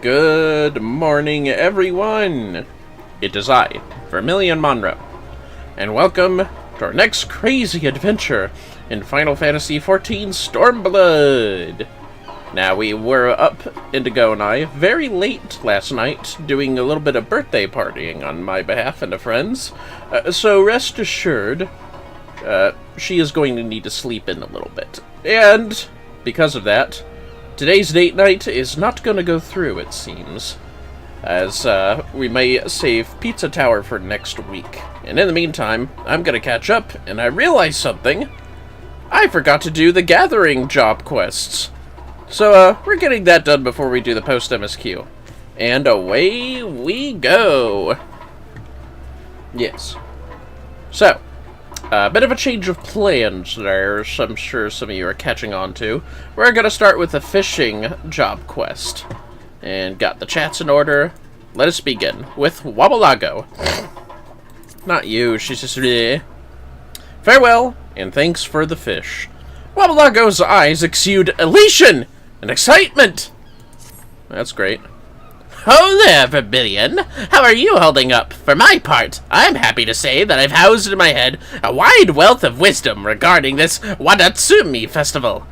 Good morning, everyone! It is I, Vermillion Monroe, and welcome to our next crazy adventure in Final Fantasy XIV Stormblood! Now, we were up, Indigo and I, very late last night, doing a little bit of birthday partying on my behalf and a friend's, so rest assured, she is going to need to sleep in a little bit. And, because of that, today's date night is not going to go through, it seems, as we may save Pizza Tower for next week. And in the meantime, I'm going to catch up, and I realized something. I forgot to do the gathering job quests. So, we're getting that done before we do the post MSQ. And away we go! Yes. So, a bit of a change of plans there, so I'm sure some of you are catching on to. We're going to start with the fishing job quest. And got the chats in order. Let us begin with Wabalago. Not you, she's just bleh. Farewell, and thanks for the fish. Wabalago's eyes exude elation and excitement. That's great. Oh there, Vermillion! How are you holding up? For my part, I'm happy to say that I've housed in my head a wide wealth of wisdom regarding this Wadatsumi festival.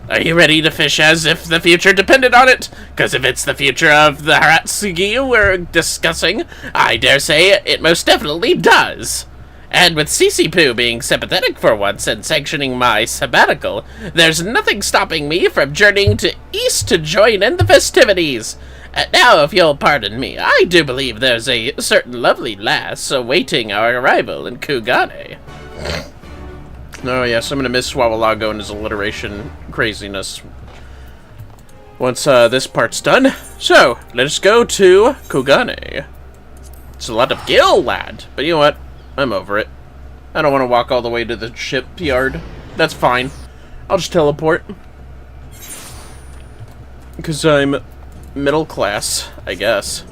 Are you ready to fish as if the future depended on it? Because if it's the future of the Haratsugi we're discussing, I dare say it most definitely does. And with Cece being sympathetic for once and sanctioning my sabbatical, there's nothing stopping me from journeying to East to join in the festivities. Now, if you'll pardon me, I do believe there's a certain lovely lass awaiting our arrival in Kugane. Oh yes, I'm gonna miss Wawalago and his alliteration craziness once this part's done. So, let's go to Kugane. It's a lot of Gil, lad, but you know what? I'm over it. I don't want to walk all the way to the shipyard. That's fine. I'll just teleport. Because I'm middle class, I guess.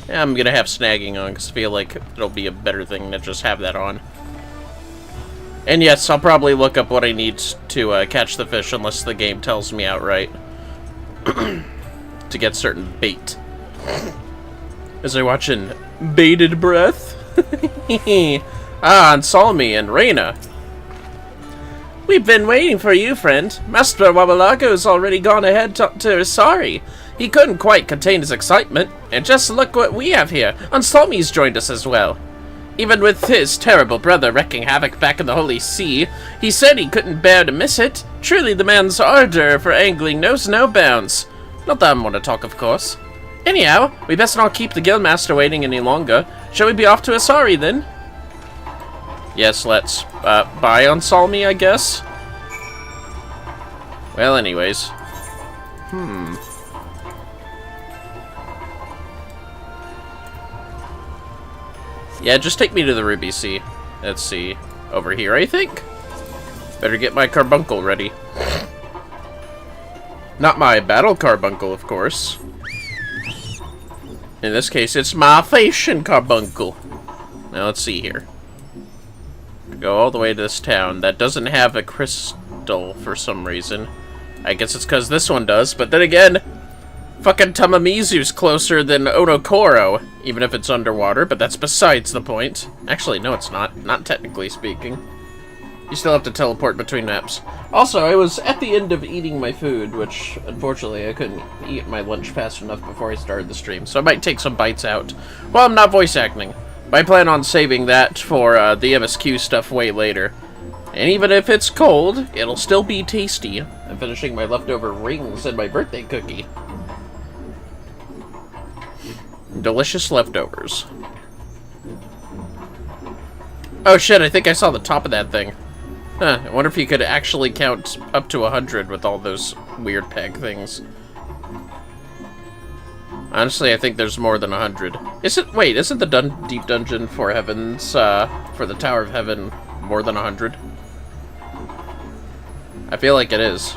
Yeah, I'm gonna have snagging on because I feel like it'll be a better thing to just have that on. And yes, I'll probably look up what I need to catch the fish unless the game tells me outright to get certain bait. As I watch in bated breath. And Salmi and Reina. We've been waiting for you, friend. Master Wabalago's already gone ahead to Asari. He couldn't quite contain his excitement, and just look what we have here. Ansalmi's joined us as well. Even with his terrible brother wreaking havoc back in the Holy See, he said he couldn't bear to miss it. Truly, the man's ardor for angling knows no bounds. Not that I want to talk, of course. Anyhow, we best not keep the Guildmaster waiting any longer. Shall we be off to Asari, then? Yes, let's. Bye on Salmi, I guess? Well, anyways. Yeah, just take me to the Ruby Sea. Let's see. Over here, I think? Better get my carbuncle ready. Not my battle carbuncle, of course. In this case, it's my fashion carbuncle. Now, let's see here. Go all the way to this town that doesn't have a crystal for some reason. I guess it's because this one does, but then again, fucking Tamamizu's closer than Onokoro, even if it's underwater, but that's besides the point. Actually, no, it's not. Not technically speaking. You still have to teleport between maps. Also, I was at the end of eating my food, which, unfortunately, I couldn't eat my lunch fast enough before I started the stream, so I might take some bites out. Well, I'm not voice acting. But I plan on saving that for the MSQ stuff way later. And even if it's cold, it'll still be tasty. I'm finishing my leftover rings and my birthday cookie. Delicious leftovers. Oh shit, I think I saw the top of that thing. Huh, I wonder if you could actually count up to 100 with all those weird peg things. Honestly, I think there's more than 100. Wait, isn't the Deep Dungeon for Heavens, for the Tower of Heaven, more than 100? I feel like it is.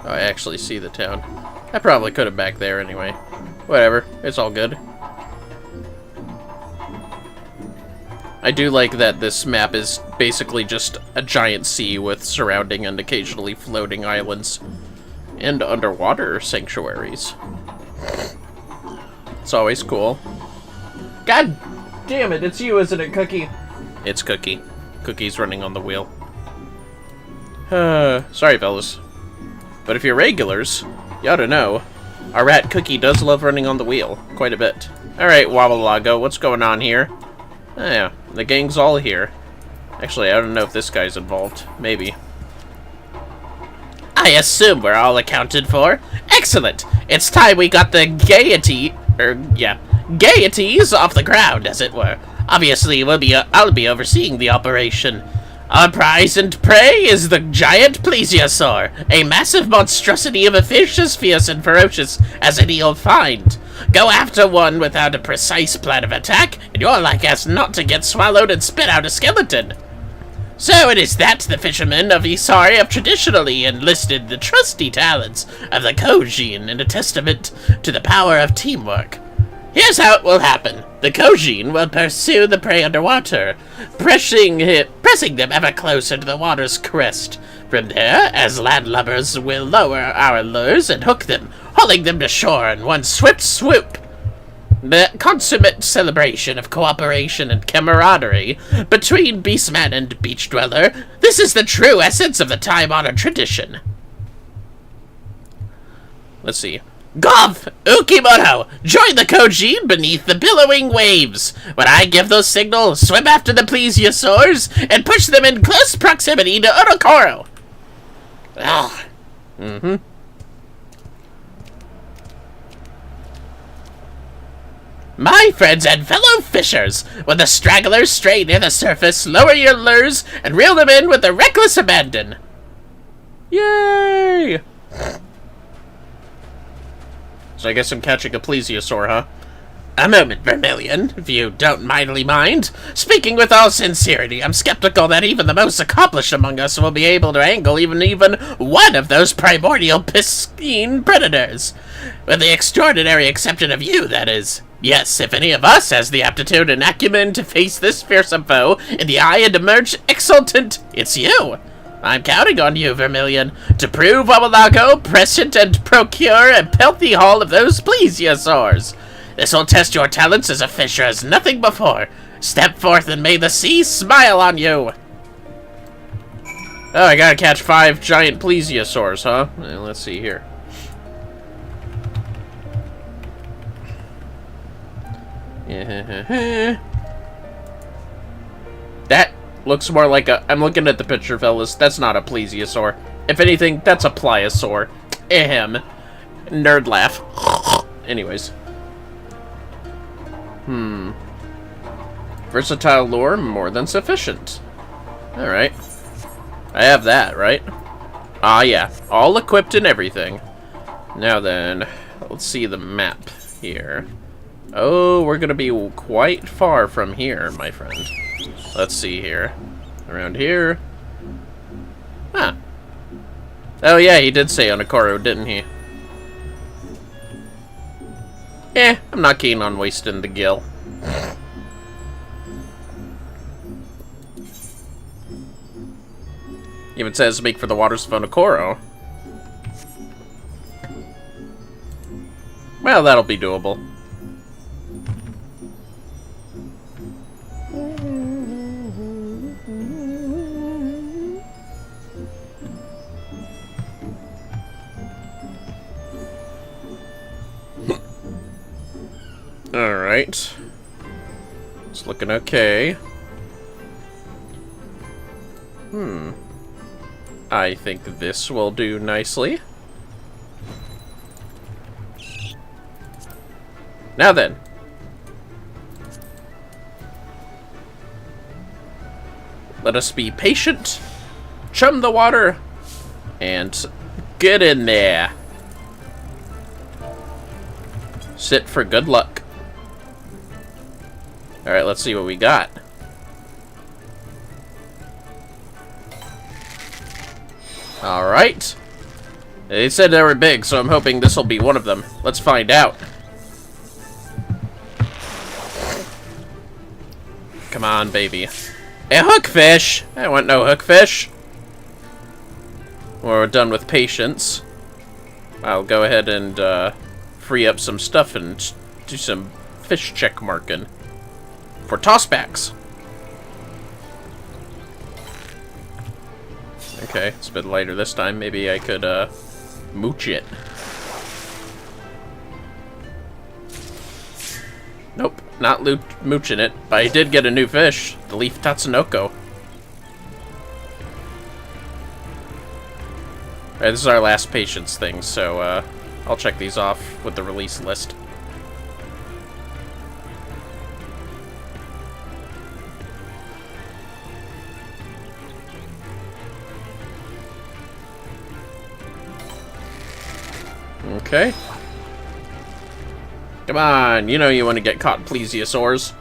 Oh, I actually see the town. I probably could have back there anyway. Whatever, it's all good. I do like that this map is basically just a giant sea with surrounding and occasionally floating islands. and underwater sanctuaries. It's always cool. God damn it, it's you, isn't it, Cookie? It's Cookie. Cookie's running on the wheel. Sorry, fellas. But if you're regulars, you ought to know, our rat Cookie does love running on the wheel, quite a bit. Alright, Wabalago, what's going on here? Oh, yeah, the gang's all here. Actually, I don't know if this guy's involved. Maybe. I assume we're all accounted for. Excellent! It's time we got the gaieties off the ground, as it were. Obviously, I'll be overseeing the operation. Our prize and prey is the giant plesiosaur, a massive monstrosity of a fish as fierce and ferocious as any you'll find. Go after one without a precise plan of attack, and you're like as not to get swallowed and spit out a skeleton. So it is that the fishermen of Isari have traditionally enlisted the trusty talents of the Kojin in a testament to the power of teamwork. Here's how it will happen. The Kojin will pursue the prey underwater, pressing them ever closer to the water's crest. From there, as landlubbers will lower our lures and hook them, hauling them to shore in one swift swoop. The consummate celebration of cooperation and camaraderie between beastman and beach dweller. This is the true essence of the time-honored tradition. Let's see. Golf! Ukimoto! Join the Kojin beneath the billowing waves! When I give those signals, swim after the plesiosaurs and push them in close proximity to MayKokoro! Ah. My friends and fellow fishers, when the stragglers stray near the surface, lower your lures and reel them in with a reckless abandon. Yay! So I guess I'm catching a plesiosaur, huh? A moment, Vermillion, if you don't mightily mind. Speaking with all sincerity, I'm skeptical that even the most accomplished among us will be able to angle even one of those primordial piscine predators. With the extraordinary exception of you, that is. Yes, if any of us has the aptitude and acumen to face this fearsome foe in the eye and emerge exultant, it's you. I'm counting on you, Vermillion, to prove Wabalago present and procure a healthy haul of those plesiosaurs. This will test your talents as a fisher as nothing before. Step forth and may the sea smile on you. Oh, I gotta catch 5 giant plesiosaurs, huh? Well, let's see here. That looks more like a... I'm looking at the picture, fellas. That's not a plesiosaur. If anything, that's a pliosaur. Ahem. Nerd laugh. Anyways. Versatile lure, more than sufficient. Alright. I have that, right? Ah, yeah. All equipped and everything. Now then, let's see the map here. Oh, we're gonna be quite far from here, my friend. Let's see here. Around here. Huh. Oh yeah, he did say HoneyKudzu, didn't he? I'm not keen on wasting the gill. Even says make for the waters of HoneyKudzu. Well, that'll be doable. Alright. It's looking okay. I think this will do nicely. Now then. Let us be patient, chum the water, and get in there. Sit for good luck. Alright, let's see what we got. Alright. They said they were big, so I'm hoping this will be one of them. Let's find out. Come on, baby. A hookfish! I want no hookfish. We're done with patience. I'll go ahead and free up some stuff and do some fish check marking for tossbacks. Okay, it's a bit lighter this time. Maybe I could mooch it. Nope, not mooching it, but I did get a new fish, the leaf Tatsunoko. Alright, this is our last patience thing, so I'll check these off with the release list. Okay. Come on, you know you want to get caught plesiosaurs.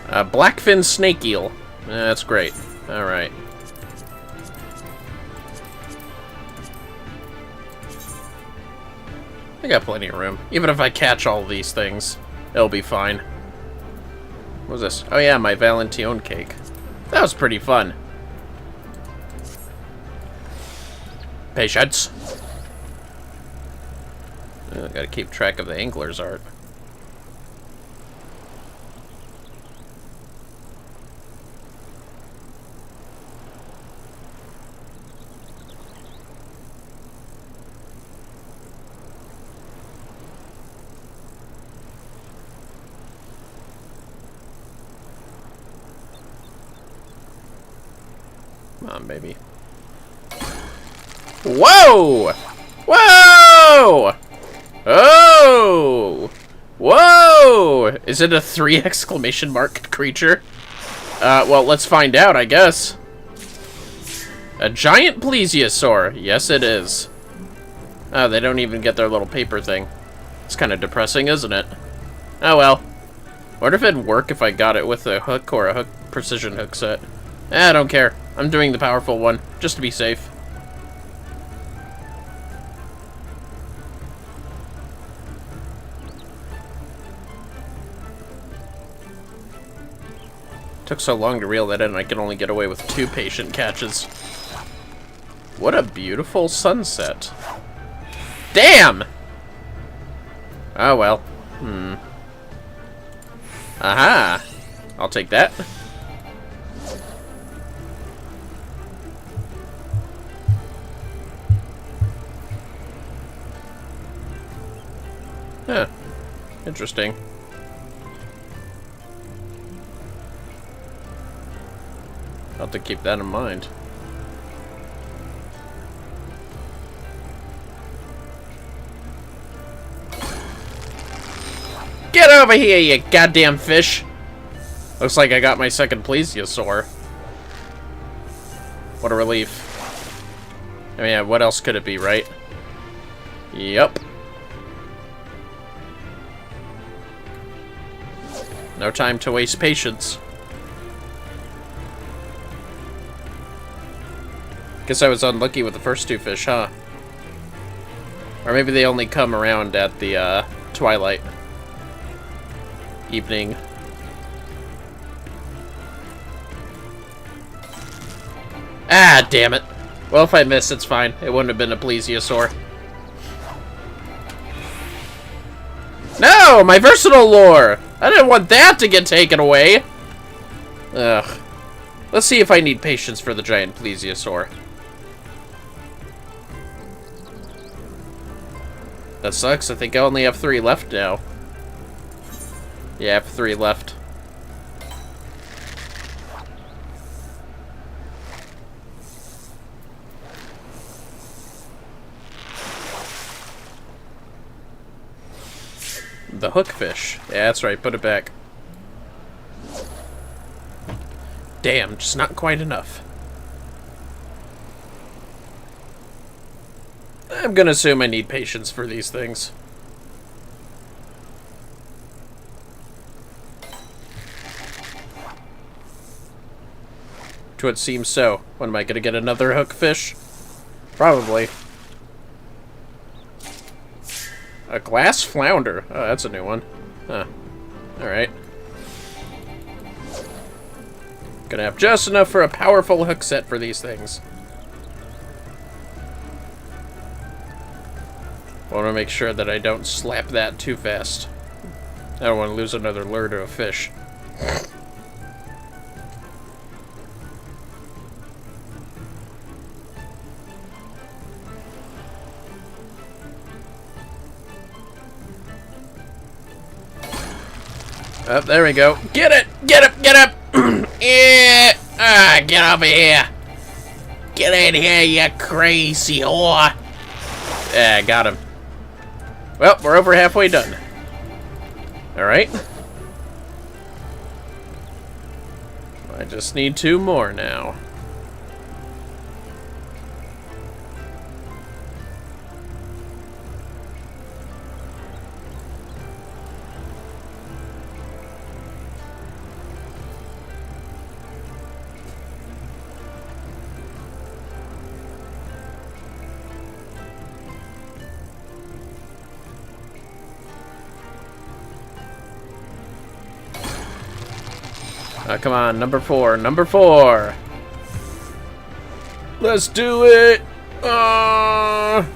Blackfin snake eel. That's great. Alright. I got plenty of room. Even if I catch all these things, it'll be fine. What was this? Oh yeah, my Valentine cake. That was pretty fun. Patience. I gotta keep track of the angler's art. Come on, baby. Whoa! Whoa! Oh! Whoa! Is it a 3 exclamation mark creature? Well, let's find out, I guess. A giant plesiosaur. Yes, it is. Oh, they don't even get their little paper thing. It's kind of depressing, isn't it? Oh, well. Wonder if it'd work if I got it with a hook or a hook precision hook set. I don't care. I'm doing the powerful one, just to be safe. Took so long to reel that in, I could only get away with 2 patient catches. What a beautiful sunset. Damn! Oh, well. Aha! I'll take that. Huh. Interesting. I'll have to keep that in mind. Get over here, you goddamn fish! Looks like I got my second plesiosaur. What a relief. I mean, yeah, what else could it be, right? Yep. No time to waste patience. Guess I was unlucky with the first 2 fish, huh? Or maybe they only come around at the, twilight. Evening. Ah, damn it. Well, if I miss, it's fine. It wouldn't have been a plesiosaur. No! My versatile lore! I didn't want that to get taken away! Ugh. Let's see if I need patience for the giant plesiosaur. That sucks. I think I only have 3 left now. Yeah, I have 3 left. The hookfish. Yeah, that's right. Put it back. Damn, just not quite enough. I'm gonna assume I need patience for these things. To it seems so. When am I gonna get another hookfish? Probably. A glass flounder. Oh, that's a new one. Huh. Alright. Gonna have just enough for a powerful hook set for these things. I want to make sure that I don't slap that too fast. I don't want to lose another lure to a fish. Oh, there we go. Get it! Get up! Get up! Yeah! Ah, get over here! Get in here, you crazy whore! Yeah, got him. Well, we're over halfway done. Alright. I just need 2 more now. Come on, number 4, number 4. Let's do it. Don't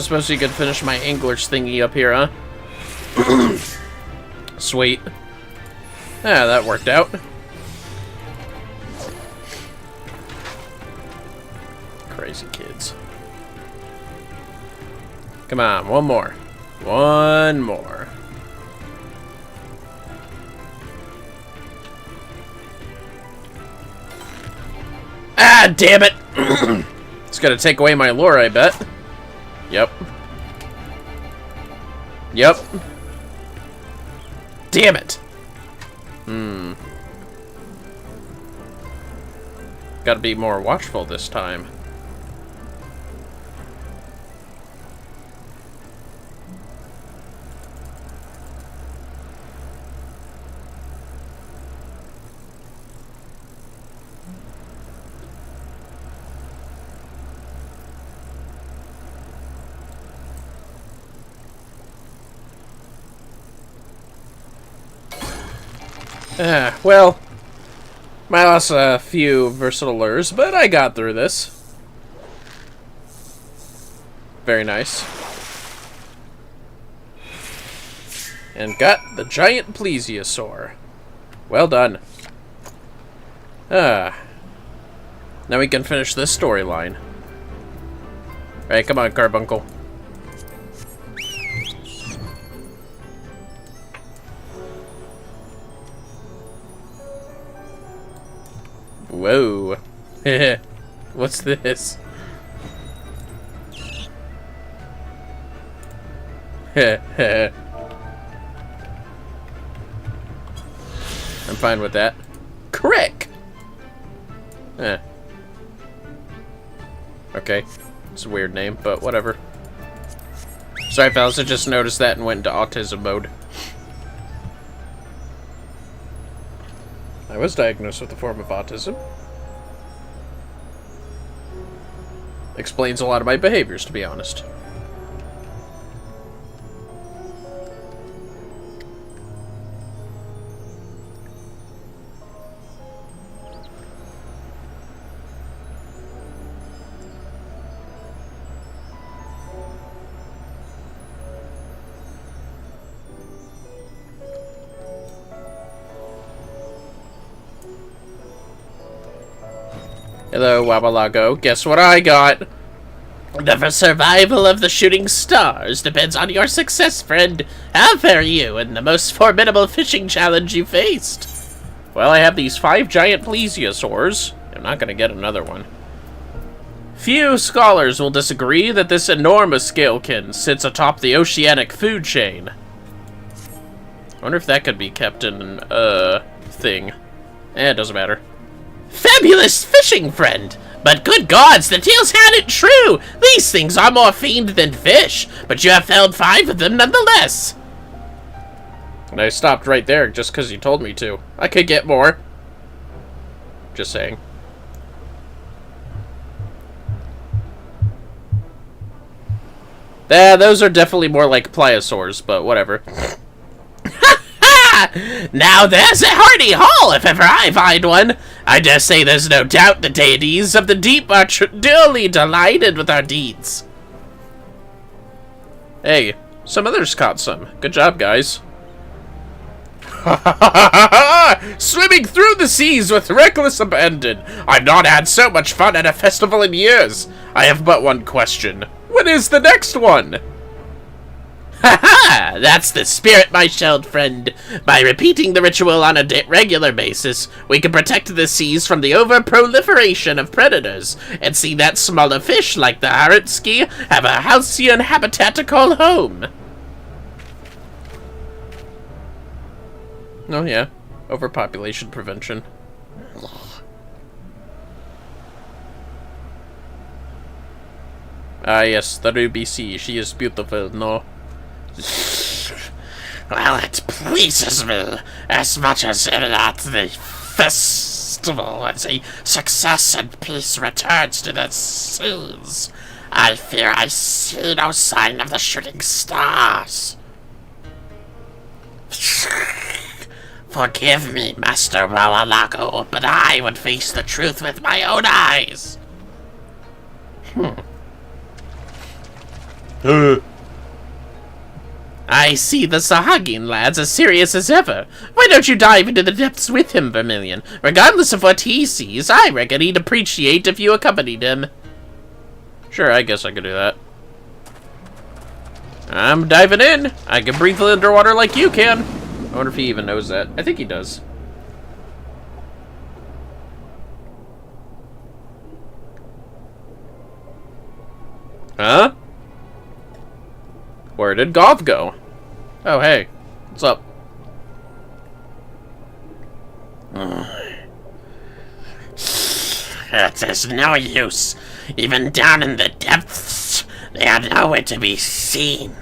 suppose you could finish my English thingy up here, huh? Sweet. Yeah, that worked out. Crazy kids. Come on, one more. One more. Ah, damn it! It's gonna take away my lure, I bet. Yep. Yep. Damn it! Gotta be more watchful this time. Well, I lost a few versatile lures, but I got through this. Very nice. And got the giant plesiosaur. Well done. Now we can finish this storyline. Alright, come on, Carbuncle. Whoa. What's this? I'm fine with that. Crick! Okay. It's a weird name, but whatever. Sorry, fellas, I just noticed that and went into autism mode. I was diagnosed with a form of autism. Explains a lot of my behaviors, to be honest. Hello, Wabalago. Guess what I got? The survival of the shooting stars depends on your success, friend. How fare you in the most formidable fishing challenge you faced? Well, I have these 5 giant plesiosaurs. I'm not going to get another one. Few scholars will disagree that this enormous scalekin sits atop the oceanic food chain. I wonder if that could be kept in thing. It doesn't matter. Fabulous fishing, friend! But good gods, the tales had it true! These things are more fiend than fish, but you have found 5 of them nonetheless! And I stopped right there just because you told me to. I could get more. Just saying. Yeah, those are definitely more like pliosaurs, but whatever. Ha ha! Now there's a hearty haul if ever I find one. I dare say there's no doubt the deities of the deep are duly delighted with our deeds. Hey, some others caught some. Good job, guys. Swimming through the seas with reckless abandon. I've not had so much fun at a festival in years. I have but one question. When is the next one? Ha! That's the spirit, my shelled friend. By repeating the ritual on a regular basis, we can protect the seas from the over-proliferation of predators, and see that smaller fish like the R.E.P.O have a halcyon habitat to call home. Oh yeah, overpopulation prevention. Ah yes, the Ruby Sea, she is beautiful, no? Well, it pleases me as much as that the festival was a success and peace returns to the seas. I fear I see no sign of the shooting stars. Forgive me, Master Rawalago, but I would face the truth with my own eyes. I see the Sahagin lad's as serious as ever. Why don't you dive into the depths with him, Vermillion? Regardless of what he sees, I reckon he'd appreciate if you accompanied him. Sure, I guess I could do that. I'm diving in. I can breathe underwater like you can. I wonder if he even knows that. I think he does. Huh? Where did Gov go? Oh, hey. What's up? It is no use. Even down in the depths, they are nowhere to be seen.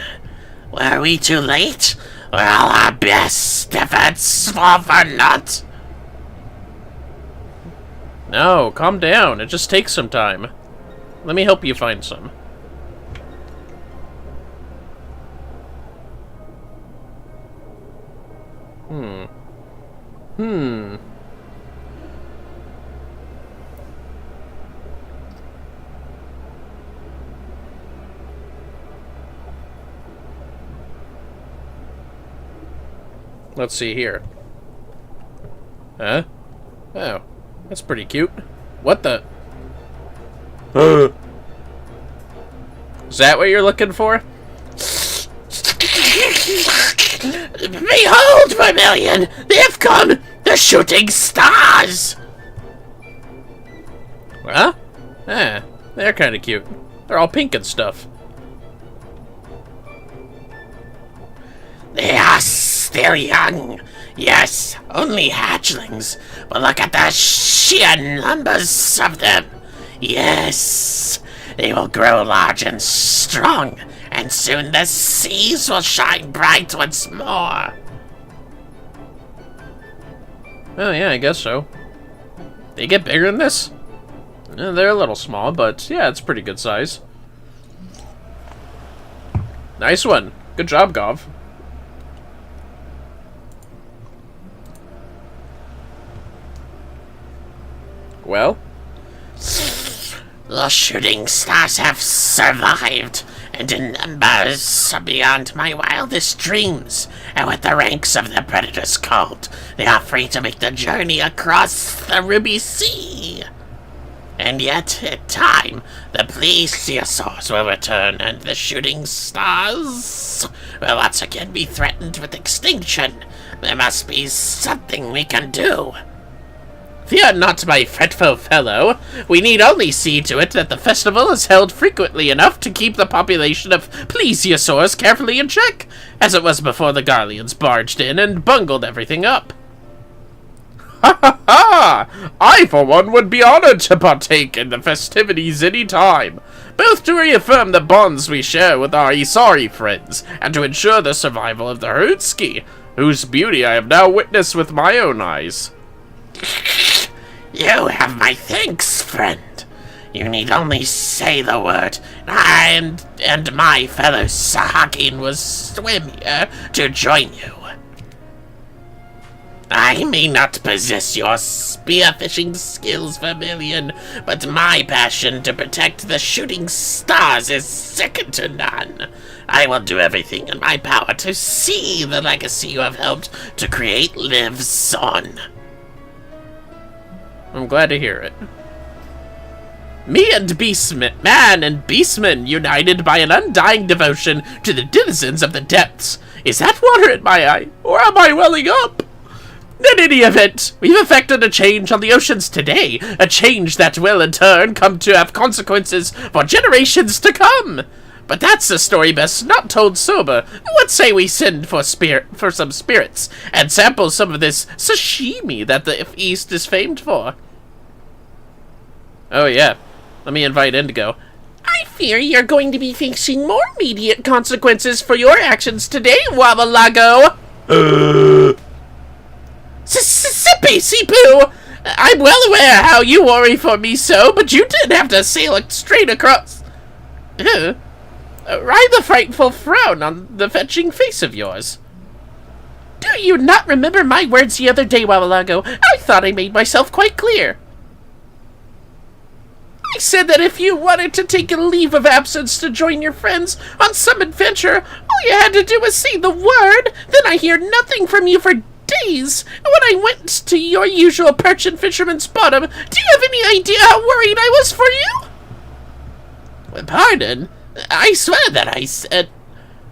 Were we too late? Well, our best efforts fall for naught. No, calm down. It just takes some time. Let me help you find some. Let's see here. Huh? Oh, that's pretty cute. What the? Is that what you're looking for? Behold, Vermillion! They have come! The shooting stars! Huh? Eh, they're kind of cute. They're all pink and stuff. They are still young. Yes, only hatchlings. But look at the sheer numbers of them. Yes, they will grow large and strong, and soon the seas will shine bright once more. Oh yeah, I guess so. They get bigger than this? They're a little small, but yeah, it's pretty good size. Nice one. Good job, Gov. Well? The shooting stars have survived, and in numbers beyond my wildest dreams. And with the ranks of the predators culled, they are free to make the journey across the Ruby Sea. And yet, in time, the plesiosaurs will return, and the shooting stars will once again be threatened with extinction. There must be something we can do. Fear not, my fretful fellow. We need only see to it that the festival is held frequently enough to keep the population of plesiosaurs carefully in check, as it was before the Garleans barged in and bungled everything up. Ha ha ha! I, for one, would be honored to partake in the festivities any time, both to reaffirm the bonds we share with our Isari friends, and to ensure the survival of the Hurtski, whose beauty I have now witnessed with my own eyes. You have my thanks, friend. You need only say the word, and my fellow Sahagin will swim here to join you. I may not possess your spearfishing skills, Vermillion, but my passion to protect the shooting stars is second to none. I will do everything in my power to see the legacy you have helped to create lives on. I'm glad to hear it. Me and Beastman, man and Beastman, united by an undying devotion to the denizens of the depths. Is that water in my eye, or am I welling up? In any event, we've effected a change on the oceans today, a change that will in turn come to have consequences for generations to come. But that's a story best not told sober. What say we send for some spirits and sample some of this sashimi that the East is famed for? Oh yeah, let me invite Indigo. I fear you're going to be facing more immediate consequences for your actions today, Wabalago. Sippy, Sipu! I'm well aware how you worry for me so, but you did have to sail it straight across. Ride the frightful frown on the fetching face of yours. Do you not remember my words the other day, Wabalago? I thought I made myself quite clear. I said that if you wanted to take a leave of absence to join your friends on some adventure, all you had to do was say the word, then I hear nothing from you for days. When I went to your usual perch and fisherman's bottom, do you have any idea how worried I was for you? Pardon? I swear that I said...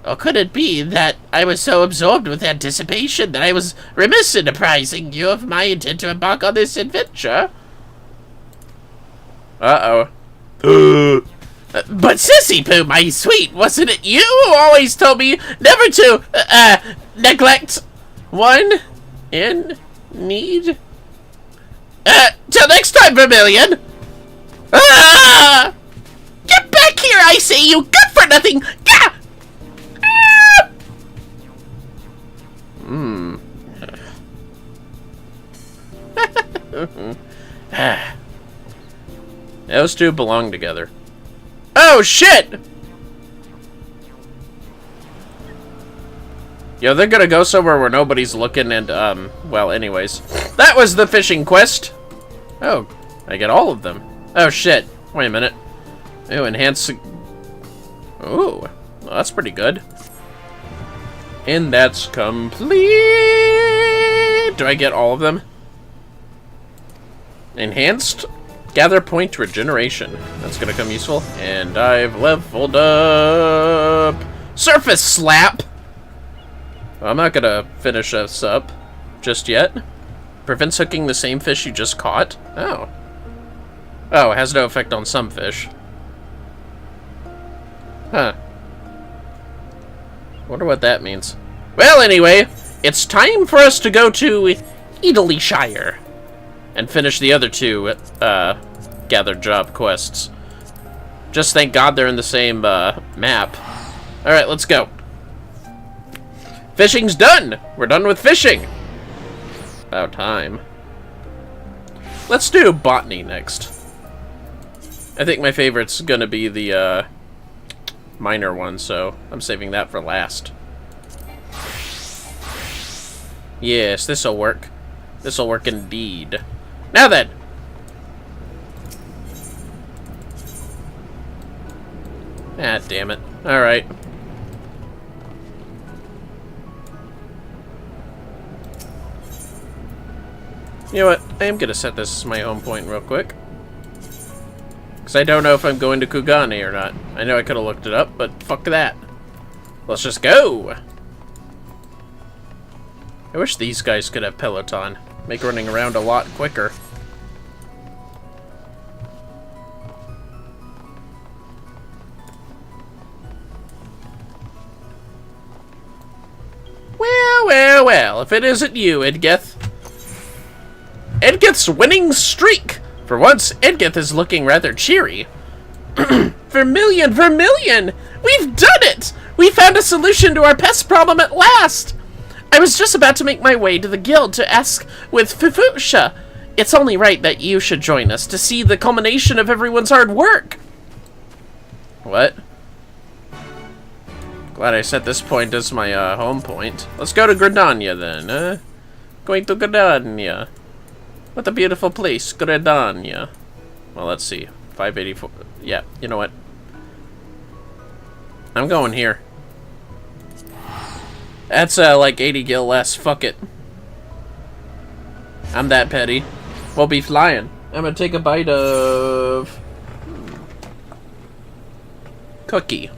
Or could it be that I was so absorbed with anticipation that I was remiss in apprising you of my intent to embark on this adventure? Uh-oh. But Sissy Poo, my sweet, wasn't it you who always told me never to, neglect one in need? Till next time, Vermillion! Ah! Get back here, I say, you good-for-nothing! Gah! Ah! Those two belong together. Oh, shit! Yo, they're gonna go somewhere where nobody's looking and, well, anyways. That was the fishing quest! Oh, I get all of them. Oh, shit. Wait a minute. Ooh, enhance... Ooh, well, that's pretty good. And that's complete! Do I get all of them? Enhanced gather point regeneration. That's gonna come useful. And I've leveled up... Surface Slap! Well, I'm not gonna finish this up just yet. Prevents hooking the same fish you just caught. Oh. Oh, it has no effect on some fish. Huh. Wonder what that means. Well, anyway, it's time for us to go to Italyshire and finish the other two gather job quests. Just thank God they're in the same map. Alright, let's go. Fishing's done! We're done with fishing! About time. Let's do botany next. I think my favorite's gonna be the minor one, so I'm saving that for last. Yes, this'll work. This'll work indeed. Now then! Ah, damn it. Alright. You know what? I am gonna set this as my home point real quick. Because I don't know if I'm going to Kugane or not. I know I could have looked it up, but fuck that. Let's just go! I wish these guys could have Peloton. Make running around a lot quicker. Well, well, well. If it isn't you, Edgith. Edgith's winning streak! For once, Edgith is looking rather cheery. Vermillion! Vermillion! We've done it! We found a solution to our pest problem at last! I was just about to make my way to the guild to ask with Fufusha. It's only right that you should join us to see the culmination of everyone's hard work. What? Glad I set this point as my home point. Let's go to Gridania then. Going to Gridania. What a beautiful place, Gridania. Well, let's see. 584. Yeah, you know what? I'm going here. That's like 80 gil less. Fuck it. I'm that petty. We'll be flying. I'm gonna take a bite of cookie.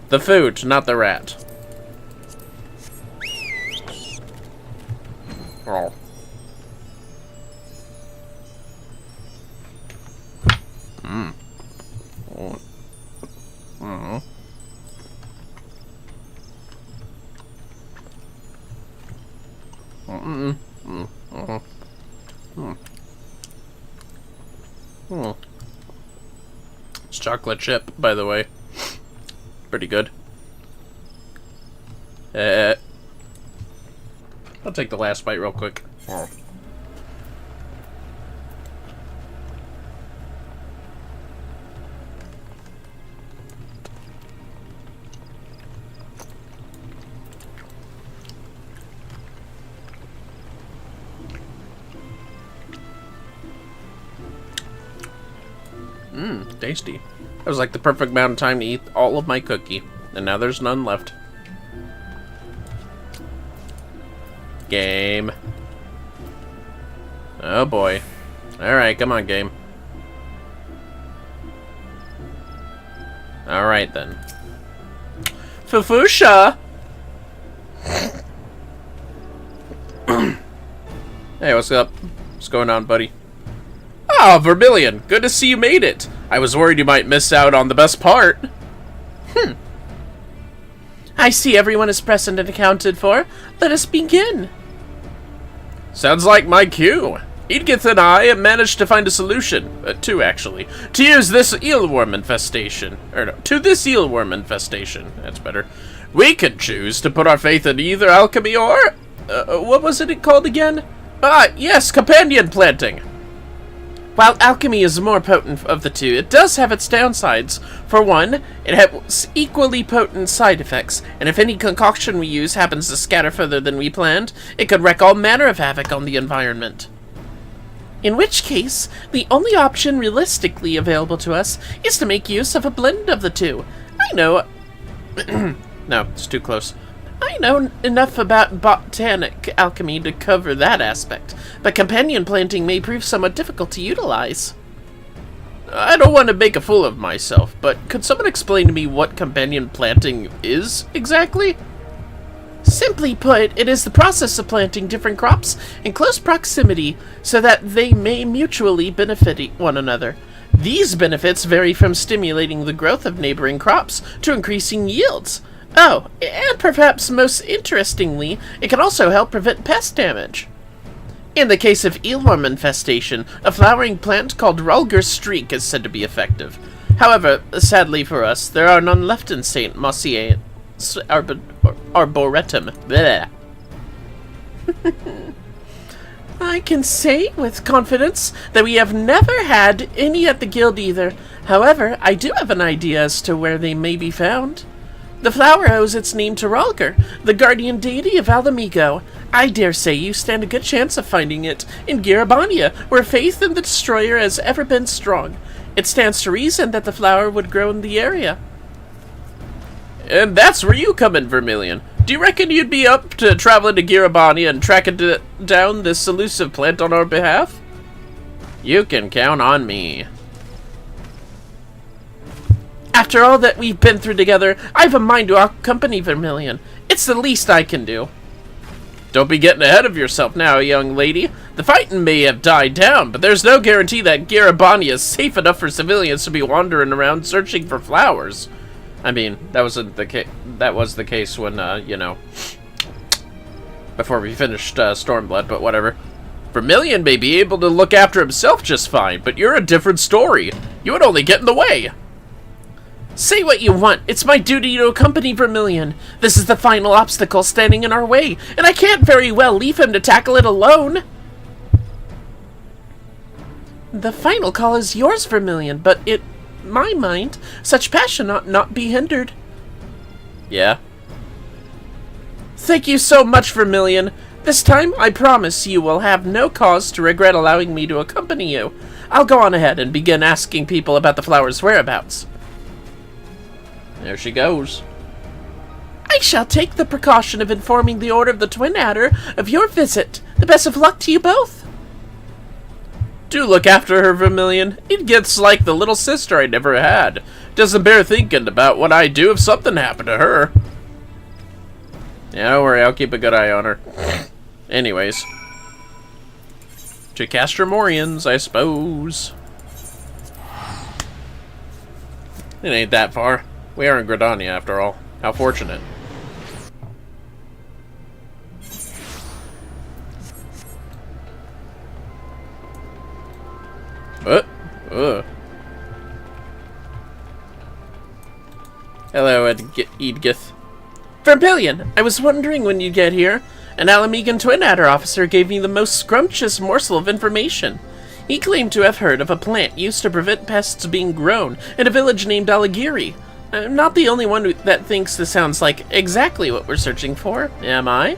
The food, not the rat. Oh. Mmm. Oh. Mm-hmm. Mm-mm. Mm-hmm. Mm. Mm. It's chocolate chip, by the way. Pretty good. I'll take the last bite real quick. Oh. Mmm, tasty. That was like the perfect amount of time to eat all of my cookie. And now there's none left. Game. Oh boy. Alright, come on, game. Alright then. Fufusha! Hey, what's up? What's going on, buddy? Ah, Vermillion! Good to see you made it! I was worried you might miss out on the best part. I see everyone is present and accounted for. Let us begin. Sounds like my cue. Edgith and I managed to find a solution. Two, actually. To use this eelworm infestation. Or no, to this eelworm infestation. That's better. We can choose to put our faith in either alchemy or... what was it called again? Ah, yes, companion planting. While alchemy is the more potent of the two, it does have its downsides. For one, it has equally potent side effects, and if any concoction we use happens to scatter further than we planned, it could wreak all manner of havoc on the environment. In which case, the only option realistically available to us is to make use of a blend of the two. I know... No, it's too close. I know enough about botanic alchemy to cover that aspect, but companion planting may prove somewhat difficult to utilize. I don't want to make a fool of myself, but could someone explain to me what companion planting is, exactly? Simply put, it is the process of planting different crops in close proximity so that they may mutually benefit one another. These benefits vary from stimulating the growth of neighboring crops to increasing yields. Oh, and perhaps most interestingly, it can also help prevent pest damage. In the case of eelworm infestation, a flowering plant called Rulger's Streak is said to be effective. However, sadly for us, there are none left in St. Mossier Arboretum. Bleh. I can say with confidence that we have never had any at the guild either. However, I do have an idea as to where they may be found. The flower owes its name to Rulger, the guardian deity of Alamigo. I dare say you stand a good chance of finding it in Girabania, where faith in the destroyer has ever been strong. It stands to reason that the flower would grow in the area. And that's where you come in, Vermillion. Do you reckon you'd be up to traveling to Girabania and tracking down this elusive plant on our behalf? You can count on me. After all that we've been through together, I've a mind to accompany Vermillion. It's the least I can do. Don't be getting ahead of yourself now, young lady. The fighting may have died down, but there's no guarantee that Girabania is safe enough for civilians to be wandering around searching for flowers. I mean, that was the case when, you know, before we finished Stormblood, but whatever. Vermillion may be able to look after himself just fine, but you're a different story. You would only get in the way. Say what you want. It's my duty to accompany Vermillion. This is the final obstacle standing in our way, and I can't very well leave him to tackle it alone. The final call is yours, Vermillion, but in my mind, such passion ought not be hindered. Yeah. Thank you so much, Vermillion. This time, I promise you will have no cause to regret allowing me to accompany you. I'll go on ahead and begin asking people about the flower's whereabouts. There she goes. I shall take the precaution of informing the Order of the Twin Adder of your visit. The best of luck to you both. Do look after her, Vermillion. It gets like the little sister I never had. Doesn't bear thinking about what I'd do if something happened to her. Yeah, don't worry, I'll keep a good eye on her. Anyways. To Castromorians, I suppose. It ain't that far. We are in Gridania, after all. How fortunate. Hello, Edgith. Vermillion, I was wondering when you'd get here. An Alamegan Twin Adder officer gave me the most scrumptious morsel of information. He claimed to have heard of a plant used to prevent pests being grown in a village named Alagiri. I'm not the only one that thinks this sounds like exactly what we're searching for, am I?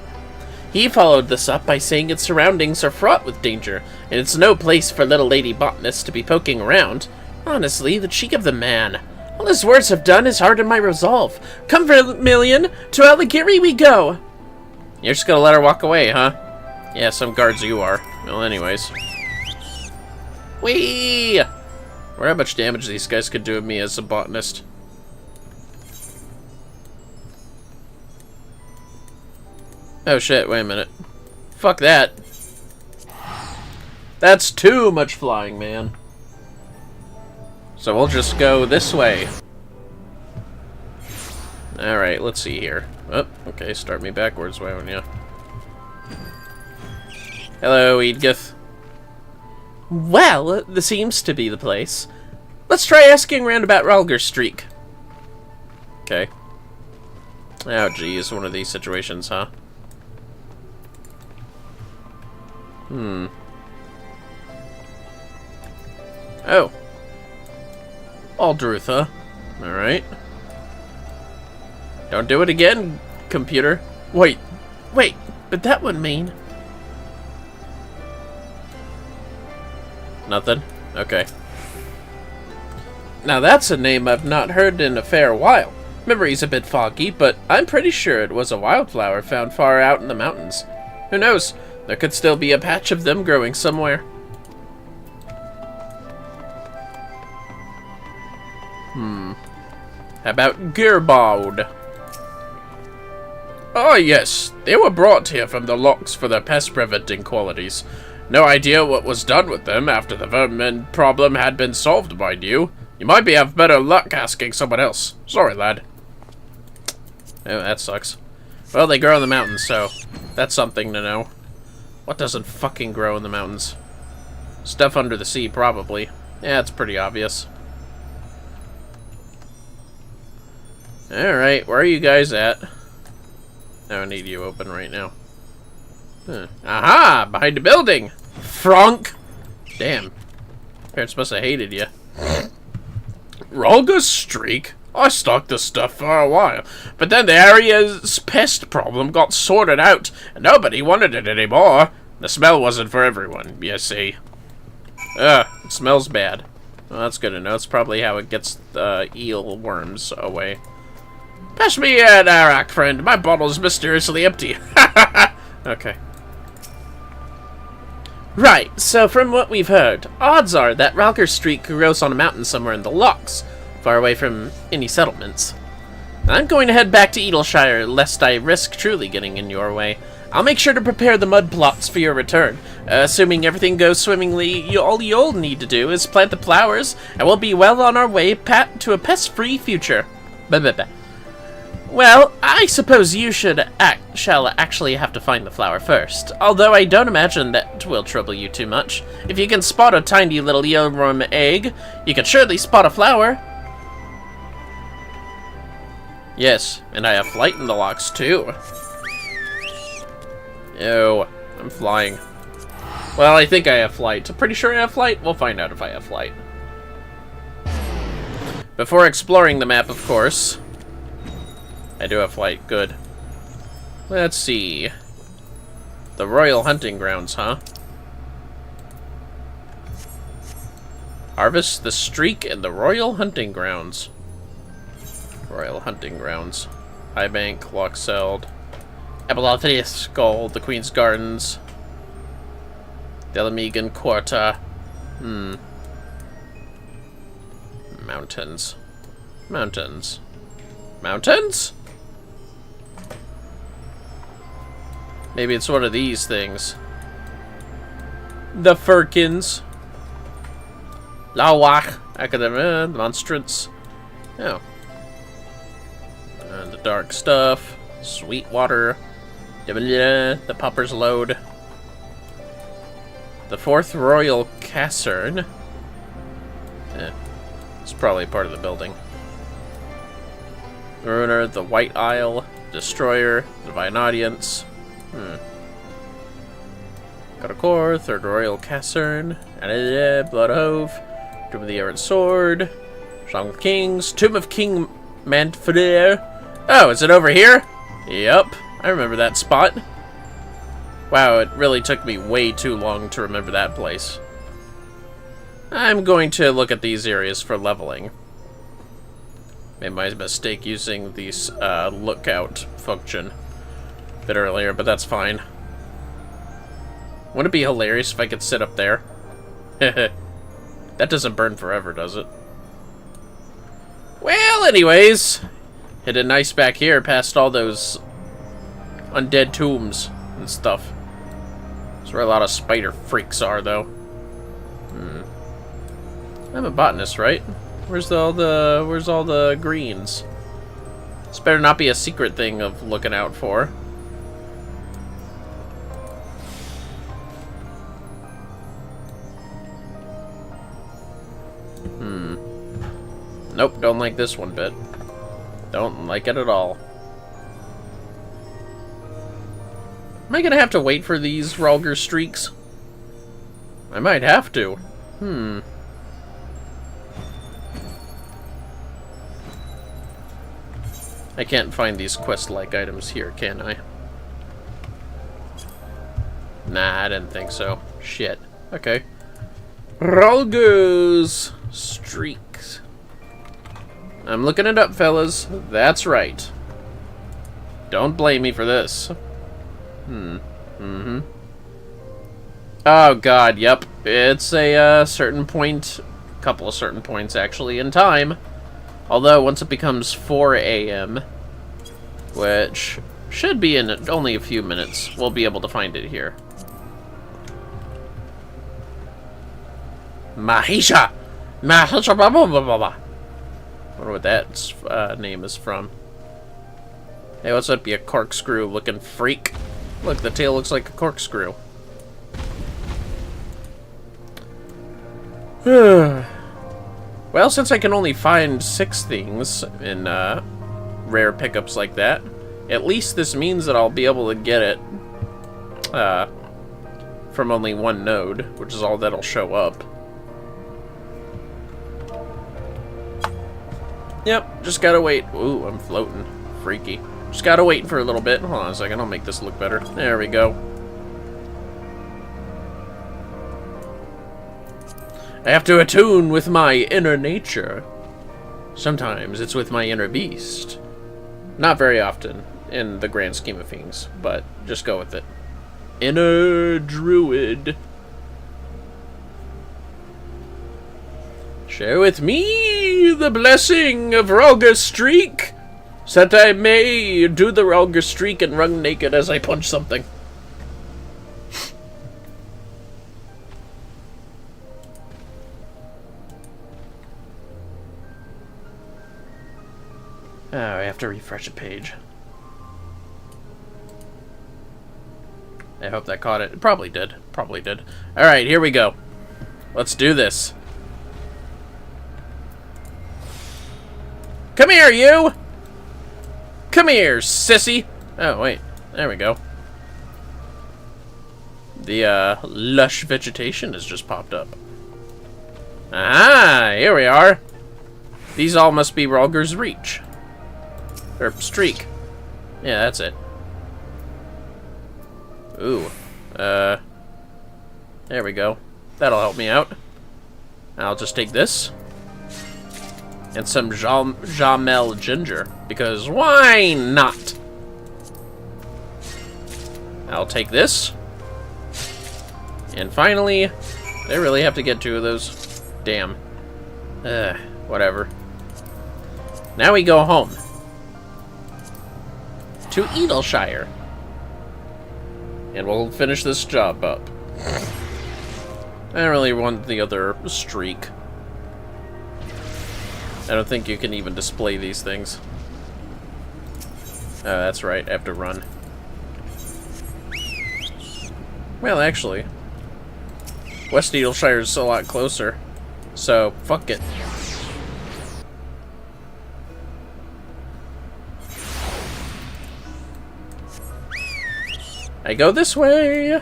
He followed this up by saying its surroundings are fraught with danger, and it's no place for little lady botanists to be poking around. Honestly, the cheek of the man. All his words have done is harden my resolve. Come, Vermillion, to Alagiri we go! You're just gonna let her walk away, huh? Yeah, some guards you are. Well, anyways. Whee! I wonder how much damage these guys could do to me as a botanist. Oh shit, wait a minute. Fuck that. That's too much flying, man. So we'll just go this way. Alright, let's see here. Oh, okay, start me backwards, why wouldn't you? Hello, Edgith. Well, this seems to be the place. Let's try asking around about Ralger Streak. Okay. Oh, geez, one of these situations, huh? Oh. Aldruth, huh? Alright. Don't do it again, computer. Wait, but that would mean... Nothing? Okay. Now that's a name I've not heard in a fair while. Memory's a bit foggy, but I'm pretty sure it was a wildflower found far out in the mountains. Who knows? There could still be a patch of them growing somewhere. How about Gearbaud? Oh yes, they were brought here from the locks for their pest-preventing qualities. No idea what was done with them after the vermin problem had been solved, mind you. You might have better luck asking someone else. Sorry, lad. Oh, that sucks. Well, they grow in the mountains, so that's something to know. What doesn't fucking grow in the mountains? Stuff under the sea, probably. Yeah, it's pretty obvious. Alright, where are you guys at? I don't need you open right now. Aha! Behind the building! Frank! Damn. Parents must have hated you. Ralger Streak? I stocked this stuff for a while, but then the area's pest problem got sorted out, and nobody wanted it anymore. The smell wasn't for everyone, you see. Ugh, it smells bad. Well, that's good to know. It's probably how it gets the eel worms away. Pass me an arak, friend. My bottle's mysteriously empty. Okay. Right, so from what we've heard, odds are that Ralger Streak grows on a mountain somewhere in the Locks, far away from any settlements. I'm going to head back to Edelshire, lest I risk truly getting in your way. I'll make sure to prepare the mud plots for your return. Assuming everything goes swimmingly, all you'll need to do is plant the flowers, and we'll be well on our way to a pest-free future. Well, I suppose you shall actually have to find the flower first, although I don't imagine that will trouble you too much. If you can spot a tiny little eelworm egg, you can surely spot a flower. Yes, and I have flight in the locks too. Ew, I'm flying. Well, I think I have flight. I'm pretty sure I have flight. We'll find out if I have flight. Before exploring the map, of course. I do have flight. Good. Let's see. The Royal Hunting Grounds, huh? Harvest the streak in the Royal Hunting Grounds. Royal Hunting Grounds. High Bank, Lochseld, Apollotheus Skull, the Queen's Gardens, Delamigan Quarta. Mountains. Mountains. Mountains? Maybe it's one of these things. The Firkins. Lawach. Academia. The Monstrance. Oh. And the dark stuff. Sweetwater. The Popper's Load. The 4th Royal Casern. It's probably part of the building. Ruiner, the White Isle, Destroyer, Divine Audience. Got 3rd Royal Casern, Bloodhove, Tomb of the Errant Sword, Song of Kings, Tomb of King Mantfeder. Oh, is it over here? Yep, I remember that spot. Wow, it really took me way too long to remember that place. I'm going to look at these areas for leveling. Made my mistake using the lookout function a bit earlier, but that's fine. Wouldn't it be hilarious if I could sit up there? That doesn't burn forever, does it? Well, anyways, hidden nice back here past all those undead tombs and stuff. That's where a lot of spider freaks are, though. I'm a botanist, right? Where's all the greens? This better not be a secret thing of looking out for. Nope, don't like this one bit. Don't like it at all. Am I gonna have to wait for these Ralger streaks? I might have to. I can't find these quest-like items here, can I? Nah, I didn't think so. Shit. Okay. Ralger's streaks. I'm looking it up, fellas. That's right. Don't blame me for this. Oh god, yep. It's a certain point, couple of certain points actually, in time. Although, once it becomes 4 a.m., which should be in only a few minutes, we'll be able to find it here. Mahisha! Mahisha blah blah blah blah blah. I wonder what that name is from. Hey, what's up, you corkscrew-looking freak? Look, the tail looks like a corkscrew. Well, since I can only find 6 things in rare pickups like that, at least this means that I'll be able to get it from only 1 node, which is all that'll show up. Yep, just gotta wait. Ooh, I'm floating. Freaky. Just gotta wait for a little bit. Hold on a second, I'll make this look better. There we go. I have to attune with my inner nature. Sometimes it's with my inner beast. Not very often, in the grand scheme of things, but just go with it. Inner druid. Share with me the blessing of Ralger Streak, so that I may do the Ralger Streak and run naked as I punch something. Oh, I have to refresh a page. I hope that caught it. It probably did. Probably did. Alright, here we go. Let's do this. Come here, you! Come here, sissy! Oh, wait. There we go. The, lush vegetation has just popped up. Ah, here we are. These all must be Ralger's Reach. Or Streak. Yeah, that's it. Ooh, There we go. That'll help me out. I'll just take this. And some Jamel ginger. Because why not? I'll take this. And finally, I really have to get 2 of those. Damn. Whatever. Now we go home. To Edelshire. And we'll finish this job up. I don't really want the other streak. I don't think you can even display these things. Oh, that's right. I have to run. Well, actually, West Edelshire is a lot closer. So, fuck it. I go this way!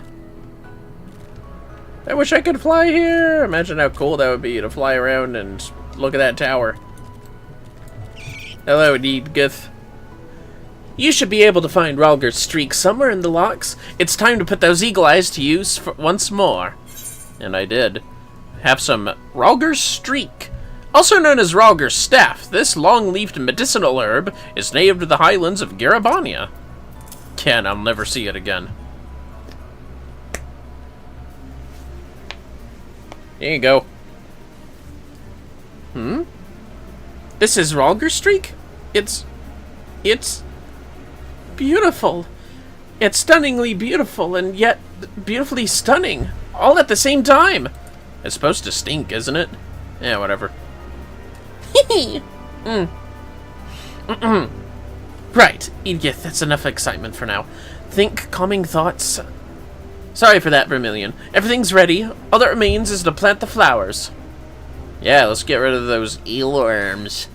I wish I could fly here! Imagine how cool that would be to fly around and look at that tower. Hello, Edith. You should be able to find Ralger's streak somewhere in the locks. It's time to put those eagle eyes to use once more. And I did. Have some Ralger's streak. Also known as Ralger's staff, this long-leafed medicinal herb is native to the highlands of Garabania. I'll never see it again. Here you go. This is Ralger's streak? It's beautiful. It's stunningly beautiful, and yet beautifully stunning. All at the same time. It's supposed to stink, isn't it? Yeah, whatever. Right, Edith, that's enough excitement for now. Think calming thoughts. Sorry for that, Vermillion. Everything's ready. All that remains is to plant the flowers. Yeah, let's get rid of those eelworms.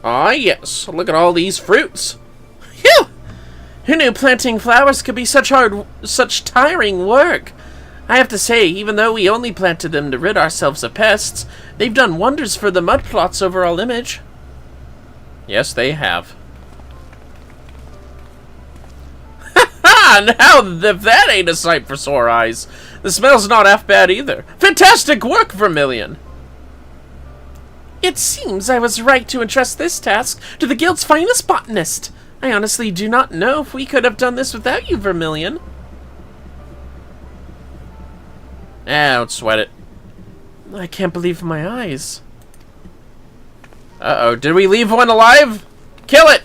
Ah, yes. Look at all these fruits. Phew! Who knew planting flowers could be such tiring work? I have to say, even though we only planted them to rid ourselves of pests, they've done wonders for the mud plots overall image. Yes, they have. Ha! Now if that ain't a sight for sore eyes. The smell's not half bad either. Fantastic work, Vermillion! It seems I was right to entrust this task to the guild's finest botanist. I honestly do not know if we could have done this without you, Vermillion. Don't sweat it. I can't believe my eyes. Uh-oh, did we leave one alive? Kill it!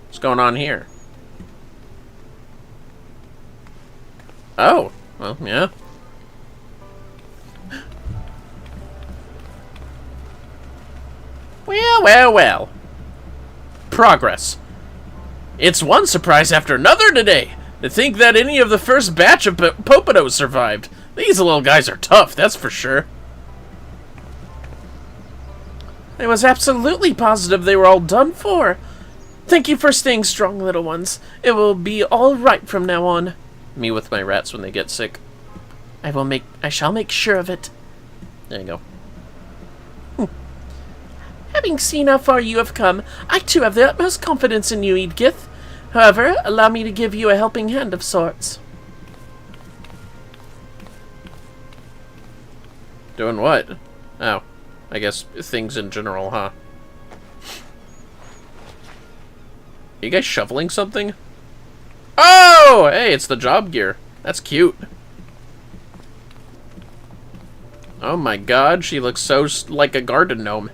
What's going on here? Oh, well, yeah. Well. Progress. It's one surprise after another today. To think that any of the first batch of Popados survived. These little guys are tough, that's for sure. I was absolutely positive they were all done for. Thank you for staying strong, little ones. It will be all right from now on. Me with my rats when they get sick. I shall make sure of it. There you go. Having seen how far you have come, I too have the utmost confidence in you, Edgith. However, allow me to give you a helping hand of sorts. Doing what? Oh, I guess things in general, huh? Are you guys shoveling something? Oh! Hey, it's the job gear. That's cute. Oh my god, she looks so like a garden gnome.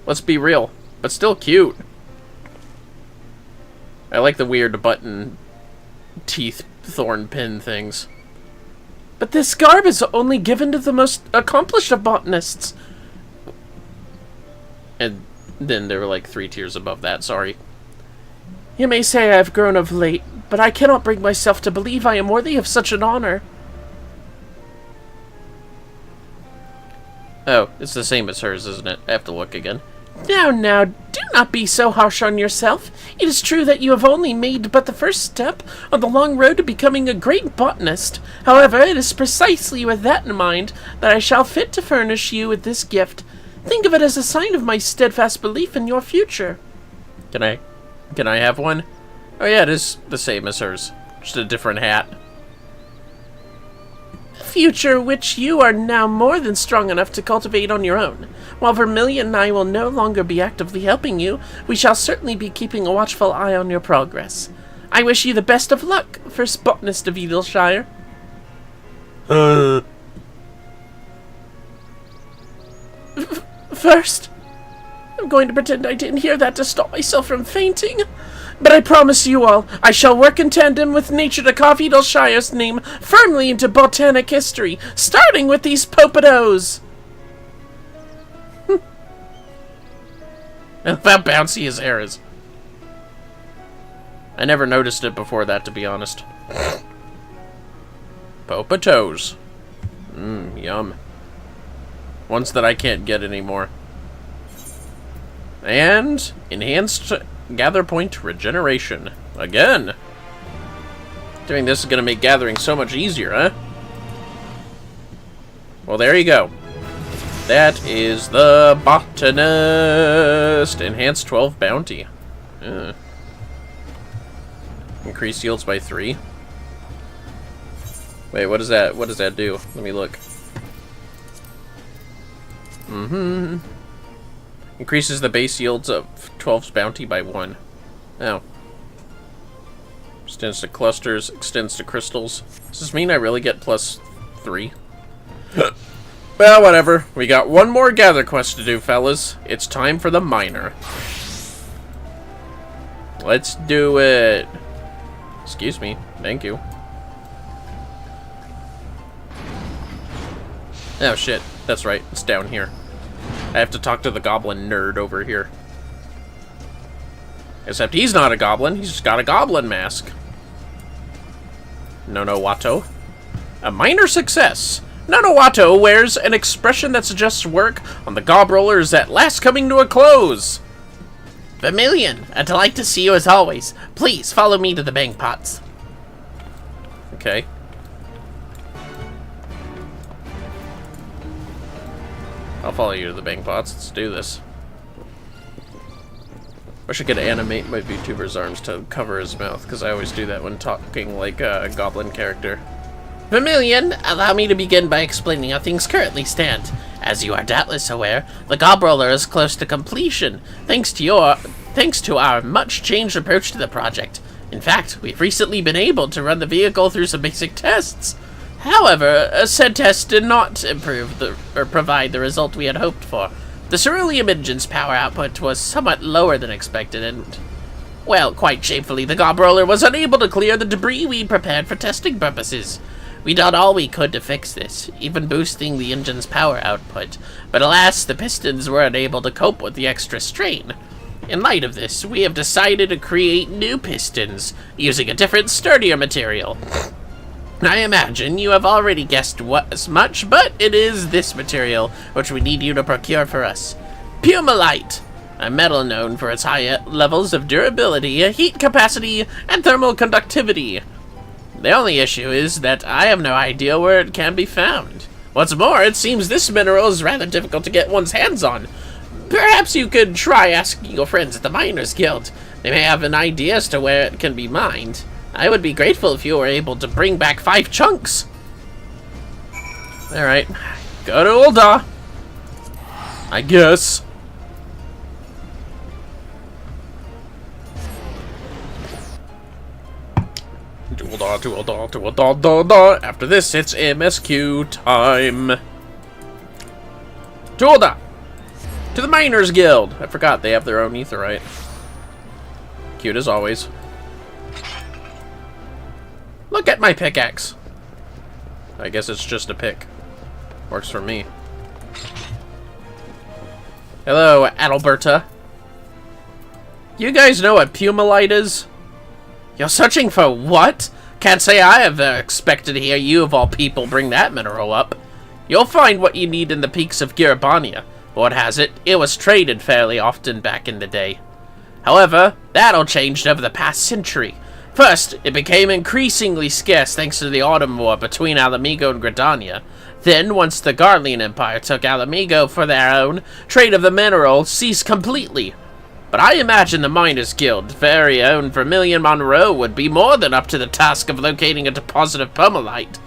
Let's be real, but still cute. I like the weird button teeth thorn pin things. But this garb is only given to the most accomplished of botanists. And then there were like 3 tiers above that, sorry. You may say I have grown of late, but I cannot bring myself to believe I am worthy of such an honor. Oh, it's the same as hers, isn't it? I have to look again. Now, do not be so harsh on yourself. It is true that you have only made but the first step on the long road to becoming a great botanist. However, it is precisely with that in mind that I shall fit to furnish you with this gift. Think of it as a sign of my steadfast belief in your future. Can I have one? Oh yeah, it is the same as hers. Just a different hat. A future which you are now more than strong enough to cultivate on your own. While Vermillion and I will no longer be actively helping you, we shall certainly be keeping a watchful eye on your progress. I wish you the best of luck, first botanist of Edelshire. First, I'm going to pretend I didn't hear that to stop myself from fainting. But I promise you all, I shall work in tandem with nature to carve Edelshire's name firmly into botanic history, starting with these popadoes. How bouncy his hair is. I never noticed it before that, to be honest. Popatos. Yum. Ones that I can't get anymore. And enhanced gather point regeneration. Again. Doing this is going to make gathering so much easier, huh? Well, there you go. That is the botanist. Enhanced 12 bounty. Increase yields by 3. Wait, what does that do? Let me look. Increases the base yields of 12's bounty by 1. Oh. Extends to clusters, extends to crystals. Does this mean I really get plus 3? Well, whatever. We got one more gather quest to do, fellas. It's time for the miner. Let's do it. Excuse me. Thank you. Oh, shit. That's right. It's down here. I have to talk to the goblin nerd over here. Except he's not a goblin. He's just got a goblin mask. Nonowato. A minor success. Nonowato wears an expression that suggests work on the gob roller is at last coming to a close. Vermillion, a delight to see you as always. Please follow me to the bang pots. Okay. I'll follow you to the bang pots. Let's do this. Wish I could animate my VTuber's arms to cover his mouth, because I always do that when talking like a goblin character. Vermillion, allow me to begin by explaining how things currently stand. As you are doubtless aware, the gob roller is close to completion, thanks to our much changed approach to the project. In fact, we've recently been able to run the vehicle through some basic tests. However, said tests did not provide the result we had hoped for. The ceruleum engine's power output was somewhat lower than expected, and, well, quite shamefully, the gob roller was unable to clear the debris we prepared for testing purposes. We did all we could to fix this, even boosting the engine's power output, but alas, the pistons were unable to cope with the extra strain. In light of this, we have decided to create new pistons, using a different, sturdier material. I imagine you have already guessed what as much, but it is this material which we need you to procure for us. Pumalite, a metal known for its high levels of durability, heat capacity, and thermal conductivity. The only issue is that I have no idea where it can be found. What's more, it seems this mineral is rather difficult to get one's hands on. Perhaps you could try asking your friends at the Miners Guild. They may have an idea as to where it can be mined. I would be grateful if you were able to bring back 5 chunks. Alright. Go to Ulda. I guess. To Ulda. After this, it's MSQ time. To Ulda. To the Miners Guild. I forgot they have their own etherite. Cute as always. Look at my pickaxe. I guess it's just a pick. Works for me. Hello, Adalberta. You guys know what Pumalite is? You're searching for what? Can't say I have expected to hear you of all people bring that mineral up. You'll find what you need in the peaks of Girabania. What has it? It was traded fairly often back in the day. However, that all changed over the past century. First, it became increasingly scarce thanks to the Autumn War between Alamigo and Gridania. Then, once the Garlean Empire took Alamigo for their own, trade of the mineral ceased completely. But I imagine the Miners' Guild's very own Vermillion Monroe would be more than up to the task of locating a deposit of pumelite.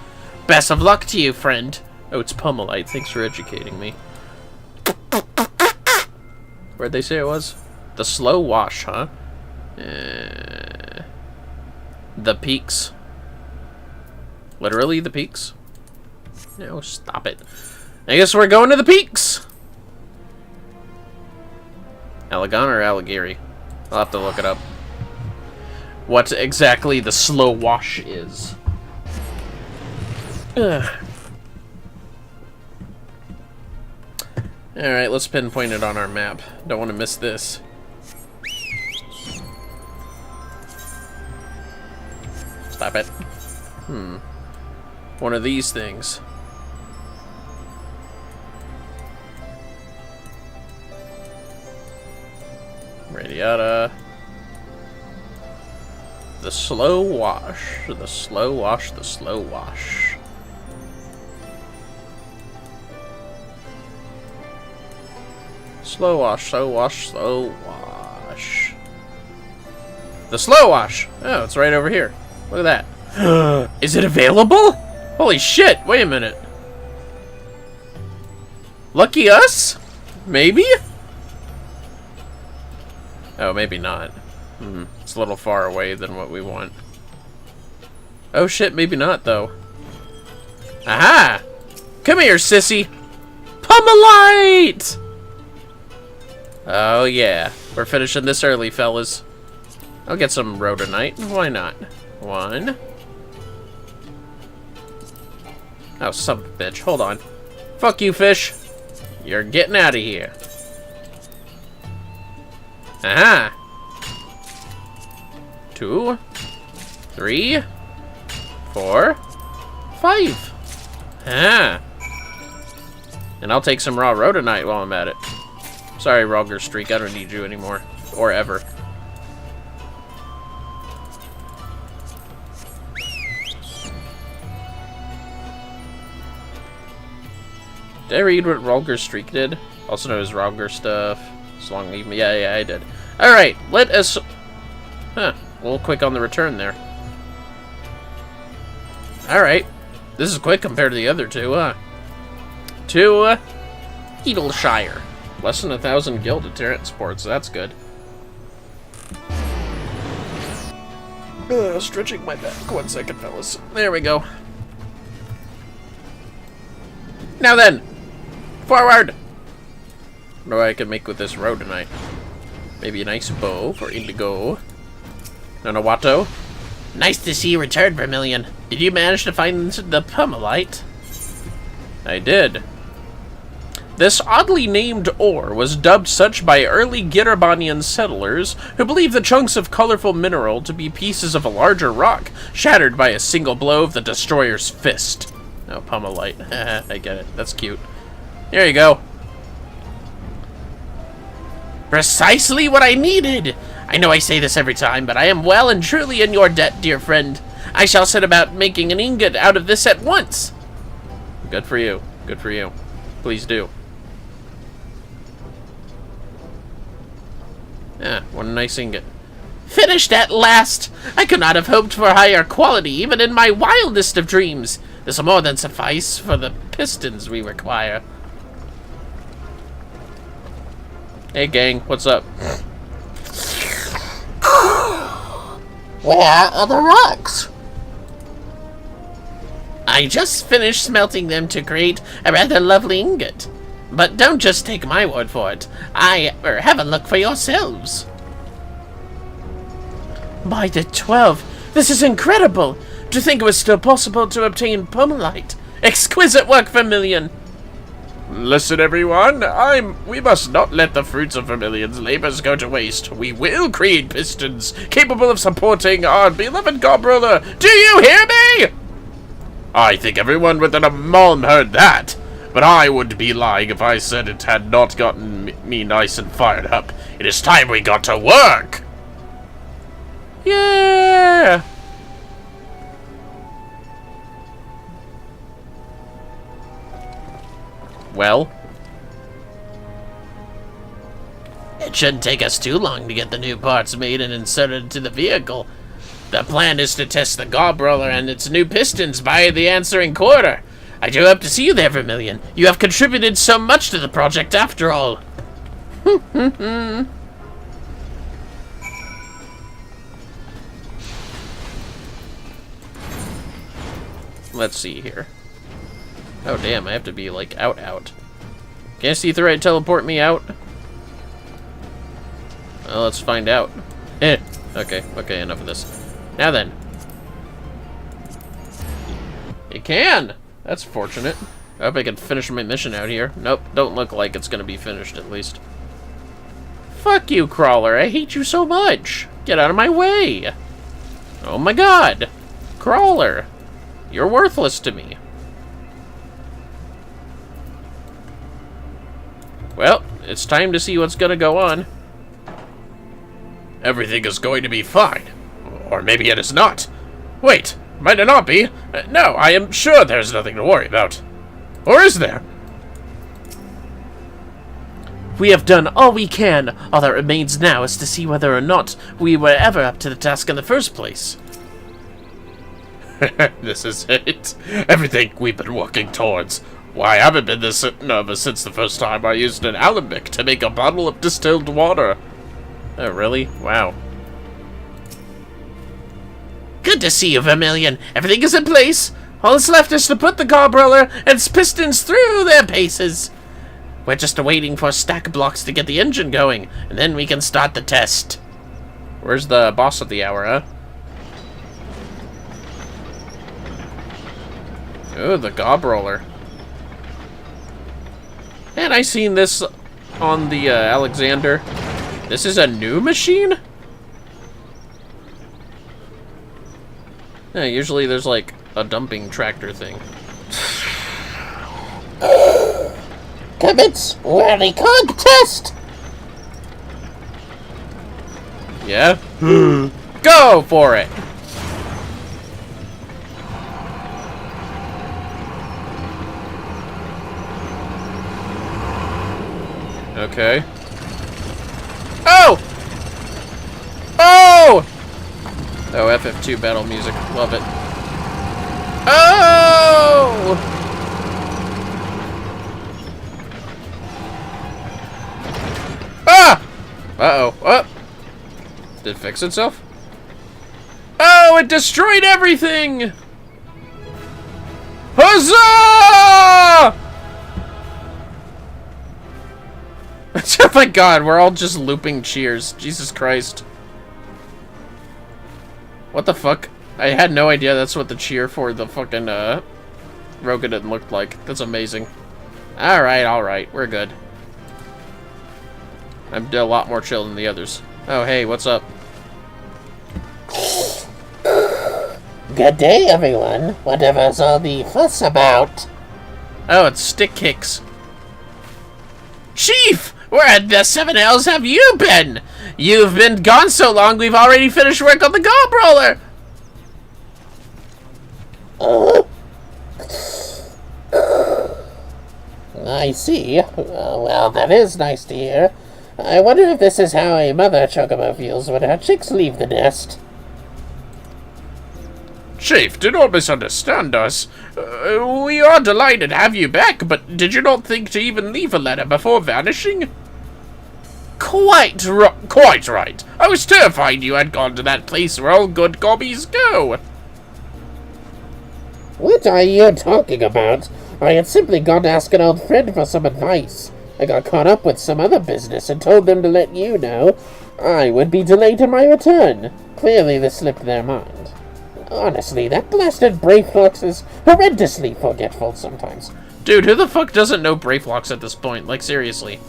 Best of luck to you, friend. Oh, it's pumelite. Thanks for educating me. Where'd they say it was? The Slow Wash, huh? The Peaks. Literally the Peaks? No, stop it. I guess we're going to the Peaks! Allegan or Alligiri? I'll have to look it up. What exactly the Slow Wash is. Alright, let's pinpoint it on our map. Don't want to miss this. Stop it. One of these things. Radiata. The Slow Wash. The Slow Wash. The Slow Wash. Slow Wash. Slow Wash. Slow Wash. The Slow Wash. Oh, it's right over here. Look at that. Is it available? Holy shit. Wait a minute. Lucky us? Maybe? Oh, maybe not. It's a little far away than what we want. Oh shit, maybe not though. Aha! Come here, sissy! Pumelite! Oh yeah. We're finishing this early, fellas. I'll get some rhodonite. Why not? One. Oh, son of a bitch. Hold on. Fuck you, fish. You're getting out of here. Aha! 2, 3, 4, 5. Ah. And I'll take some raw rhodonite while I'm at it. Sorry, Rogger Streak. I don't need you anymore. Or ever. Did I read what Rogger Streak did? Also known as Rogger stuff. Long leave me. Yeah, I did. Alright, let us... Huh. A little quick on the return there. Alright. This is quick compared to the other two, huh? To, Heedleshire. Less than 1,000 gilded transports. That's good. Stretching my back. 1 second, fellas. There we go. Now then! Forward! What do I can make with this rhodonite? Maybe a nice bow for Indigo. Nanawato. Nice to see you return, Vermillion. Did you manage to find the pumelite? I did. This oddly named ore was dubbed such by early Gitterbanian settlers who believed the chunks of colorful mineral to be pieces of a larger rock, shattered by a single blow of the destroyer's fist. Oh, pumelite. I get it. That's cute. Here you go. Precisely what I needed! I know I say this every time, but I am well and truly in your debt, dear friend. I shall set about making an ingot out of this at once. Good for you. Good for you. Please do. Ah, what a nice ingot. Finished at last! I could not have hoped for higher quality, even in my wildest of dreams. This will more than suffice for the pistons we require. Hey gang, what's up? Where are the rocks? I just finished smelting them to create a rather lovely ingot. But don't just take my word for it. Have a look for yourselves. By the 12, this is incredible! To think it was still possible to obtain pumelite. Exquisite work, Vermillion! Listen, everyone, we must not let the fruits of Vermillion's labors go to waste. We will create pistons capable of supporting our beloved god-brother. Do you hear me? I think everyone within a mom heard that, but I would be lying if I said it had not gotten me nice and fired up. It is time we got to work. Yeah! Well? It shouldn't take us too long to get the new parts made and inserted into the vehicle. The plan is to test the Gobroller and its new pistons by the answering quarter. I do hope to see you there, Vermillion. You have contributed so much to the project after all. Let's see here. Oh, damn, I have to be, like, out. Can C3 teleport me out? Well, let's find out. Okay, enough of this. Now then. It can! That's fortunate. I hope I can finish my mission out here. Nope, don't look like it's gonna be finished, at least. Fuck you, Crawler. I hate you so much. Get out of my way. Oh my god. Crawler. You're worthless to me. Well, it's time to see what's gonna go on. Everything is going to be fine. Or maybe it is not. Wait, might it not be? No, I am sure there's nothing to worry about. Or is there? We have done all we can. All that remains now is to see whether or not we were ever up to the task in the first place. This is it. Everything we've been working towards. Why, I haven't been this nervous since the first time I used an alembic to make a bottle of distilled water. Oh, really? Wow. Good to see you, Vermillion. Everything is in place. All that's left is to put the Gobroller and its pistons through their paces. We're just waiting for stack blocks to get the engine going, and then we can start the test. Where's the boss of the hour, huh? Oh, the Gobroller. Man, I seen this on the Alexander. This is a new machine? Yeah, usually there's like a dumping tractor thing. Commence rally contest! Yeah? Go for it! Okay. Oh! Oh! Oh, FF2 battle music. Love it. Oh! Ah! Uh-oh. Oh! Did it fix itself? Oh, it destroyed everything! Huzzah! Oh my god, we're all just looping cheers. Jesus Christ. What the fuck? I had no idea that's what the cheer for the fucking, Rogadin looked like. That's amazing. Alright, we're good. I'm a lot more chill than the others. Oh, hey, what's up? Good day, everyone. Whatever's all the fuss about? Oh, it's stick kicks. Chief! Where at the 7 L's have you been? You've been gone so long, we've already finished work on the Gobroller! I see. Well, that is nice to hear. I wonder if this is how a mother chocobo feels when her chicks leave the nest. Chief, do not misunderstand us. We are delighted to have you back, but did you not think to even leave a letter before vanishing? Quite right. I was terrified you had gone to that place where all good gobbies go. What are you talking about? I had simply gone to ask an old friend for some advice. I got caught up with some other business and told them to let you know I would be delayed in my return. Clearly this slipped their mind. Honestly, that blasted Brayflux is horrendously forgetful sometimes. Dude, who the fuck doesn't know Brayflux at this point? Like, seriously.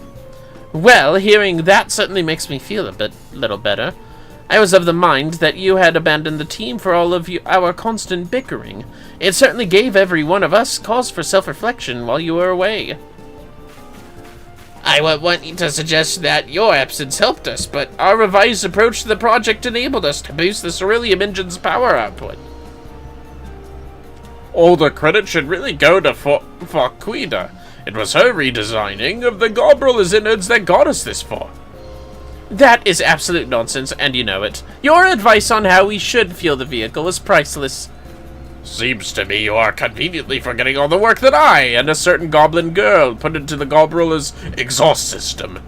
Well, hearing that certainly makes me feel a little better. I was of the mind that you had abandoned the team for all of our constant bickering. It certainly gave every one of us cause for self-reflection while you were away. I would want to suggest that your absence helped us, but our revised approach to the project enabled us to boost the Ceruleum engine's power output. All the credit should really go to Faquida. It was her redesigning of the Gobrel's innards that got us this far. That is absolute nonsense, and you know it. Your advice on how we should fuel the vehicle is priceless. Seems to me you are conveniently forgetting all the work that I and a certain goblin girl put into the Gobrel's exhaust system.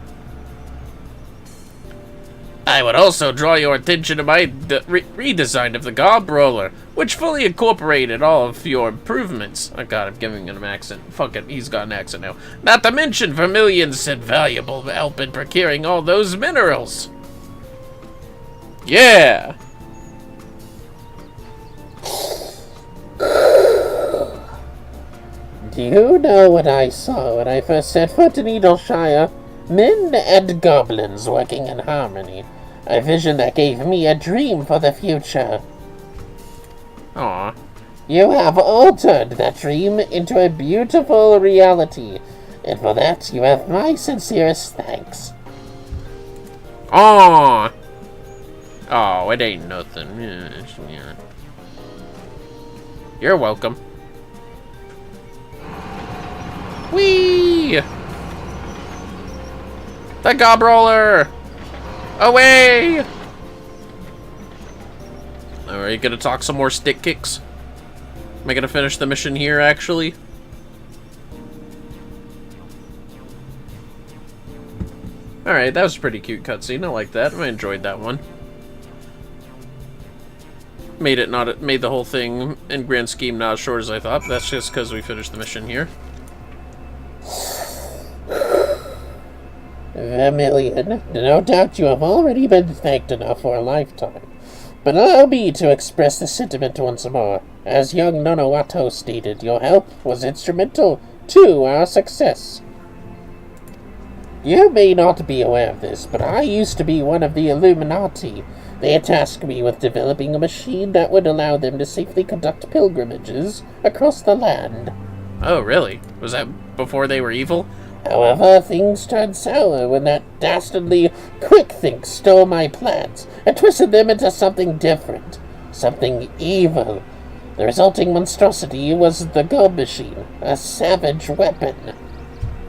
I would also draw your attention to my redesign of the Gobroller, which fully incorporated all of your improvements. Oh god, I'm giving him an accent. Fuck it, he's got an accent now. Not to mention Vermillion's invaluable help in procuring all those minerals. Yeah! Do you know what I saw when I first set foot in Needleshire? Men and goblins working in harmony. A vision that gave me a dream for the future. Aw. You have altered that dream into a beautiful reality, and for that you have my sincerest thanks. Aw. Oh, it ain't nothing. Yeah. You're welcome. Whee! The Gobroller! Away! Are you gonna talk some more stick kicks? Am I gonna finish the mission here, actually? Alright, that was a pretty cute cutscene. I like that. I enjoyed that one. Made the whole thing in grand scheme not as short as I thought, but that's just because we finished the mission here. Vermillion, no doubt you have already been thanked enough for a lifetime, but allow me to express the sentiment once more. As young Nonowato stated, your help was instrumental to our success. You may not be aware of this, but I used to be one of the Illuminati. They tasked me with developing a machine that would allow them to safely conduct pilgrimages across the land. Oh, really? Was that before they were evil? However, things turned sour when that dastardly Quick-Think stole my plans and twisted them into something different, something evil. The resulting monstrosity was the Gob Machine, a savage weapon.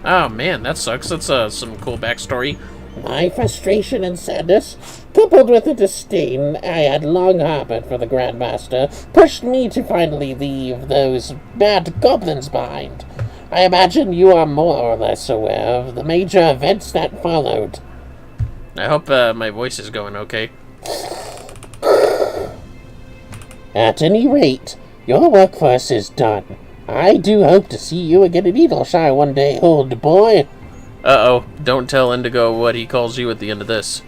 Oh man, that sucks. That's some cool backstory. My frustration and sadness, coupled with the disdain I had long harbored for the Grandmaster, pushed me to finally leave those bad goblins behind. I imagine you are more or less aware of the major events that followed. I hope my voice is going okay. At any rate, your work for us is done. I do hope to see you again in Needleshire one day, old boy. Uh-oh, don't tell Indigo what he calls you at the end of this.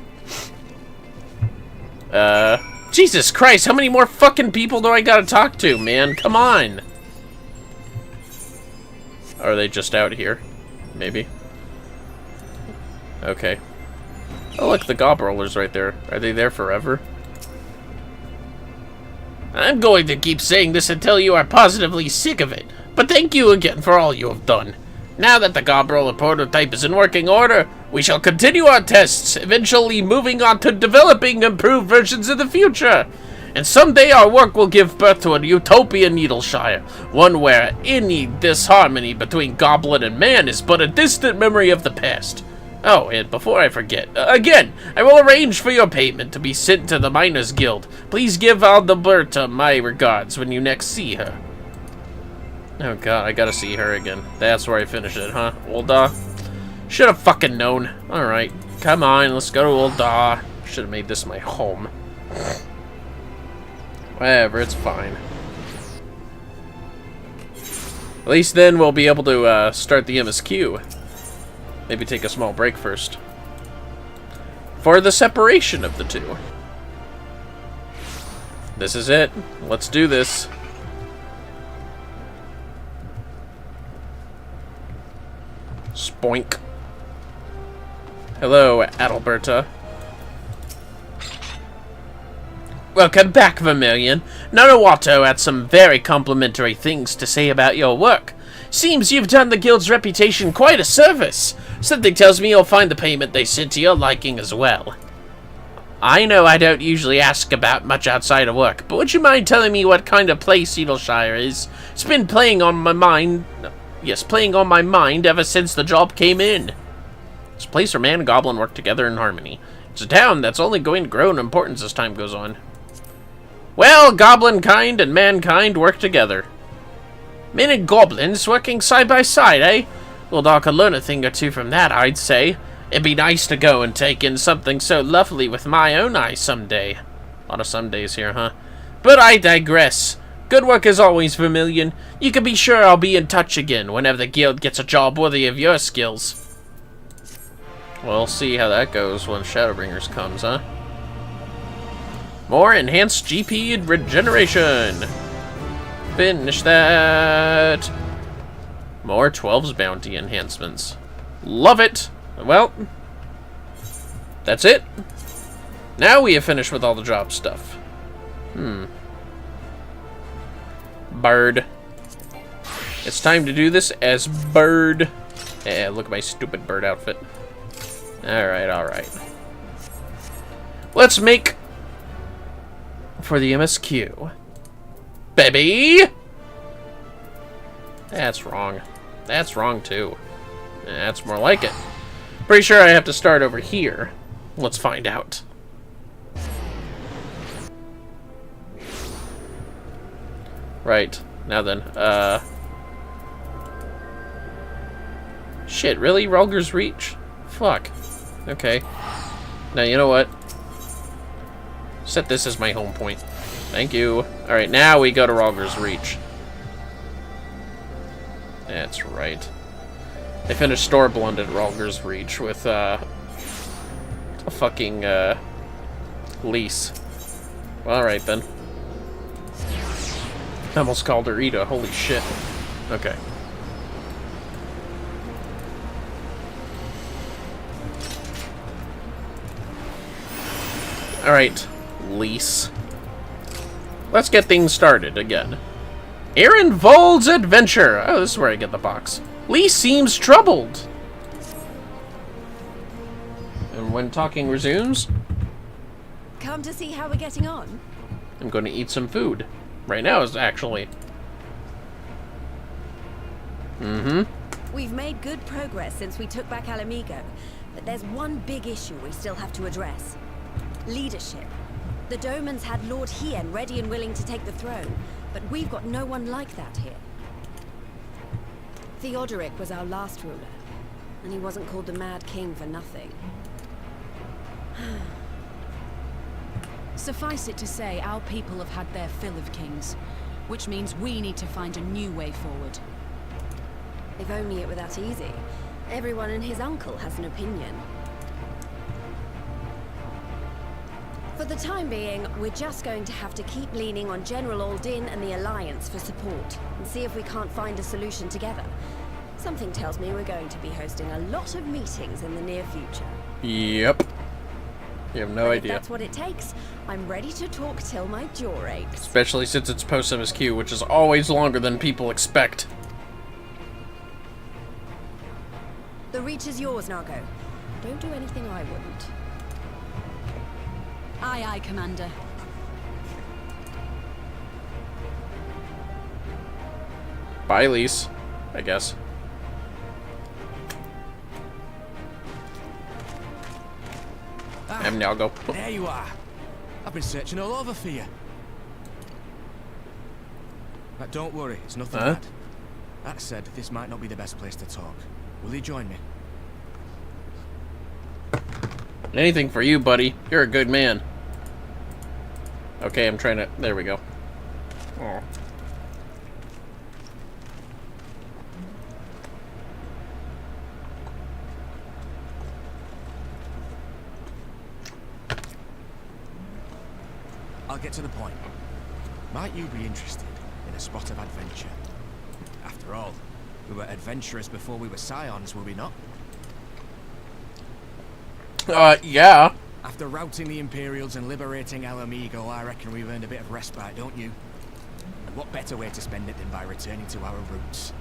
Jesus Christ, how many more fucking people do I gotta talk to, man? Come on! Are they just out here? Maybe. Okay. Oh look, the Gobrollers right there. Are they there forever? I'm going to keep saying this until you are positively sick of it, but thank you again for all you have done. Now that the Gobroller prototype is in working order, we shall continue our tests, eventually moving on to developing improved versions in the future. And someday our work will give birth to a utopian Needleshire, one where any disharmony between goblin and man is but a distant memory of the past. Oh, and before I forget, again, I will arrange for your payment to be sent to the Miners Guild. Please give Alberta my regards when you next see her. Oh god, I gotta see her again. That's where I finish it, huh? Ul'dah? Should have fucking known. Alright, come on, let's go to Ul'dah. Should have made this my home. Whatever, it's fine. At least then we'll be able to start the MSQ. Maybe take a small break first. For the separation of the two. This is it. Let's do this. Spoink. Hello, Adalberta. Welcome back, Vermillion. Nonowato had some very complimentary things to say about your work. Seems you've done the guild's reputation quite a service. Something tells me you'll find the payment they sent to your liking as well. I know I don't usually ask about much outside of work, but would you mind telling me what kind of place Edelshire is? It's been playing on my mind... Yes, playing on my mind ever since the job came in. It's a place where man and goblin work together in harmony. It's a town that's only going to grow in importance as time goes on. Well, goblin kind and mankind work together. Men and goblins working side by side, eh? Well, I could learn a thing or two from that, I'd say. It'd be nice to go and take in something so lovely with my own eyes someday. A lot of somedays here, huh? But I digress. Good work as always, Vermillion. You can be sure I'll be in touch again whenever the guild gets a job worthy of your skills. We'll see how that goes when Shadowbringers comes, huh? More enhanced GP regeneration. Finish that. More 12's bounty enhancements. Love it. Well, that's it. Now we have finished with all the job stuff. Bird. It's time to do this as Bird. Yeah, look at my stupid bird outfit. Alright, alright. Let's make for the MSQ. Baby! That's wrong. That's wrong, too. That's more like it. Pretty sure I have to start over here. Let's find out. Right. Now then, shit, really? Rulger's Reach? Fuck. Okay. Now, you know what? Set this as my home point. Thank you. Alright, now we go to Rulger's Reach. That's right. I finished Stormblood at Rulger's Reach with, a fucking, lease. Alright, then. I almost called her Ida. Holy shit. Okay. Alright. Lease. Let's get things started again. Aaron Vold's Adventure. Oh, this is where I get the box. Lee seems troubled. And when talking resumes... Come to see how we're getting on? I'm going to eat some food. Right now is actually... We've made good progress since we took back Alamigo, but there's one big issue we still have to address. Leadership. The Domans had Lord Hien ready and willing to take the throne, but we've got no one like that here. Theodoric was our last ruler, and he wasn't called the Mad King for nothing. Suffice it to say, our people have had their fill of kings, which means we need to find a new way forward. If only it were that easy. Everyone and his uncle has an opinion. For the time being, we're just going to have to keep leaning on General Aldin and the Alliance for support, and see if we can't find a solution together. Something tells me we're going to be hosting a lot of meetings in the near future. Yep. You have no idea. If that's what it takes, I'm ready to talk till my jaw aches. Especially since it's post-MSQ, which is always longer than people expect. The reach is yours, Nargo. Don't do anything I wouldn't. Aye, aye, Commander. Bye, Lise. I guess. I'm now go. There you are. I've been searching all over for you. But don't worry, it's nothing bad. That said, this might not be the best place to talk. Will you join me? Anything for you, buddy. You're a good man. Okay, I'm trying to... There we go. Oh. I'll get to the point. Might you be interested in a spot of adventure? After all, we were adventurers before we were scions, were we not? Yeah. After routing the Imperials and liberating Alamigo, I reckon we've earned a bit of respite, don't you? And what better way to spend it than by returning to our roots?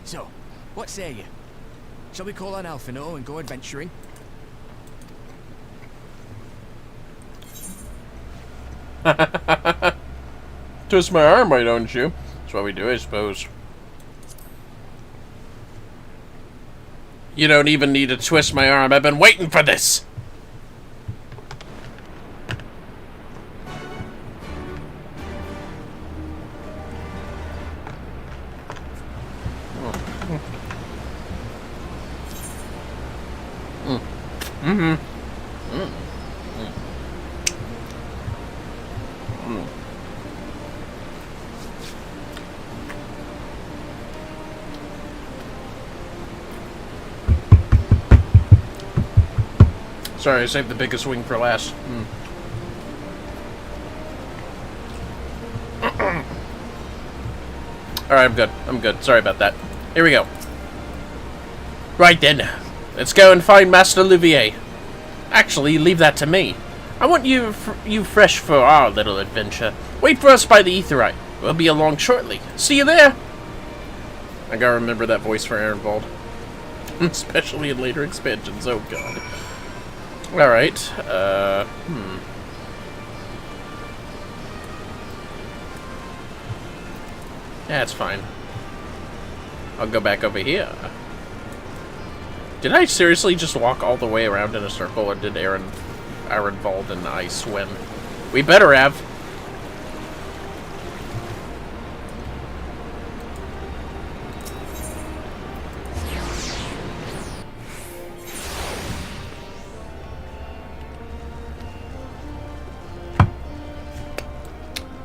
So, what say you? Shall we call on Alphino and go adventuring? Twist my arm, why don't you? That's what we do, I suppose. You don't even need to twist my arm. I've been waiting for this. Sorry, I saved the biggest wing for last. Alright, I'm good. I'm good. Sorry about that. Here we go. Right then. Let's go and find Master Olivier. Actually, leave that to me. I want you fresh for our little adventure. Wait for us by the Aetheryte. We'll be along shortly. See you there! I gotta remember that voice for Ehrenwald. Especially in later expansions. Oh, God. Alright, Yeah, it's fine. I'll go back over here. Did I seriously just walk all the way around in a circle, or did Ehrenwald and I swim? We better have.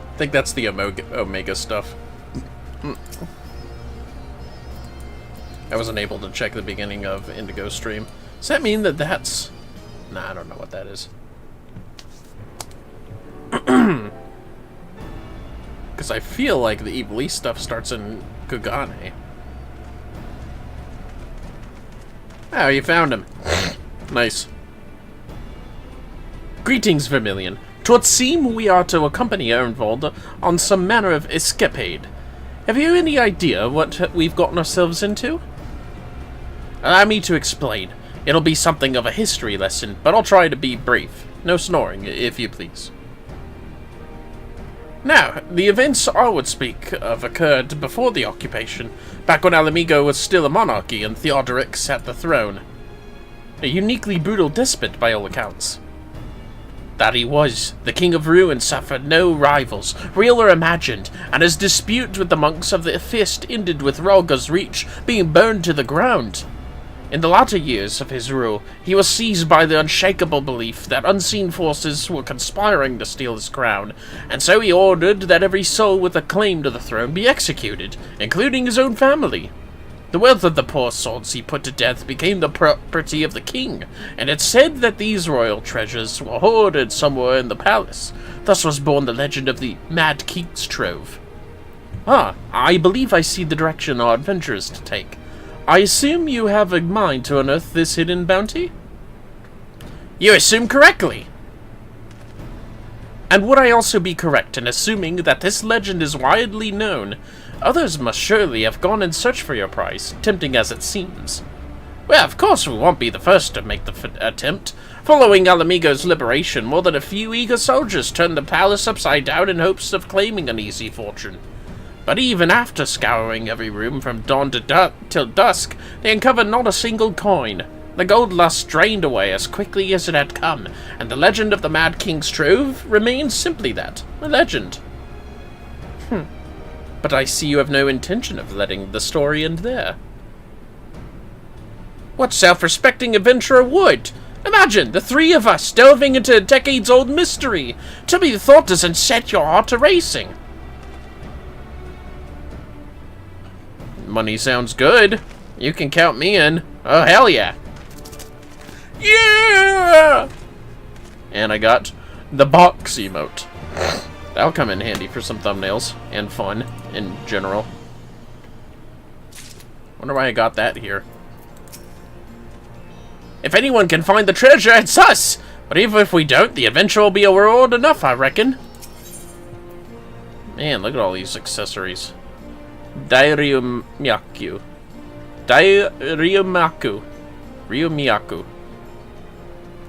I think that's the Omega stuff. I wasn't able to check the beginning of Indigo stream. Does that mean that that's... Nah, I don't know what that is. Because I feel like the Evil East stuff starts in Kugane. Oh, you found him. Nice. Greetings, Vermillion. 'Twould seem we are to accompany Ehrenwald on some manner of escapade. Have you any idea what we've gotten ourselves into? Allow me to explain. It'll be something of a history lesson, but I'll try to be brief. No snoring, if you please. Now, the events I would speak of occurred before the occupation, back when Alamigo was still a monarchy and Theodoric sat the throne. A uniquely brutal despot by all accounts. That he was. The King of Ruin suffered no rivals, real or imagined, and his dispute with the monks of the Fist ended with Rolga's Reach being burned to the ground. In the latter years of his rule, he was seized by the unshakable belief that unseen forces were conspiring to steal his crown, and so he ordered that every soul with a claim to the throne be executed, including his own family. The wealth of the poor souls he put to death became the property of the king, and it's said that these royal treasures were hoarded somewhere in the palace. Thus was born the legend of the Mad King's Trove. Ah, I believe I see the direction our adventure is to take. I assume you have a mind to unearth this hidden bounty? You assume correctly! And would I also be correct in assuming that this legend is widely known? Others must surely have gone in search for your prize, tempting as it seems. Well, of course we won't be the first to make the attempt. Following Alamigo's liberation, more than a few eager soldiers turned the palace upside down in hopes of claiming an easy fortune. But even after scouring every room from dawn to till dusk, they uncovered not a single coin. The gold lust drained away as quickly as it had come, and the legend of the Mad King's Trove remains simply that, a legend. But I see you have no intention of letting the story end there. What self-respecting adventurer would? Imagine the three of us delving into a decades-old mystery. To me, the thought doesn't set your heart to racing. Money sounds good. You can count me in. Oh, hell yeah. Yeah! And I got the box emote. That'll come in handy for some thumbnails and fun in general. Wonder why I got that here. If anyone can find the treasure, it's us! But even if we don't, the adventure will be a reward enough, I reckon. Man, look at all these accessories. Dairium Myaku. Dairyomiyaku. Ryomiyaku.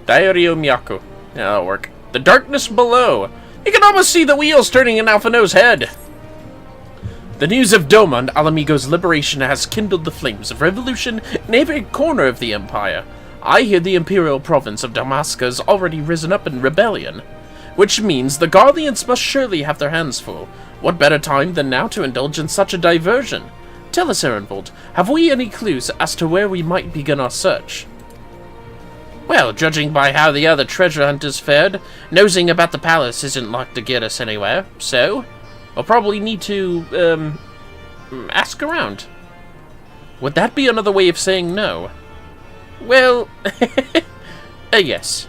Dairyomiyaku. Yeah, that'll work. The darkness below. You can almost see the wheels turning in Alphino's head. The news of Doma and Alamigo's liberation has kindled the flames of revolution in every corner of the Empire. I hear the Imperial province of Damaska has already risen up in rebellion, which means the Guardians must surely have their hands full. What better time than now to indulge in such a diversion? Tell us, Ehrenvold, have we any clues as to where we might begin our search? Well, judging by how the other treasure hunters fared, nosing about the palace isn't like to get us anywhere, so we'll probably need to, ask around. Would that be another way of saying no? Well, yes.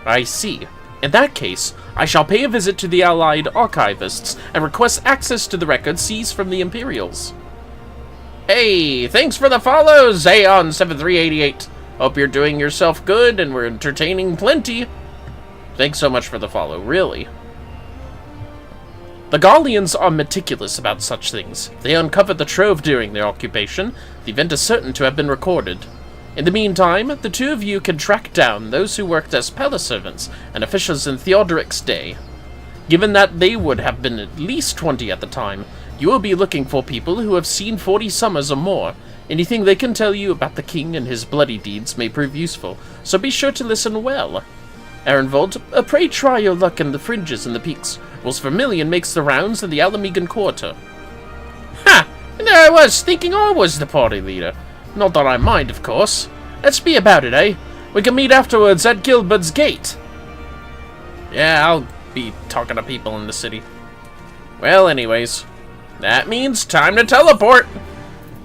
I see. In that case, I shall pay a visit to the Allied archivists and request access to the records seized from the Imperials. Hey, thanks for the follow, Zayon7388. Hope you're doing yourself good and we're entertaining plenty. Thanks so much for the follow, really. The Gallians are meticulous about such things. They uncovered the trove during their occupation. The event is certain to have been recorded. In the meantime, the two of you can track down those who worked as palace servants and officials in Theodoric's day. Given that they would have been at least 20 at the time, you will be looking for people who have seen 40 summers or more. Anything they can tell you about the king and his bloody deeds may prove useful, so be sure to listen well. Ehrenvold, pray try your luck in the fringes and the peaks, whilst Vermillion makes the rounds in the Alamigan Quarter. Ha! And there I was, thinking I was the party leader. Not that I mind, of course. Let's be about it, eh? We can meet afterwards at Gilbert's Gate. Yeah, I'll be talking to people in the city. Well, anyways, that means time to teleport!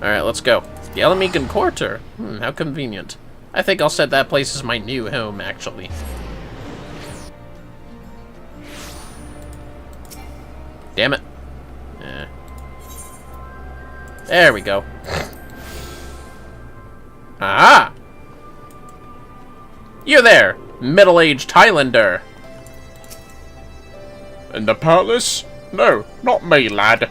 Alright, let's go. The Alamigan Quarter. How convenient. I think I'll set that place as my new home, actually. Damn it. There we go. Aha! You there, middle-aged Highlander. In the palace? No, not me, lad.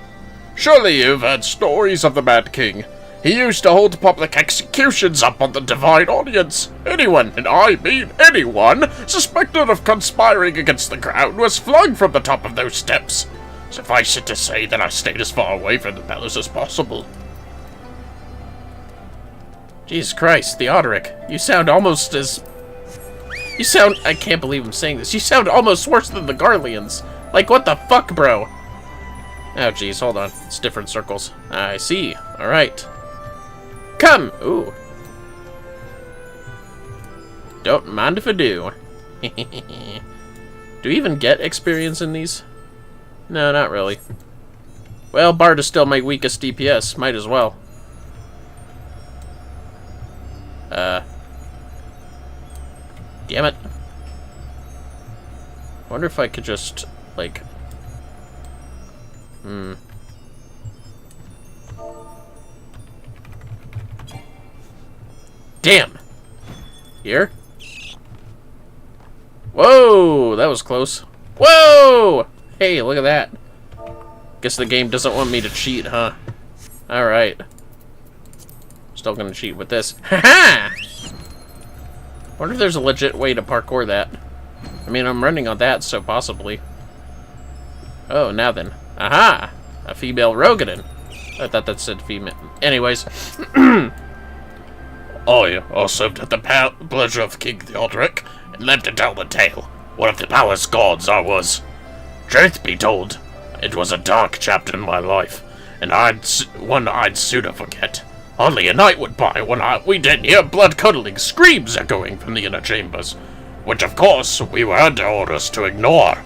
Surely you've heard stories of the Mad King. He used to hold public executions up on the divine audience. Anyone, and I mean anyone, suspected of conspiring against the crown was flung from the top of those steps. Suffice it to say that I stayed as far away from the palace as possible. Jesus Christ, Theodoric, you sound almost as... You sound... I can't believe I'm saying this. You sound almost worse than the Garleans. Like, what the fuck, bro? Oh, jeez, hold on. It's different circles. I see. Alright. Come! Ooh. Don't mind if I do. Do we even get experience in these? No, not really. Well, Bard is still my weakest DPS. Might as well. Damn it. I wonder if I could just, like... Damn! Here? Whoa! That was close. Whoa! Hey, look at that. Guess the game doesn't want me to cheat, huh? Alright. Still gonna cheat with this. Haha! Wonder if there's a legit way to parkour that. I mean, I'm running on that, so possibly. Oh, now then. Aha! A female Rogadin. I thought that said female. Anyways. I served at the pleasure of King Theodoric and lived to tell the tale. One of the palace guards I was. Truth be told, it was a dark chapter in my life, and one I'd sooner forget. Hardly a night would by when we didn't hear blood-curdling screams echoing from the inner chambers, which of course we were under orders to ignore.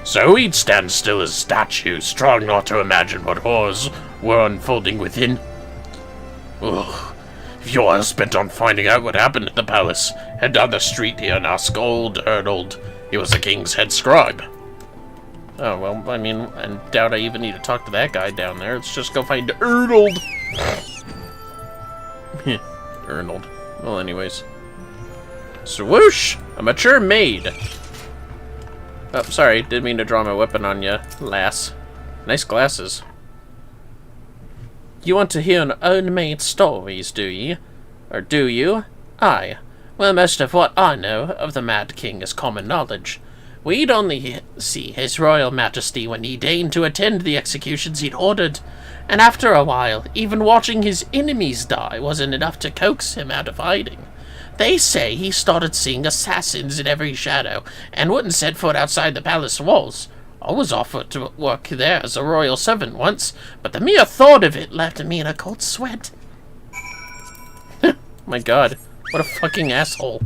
So we'd stand still as statues, trying not to imagine what horrors were unfolding within. Ugh. If you are bent on finding out what happened at the palace, head down the street here and ask old Ernold. He was the king's head scribe. Oh, well, I mean, I doubt I even need to talk to that guy down there. Let's just go find Ernold. Ernold. Well, anyways. Swoosh! A mature maid. Oh, sorry. Didn't mean to draw my weapon on you, lass. Nice glasses. You want to hear old-made stories, do ye? Or do you? Aye. Well, most of what I know of the Mad King is common knowledge. We'd only see His Royal Majesty when he deigned to attend the executions he'd ordered, and after a while, even watching his enemies die wasn't enough to coax him out of hiding. They say he started seeing assassins in every shadow, and wouldn't set foot outside the palace walls. I was offered to work there as a royal servant once, but the mere thought of it left me in a cold sweat. My god, what a fucking asshole.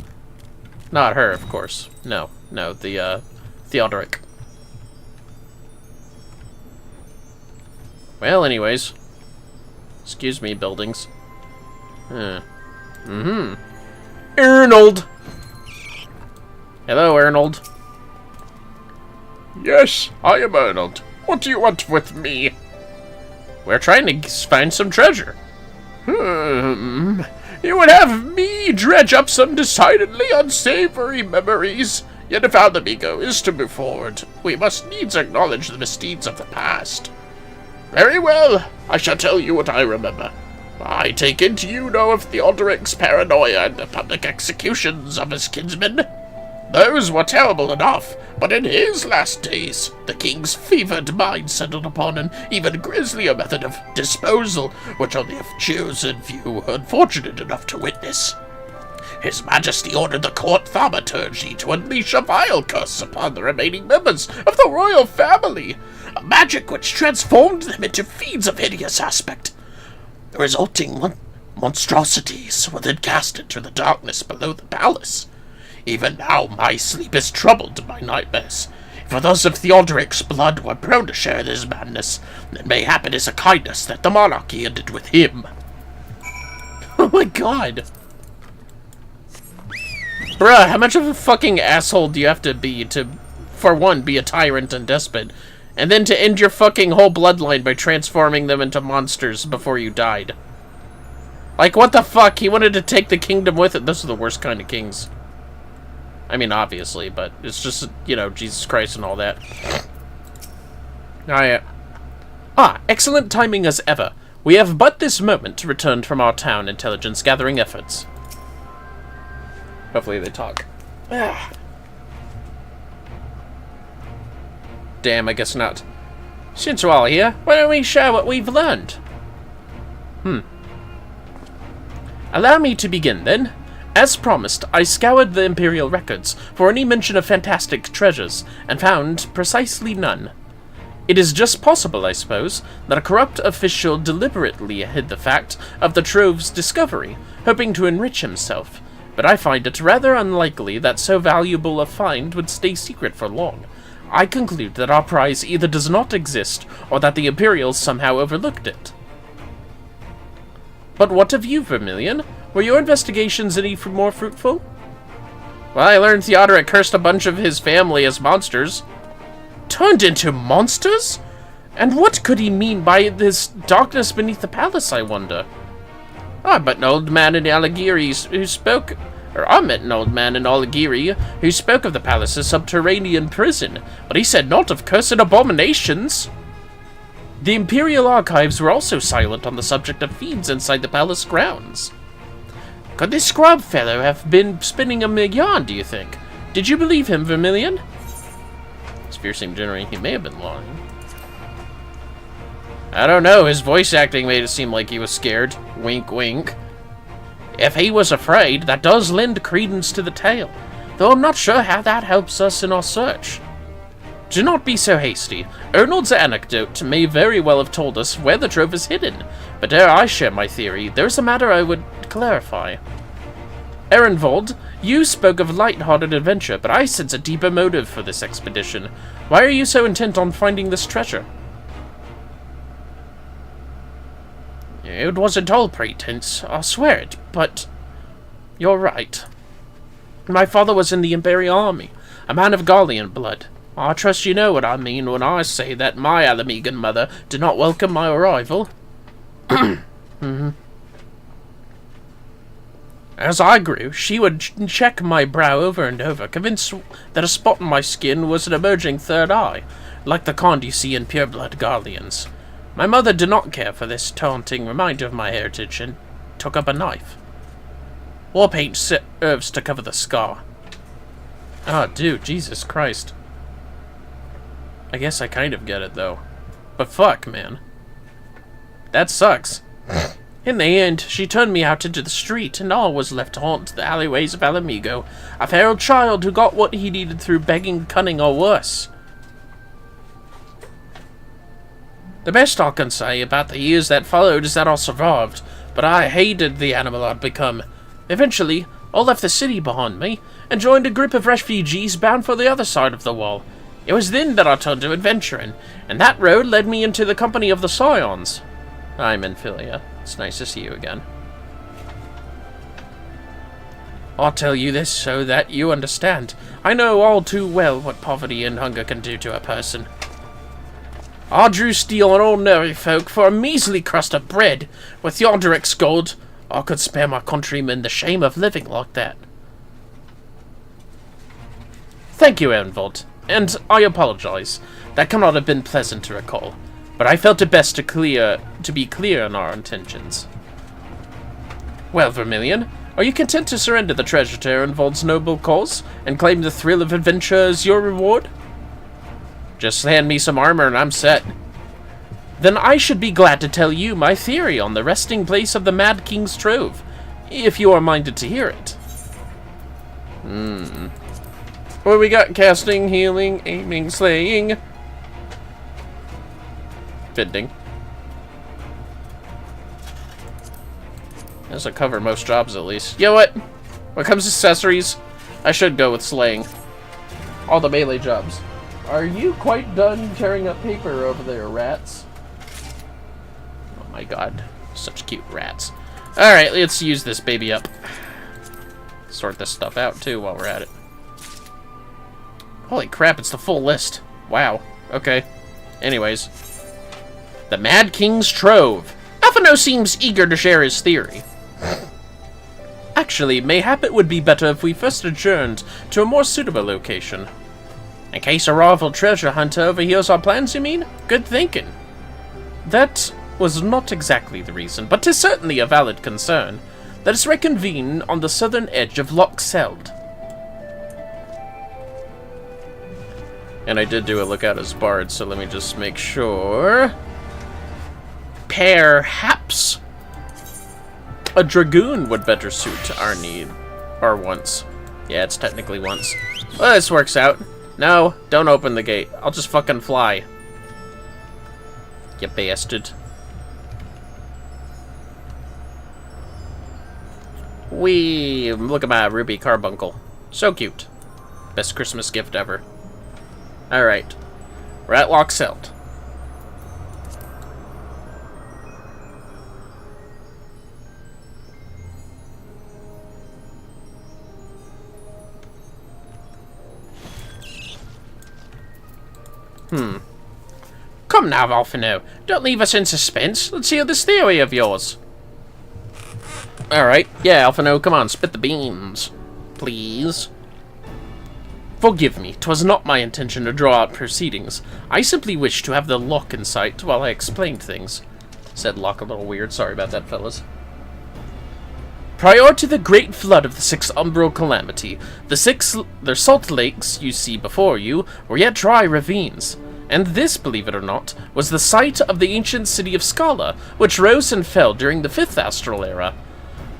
Not her, of course. No, the, Theodoric. Well, anyways. Excuse me, buildings. Arnold! Hello, Arnold. Yes, I am Arnold. What do you want with me? We're trying to find some treasure. You would have me dredge up some decidedly unsavory memories. Yet if our amigo is to move forward, we must needs acknowledge the misdeeds of the past. Very well, I shall tell you what I remember. I take it you know of Theodoric's paranoia and the public executions of his kinsmen. Those were terrible enough, but in his last days, the king's fevered mind settled upon an even grislier method of disposal, which only a chosen few were unfortunate enough to witness. His Majesty ordered the court thaumaturgy to unleash a vile curse upon the remaining members of the royal family, a magic which transformed them into fiends of hideous aspect. The resulting monstrosities were then cast into the darkness below the palace. Even now my sleep is troubled by nightmares, for those of Theodoric's blood were prone to share this madness, and mayhap it is a kindness that the monarchy ended with him. Oh my god. Bruh, how much of a fucking asshole do you have to be to, for one, be a tyrant and despot, and then to end your fucking whole bloodline by transforming them into monsters before you died? Like, what the fuck? He wanted to take the kingdom with it. Those are the worst kind of kings. I mean, obviously, but it's just, you know, Jesus Christ and all that. Excellent timing as ever. We have but this moment to return from our town intelligence-gathering efforts. Hopefully they talk. Damn, I guess not. Since we're all here, why don't we share what we've learned? Allow me to begin, then. As promised, I scoured the Imperial records for any mention of fantastic treasures, and found precisely none. It is just possible, I suppose, that a corrupt official deliberately hid the fact of the trove's discovery, hoping to enrich himself, but I find it rather unlikely that so valuable a find would stay secret for long. I conclude that our prize either does not exist, or that the Imperials somehow overlooked it. But what of you, Vermillion? Were your investigations any more fruitful? Well, I learned Theodoric cursed a bunch of his family as monsters. Turned into monsters? And what could he mean by this darkness beneath the palace, I wonder? I met an old man in Aligiri who spoke of the palace's subterranean prison, but he said naught of cursed abominations. The Imperial archives were also silent on the subject of fiends inside the palace grounds. Could this scrub fellow have been spinning a yarn, do you think? Did you believe him, Vermillion? His fear seemed genuine. He may have been lying. I don't know. His voice acting made it seem like he was scared. Wink, wink. If he was afraid, that does lend credence to the tale, though I'm not sure how that helps us in our search. Do not be so hasty. Arnold's anecdote may very well have told us where the trove is hidden, but ere I share my theory, there's a matter I would clarify. Ehrenwald, you spoke of light-hearted adventure, but I sense a deeper motive for this expedition. Why are you so intent on finding this treasure? It wasn't all pretense, I'll swear it, but you're right. My father was in the Imperial Army, a man of Gallian blood. I trust you know what I mean when I say that my Alamegan mother did not welcome my arrival. As I grew, she would check my brow over and over, convinced that a spot in my skin was an emerging third eye, like the kind you see in pure-blood Gallians. My mother did not care for this taunting reminder of my heritage and took up a knife. War paint serves to cover the scar. Oh, dude, Jesus Christ. I guess I kind of get it, though. But fuck, man. That sucks. In the end, she turned me out into the street, and all was left to haunt the alleyways of Alamigo, a feral child who got what he needed through begging, cunning, or worse. The best I can say about the years that followed is that I survived, but I hated the animal I'd become. Eventually, I left the city behind me, and joined a group of refugees bound for the other side of the wall. It was then that I turned to adventuring, and that road led me into the company of the Scions. I'm Infilia. It's nice to see you again. I'll tell you this so that you understand. I know all too well what poverty and hunger can do to a person. I drew steel on ordinary folk for a measly crust of bread. With Theodoric's gold, I could spare my countrymen the shame of living like that. Thank you, Envold, and I apologize. That cannot have been pleasant to recall, but I felt it best to be clear in our intentions. Well, Vermillion, are you content to surrender the treasure to Envold's noble cause, and claim the thrill of adventure as your reward? Just hand me some armor and I'm set. Then I should be glad to tell you my theory on the resting place of the Mad King's Trove, if you are minded to hear it. Well, we got casting, healing, aiming, slaying. Fitting. This'll cover most jobs, at least. You know what? When it comes to accessories, I should go with slaying. All the melee jobs. Are you quite done tearing up paper over there, rats? Oh my god. Such cute rats. Alright, let's use this baby up. Sort this stuff out, too, while we're at it. Holy crap, it's the full list. Wow. Okay. Anyways. The Mad King's Trove. Alphino seems eager to share his theory. Actually, mayhap it would be better if we first adjourned to a more suitable location. In case a rival treasure hunter overhears our plans, you mean? Good thinking. That was not exactly the reason, but 'tis certainly a valid concern. Let us reconvene on the southern edge of Loch Seld. And I did do a lookout as Bard, so let me just make sure. Perhaps a dragoon would better suit our need. Or wants. Yeah, it's technically once. Well, this works out. No, don't open the gate. I'll just fucking fly. You bastard. Wee! Look at my ruby carbuncle. So cute. Best Christmas gift ever. Alright. We're at Loch Seld. Come now, Alphino. Don't leave us in suspense. Let's hear this theory of yours. Alright. Yeah, Alphino, come on. Spit the beans. Please. Forgive me. 'Twas not my intention to draw out proceedings. I simply wished to have the lock in sight while I explained things. Said Locke a little weird. Sorry about that, fellas. Prior to the great flood of the Sixth Umbral Calamity, the salt lakes you see before you were yet dry ravines. And this, believe it or not, was the site of the ancient city of Scala, which rose and fell during the Fifth Astral Era.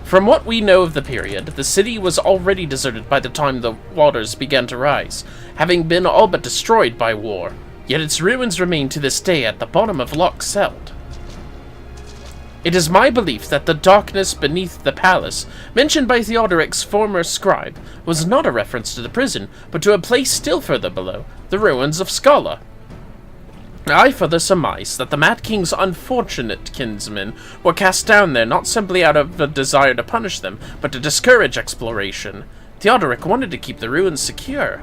From what we know of the period, the city was already deserted by the time the waters began to rise, having been all but destroyed by war, yet its ruins remain to this day at the bottom of Loch Seld. It is my belief that the darkness beneath the palace, mentioned by Theodoric's former scribe, was not a reference to the prison, but to a place still further below, the ruins of Scala. I further surmise that the Mad King's unfortunate kinsmen were cast down there not simply out of a desire to punish them, but to discourage exploration. Theodoric wanted to keep the ruins secure.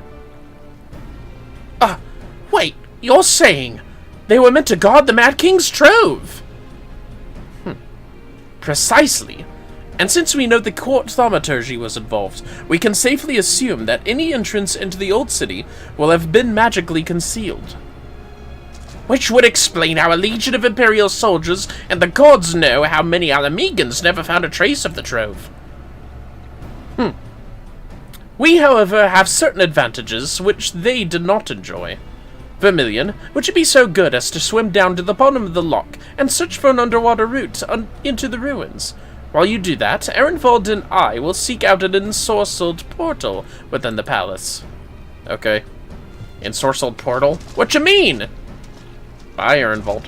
Wait, you're saying they were meant to guard the Mad King's Trove? Precisely. And since we know the court thaumaturgy was involved, we can safely assume that any entrance into the old city will have been magically concealed. which would explain how a legion of Imperial soldiers and the gods know how many Alamegans never found a trace of the trove. We, however, have certain advantages which they did not enjoy. Vermillion, would you be so good as to swim down to the bottom of the loch and search for an underwater route into the ruins? While you do that, Ehrenwald and I will seek out an ensorcelled portal within the palace. Okay. Ensorcelled portal? What you mean? Bye, Ehrenwald.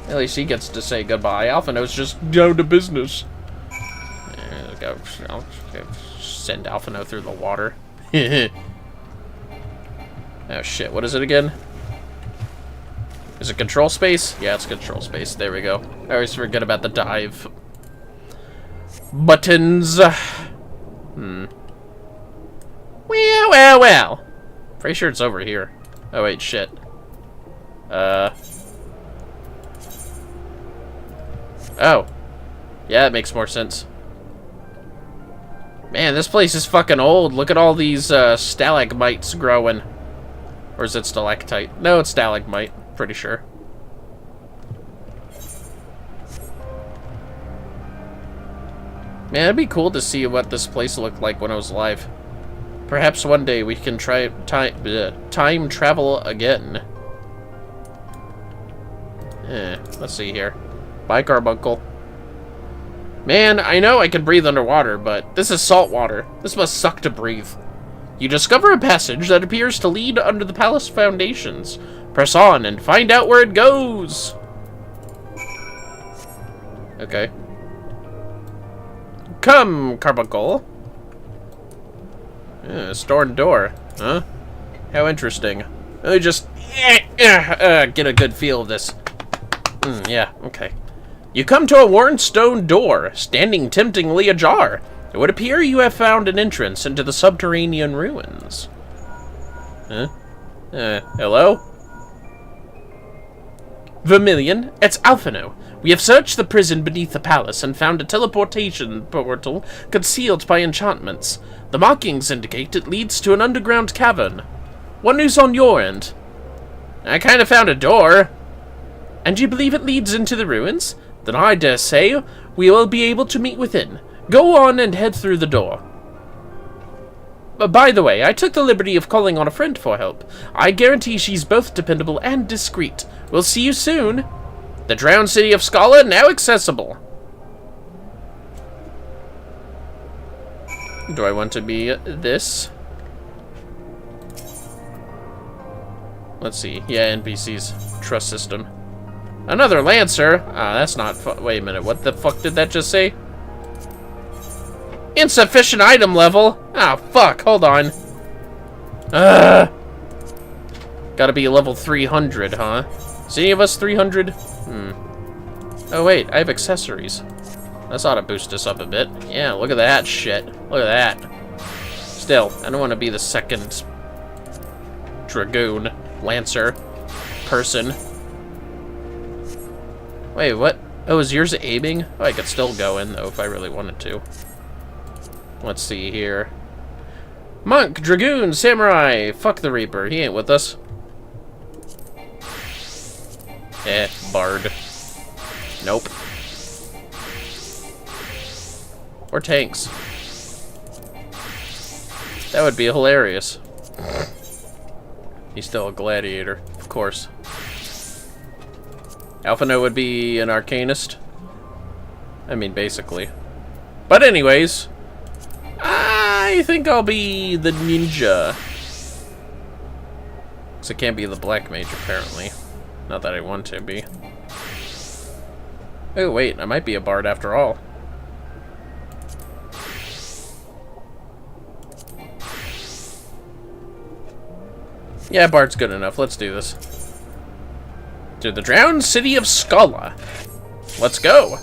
At least he gets to say goodbye. Alphino's just down to business. Go. I'll send Alphino through the water. Oh shit, what is it again? Is it control space? Yeah, it's control space. There we go. I always forget about the dive. Buttons. Well. Pretty sure it's over here. Oh wait, shit. Oh. Yeah, that makes more sense. Man, this place is fucking old. Look at all these stalagmites growing. Or is it stalactite? No, it's stalagmite. Pretty sure. Man, it'd be cool to see what this place looked like when I was alive. Perhaps one day we can try time travel again. Let's see here. Bye, Carbuncle. Man, I know I can breathe underwater, but this is salt water. This must suck to breathe. You discover a passage that appears to lead under the palace foundations. Press on and find out where it goes. Okay. Come, Carbuncle. Storm door. Huh? How interesting. Let me just get a good feel of this. Yeah, okay. You come to a worn stone door, standing temptingly ajar. It would appear you have found an entrance into the subterranean ruins. Huh? Hello? Vermillion, it's Alphino. We have searched the prison beneath the palace and found a teleportation portal concealed by enchantments. The markings indicate it leads to an underground cavern. What news on your end? I kind of found a door. And you believe it leads into the ruins? Then I dare say we will be able to meet within. Go on and head through the door. By the way, I took the liberty of calling on a friend for help. I guarantee she's both dependable and discreet. We'll see you soon. The drowned city of Scala now accessible. Do I want to be this? Let's see. Yeah, NPCs. Trust system. Another Lancer? That's not... Wait a minute. What the fuck did that just say? Insufficient item level? Ah, fuck. Hold on. Gotta be level 300, huh? Is any of us 300? Oh, wait. I have accessories. That's ought to boost us up a bit. Yeah, look at that shit. Look at that. Still, I don't want to be the second Dragoon, Lancer, person. Wait, what? Oh, is yours aiming? Oh, I could still go in, though, if I really wanted to. Let's see here. Monk, Dragoon, Samurai. Fuck the Reaper. He ain't with us. Bard. Nope. Or tanks. That would be hilarious. He's still a gladiator, of course. Alphino would be an arcanist. I mean, basically. But anyways, I think I'll be the ninja. Because I can't be the black mage, apparently. Not that I want to be. Oh, wait, I might be a bard after all. Yeah, bard's good enough. Let's do this. To the drowned city of Scala. Let's go.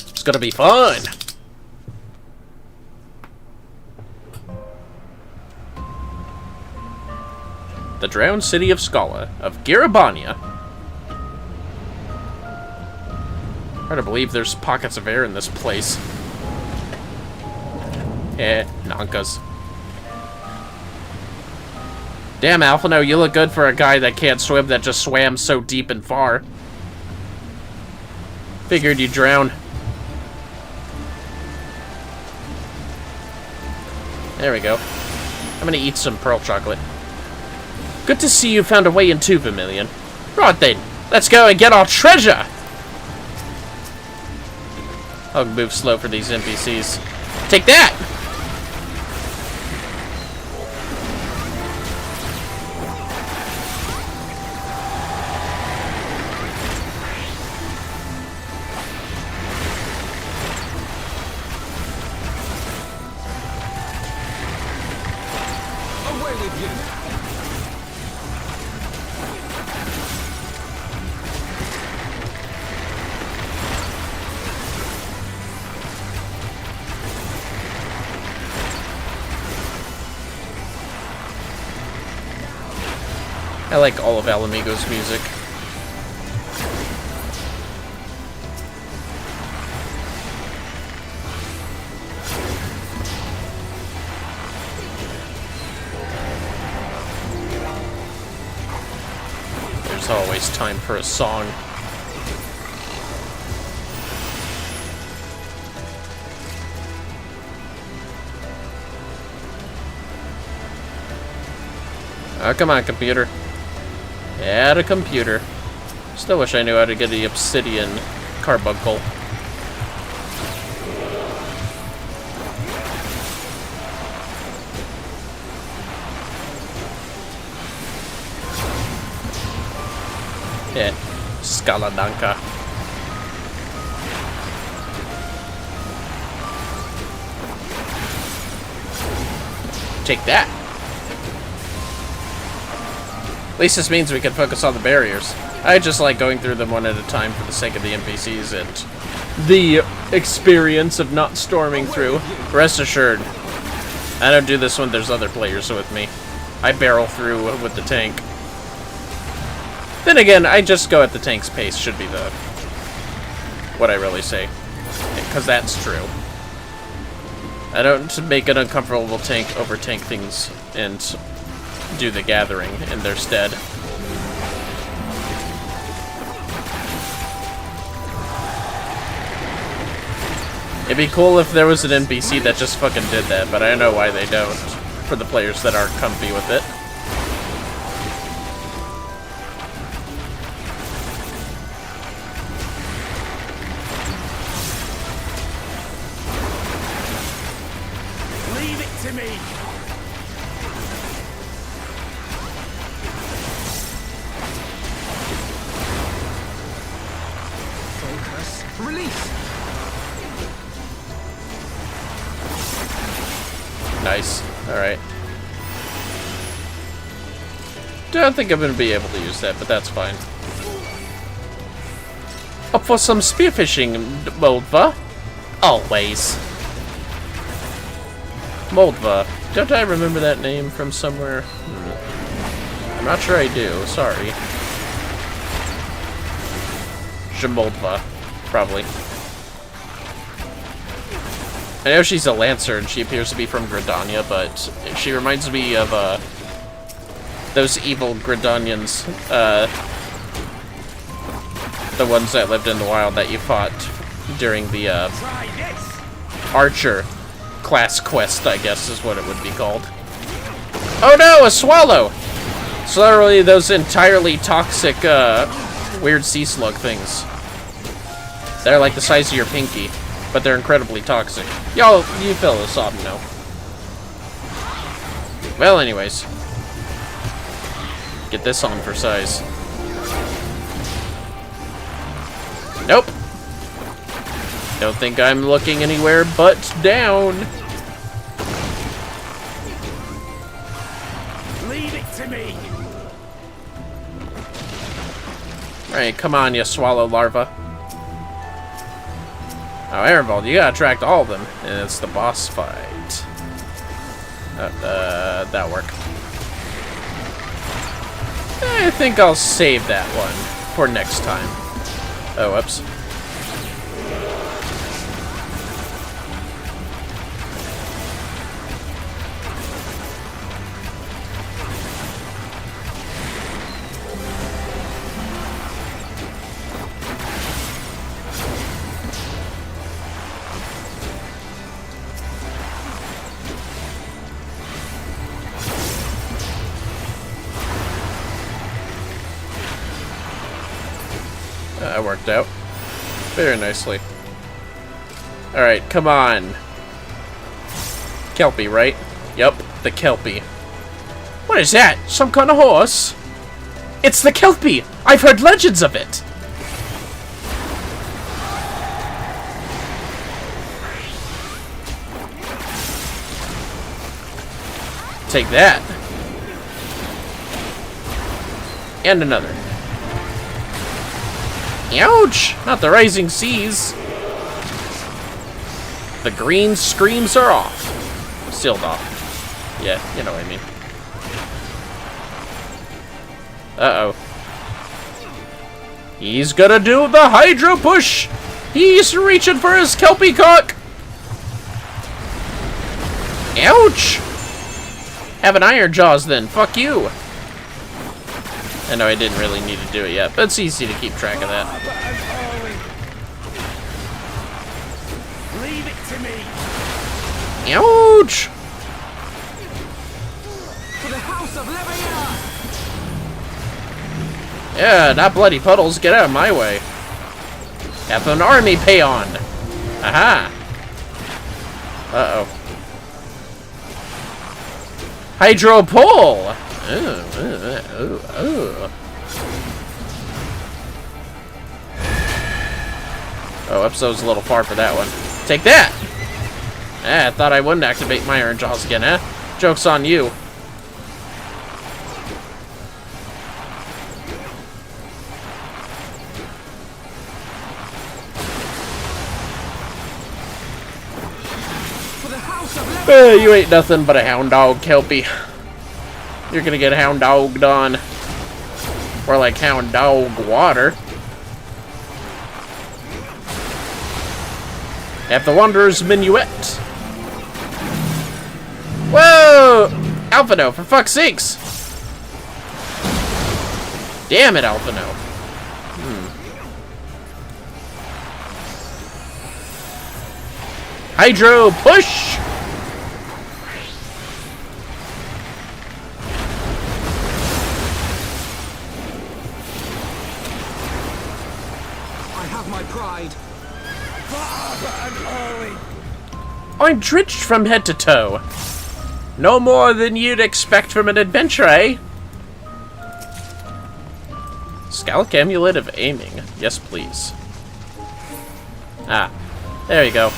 It's gonna be fun. The drowned city of Scala, of Garabania. Hard to believe there's pockets of air in this place. Nankas. Damn, Alphino, you look good for a guy that can't swim that just swam so deep and far. Figured you'd drown. There we go. I'm gonna eat some pearl chocolate. Good to see you found a way into Vermillion. Right then, let's go and get our treasure! I'll move slow for these NPCs. Take that! Away with you! I like all of Alamigo's music. There's always time for a song. Oh, come on, computer. Add a computer. Still wish I knew how to get the obsidian carbuncle. Yeah, Scaladanka. Take that. At least this means we can focus on the barriers. I just like going through them one at a time for the sake of the NPCs and the experience of not storming through. Rest assured, I don't do this when there's other players with me. I barrel through with the tank. Then again, I just go at the tank's pace, should be the... what I really say. Because that's true. I don't make an uncomfortable tank overtank things and do the gathering in their stead. It'd be cool if there was an NPC that just fucking did that, but I don't know why they don't, for the players that aren't comfy with it. Leave it to me! Focus. Release! Nice. Alright. Don't think I'm going to be able to use that, but that's fine. Up for some spearfishing, Moldva? Always. Moldva. Don't I remember that name from somewhere? I'm not sure I do. Sorry. Jamoldva. Probably. I know she's a Lancer, and she appears to be from Gridania, but she reminds me of, those evil Gridanians, the ones that lived in the wild that you fought during the, Archer class quest, I guess is what it would be called. Oh no, a swallow! It's literally those entirely toxic, weird sea slug things. They're like the size of your pinky. But they're incredibly toxic. Y'all, you fellas ought to know. Well, anyways. Get this on for size. Nope. Don't think I'm looking anywhere but down. Leave it to me! Alright, come on, you swallow larva. Oh, Airball, you gotta attract all of them. And it's the boss fight. That'll work. I think I'll save that one for next time. Oh, whoops. That worked out very nicely. Alright, come on. Kelpie, right? Yep, the Kelpie. What is that? Some kind of horse? It's the Kelpie! I've heard legends of it! Take that. And another. Ouch! Not the rising seas. The green screams are off. Sealed off. Yeah, you know what I mean. Uh-oh. He's gonna do the Hydro Push! He's reaching for his Kelpie cock! Ouch! Have an Iron Jaws then, fuck you! I know I didn't really need to do it yet, but it's easy to keep track of that. Leave it to me. Ouch! For the House of Leviathan. Yeah, not bloody puddles, get out of my way. Have an army pay on. Aha! Uh-oh. Hydro Pull! Oh, episode's a little far for that one. Take that! Ah, I thought I wouldn't activate my Iron Jaws again, huh? Joke's on you. You ain't nothing but a hound dog, Kelpie. You're gonna get hound dogged on. Or like hound dog water. At the Wanderer's Minuet. Whoa! Alphino, for fuck's sakes! Damn it, Alphino. Hydro Push! I'm drenched from head to toe. No more than you'd expect from an adventure, eh? Scalc Amulet of Aiming. Yes, please. Ah, there you go.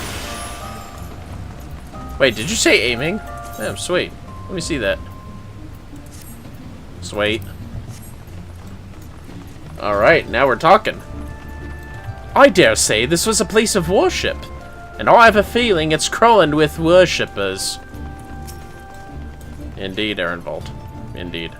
Wait, did you say aiming? Oh, sweet. Let me see that. Sweet. Alright, now we're talking. I dare say this was a place of worship. And I have a feeling it's crawling with worshippers. Indeed, Ehrenwald. Indeed.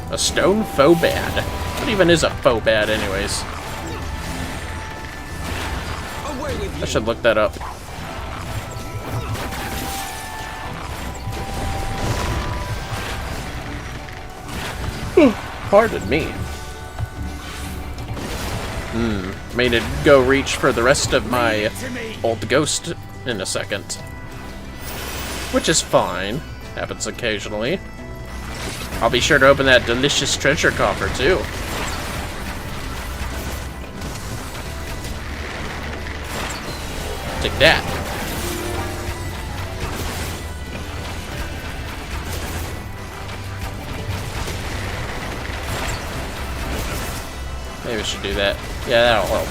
A stone faux bad. What even is a faux bad, anyways? I should look that up. Pardon me. Made it go reach for the rest of my old ghost in a second. Which is fine. Happens occasionally. I'll be sure to open that delicious treasure coffer too. Take that. Maybe we should do that. Yeah, that'll help.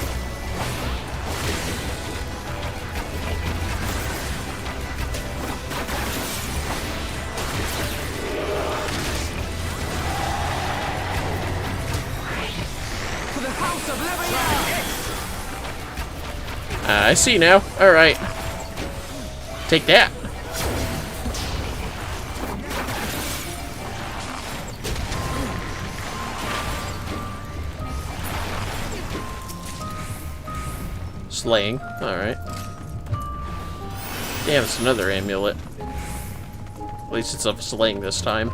I see now. Alright. Take that. Slaying. Alright. Damn, it's another amulet. At least it's of slaying this time.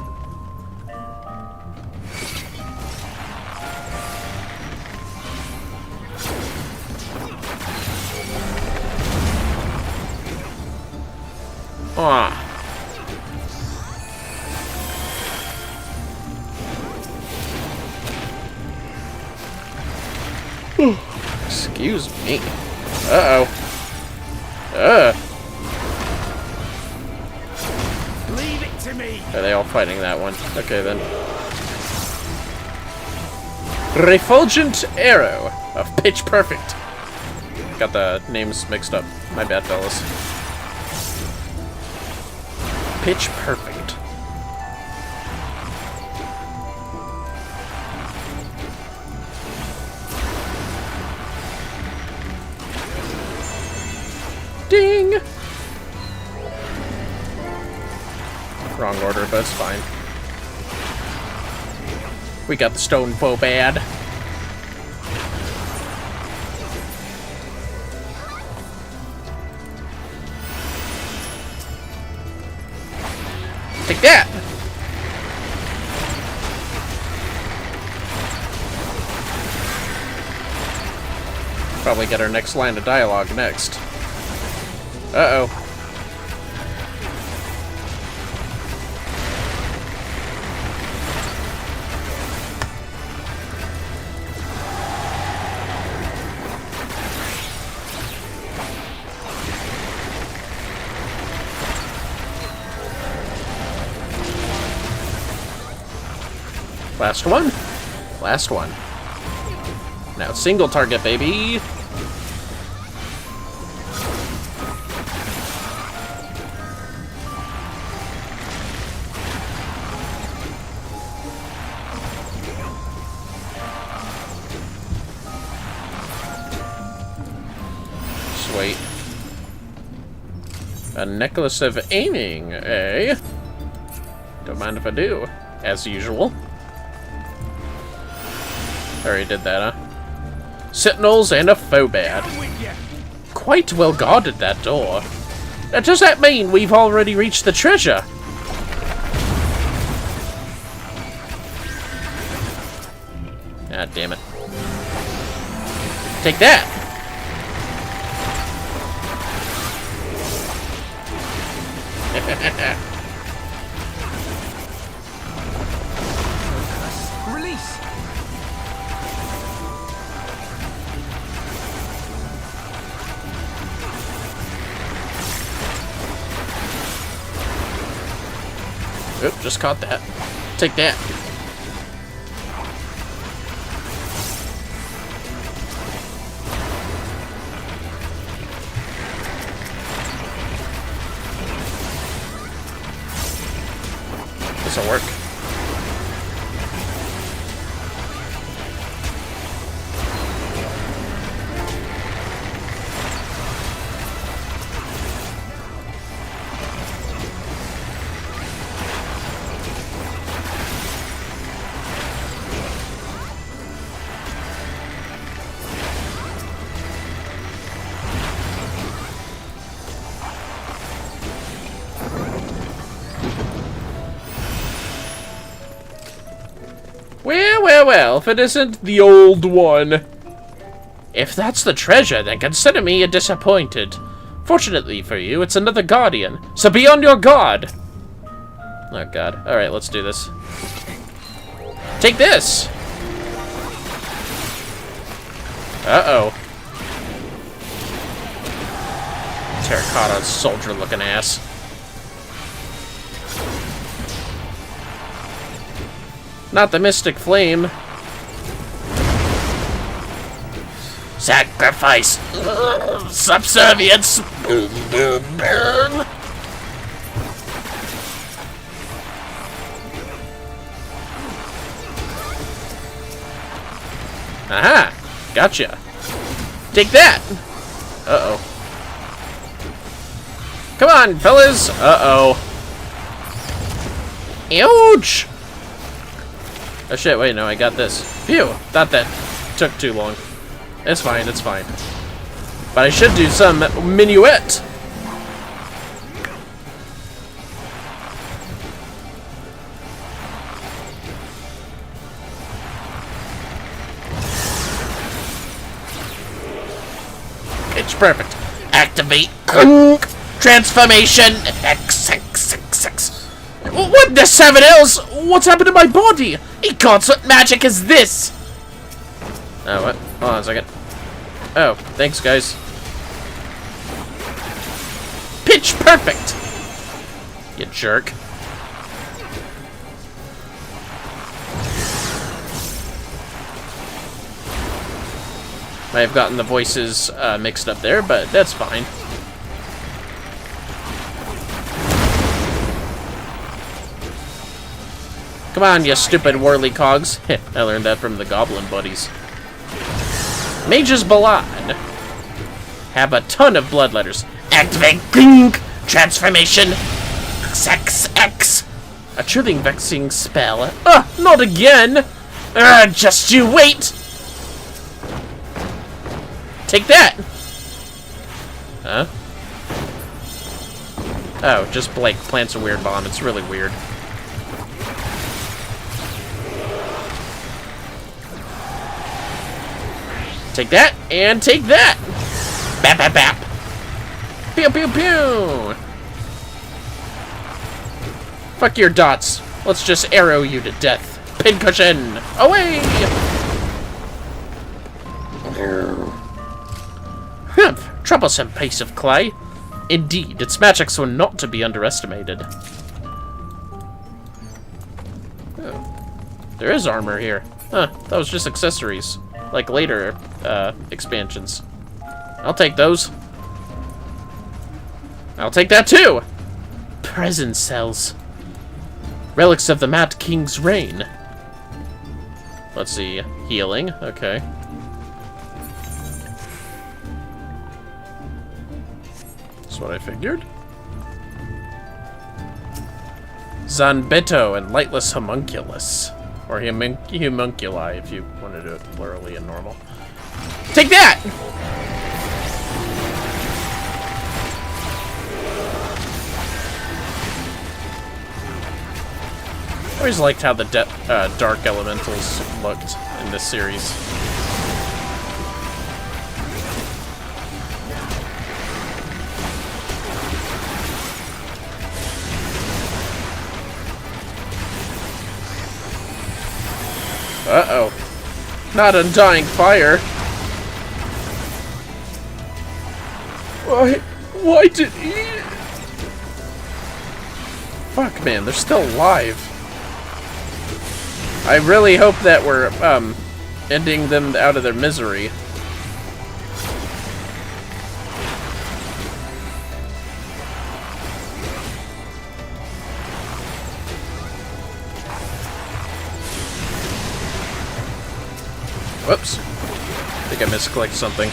Ah. Excuse me. Uh-oh. Leave it to me. Are they all fighting that one? Okay, then. Refulgent Arrow of Pitch Perfect. Got the names mixed up. My bad, fellas. Pitch Perfect. Ding! Wrong order, but it's fine. We got the stone foe bad. Take that! Probably get our next line of dialogue next. Uh-oh. Last one. Last one. Now single target, baby. Sweet. A necklace of aiming, eh? Don't mind if I do, as usual. Already did that, huh? Sentinels and a phobad. Quite well guarded, that door. Now, does that mean we've already reached the treasure? Ah, damn it. Take that! Release. Oop, just caught that. Take that. This'll work. Well, if it isn't the old one. If that's the treasure, then consider me a disappointed. Fortunately for you, it's another guardian, so be on your guard. Oh god. Alright, let's do this. Take this! Uh-oh. Terracotta soldier-looking ass. Not the Mystic Flame. Sacrifice. Subservience. Boom, boom, boom. Aha! Gotcha. Take that! Uh-oh. Come on, fellas! Uh-oh. Ouch! Oh shit, wait, no, I got this. Phew! Thought that took too long. It's fine, it's fine. But I should do some minuet! It's perfect. Activate. Transformation X. What the 7 L's? What's happened to my body? Ecots, what magic is this? Oh, what? Hold on a second. Oh, thanks, guys. Pitch perfect. You jerk. Might have gotten the voices mixed up there, but that's fine. Come on, you stupid whirly cogs. I learned that from the goblin buddies. Mage's Ballad. Have a ton of blood letters. Activate Transformation XX. A truly vexing spell. Not again! Just you wait! Take that! Huh? Oh, just Blake plants a weird bomb. It's really weird. Take that, and take that! Bap, bap, bap. Pew, pew, pew! Fuck your dots. Let's just arrow you to death. Pincushion! Away! Humph! Troublesome piece of clay. Indeed, its magics were not to be underestimated. Oh. There is armor here. Huh, that was just accessories. Like later expansions. I'll take those. I'll take that too! Present cells. Relics of the Mad King's reign. Let's see. Healing. Okay. That's what I figured. Zanbeto and Lightless Homunculus. Or Homunculi, if you want to do it plurally and normal. Take that! I always liked how the dark elementals looked in this series. Uh-oh. Not Undying Fire. Why did he... Fuck, man, they're still alive. I really hope that we're, ending them out of their misery. Whoops. I think I misclicked something.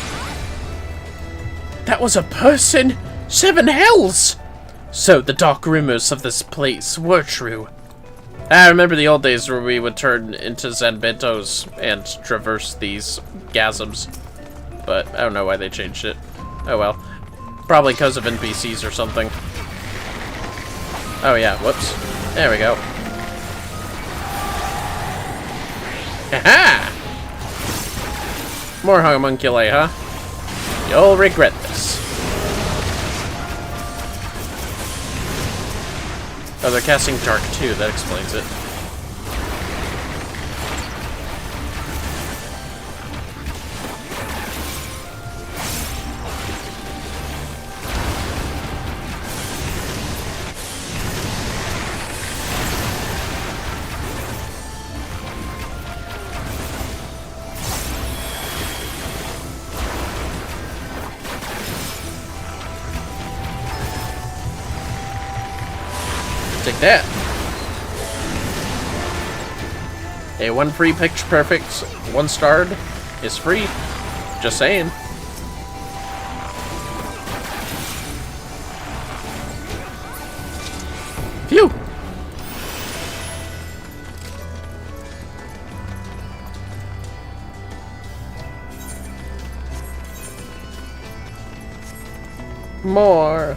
That was a person! 7 hells! So the dark rumors of this place were true. I remember the old days where we would turn into Zanbentos and traverse these chasms. But I don't know why they changed it. Oh well. Probably because of NPCs or something. Oh yeah, whoops. There we go. Haha! More homunculi, huh? You'll regret this. Oh, they're casting Dark too, that explains it. Take that. A 1 free picture perfect, 1 starred is free. Just saying. Phew. More.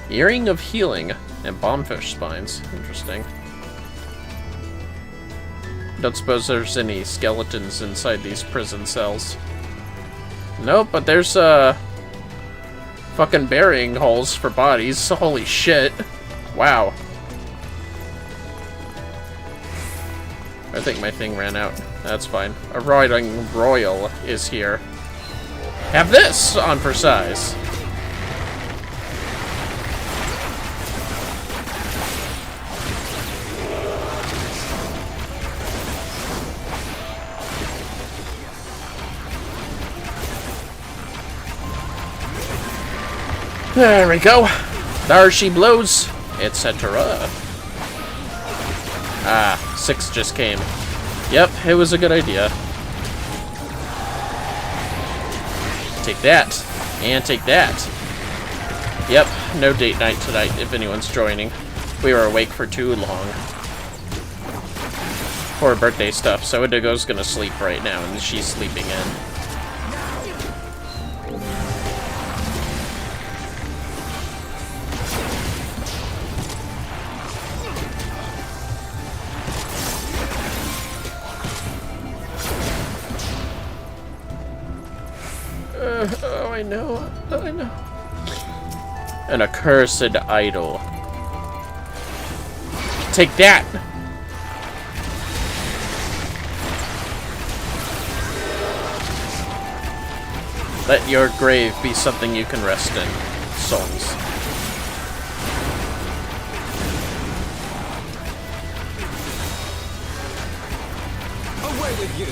Earring of Healing and Bombfish Spines. Interesting. Don't suppose there's any skeletons inside these prison cells. Nope, but there's, fucking burying holes for bodies. Holy shit. Wow. I think my thing ran out. That's fine. A riding royal is here. Have this on for size. There we go. There she blows, etc. Ah, 6 just came. Yep, it was a good idea. Take that, and take that. Yep, no date night tonight if anyone's joining. We were awake for too long. For birthday stuff, so Indigo's gonna sleep right now, and she's sleeping in. Oh, I know. Oh, I know. An accursed idol. Take that! Let your grave be something you can rest in, souls. Away with you!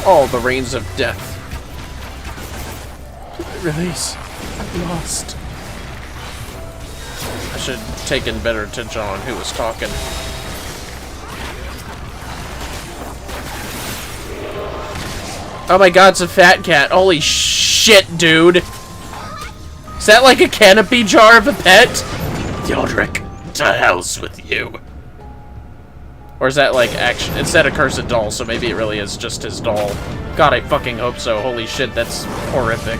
All the reigns of death. Release. I'm lost. I should have taken better attention on who was talking. Oh my god, it's a fat cat. Holy shit, dude. Is that like a canopy jar of a pet? Theodoric, to hell's with you. Or is that like action? It's that accursed doll, so maybe it really is just his doll. God, I fucking hope so. Holy shit, that's horrific.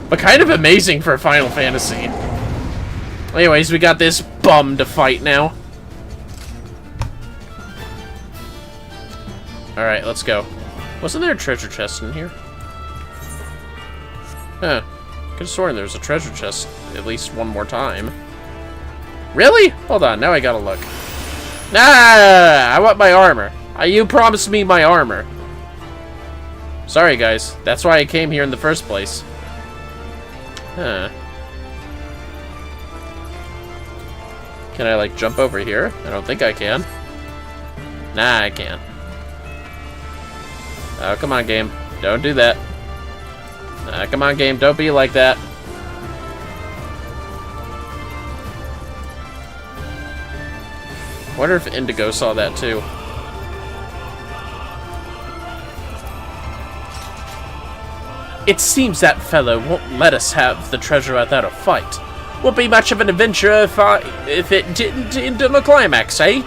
But kind of amazing for Final Fantasy. Anyways, we got this bum to fight now. Alright, let's go. Wasn't there a treasure chest in here? Huh. Could have sworn there was a treasure chest at least one more time. Really? Hold on, now I gotta look. Nah, I want my armor. You promised me my armor. Sorry, guys. That's why I came here in the first place. Huh. Can I, like, jump over here? I don't think I can. Nah, I can't. Oh, come on, game. Don't do that. Come on, game. Don't be like that. Wonder if Indigo saw that too. It seems that fellow won't let us have the treasure without a fight. Won't be much of an adventure if it didn't end in a climax, eh?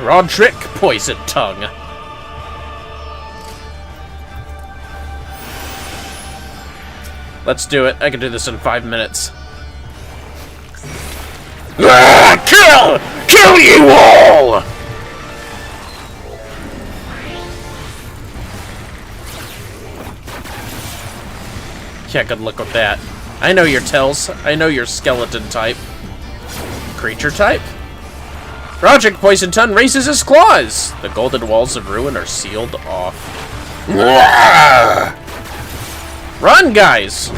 Roderick Poison Tongue. Let's do it. I can do this in 5 minutes. Kill! Kill you all! Yeah, good luck with that. I know your tells. I know your skeleton type. Creature type? Roderick Poison Tongue raises his claws! The golden walls of ruin are sealed off. Run, guys!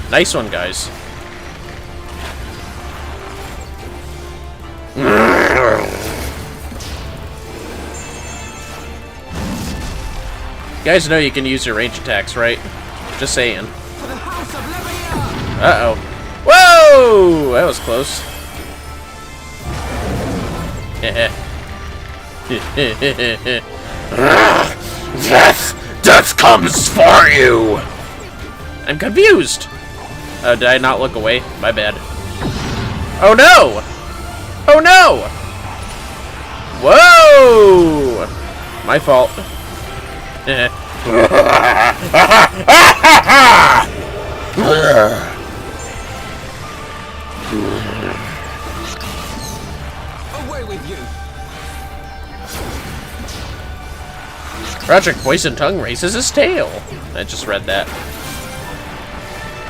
Nice one, guys. You guys know you can use your range attacks, right? Just saying. Uh-oh. Whoa! That was close. Death comes for you! I'm confused! Oh, did I not look away? My bad. Oh no! Oh no! Whoa! My fault. Away with you! Roderick Poison Tongue raises his tail. I just read that.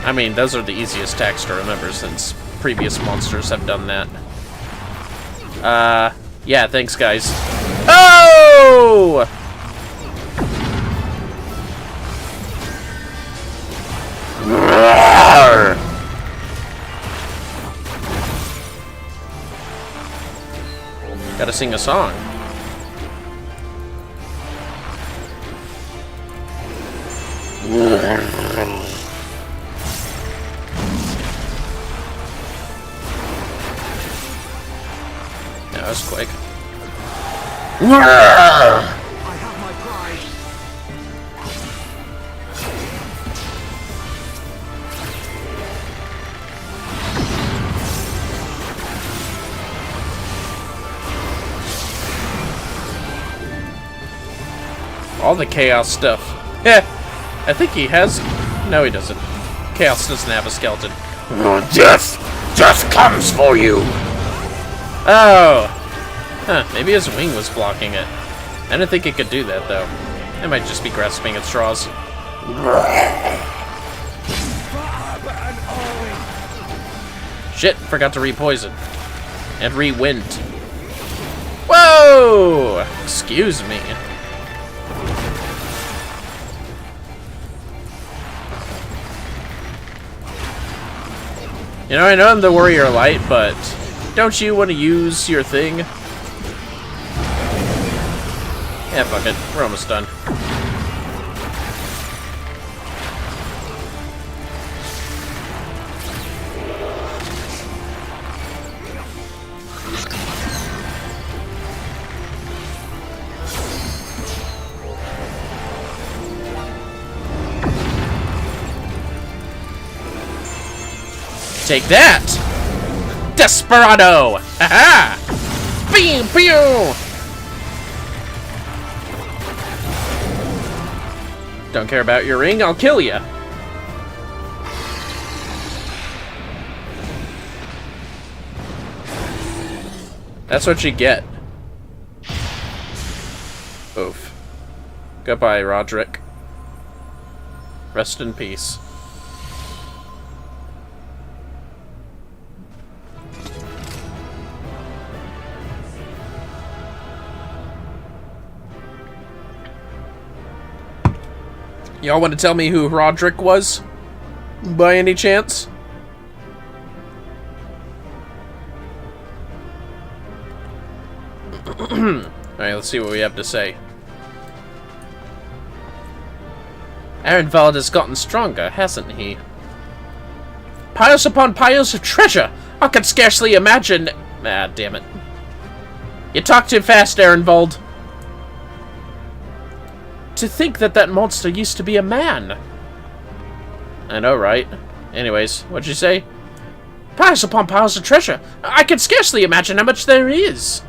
I mean, those are the easiest attacks to remember since previous monsters have done that. Yeah, thanks, guys. Oh! Gotta sing a song. That was quick. I have my pride. All the chaos stuff. Yeah, I think he has. No, he doesn't. Chaos doesn't have a skeleton. Death comes for you! Oh! Huh, maybe his wing was blocking it. I didn't think it could do that, though. It might just be grasping at straws. Shit, forgot to re-poison. And re-wind. Whoa! Excuse me. You know, I know I'm the warrior light, but don't you want to use your thing? Yeah, fuck it. We're almost done. Take that! Desperado! Haha! Pew pew! Don't care about your ring, I'll kill ya! That's what you get. Oof. Goodbye, Roderick. Rest in peace. Y'all want to tell me who Roderick was? By any chance? Alright, let's see what we have to say. Ehrenwald has gotten stronger, hasn't he? Piles upon piles of treasure! I could scarcely imagine... Ah, damn it. You talk too fast, Ehrenwald. To think that that monster used to be a man. I know, right? Anyways, what'd you say? Piles upon piles of treasure. I can scarcely imagine how much there is.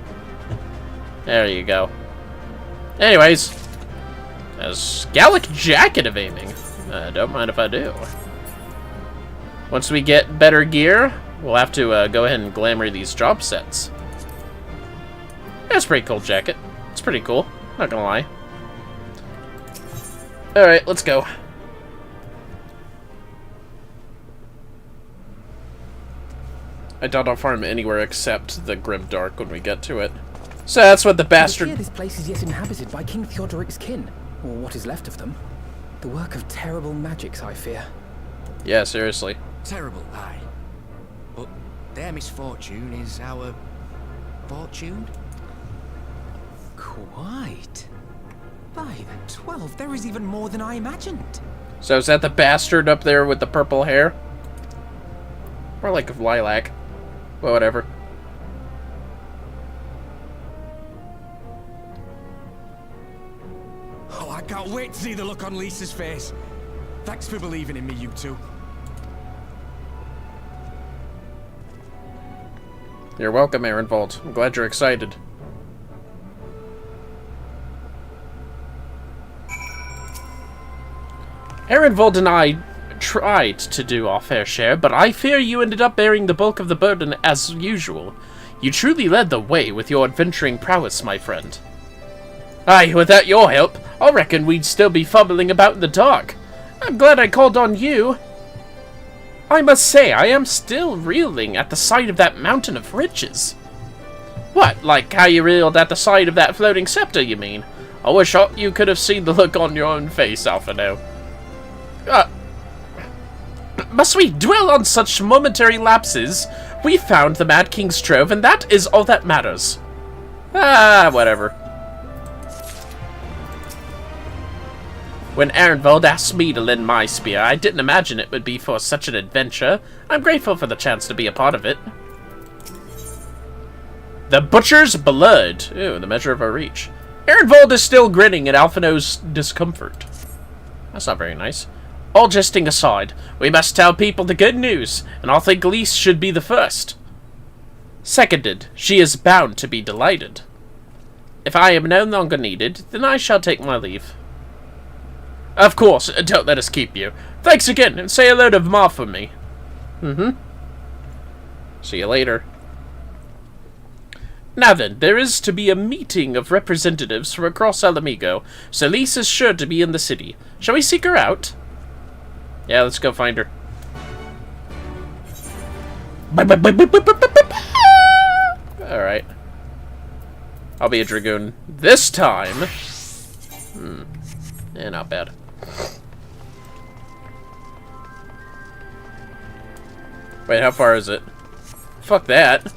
There you go. Anyways, as Gallic jacket of aiming. Don't mind if I do. Once we get better gear, we'll have to go ahead and glamour these job sets. That's a pretty cool jacket. It's pretty cool. Not gonna lie. Alright, let's go. I doubt I'll farm anywhere except the Grimdark when we get to it. So that's what the bastard... I fear this place is yet inhabited by King Theodoric's kin, or what is left of them. The work of terrible magics, I fear. Yeah, seriously. Terrible, aye. But their misfortune is our fortune? Quite. By the 12, there is even more than I imagined. So is that the bastard up there with the purple hair? Or like lilac. Well, whatever. cannot wait to see the look on Lisa's face. Thanks for believing in me, you two. You're welcome, Ehrenwald. I'm glad you're excited. Ehrenwald and I tried to do our fair share, but I fear you ended up bearing the bulk of the burden as usual. You truly led the way with your adventuring prowess, my friend. Aye, without your help, I reckon we'd still be fumbling about in the dark. I'm glad I called on you. I must say, I am still reeling at the sight of that mountain of riches. What, like how you reeled at the sight of that floating scepter, you mean? I wish you could have seen the look on your own face, Alphino. Must we dwell on such momentary lapses? We found the Mad King's trove, and that is all that matters. Ah, whatever. When Ehrenwald asked me to lend my spear, I didn't imagine it would be for such an adventure. I'm grateful for the chance to be a part of it. The Butcher's Blood. Ooh, the measure of our reach. Ehrenwald is still grinning at Alphino's discomfort. That's not very nice. All jesting aside, we must tell people the good news, and I think Lise should be the first. Seconded, she is bound to be delighted. If I am no longer needed, then I shall take my leave. Of course, don't let us keep you. Thanks again, and say hello to Ma for me. See you later. Now then, there is to be a meeting of representatives from across Alamigo, so Lise is sure to be in the city. Shall we seek her out? Yeah, let's go find her. Alright. I'll be a dragoon this time. Yeah, not bad. Wait, how far is it? Fuck that.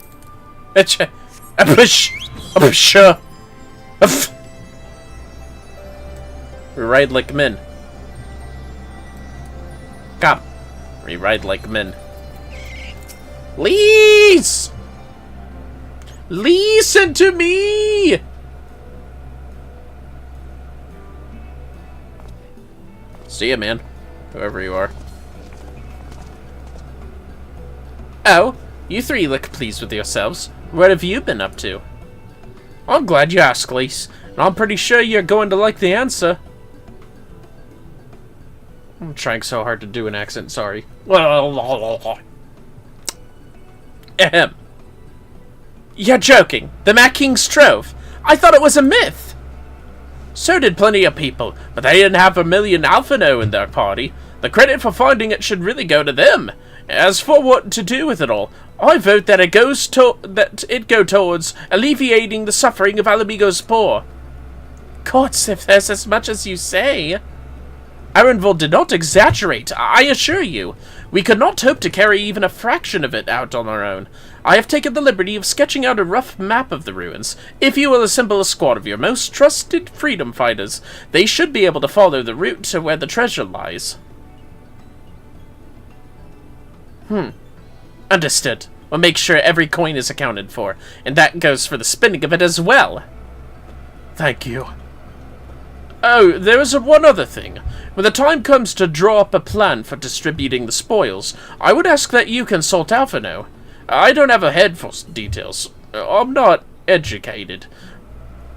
We ride like men. Come. We ride like men. Lise! Listen to me! See ya, man. Whoever you are. Oh, you three look pleased with yourselves. What have you been up to? I'm glad you asked, Lise. And I'm pretty sure you're going to like the answer. I'm trying so hard to do an accent, sorry. Ahem. You're joking. The Mad King's trove. I thought it was a myth. So did plenty of people, but they didn't have Vermillion Alphino in their party. The credit for finding it should really go to them. As for what to do with it all, I vote that it go towards alleviating the suffering of Alamigo's poor. Gods, if there's as much as you say. Ehrenwald did not exaggerate, I assure you. We could not hope to carry even a fraction of it out on our own. I have taken the liberty of sketching out a rough map of the ruins. If you will assemble a squad of your most trusted freedom fighters, they should be able to follow the route to where the treasure lies. Understood. We'll make sure every coin is accounted for, and that goes for the spending of it as well. Thank you. Oh, there is one other thing. When the time comes to draw up a plan for distributing the spoils, I would ask that you consult Alphino. I don't have a head for details. I'm not educated.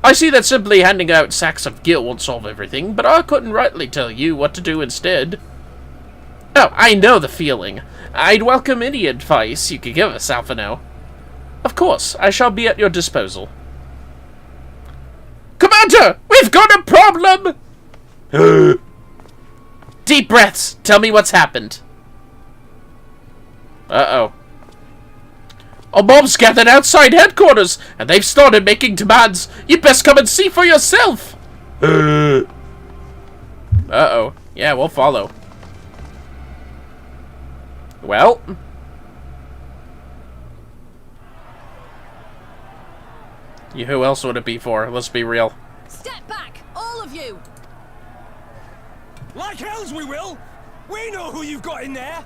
I see that simply handing out sacks of gil won't solve everything, but I couldn't rightly tell you what to do instead. Oh, I know the feeling. I'd welcome any advice you could give us, Alphino. Of course, I shall be at your disposal. Commander! We've got a problem! Deep breaths! Tell me what's happened. Uh-oh. Our mob's gathered outside headquarters, and they've started making demands. You'd best come and see for yourself! Uh-oh. Yeah, we'll follow. Well... who else would it be for? Let's be real. Step back, all of you! Like hells we will! We know who you've got in there!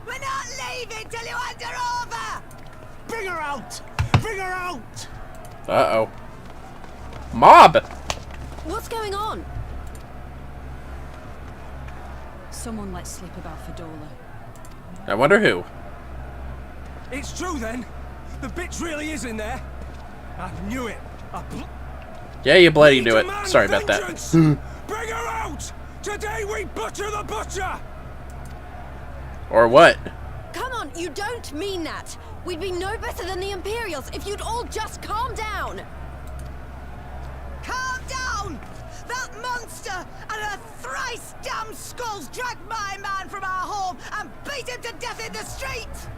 We're not leaving till you hand her over! Bring her out! Bring her out! Uh-oh. Mob! What's going on? Someone let slip about Fedora. I wonder who. It's true then. The bitch really is in there. I knew it. Yeah, you bloody knew it. Sorry about that. Bring her out! Today we butcher the butcher! Or what? Come on, you don't mean that. We'd be no better than the Imperials if you'd all just calm down. Calm down! That monster and her thrice damned skulls dragged my man from our home and beat him to death in the street!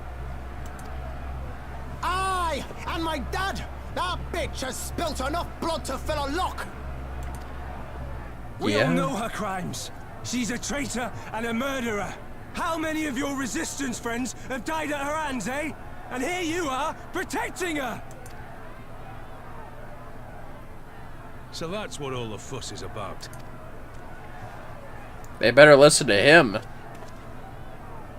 Aye! And my dad! That bitch has spilt enough blood to fill a lock! We all know her crimes. She's a traitor and a murderer. How many of your resistance friends have died at her hands, eh? And here you are, protecting her! So that's what all the fuss is about. They better listen to him.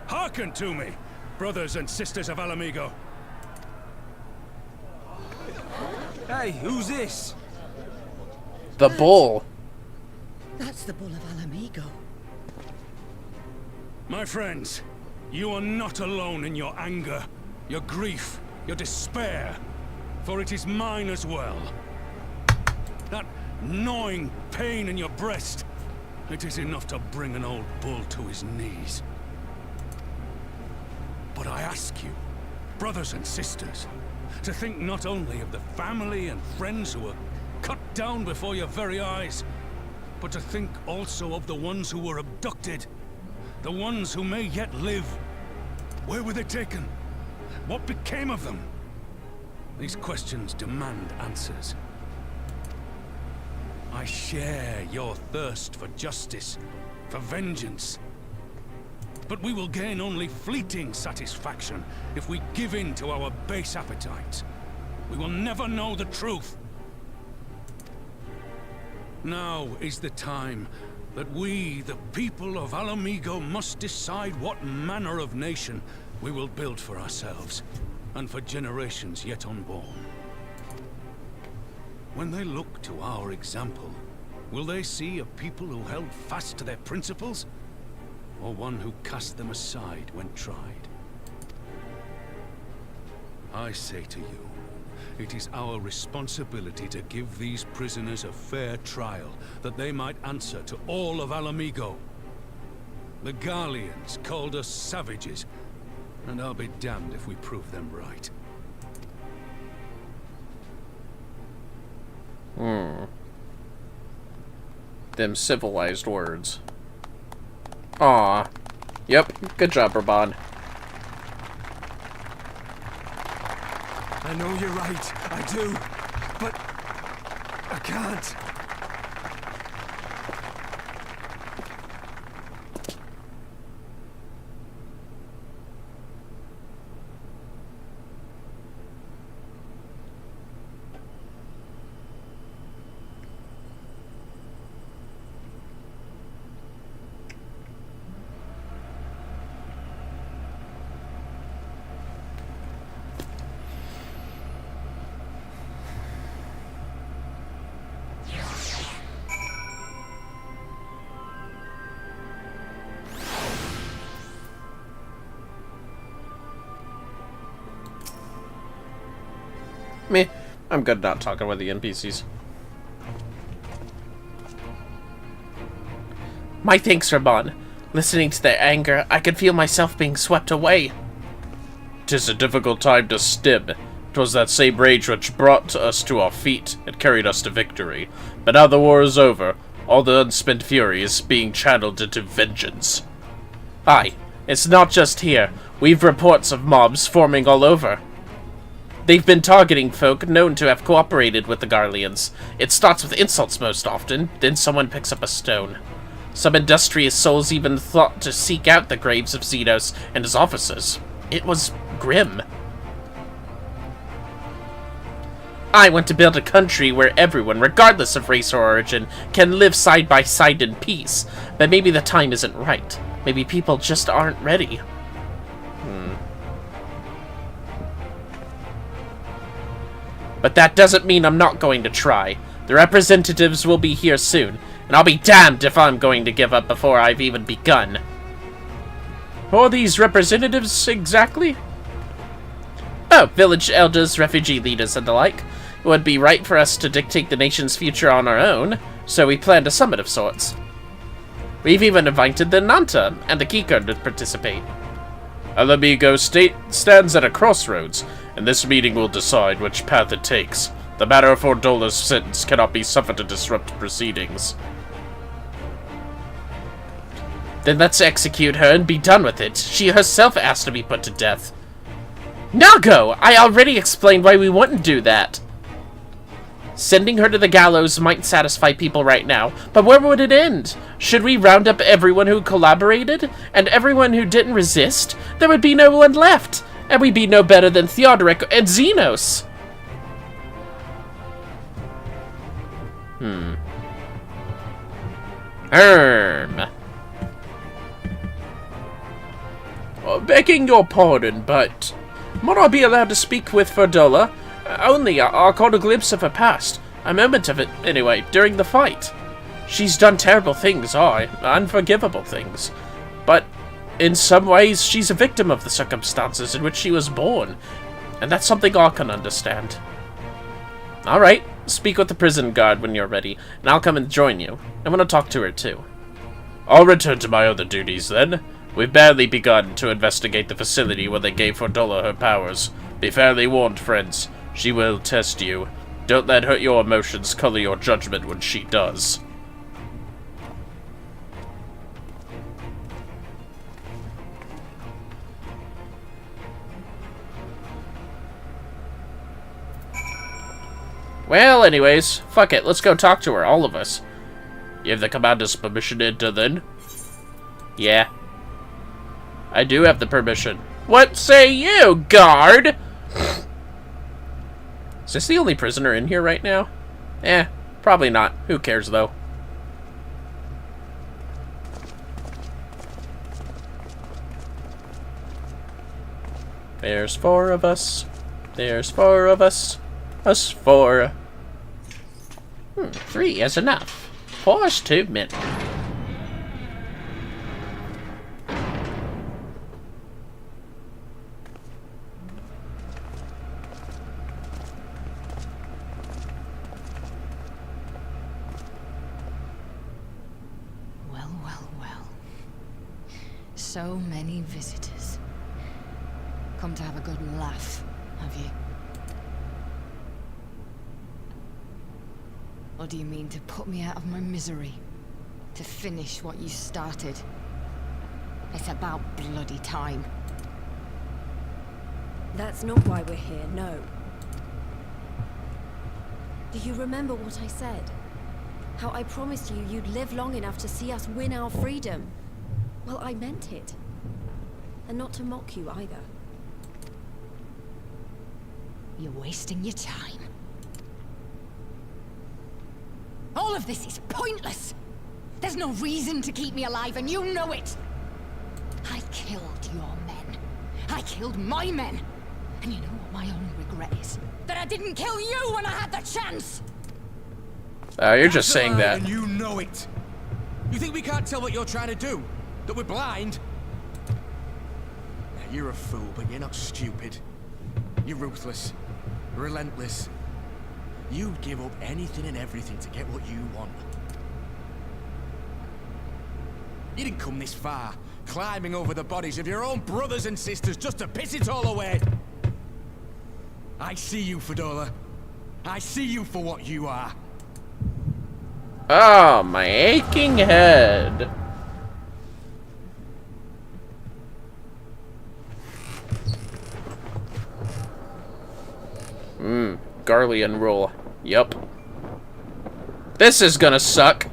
Hearken to me, brothers and sisters of Alamigo. Hey, who's this? The bull. That's the Bull of Alamigo. My friends, you are not alone in your anger, your grief, your despair, for it is mine as well. That gnawing pain in your breast, it is enough to bring an old bull to his knees. But I ask you, brothers and sisters, to think not only of the family and friends who were cut down before your very eyes, but to think also of the ones who were abducted, the ones who may yet live. Where were they taken? What became of them? These questions demand answers. I share your thirst for justice, for vengeance. But we will gain only fleeting satisfaction if we give in to our base appetites. We will never know the truth. Now is the time that we, the people of Alamigo, must decide what manner of nation we will build for ourselves, and for generations yet unborn. When they look to our example, will they see a people who held fast to their principles, or one who cast them aside when tried? I say to you, it is our responsibility to give these prisoners a fair trial, that they might answer to all of Alamigo. The Garleans called us savages, and I'll be damned if we prove them right. Them civilized words. Aw. Yep, good job, Raban. I know you're right, I do, but I can't. Meh. I'm good not talking with the NPCs. My thanks, Raban. Listening to their anger, I could feel myself being swept away. 'Tis a difficult time to stem. 'Twas that same rage which brought us to our feet and carried us to victory. But now the war is over. All the unspent fury is being channeled into vengeance. Aye, it's not just here. We've reports of mobs forming all over. They've been targeting folk known to have cooperated with the Garleans. It starts with insults most often, then someone picks up a stone. Some industrious souls even thought to seek out the graves of Xenos and his officers. It was grim. I want to build a country where everyone, regardless of race or origin, can live side by side in peace. But maybe the time isn't right. Maybe people just aren't ready. But that doesn't mean I'm not going to try. The representatives will be here soon, and I'll be damned if I'm going to give up before I've even begun. Who are these representatives exactly? Oh, village elders, refugee leaders, and the like. It would be right for us to dictate the nation's future on our own, so we planned a summit of sorts. We've even invited the Nanta and the Kikar to participate. Alamigo State stands at a crossroads, and this meeting will decide which path it takes. The matter of Fordola's sentence cannot be suffered to disrupt proceedings. Then let's execute her and be done with it. She herself asked to be put to death. Nago! I already explained why we wouldn't do that. Sending her to the gallows might satisfy people right now, but where would it end? Should we round up everyone who collaborated, and everyone who didn't resist? There would be no one left, and we'd be no better than Theodoric and Xenos. Begging your pardon, but might I be allowed to speak with Fordola? Only I caught a glimpse of her past. A moment of it, anyway, during the fight. She's done terrible things, unforgivable things. But in some ways, she's a victim of the circumstances in which she was born. And that's something I can understand. Alright, speak with the prison guard when you're ready, and I'll come and join you. I want to talk to her too. I'll return to my other duties then. We've barely begun to investigate the facility where they gave Fordola her powers. Be fairly warned, friends. She will test you. Don't let your emotions color your judgment when she does. Well, anyways, fuck it. Let's go talk to her, all of us. You have the commander's permission to enter, then? Yeah. I do have the permission. What say you, guard? Is this the only prisoner in here right now? Probably not. Who cares, though? There's 4 of us. There's 4 of us. Us 4. 3 is enough. 4 is too many. So many visitors. Come to have a good laugh, have you? Or do you mean to put me out of my misery? To finish what you started? It's about bloody time. That's not why we're here, no. Do you remember what I said? How I promised you you'd live long enough to see us win our freedom? Well, I meant it. And not to mock you either. You're wasting your time. All of this is pointless. There's no reason to keep me alive, and you know it. I killed your men. I killed my men. And you know what my only regret is? That I didn't kill you when I had the chance. You're just saying that. And you know it. You think we can't tell what you're trying to do? That we're blind? Now, you're a fool, but you're not stupid. You're ruthless. Relentless. You'd give up anything and everything to get what you want. You didn't come this far, climbing over the bodies of your own brothers and sisters just to piss it all away. I see you, Fordola. I see you for what you are. Oh, my aching head. Garlean rule. Yup. This is gonna suck.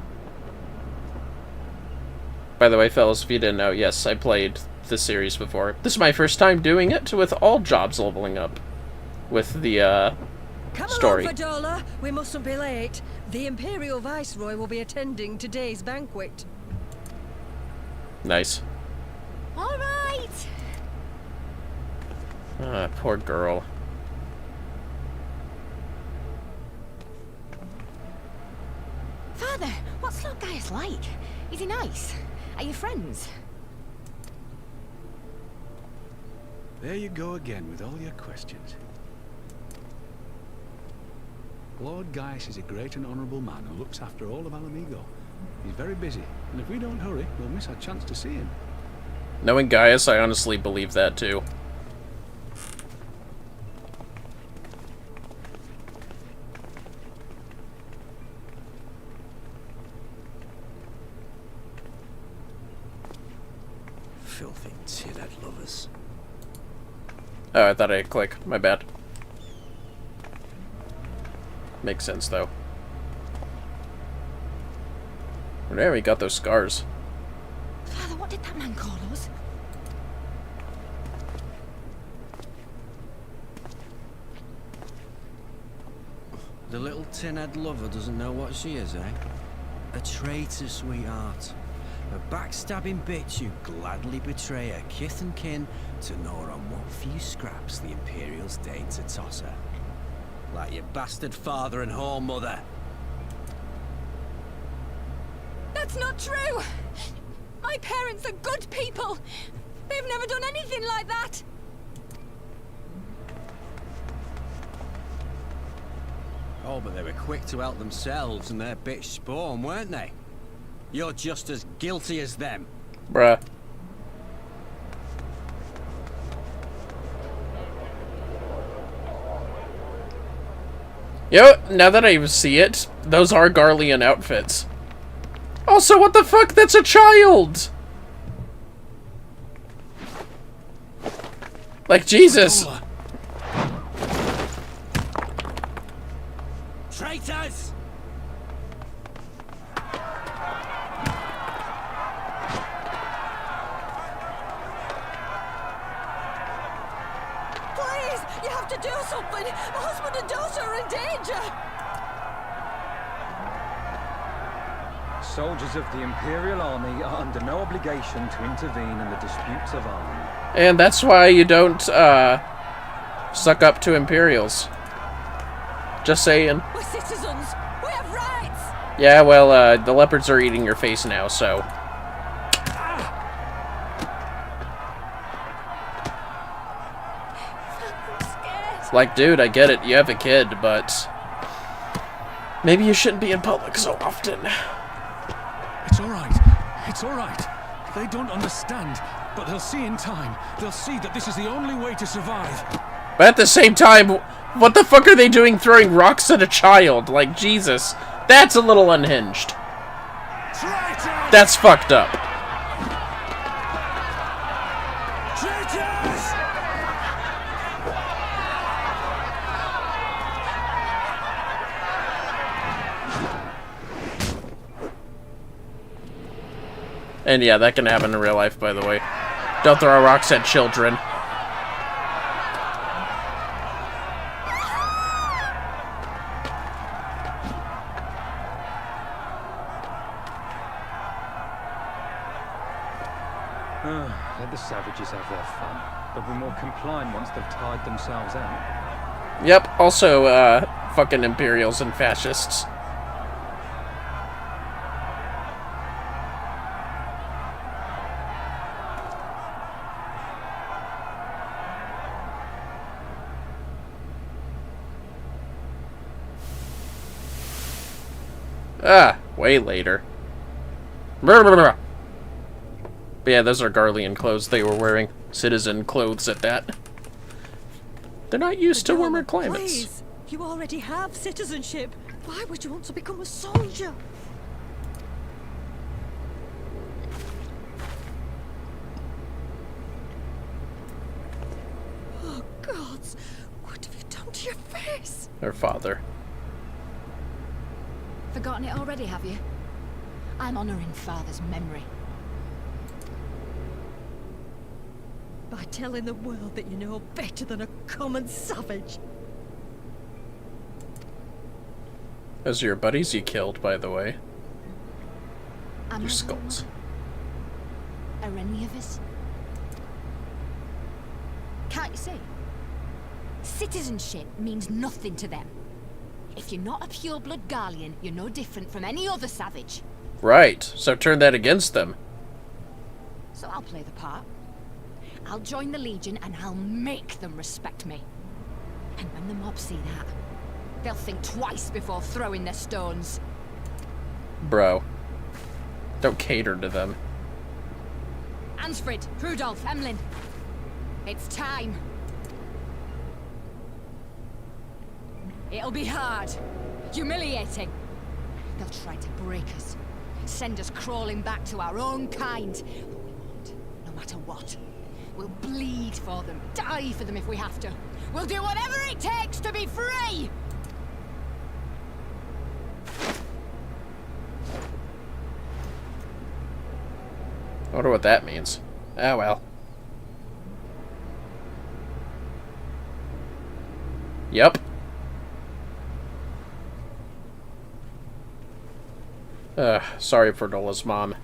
By the way, fellas, if you didn't know, yes, I played the series before. This is my first time doing it with all jobs leveling up. With the, story. Come along, Fordola. We mustn't be late. The Imperial Viceroy will be attending today's banquet. Nice. All right. Ah, poor girl. Father, what's Lord Gaius like? Is he nice? Are you friends? There you go again with all your questions. Lord Gaius is a great and honourable man who looks after all of Alamigo. He's very busy, and if we don't hurry, we'll miss our chance to see him. Knowing Gaius, I honestly believe that too. Filthy tin-head lovers. Oh, I thought I hit click. My bad. Makes sense, though. There, we got those scars. Father, what did that man call us? The little tin-head lover doesn't know what she is, eh? A traitor, sweetheart. A backstabbing bitch who'd gladly betray her kith and kin to gnaw on what few scraps the Imperials deign to toss her. Like your bastard father and whore mother. That's not true! My parents are good people! They've never done anything like that! Oh, but they were quick to help themselves and their bitch spawn, weren't they? You're just as guilty as them. Bruh. Yo, now that I see it, those are Garlean outfits. Also, what the fuck? That's a child! Like, Jesus! Traitors! Please, you have to do something. My husband and daughter are in danger. Soldiers of the Imperial Army are under no obligation to intervene in the disputes of army. And that's why you don't, suck up to Imperials. Just saying. We're citizens. We have rights. Yeah, well, the leopards are eating your face now, so... Like, dude, I get it. You have a kid, but... maybe you shouldn't be in public so often. It's alright. It's alright. They don't understand, but they'll see in time. They'll see that this is the only way to survive. But at the same time, what the fuck are they doing throwing rocks at a child? Like, Jesus. That's a little unhinged. Traitors! That's fucked up. Traitors! And yeah, that can happen in real life, by the way. Don't throw rocks at children. Let the savages have their fun. They'll be more compliant once they've tired themselves out. Yep, also, fucking Imperials and fascists. Ah, way later. But yeah, those are Garlean clothes they were wearing. Citizen clothes at that. They're not used to warmer climates. Please, you already have citizenship. Why would you want to become a soldier? Oh, gods. What have you done to your face? Her father. Forgotten it already, have you? I'm honouring Father's memory. By telling the world that you know better than a common savage. Those are your buddies you killed, by the way. Your skulls. Are any of us? Can't you see? Citizenship means nothing to them. If you're not a pure-blood Garlean, you're no different from any other savage. Right, so turn that against them. So I'll play the part. I'll join the Legion and I'll make them respect me. And when the mob see that, they'll think twice before throwing their stones. Bro. Don't cater to them. Ansfrid, Rudolph, Emlyn. It's time. It'll be hard. Humiliating. They'll try to break us. Send us crawling back to our own kind. But we won't, no matter what. We'll bleed for them, die for them if we have to. We'll do whatever it takes to be free! I wonder what that means. Ah, well. Yep. Sorry for Nola's mom.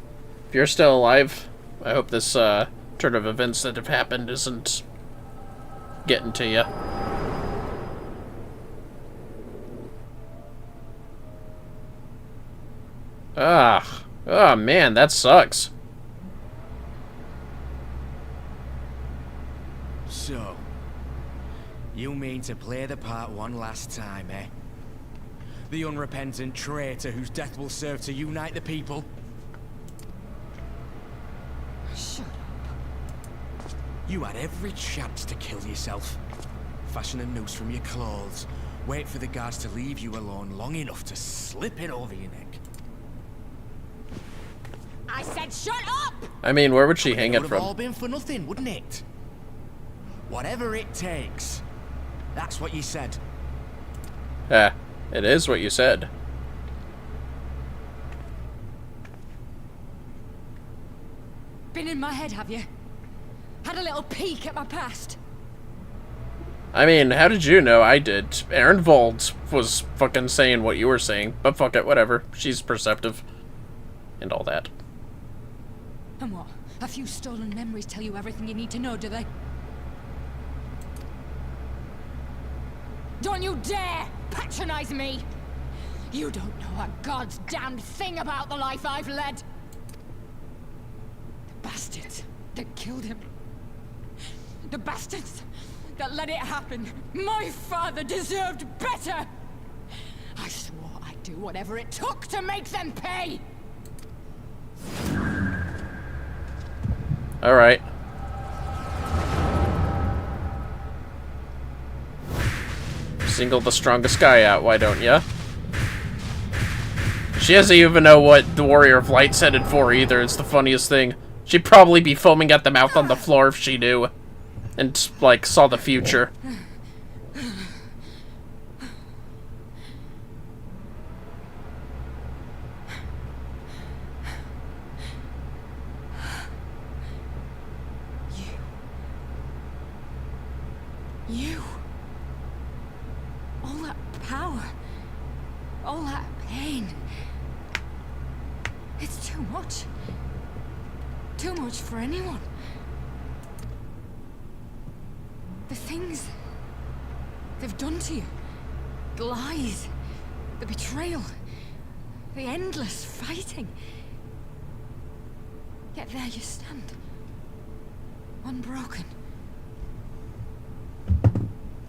If you're still alive, I hope this turn of events that have happened isn't getting to you. Oh man, that sucks. So, you mean to play the part one last time, eh? The unrepentant traitor whose death will serve to unite the people? Shut up. You had every chance to kill yourself. Fashion a noose from your clothes. Wait for the guards to leave you alone long enough to slip it over your neck. I said shut up! I mean, where would she hang it would have from? all been for nothing, wouldn't it? Whatever it takes. That's what you said. Yeah, it is what you said. Been in my head, have you? Had a little peek at my past? I mean, how did you know? I did. Aaron Vold was fucking saying what you were saying, but fuck it, whatever. She's perceptive. And all that. And what? A few stolen memories tell you everything you need to know, do they? Don't you dare patronize me! You don't know a god's damned thing about the life I've led! The bastards that killed him. The bastards that let it happen. My father deserved better! I swore I'd do whatever it took to make them pay! Alright. Single the strongest guy out, why don't ya? She doesn't even know what the Warrior of Light's headed for either, it's the funniest thing. She'd probably be foaming at the mouth on the floor if she knew. And, like, saw the future. You. All that power. All that pain. It's too much. Too much for anyone. The things they've done to you. The lies. The betrayal. The endless fighting. Yet there you stand. Unbroken.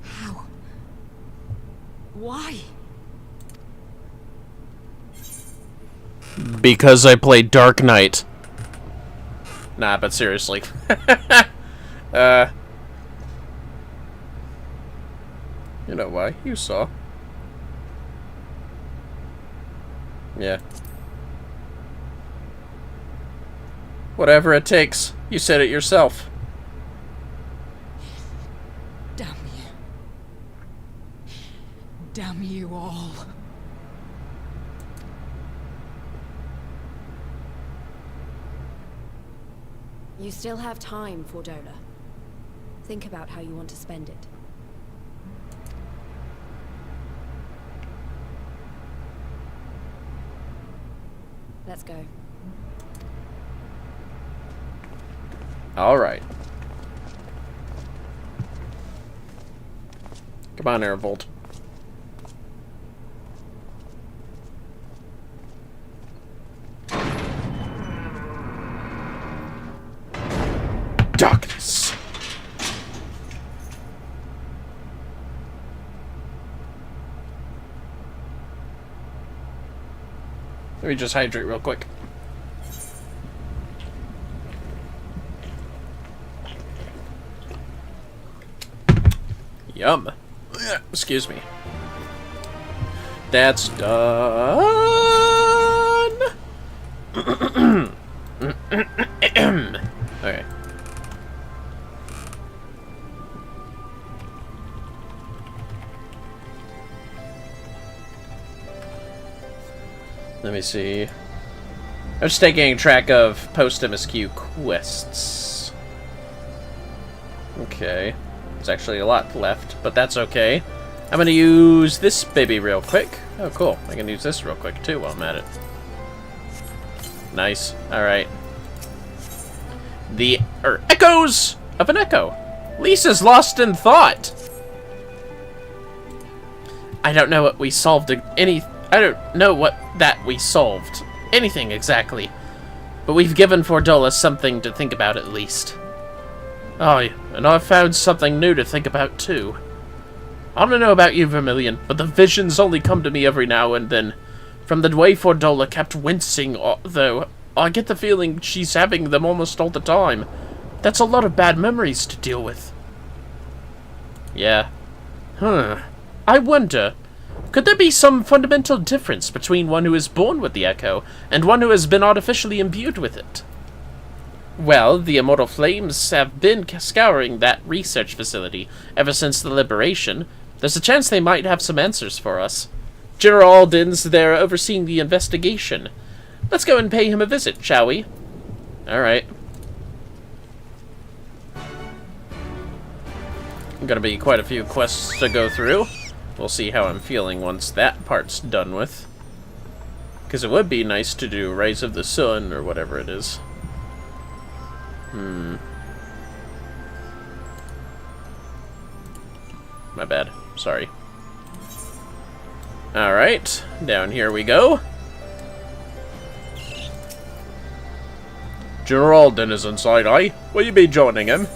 How? Why? Because I played Dark Knight. Nah, but seriously. You know why? You saw. Yeah. Whatever it takes. You said it yourself. Damn you. Damn you all. You still have time, Fordola. Think about how you want to spend it. Let's go. All right. Come on, Airvolt. Darkness. Let me just hydrate real quick. Yum. Excuse me. That's done. Okay. Let me see. I'm just taking track of post-MSQ quests. Okay. There's actually a lot left, but that's okay. I'm gonna use this baby real quick. Oh, cool. I can use this real quick, too, while I'm at it. Nice. Alright. The echoes of an echo. Lisa's lost in thought. I don't know what we solved I don't know what that we solved. Anything, exactly. But we've given Fordola something to think about, at least. Oh, and I've found something new to think about, too. I don't know about you, Vermillion, but the visions only come to me every now and then. From the way Fordola kept wincing, though, I get the feeling she's having them almost all the time. That's a lot of bad memories to deal with. Yeah. I wonder, could there be some fundamental difference between one who is born with the echo and one who has been artificially imbued with it? Well, the Immortal Flames have been scouring that research facility ever since the liberation. There's a chance they might have some answers for us. General Alden's there overseeing the investigation. Let's go and pay him a visit, shall we? Alright. Gonna be quite a few quests to go through. We'll see how I'm feeling once that part's done with. Because it would be nice to do Rise of the Sun, or whatever it is. My bad. Sorry. Alright, down here we go. General Alden is inside, aye? Will you be joining him?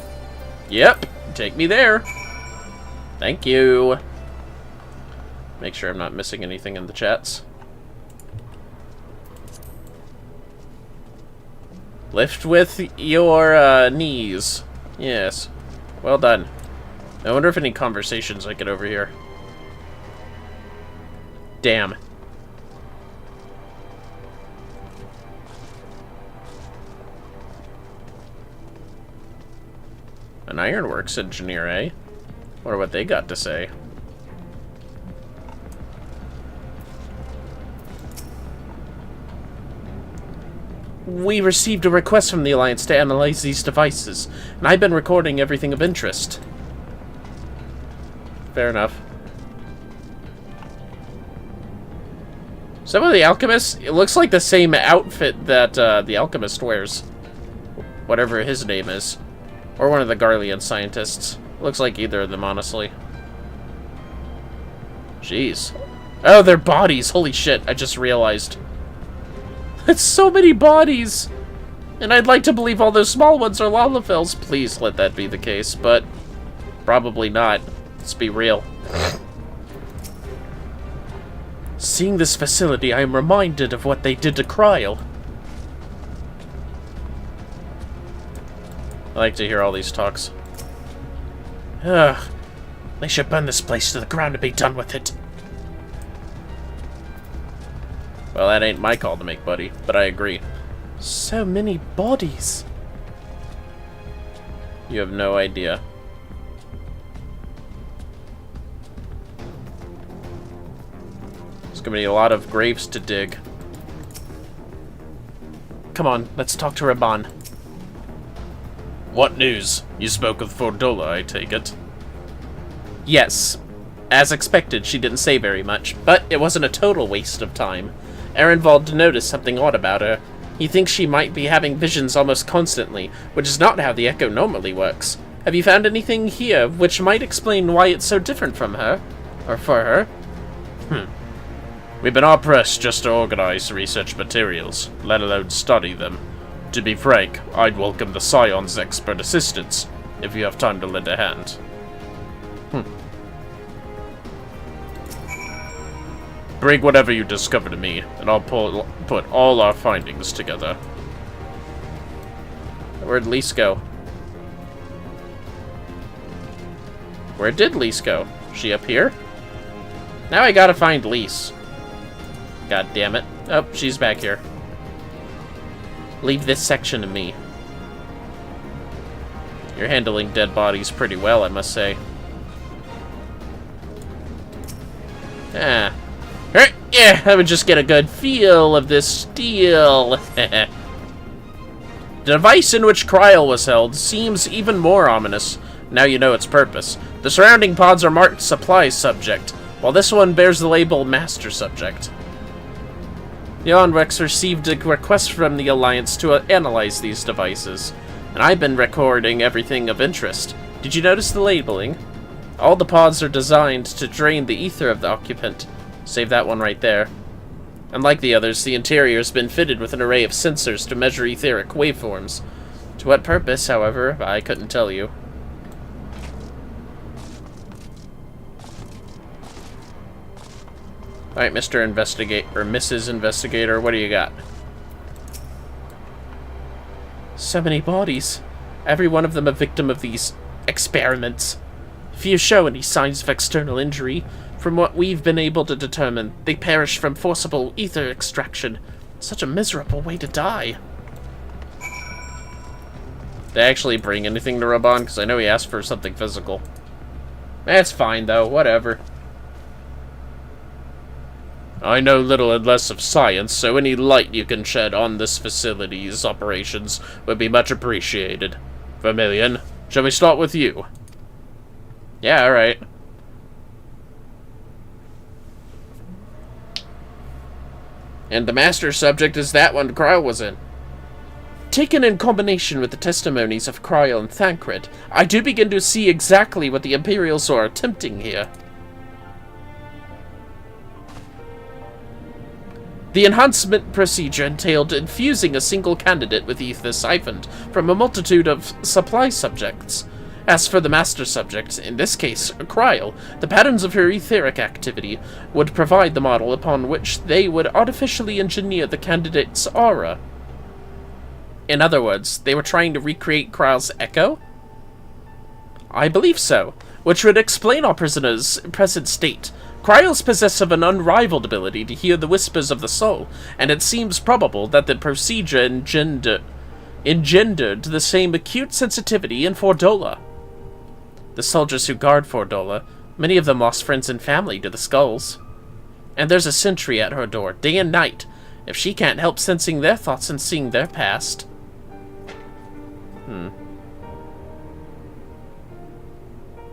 Yep, take me there. Thank you. Make sure I'm not missing anything in the chats. Lift with your knees. Yes. Well done. I wonder if any conversations I get over here. Damn. An ironworks engineer, eh? Wonder what they got to say. We received a request from the Alliance to analyze these devices, and I've been recording everything of interest. Fair enough. Some of the alchemists, it looks like the same outfit that the alchemist wears. Whatever his name is. Or one of the Garlean scientists. Looks like either of them, honestly. Jeez. Oh, they're bodies. Holy shit, I just realized. It's so many bodies! And I'd like to believe all those small ones are Lalafels. Please let that be the case, but probably not. Let's be real. Seeing this facility, I am reminded of what they did to Cryle. I like to hear all these talks. Ugh. They should burn this place to the ground to be done with it. Well, that ain't my call to make, buddy, but I agree. So many bodies. You have no idea. There's gonna be a lot of graves to dig. Come on, let's talk to Raban. What news? You spoke with Fordola, I take it. Yes. As expected, she didn't say very much, but it wasn't a total waste of time. Ehrenwald noticed something odd about her. He thinks she might be having visions almost constantly, which is not how the Echo normally works. Have you found anything here which might explain why it's so different from her? Or for her? We've been hard-pressed just to organize research materials, let alone study them. To be frank, I'd welcome the Scion's expert assistance, if you have time to lend a hand. Bring whatever you discover to me, and I'll put all our findings together. Where'd Lise go? Where did Lise go? She up here? Now I gotta find Lise. God damn it. Oh, she's back here. Leave this section to me. You're handling dead bodies pretty well, I must say. Ah. Yeah, I would just get a good feel of this steel. The device in which Kryl was held seems even more ominous. Now you know its purpose. The surrounding pods are marked Supply Subject, while this one bears the label Master Subject. The Onrex received a request from the Alliance to analyze these devices, and I've been recording everything of interest. Did you notice the labeling? All the pods are designed to drain the ether of the occupant. Save that one right there. Unlike the others, the interior has been fitted with an array of sensors to measure etheric waveforms. To what purpose, however, I couldn't tell you. Alright, Mr. Investigator, or Mrs. Investigator, what do you got? So many bodies. Every one of them a victim of these experiments. Few show any signs of external injury. From what we've been able to determine, they perished from forcible ether extraction. Such a miserable way to die. They actually bring anything to Raban? Because I know he asked for something physical. That's fine, though. Whatever. I know little and less of science, so any light you can shed on this facility's operations would be much appreciated. Vermillion, shall we start with you? Yeah, alright. And the master subject is that one Kryl was in. Taken in combination with the testimonies of Kryl and Thancred, I do begin to see exactly what the Imperials are attempting here. The enhancement procedure entailed infusing a single candidate with ether siphoned from a multitude of supply subjects. As for the master subject, in this case, Kryl, the patterns of her etheric activity would provide the model upon which they would artificially engineer the candidate's aura. In other words, they were trying to recreate Kryl's echo? I believe so, which would explain our prisoner's present state. Kryl's possess of an unrivaled ability to hear the whispers of the soul, and it seems probable that the procedure engendered the same acute sensitivity in Fordola. The soldiers who guard Fordola, many of them lost friends and family to the skulls. And there's a sentry at her door, day and night, if she can't help sensing their thoughts and seeing their past.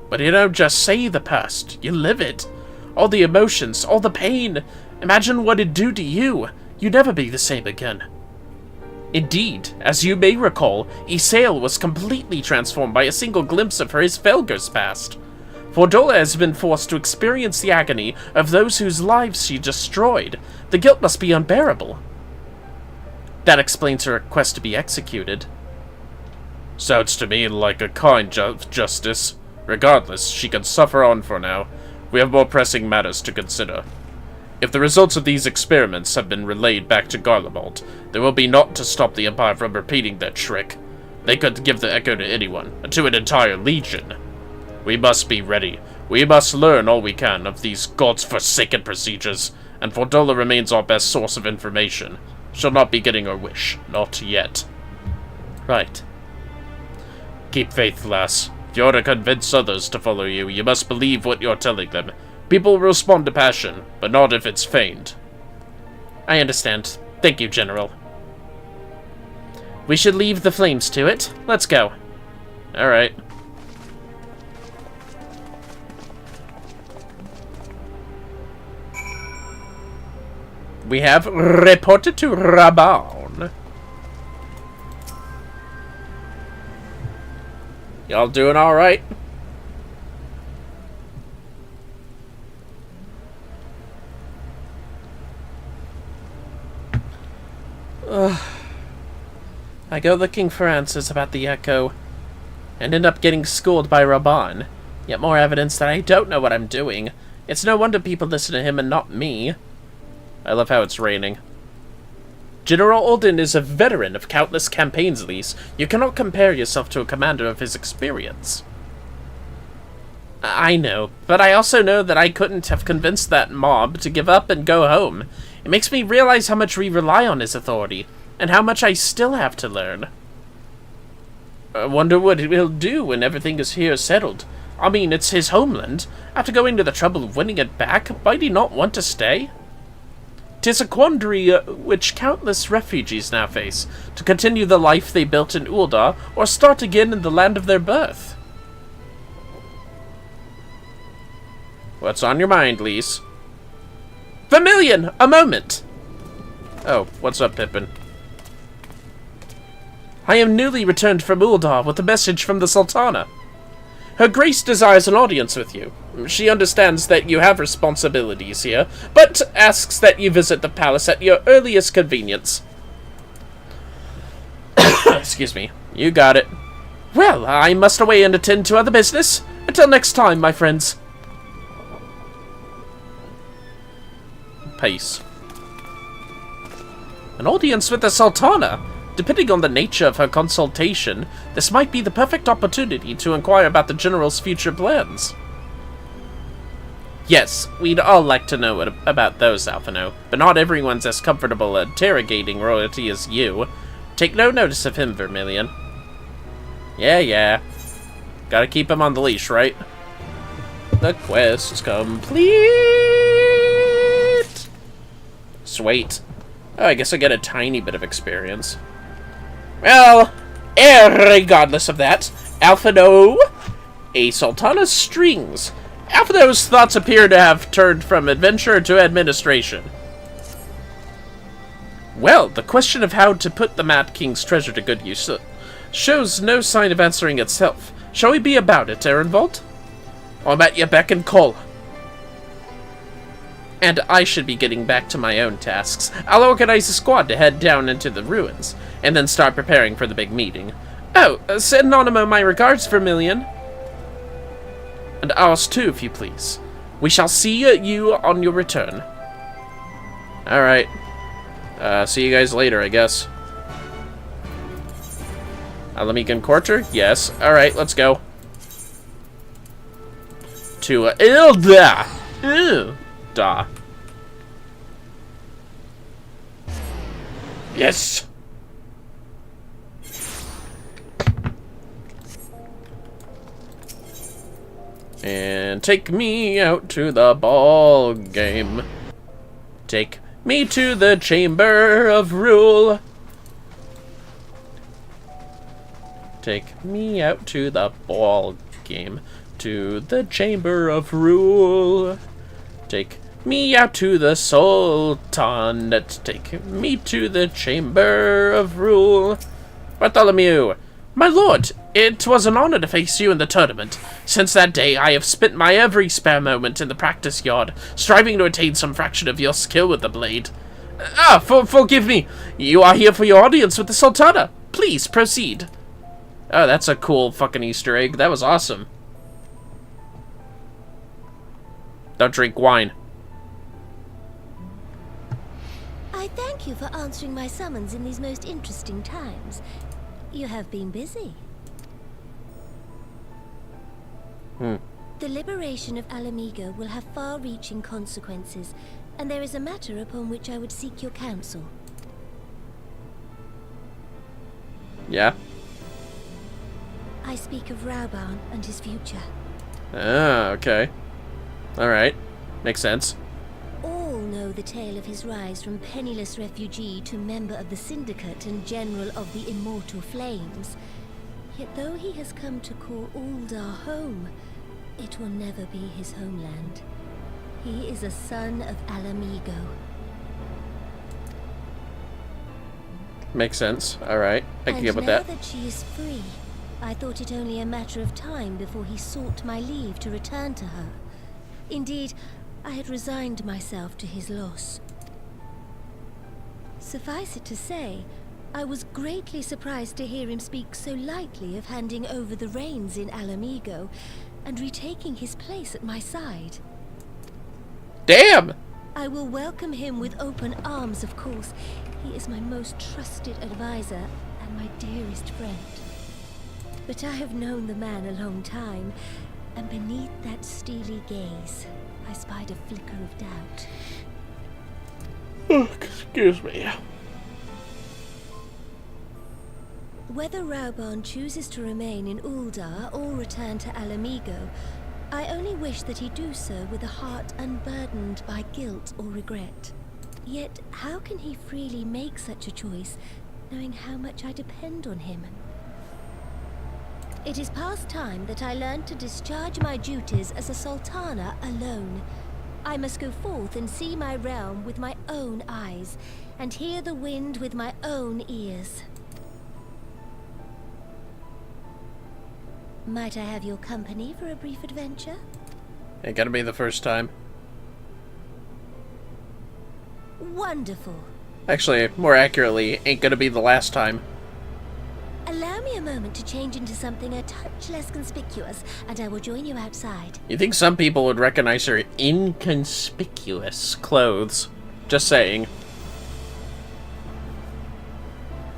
But you don't just say the past, you live it. All the emotions, all the pain. Imagine what it'd do to you. You'd never be the same again. Indeed, as you may recall, Isael was completely transformed by a single glimpse of her Felger's past. Fordola has been forced to experience the agony of those whose lives she destroyed. The guilt must be unbearable. That explains her request to be executed. Sounds to me like a kind justice. Regardless, she can suffer on for now. We have more pressing matters to consider. If the results of these experiments have been relayed back to Garlemald, there will be naught to stop the Empire from repeating their trick. They could give the echo to anyone, to an entire legion. We must be ready. We must learn all we can of these god's-forsaken procedures, and Fordola remains our best source of information. She'll not be getting her wish. Not yet. Right. Keep faith, lass. If you're to convince others to follow you, you must believe what you're telling them. People will respond to passion, but not if it's feigned. I understand. Thank you, General. We should leave the flames to it. Let's go. Alright. We have reported to Raban. Y'all doing alright? I go looking for answers about the Echo, and end up getting schooled by Raban. Yet more evidence that I don't know what I'm doing. It's no wonder people listen to him and not me. I love how it's raining. General Alden is a veteran of countless campaigns, Lise. You cannot compare yourself to a commander of his experience. I know, but I also know that I couldn't have convinced that mob to give up and go home. It makes me realize how much we rely on his authority, and how much I still have to learn. I wonder what he'll do when everything is here settled. I mean, it's his homeland. After going to the trouble of winning it back, might he not want to stay? 'Tis a quandary which countless refugees now face, to continue the life they built in Uldar, or start again in the land of their birth. What's on your mind, Lise? Vermillion! A moment! Oh, what's up, Pippin? I am newly returned from Uldar with a message from the Sultana. Her Grace desires an audience with you. She understands that you have responsibilities here, but asks that you visit the palace at your earliest convenience. Excuse me. You got it. Well, I must away and attend to other business. Until next time, my friends. Peace. An audience with the Sultana? Depending on the nature of her consultation, this might be the perfect opportunity to inquire about the General's future plans. Yes, we'd all like to know about those, Alphino, but not everyone's as comfortable interrogating royalty as you. Take no notice of him, Vermillion. Yeah. Gotta keep him on the leash, right? The quest's complete! Sweet. Oh, I guess I get a tiny bit of experience. Well, regardless of that, Alphino, a Sultana's strings. Alphino's thoughts appear to have turned from adventure to administration. Well, the question of how to put the Mad King's treasure to good use shows no sign of answering itself. Shall we be about it, Ehrenwald? I'm at your beck and call. And I should be getting back to my own tasks. I'll organize a squad to head down into the ruins, and then start preparing for the big meeting. Oh, send Anonymous my regards, Vermillion. And ours too, if you please. We shall see you on your return. Alright. See you guys later, I guess. Alamican Quarter? Yes. Alright, let's go. To Ilda! Ilda. Yes! And take me out to the ball game. Take me to the Chamber of Rule. Take me out to the ball game. To the Chamber of Rule. Take me out to the Sultan. Take me to the Chamber of Rule. Bartholomew, my lord, it was an honor to face you in the tournament. Since that day, I have spent my every spare moment in the practice yard, striving to attain some fraction of your skill with the blade. Forgive me. You are here for your audience with the Sultana. Please, proceed. Oh, that's a cool fucking Easter egg. That was awesome. Don't drink wine. I thank you for answering my summons in these most interesting times. You have been busy. The liberation of Alamigo will have far-reaching consequences, and there is a matter upon which I would seek your counsel. Yeah? I speak of Rauban and his future. Ah, okay. Alright. Makes sense. All know the tale of his rise from penniless refugee to member of the Syndicate and General of the Immortal Flames. Yet though he has come to call Uldar home, it will never be his homeland. He is a son of Alamigo. Makes sense. Alright. I can get with that. And now that she is free, I thought it only a matter of time before he sought my leave to return to her. Indeed, I had resigned myself to his loss. Suffice it to say, I was greatly surprised to hear him speak so lightly of handing over the reins in Alamigo and retaking his place at my side. Damn! I will welcome him with open arms, of course. He is my most trusted advisor and my dearest friend. But I have known the man a long time, and beneath that steely gaze, I spied a flicker of doubt. Oh, excuse me. Whether Raubon chooses to remain in Uldar or return to Alamigo, I only wish that he do so with a heart unburdened by guilt or regret. Yet, how can he freely make such a choice, knowing how much I depend on him? It is past time that I learned to discharge my duties as a sultana alone. I must go forth and see my realm with my own eyes, and hear the wind with my own ears. Might I have your company for a brief adventure? Ain't gonna be the first time. Wonderful. Actually, more accurately, ain't gonna be the last time. Allow me a moment to change into something a touch less conspicuous, and I will join you outside. You think some people would recognize her inconspicuous clothes? Just saying.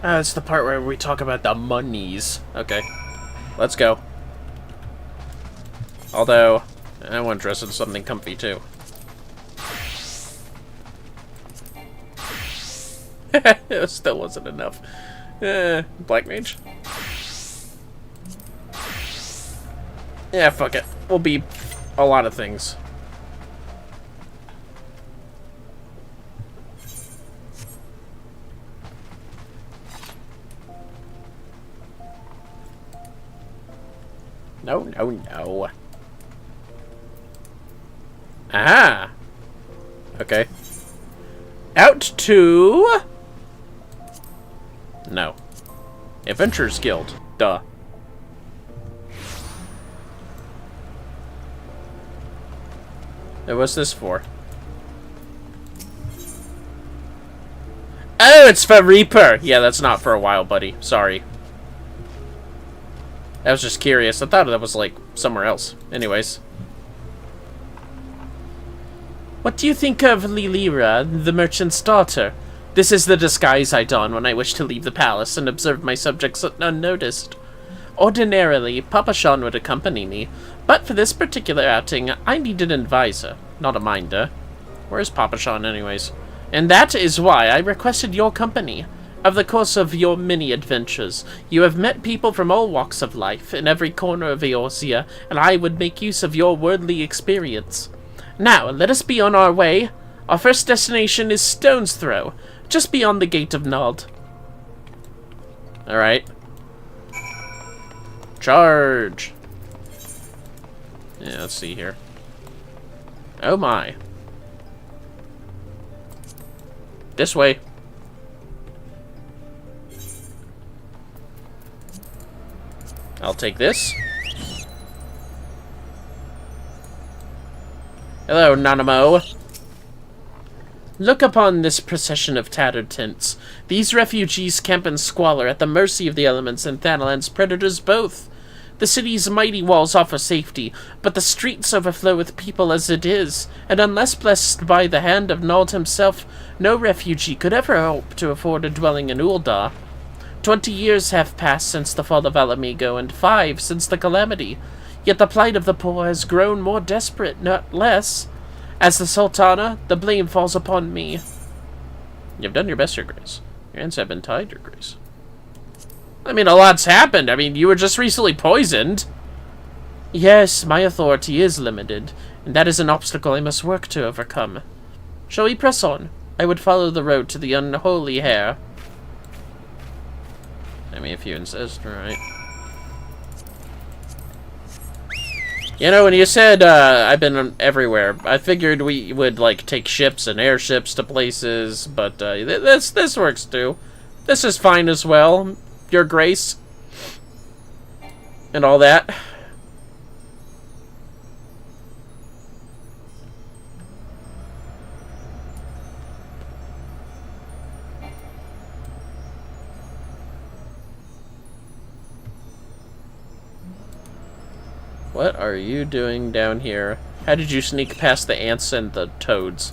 It's the part where we talk about the monies. Okay, let's go. Although, I want to dress in something comfy too. It still wasn't enough. Black Mage. Yeah, fuck it. We'll be a lot of things. No, no, no. Ah! Okay. Out to... No. Adventurers Guild. Duh. What's this for? Oh, it's for Reaper! Yeah, that's not for a while, buddy. Sorry. I was just curious. I thought that was, like, somewhere else. Anyways. What do you think of Lilira, the merchant's daughter? This is the disguise I don when I wish to leave the palace and observe my subjects unnoticed. Ordinarily, Papa Sean would accompany me, but for this particular outing, I need an advisor, not a minder. Where's Papa Sean, anyways? And that is why I requested your company. Of the course of your many adventures, you have met people from all walks of life, in every corner of Eorzea, and I would make use of your worldly experience. Now, let us be on our way. Our first destination is Stone's Throw, just beyond the Gate of Nod. Alright. Charge! Yeah, let's see here. Oh my. This way. I'll take this. Hello, Nanamo. Look upon this procession of tattered tents. These refugees camp in squalor at the mercy of the elements and Thanalan's predators both. The city's mighty walls offer safety, but the streets overflow with people as it is, and unless blessed by the hand of Nald himself, no refugee could ever hope to afford a dwelling in Uldar. 20 years have passed since the fall of Alamigo, and 5 since the calamity. Yet the plight of the poor has grown more desperate, not less. As the Sultana, the blame falls upon me. You've done your best, Your Grace. Your hands have been tied, Your Grace. I mean, a lot's happened. I mean, you were just recently poisoned. Yes, my authority is limited, and that is an obstacle I must work to overcome. Shall we press on? I would follow the road to the unholy hair. I mean, if you insist, alright. You know, when you said, I've been everywhere, I figured we would, like, take ships and airships to places, but, this works, too. This is fine as well, Your Grace. And all that. What are you doing down here? How did you sneak past the ants and the toads?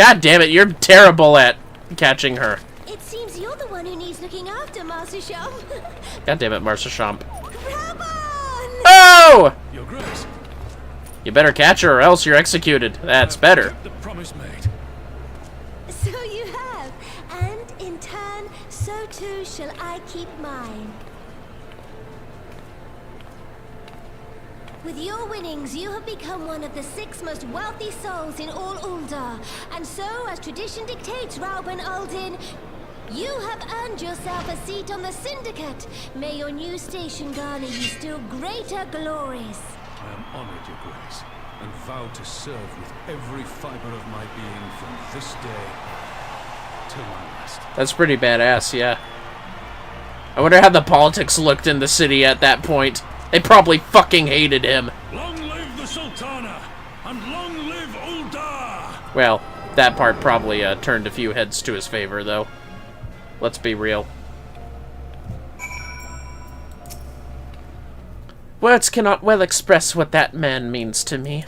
God damn it, you're terrible at catching her. It seems you're the one who needs looking after, Master Sham. God damn it, Marcia Champ. Oh! Your Grace. You better catch her or else you're executed. That's better. The promise made. So you have, and in turn, so too shall I keep mine. With your winnings, you have become one of the 6 most wealthy souls in all Uldar, and so, as tradition dictates, Rauben Aldin, you have earned yourself a seat on the Syndicate. May your new station garner you still greater glories. I am honored, Your Grace, and vow to serve with every fiber of my being from this day till my last. That's pretty badass, yeah. I wonder how the politics looked in the city at that point. They probably fucking hated him. Long live the Sultana, and long live Uldar! Well, that part probably turned a few heads to his favor, though. Let's be real. Words cannot well express what that man means to me.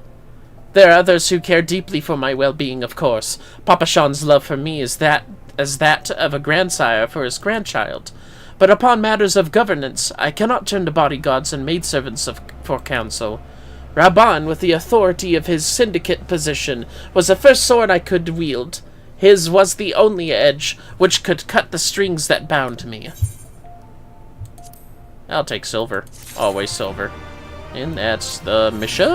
There are others who care deeply for my well-being, of course. Papa Sean's love for me is that of a grandsire for his grandchild. But upon matters of governance, I cannot turn to bodyguards and maidservants for counsel. Raban, with the authority of his syndicate position, was the first sword I could wield. His was the only edge which could cut the strings that bound me. I'll take silver. Always silver. And that's the mission.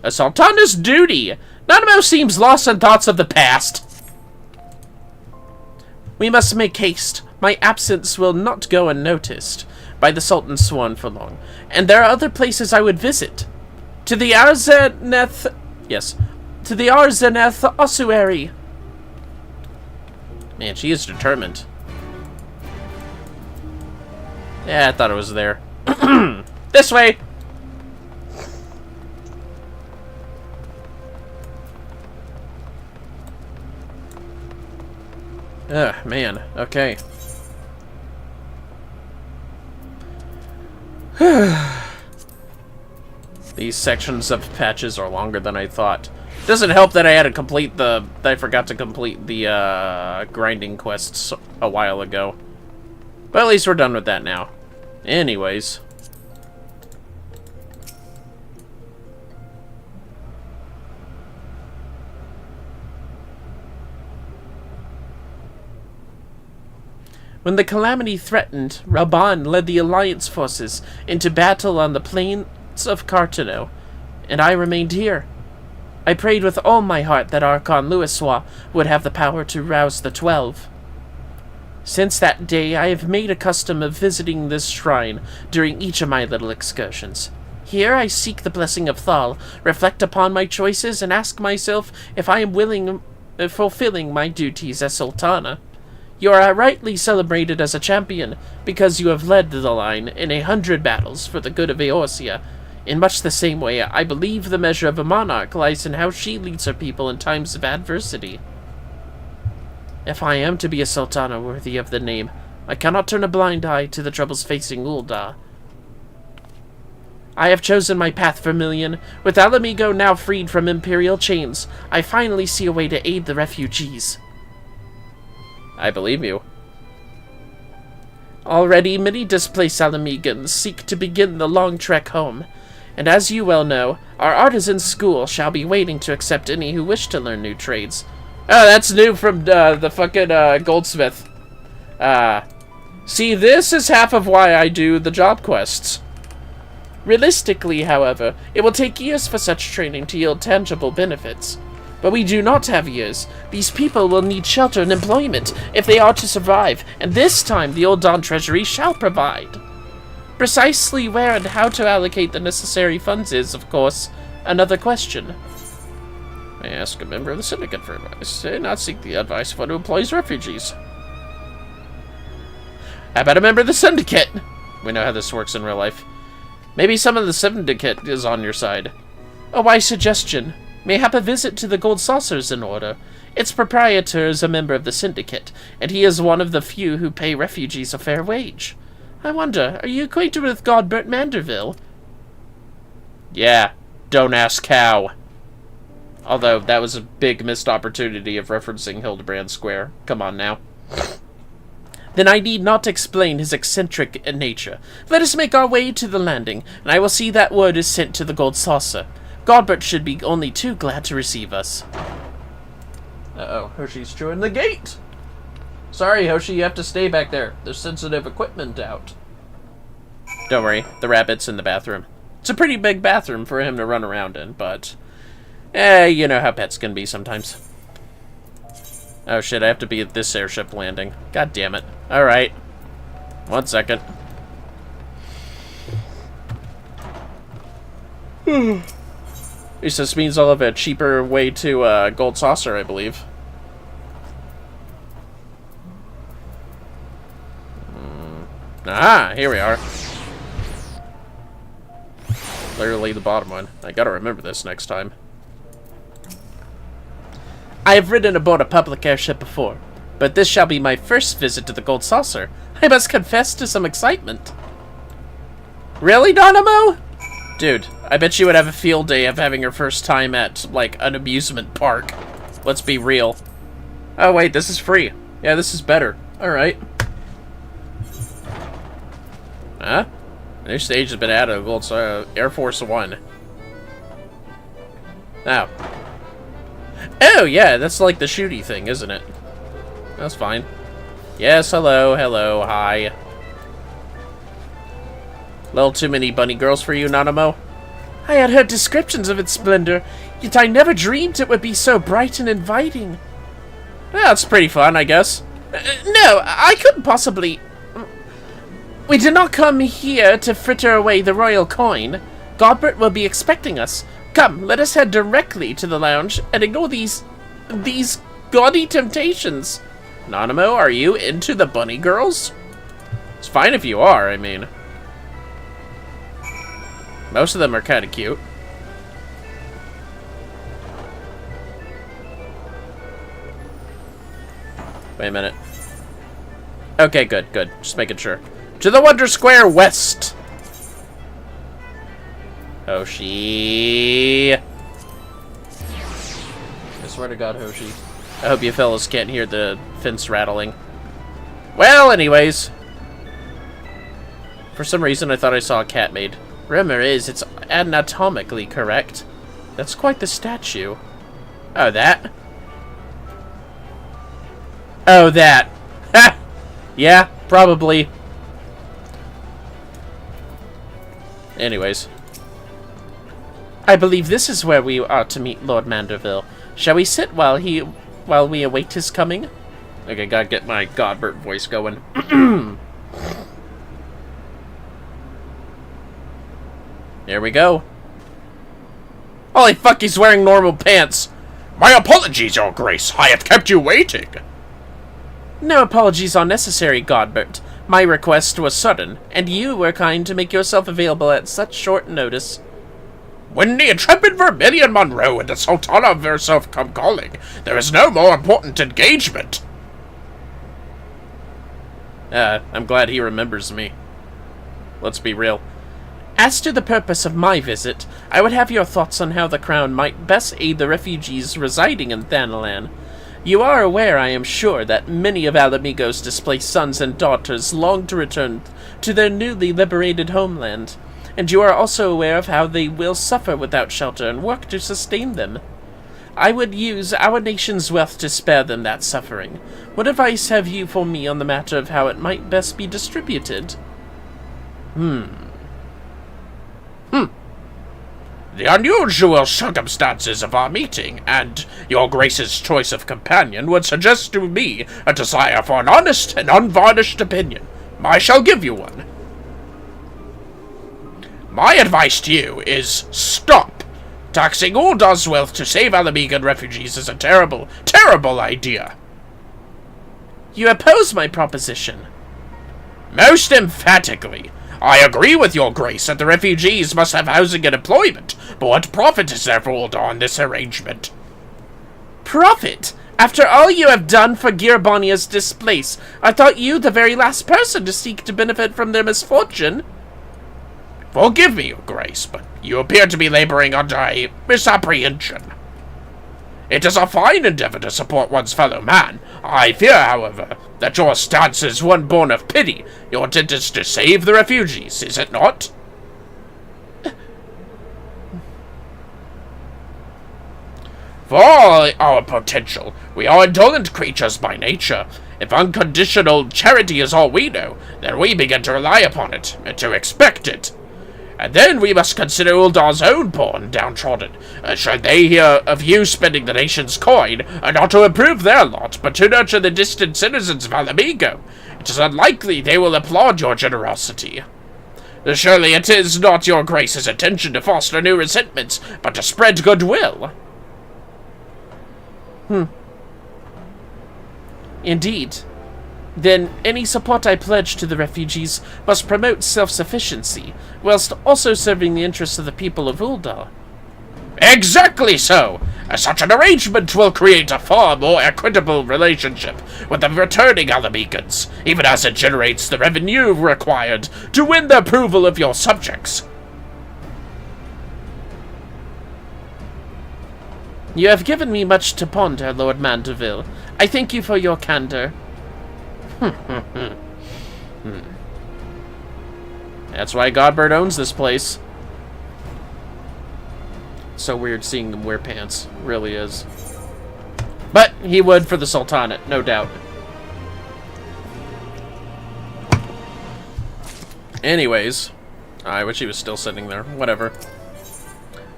A Sultana's duty. Nanamo seems lost in thoughts of the past. We must make haste. My absence will not go unnoticed by the Sultan's swan for long. And there are other places I would visit. To the Arzeneth... Yes. To the Arzeneth ossuary. Man, she is determined. Yeah, I thought it was there. This way! Ugh, man. Okay. These sections of patches are longer than I thought. Doesn't help that I had to complete the... I forgot to complete the grinding quests a while ago. But at least we're done with that now. Anyways. When the calamity threatened, Raban led the Alliance forces into battle on the plains of Cartano, and I remained here. I prayed with all my heart that Archon Louiswa would have the power to rouse the 12. Since that day, I have made a custom of visiting this shrine during each of my little excursions. Here I seek the blessing of Thal, reflect upon my choices, and ask myself if I am fulfilling my duties as Sultana. You are rightly celebrated as a champion, because you have led the line in 100 battles for the good of Eorzea. In much the same way, I believe the measure of a monarch lies in how she leads her people in times of adversity. If I am to be a Sultana worthy of the name, I cannot turn a blind eye to the troubles facing Uldar. I have chosen my path, Vermillion. With Alamigo now freed from Imperial chains, I finally see a way to aid the refugees. I believe you. Already, many displaced Alamegans seek to begin the long trek home, and as you well know, our artisan school shall be waiting to accept any who wish to learn new trades. Oh, that's new from the fucking goldsmith. See, this is half of why I do the job quests. Realistically, however, it will take years for such training to yield tangible benefits. But we do not have years. These people will need shelter and employment if they are to survive, and this time the Old Dawn Treasury shall provide. Precisely where and how to allocate the necessary funds is, of course, another question. I ask a member of the Syndicate for advice, and not seek the advice of one who employs refugees. How about a member of the Syndicate? We know how this works in real life. Maybe some of the Syndicate is on your side. A wise suggestion. Mayhap a visit to the Gold Saucer's in order. Its proprietor is a member of the Syndicate, and he is one of the few who pay refugees a fair wage. I wonder, are you acquainted with Godbert Manderville? Yeah, don't ask how. Although, that was a big missed opportunity of referencing Hildebrand Square. Come on now. Then I need not explain his eccentric nature. Let us make our way to the landing, and I will see that word is sent to the Gold Saucer. Godbert should be only too glad to receive us. Uh-oh, Hoshi's chewing the gate! Sorry, Hoshi, you have to stay back there. There's sensitive equipment out. Don't worry, the rabbit's in the bathroom. It's a pretty big bathroom for him to run around in, but... you know how pets can be sometimes. Oh shit, I have to be at this airship landing. God damn it. Alright. 1 second. At least this means I'll have a cheaper way to Gold Saucer, I believe. Aha! Here we are. Literally the bottom one. I gotta remember this next time. I have ridden aboard a public airship before, but this shall be my first visit to the Gold Saucer. I must confess to some excitement. Really, Dynamo? Dude, I bet you would have a field day of having your first time at, like, an amusement park. Let's be real. Oh, wait, this is free. Yeah, this is better. Alright. Huh? New stage has been added to Gold Air Force One. Now. Oh, yeah, that's like the shooty thing, isn't it? That's fine. Yes, hello, hello, hi. Little too many bunny girls for you, Nanamo? I had heard descriptions of its splendor, yet I never dreamed it would be so bright and inviting. Well, it's pretty fun, I guess. No, I couldn't possibly... We did not come here to fritter away the royal coin. Godbert will be expecting us. Come, let us head directly to the lounge and ignore these gaudy temptations. Nanamo, are you into the bunny girls? It's fine if you are, I mean. Most of them are kind of cute. Wait a minute. Okay, good, good. Just making sure. To the Wonder Square West! Hoshi. I swear to God, Hoshi. I hope you fellas can't hear the fence rattling. Well, anyways. For some reason, I thought I saw a cat maid. Rumor is, it's anatomically correct. That's quite the statue. Oh, that? Oh, that. Ha! Yeah, probably. Anyways. I believe this is where we are to meet Lord Manderville. Shall we sit while we await his coming? Okay, gotta get my Godbert voice going. Here we go. Holy fuck, he's wearing normal pants. My apologies, Your Grace. I have kept you waiting. No apologies are necessary, Godbert. My request was sudden, and you were kind to make yourself available at such short notice. When the intrepid Vermillion Monroe and the Sultana herself come calling, there is no more important engagement. I'm glad he remembers me. Let's be real. As to the purpose of my visit, I would have your thoughts on how the Crown might best aid the refugees residing in Thanalan. You are aware, I am sure, that many of Alamigo's displaced sons and daughters long to return to their newly liberated homeland, and you are also aware of how they will suffer without shelter and work to sustain them. I would use our nation's wealth to spare them that suffering. What advice have you for me on the matter of how it might best be distributed? The unusual circumstances of our meeting, and Your Grace's choice of companion, would suggest to me a desire for an honest and unvarnished opinion. I shall give you one. My advice to you is stop. Taxing Uldar's wealth to save Alamigan refugees is a terrible, terrible idea. You oppose my proposition. Most emphatically. I agree with Your Grace that the refugees must have housing and employment, but what profit is there for Uldar on this arrangement? Profit? After all you have done for Gearbonia's displaced, I thought you the very last person to seek to benefit from their misfortune. Forgive me, Your Grace, but you appear to be laboring under a misapprehension. It is a fine endeavor to support one's fellow man. I fear, however, that your stance is one born of pity. Your intent is to save the refugees, is it not? For all our potential, we are indolent creatures by nature. If unconditional charity is all we know, then we begin to rely upon it, and to expect it. And then we must consider Uldar's own poor and downtrodden. Should they hear of you spending the nation's coin, not to improve their lot, but to nurture the distant citizens of Alamigo, it is unlikely they will applaud your generosity. Surely it is not your grace's intention to foster new resentments, but to spread goodwill. Indeed. Then any support I pledge to the refugees must promote self-sufficiency, whilst also serving the interests of the people of Uldar. Exactly so! Such an arrangement will create a far more equitable relationship with the returning Alamegans, even as it generates the revenue required to win the approval of your subjects. You have given me much to ponder, Lord Mandeville. I thank you for your candor. That's why Godbird owns this place. So weird seeing him wear pants. Really is. But he would for the Sultanate, no doubt. Anyways. I wish he was still sitting there. Whatever.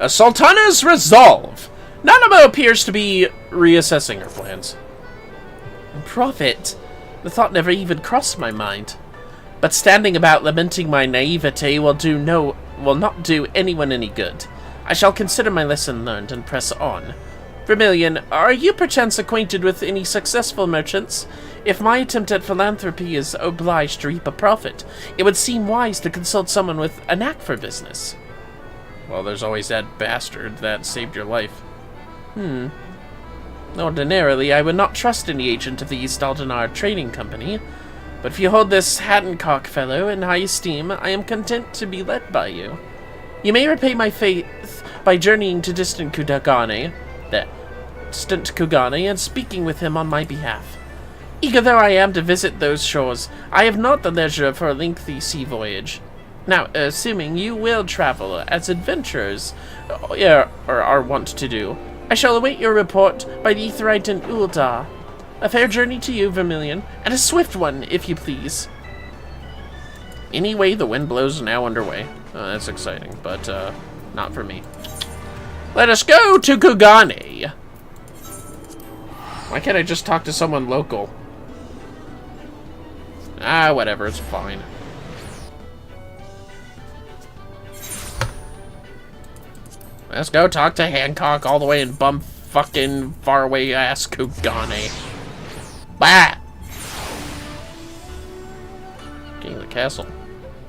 Sultana's resolve! Nanamo appears to be reassessing her plans. Prophet? The thought never even crossed my mind. But standing about lamenting my naivete will not do anyone any good. I shall consider my lesson learned and press on. Vermillion, are you perchance acquainted with any successful merchants? If my attempt at philanthropy is obliged to reap a profit, it would seem wise to consult someone with a knack for business. Well, there's always that bastard that saved your life. Ordinarily, I would not trust any agent of the East Aldenar Trading Company, but if you hold this Hattencock fellow in high esteem, I am content to be led by you. You may repay my faith by journeying to distant Kugane, and speaking with him on my behalf. Eager though I am to visit those shores, I have not the leisure for a lengthy sea voyage. Now, assuming you will travel as adventurers are wont to do, I shall await your report by the Aetheryte and Uldar. A fair journey to you, Vermillion, and a swift one, if you please. Anyway, the wind blows now underway. That's exciting, but not for me. Let us go to Kugane. Why can't I just talk to someone local? Whatever, it's fine. Let's go talk to Hancock all the way in fucking faraway ass Kugane. Bah! King of the castle.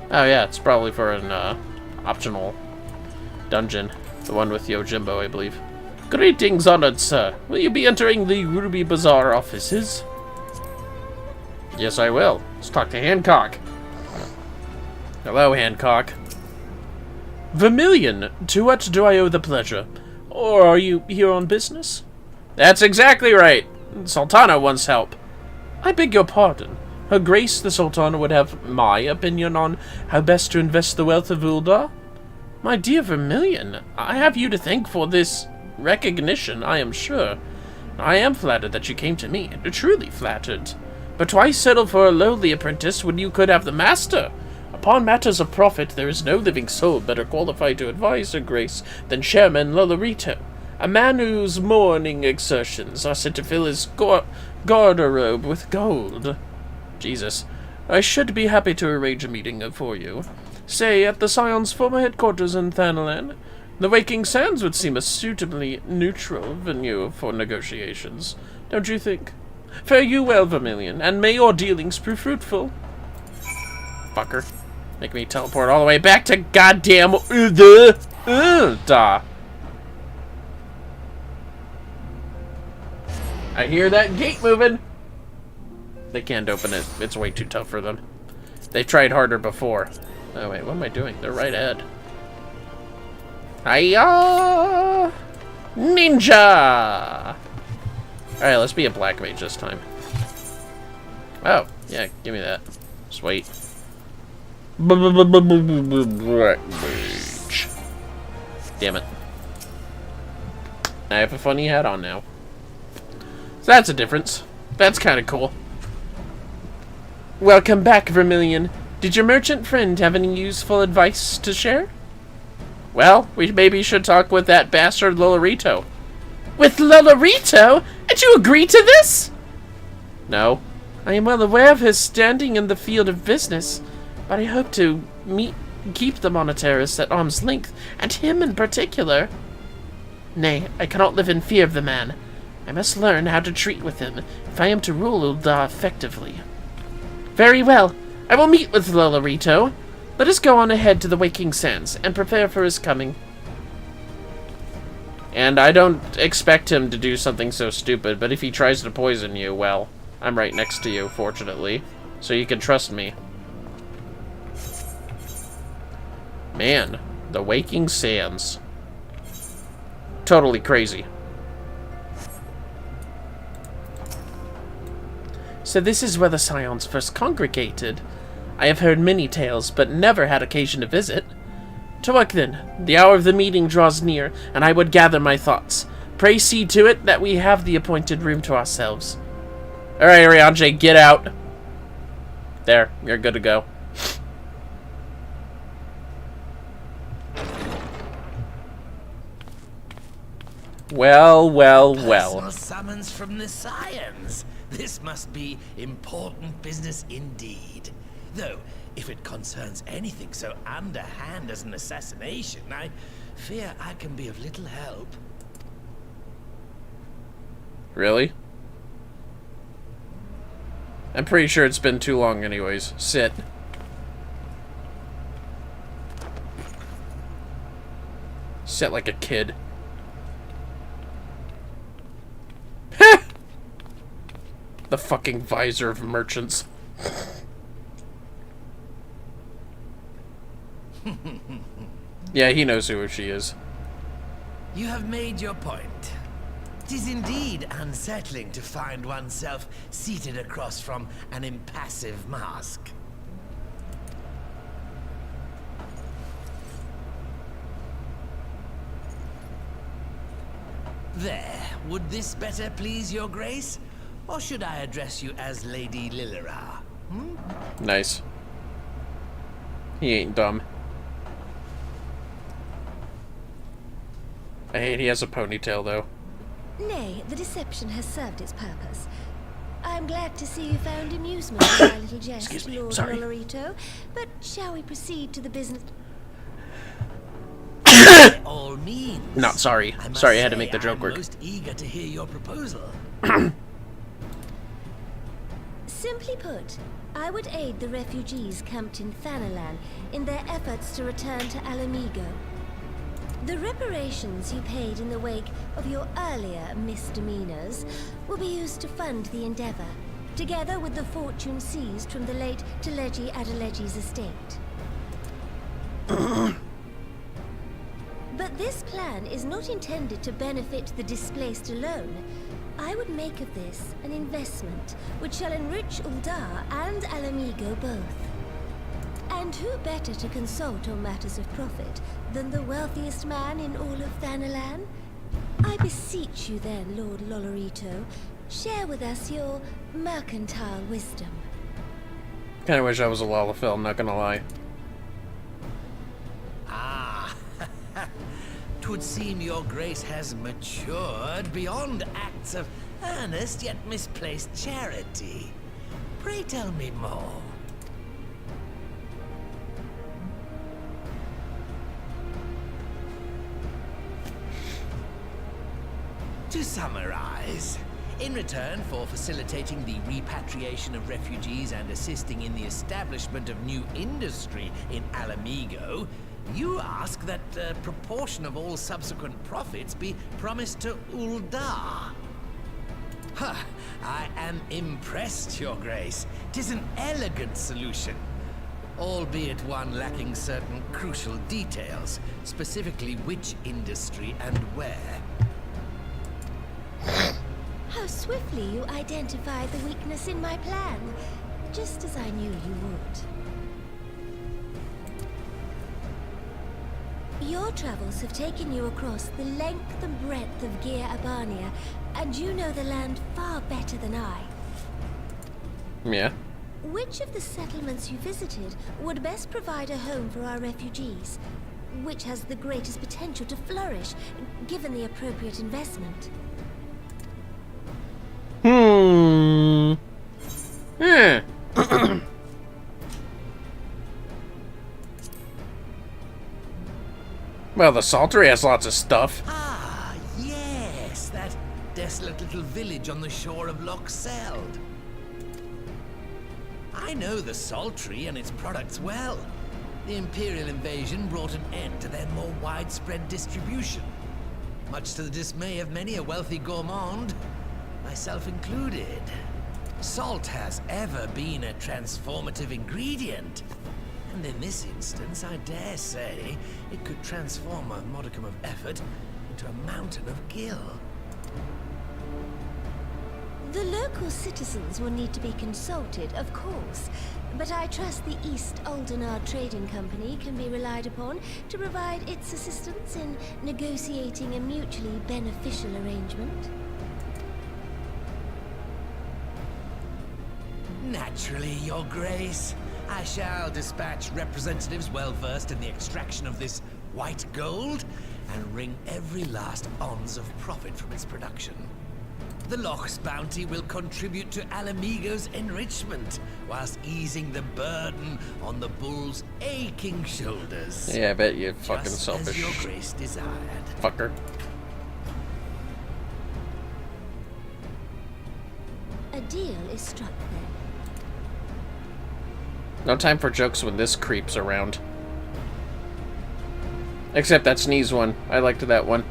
Oh yeah, it's probably for an optional dungeon. The one with Yojimbo, I believe. Greetings, honored sir. Will you be entering the Ruby Bazaar offices? Yes, I will. Let's talk to Hancock. Hello, Hancock. Vermillion, to what do I owe the pleasure? Or are you here on business? That's exactly right. Sultana wants help. I beg your pardon. Her Grace the Sultana would have my opinion on how best to invest the wealth of Uldar? My dear Vermillion, I have you to thank for this recognition, I am sure. I am flattered that you came to me, truly flattered. But why settle for a lowly apprentice when you could have the master? Upon matters of profit, there is no living soul better qualified to advise Her Grace than Chairman Lolorito, a man whose morning exertions are said to fill his garderobe with gold. Jesus. I should be happy to arrange a meeting for you. Say, at the Scion's former headquarters in Thanalan. The Waking Sands would seem a suitably neutral venue for negotiations, don't you think? Fare you well, Vermillion, and may your dealings prove fruitful. Fucker. Make me teleport all the way back to goddamn Ulda. I hear that gate moving. They can't open it. It's way too tough for them. They've tried harder before. Oh wait, what am I doing? They're right ahead. Hiya! Ninja! Alright, let's be a black mage this time. Oh, yeah, give me that. Sweet. Black mage. Damn it. I have a funny hat on now. So that's a difference. That's kind of cool. Welcome back, Vermillion. Did your merchant friend have any useful advice to share? Well, we maybe should talk with that bastard Lolorito. With Lolorito? And you agree to this? No. I am well aware of his standing in the field of business, but I hope to keep the monetarist at arm's length, and him in particular. Nay, I cannot live in fear of the man. I must learn how to treat with him if I am to rule Ul'dah effectively. Very well. I will meet with Lolorito. Let us go on ahead to the Waking Sands and prepare for his coming. And I don't expect him to do something so stupid, but if he tries to poison you, well, I'm right next to you, fortunately, so you can trust me. Man, the Waking Sands. Totally crazy. So this is where the Scions first congregated. I have heard many tales, but never had occasion to visit. To work then. The hour of the meeting draws near, and I would gather my thoughts. Pray see to it that we have the appointed room to ourselves. Alright, Arianje, get out. There, you're good to go. Well, well, well. Personal summons from the Scions. This must be important business indeed. Though, if it concerns anything so underhand as an assassination, I fear I can be of little help. Really? I'm pretty sure it's been too long anyways. Sit. Sit like a kid. The fucking visor of merchants. Yeah, he knows who she is. You have made your point. 'Tis indeed unsettling to find oneself seated across from an impassive mask. There, would this better please your grace? Or should I address you as Lady Lilira? Nice. He ain't dumb. I hate he has a ponytail, though. Nay, the deception has served its purpose. I'm glad to see you found amusement in my little jest, Excuse me, Lord sorry. Lolorito. But shall we proceed to the business? By all means. Not sorry. must Sorry, I had to say make the joke I'm work. most eager to hear your proposal. Simply put, I would aid the refugees camped in Thanalan in their efforts to return to Alamigo. The reparations you paid in the wake of your earlier misdemeanors will be used to fund the endeavor, together with the fortune seized from the late Teleji Adeleji's estate. But this plan is not intended to benefit the displaced alone. I would make of this an investment which shall enrich Ul'dah and Alamigo both. And who better to consult on matters of profit than the wealthiest man in all of Thanalan? I beseech you then, Lord Lolorito, share with us your mercantile wisdom. Kinda wish I was a Lalafell, not gonna lie. Ah, 'twould seem your grace has matured beyond acts of earnest yet misplaced charity. Pray tell me more. To summarize, in return for facilitating the repatriation of refugees and assisting in the establishment of new industry in Alamigo, you ask that a proportion of all subsequent profits be promised to Ul'dah. Huh, I am impressed, Your Grace. 'Tis an elegant solution, albeit one lacking certain crucial details, specifically which industry and where. how swiftly you identified the weakness in my plan, just as I knew you would. Your travels have taken you across the length and breadth of Gear Abania, and you know the land far better than I. Yeah. Which of the settlements you visited would best provide a home for our refugees? Which has the greatest potential to flourish, given the appropriate investment? Well, the Saltery has lots of stuff. Ah, yes, that desolate little village on the shore of Loch Seld. I know the Saltery and its products well. The Imperial invasion brought an end to their more widespread distribution, much to the dismay of many a wealthy gourmand, myself included. Salt has ever been a transformative ingredient, and in this instance, I dare say, it could transform a modicum of effort into a mountain of gill. The local citizens will need to be consulted, of course, but I trust the East Aldenar Trading Company can be relied upon to provide its assistance in negotiating a mutually beneficial arrangement. Naturally, Your Grace. I shall dispatch representatives well versed in the extraction of this white gold and wring every last ounce of profit from its production. The Loch's bounty will contribute to Alamigo's enrichment, whilst easing the burden on the bull's aching shoulders. Yeah, I bet you fucking Just selfish. as Your Grace desired. Fucker. A deal is struck then. No time for jokes when this creep's around. Except that sneeze one. I liked that one.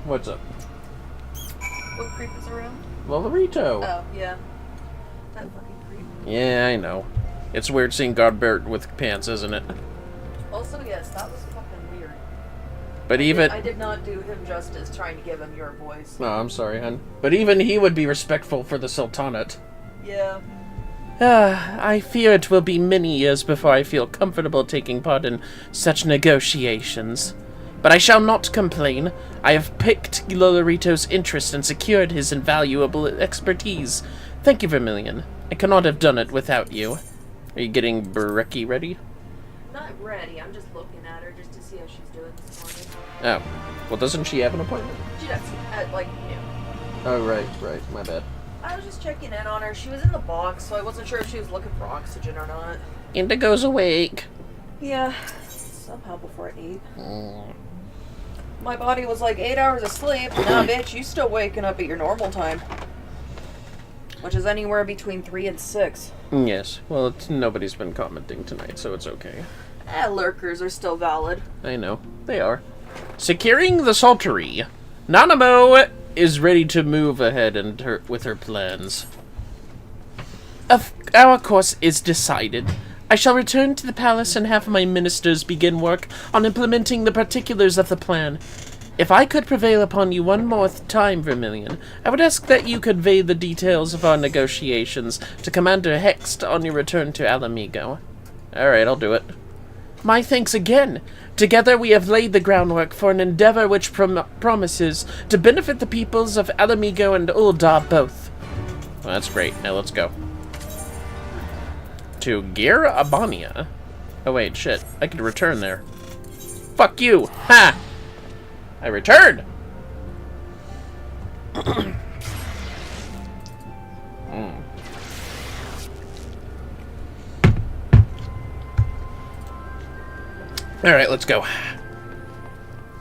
What's up? What creep is around? Lolorito. Oh, yeah. That fucking creep. Yeah, I know. It's weird seeing Godbert with pants, isn't it? Also, yes, that was fucking weird. But even... I did not do him justice trying to give him your voice. No, I'm sorry, hon. But even he would be respectful for the Sultanate. Yeah. I fear it will be many years before I feel comfortable taking part in such negotiations. But I shall not complain. I have piqued Lolorito's interest and secured his invaluable expertise. Thank you, Vermillion. I could not have done it without you. Are you getting Brekkie ready? Not ready, I'm just looking at her just to see how she's doing this morning. Oh. Well, doesn't she have an appointment? She does, at like noon. Oh, right, my bad. I was just checking in on her. She was in the box, so I wasn't sure if she was looking for oxygen or not. Indigo's awake. Yeah, somehow before 8. My body was like 8 hours of sleep. Nah, bitch, you still waking up at your normal time. Which is anywhere between 3 and 6. Yes. Well, nobody's been commenting tonight, so it's okay. Lurkers are still valid. I know. They are. Securing the Saltery. Nanamo is ready to move ahead with her plans. Our course is decided. I shall return to the palace and have my ministers begin work on implementing the particulars of the plan. If I could prevail upon you one more time, Vermillion, I would ask that you convey the details of our negotiations to Commander Hext on your return to Alamigo. Alright, I'll do it. My thanks again. Together we have laid the groundwork for an endeavor which promises to benefit the peoples of Alamigo and Ul'dah both. Well, that's great. Now let's go. To Gear Abania. Oh wait, shit. I could return there. Fuck you! Ha! I returned! Alright, let's go.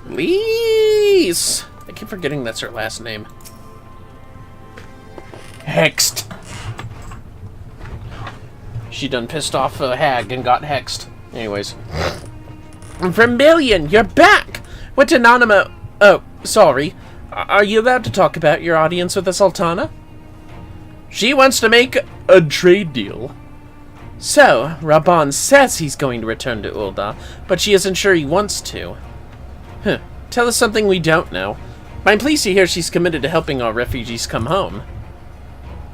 Lise! I keep forgetting that's her last name. Hexed. She done pissed off a hag and got hexed. Anyways. Vermillion, you're back! What anonymous... Oh, sorry. Are you allowed to talk about your audience with the Sultana? She wants to make a trade deal. So, Raban says he's going to return to Ul'dah, but she isn't sure he wants to. Huh. Tell us something we don't know. I'm pleased to hear she's committed to helping our refugees come home.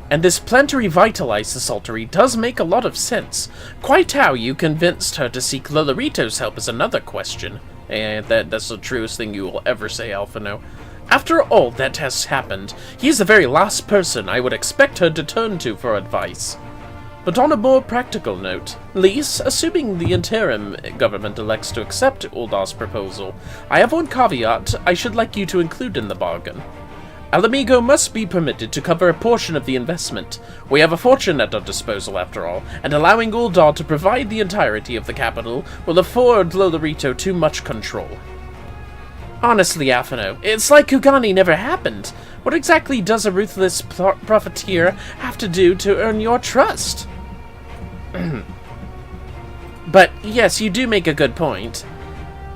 And this plan to revitalize the Saltery does make a lot of sense. Quite how you convinced her to seek Lolorito's help is another question. And that's the truest thing you will ever say, Alphino. After all that has happened, he is the very last person I would expect her to turn to for advice. But on a more practical note, Lise, assuming the interim government elects to accept Uldar's proposal, I have one caveat I should like you to include in the bargain. Alamigo must be permitted to cover a portion of the investment. We have a fortune at our disposal, after all, and allowing Uldar to provide the entirety of the capital will afford Lolorito too much control. Honestly, Alphino, it's like Kugani never happened. What exactly does a ruthless profiteer have to do to earn your trust? But yes, you do make a good point.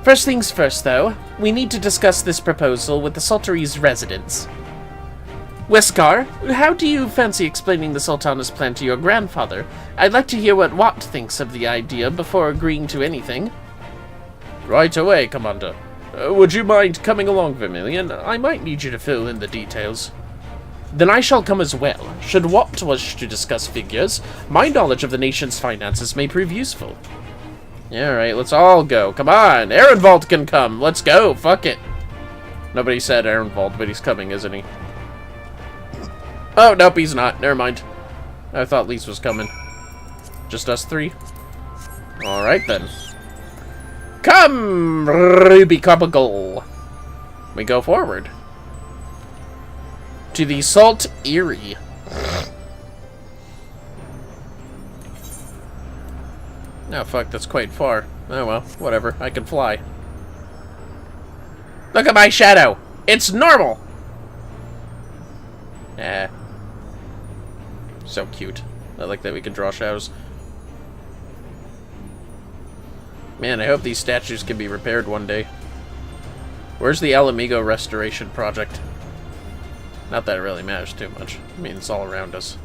First things first, though, we need to discuss this proposal with the Saltery's residents. Weskar, how do you fancy explaining the Sultana's plan to your grandfather? I'd like to hear what Watt thinks of the idea before agreeing to anything. Right away, Commander. Would you mind coming along, Vermillion? I might need you to fill in the details. Then I shall come as well. Should Watt wish to discuss figures, my knowledge of the nation's finances may prove useful. Alright, let's all go. Come on, Ehrenwald can come. Let's go, fuck it. Nobody said Ehrenwald, but he's coming, isn't he? Oh, nope, he's not. Never mind. I thought Lise was coming. Just us three? Alright then. Come, Ruby Copagle. We go forward. To the Salt Eyrie. Oh, fuck, that's quite far. Oh, well, whatever. I can fly. Look at my shadow! It's normal! So cute. I like that we can draw shadows. Man, I hope these statues can be repaired one day. Where's the Alamigo restoration project? Not that it really matters too much. I mean, it's all around us.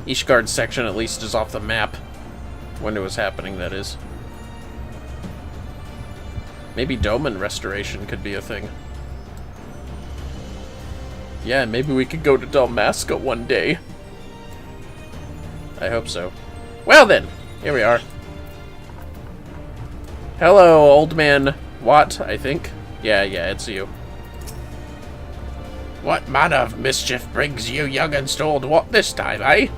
Ishgard's section at least is off the map. When it was happening, that is. Maybe Doman restoration could be a thing. Yeah, maybe we could go to Dalmasca one day. I hope so. Well then, here we are. Hello, old man Watt, I think. Yeah, it's you. What manner of mischief brings you young'uns to old Watt this time, eh?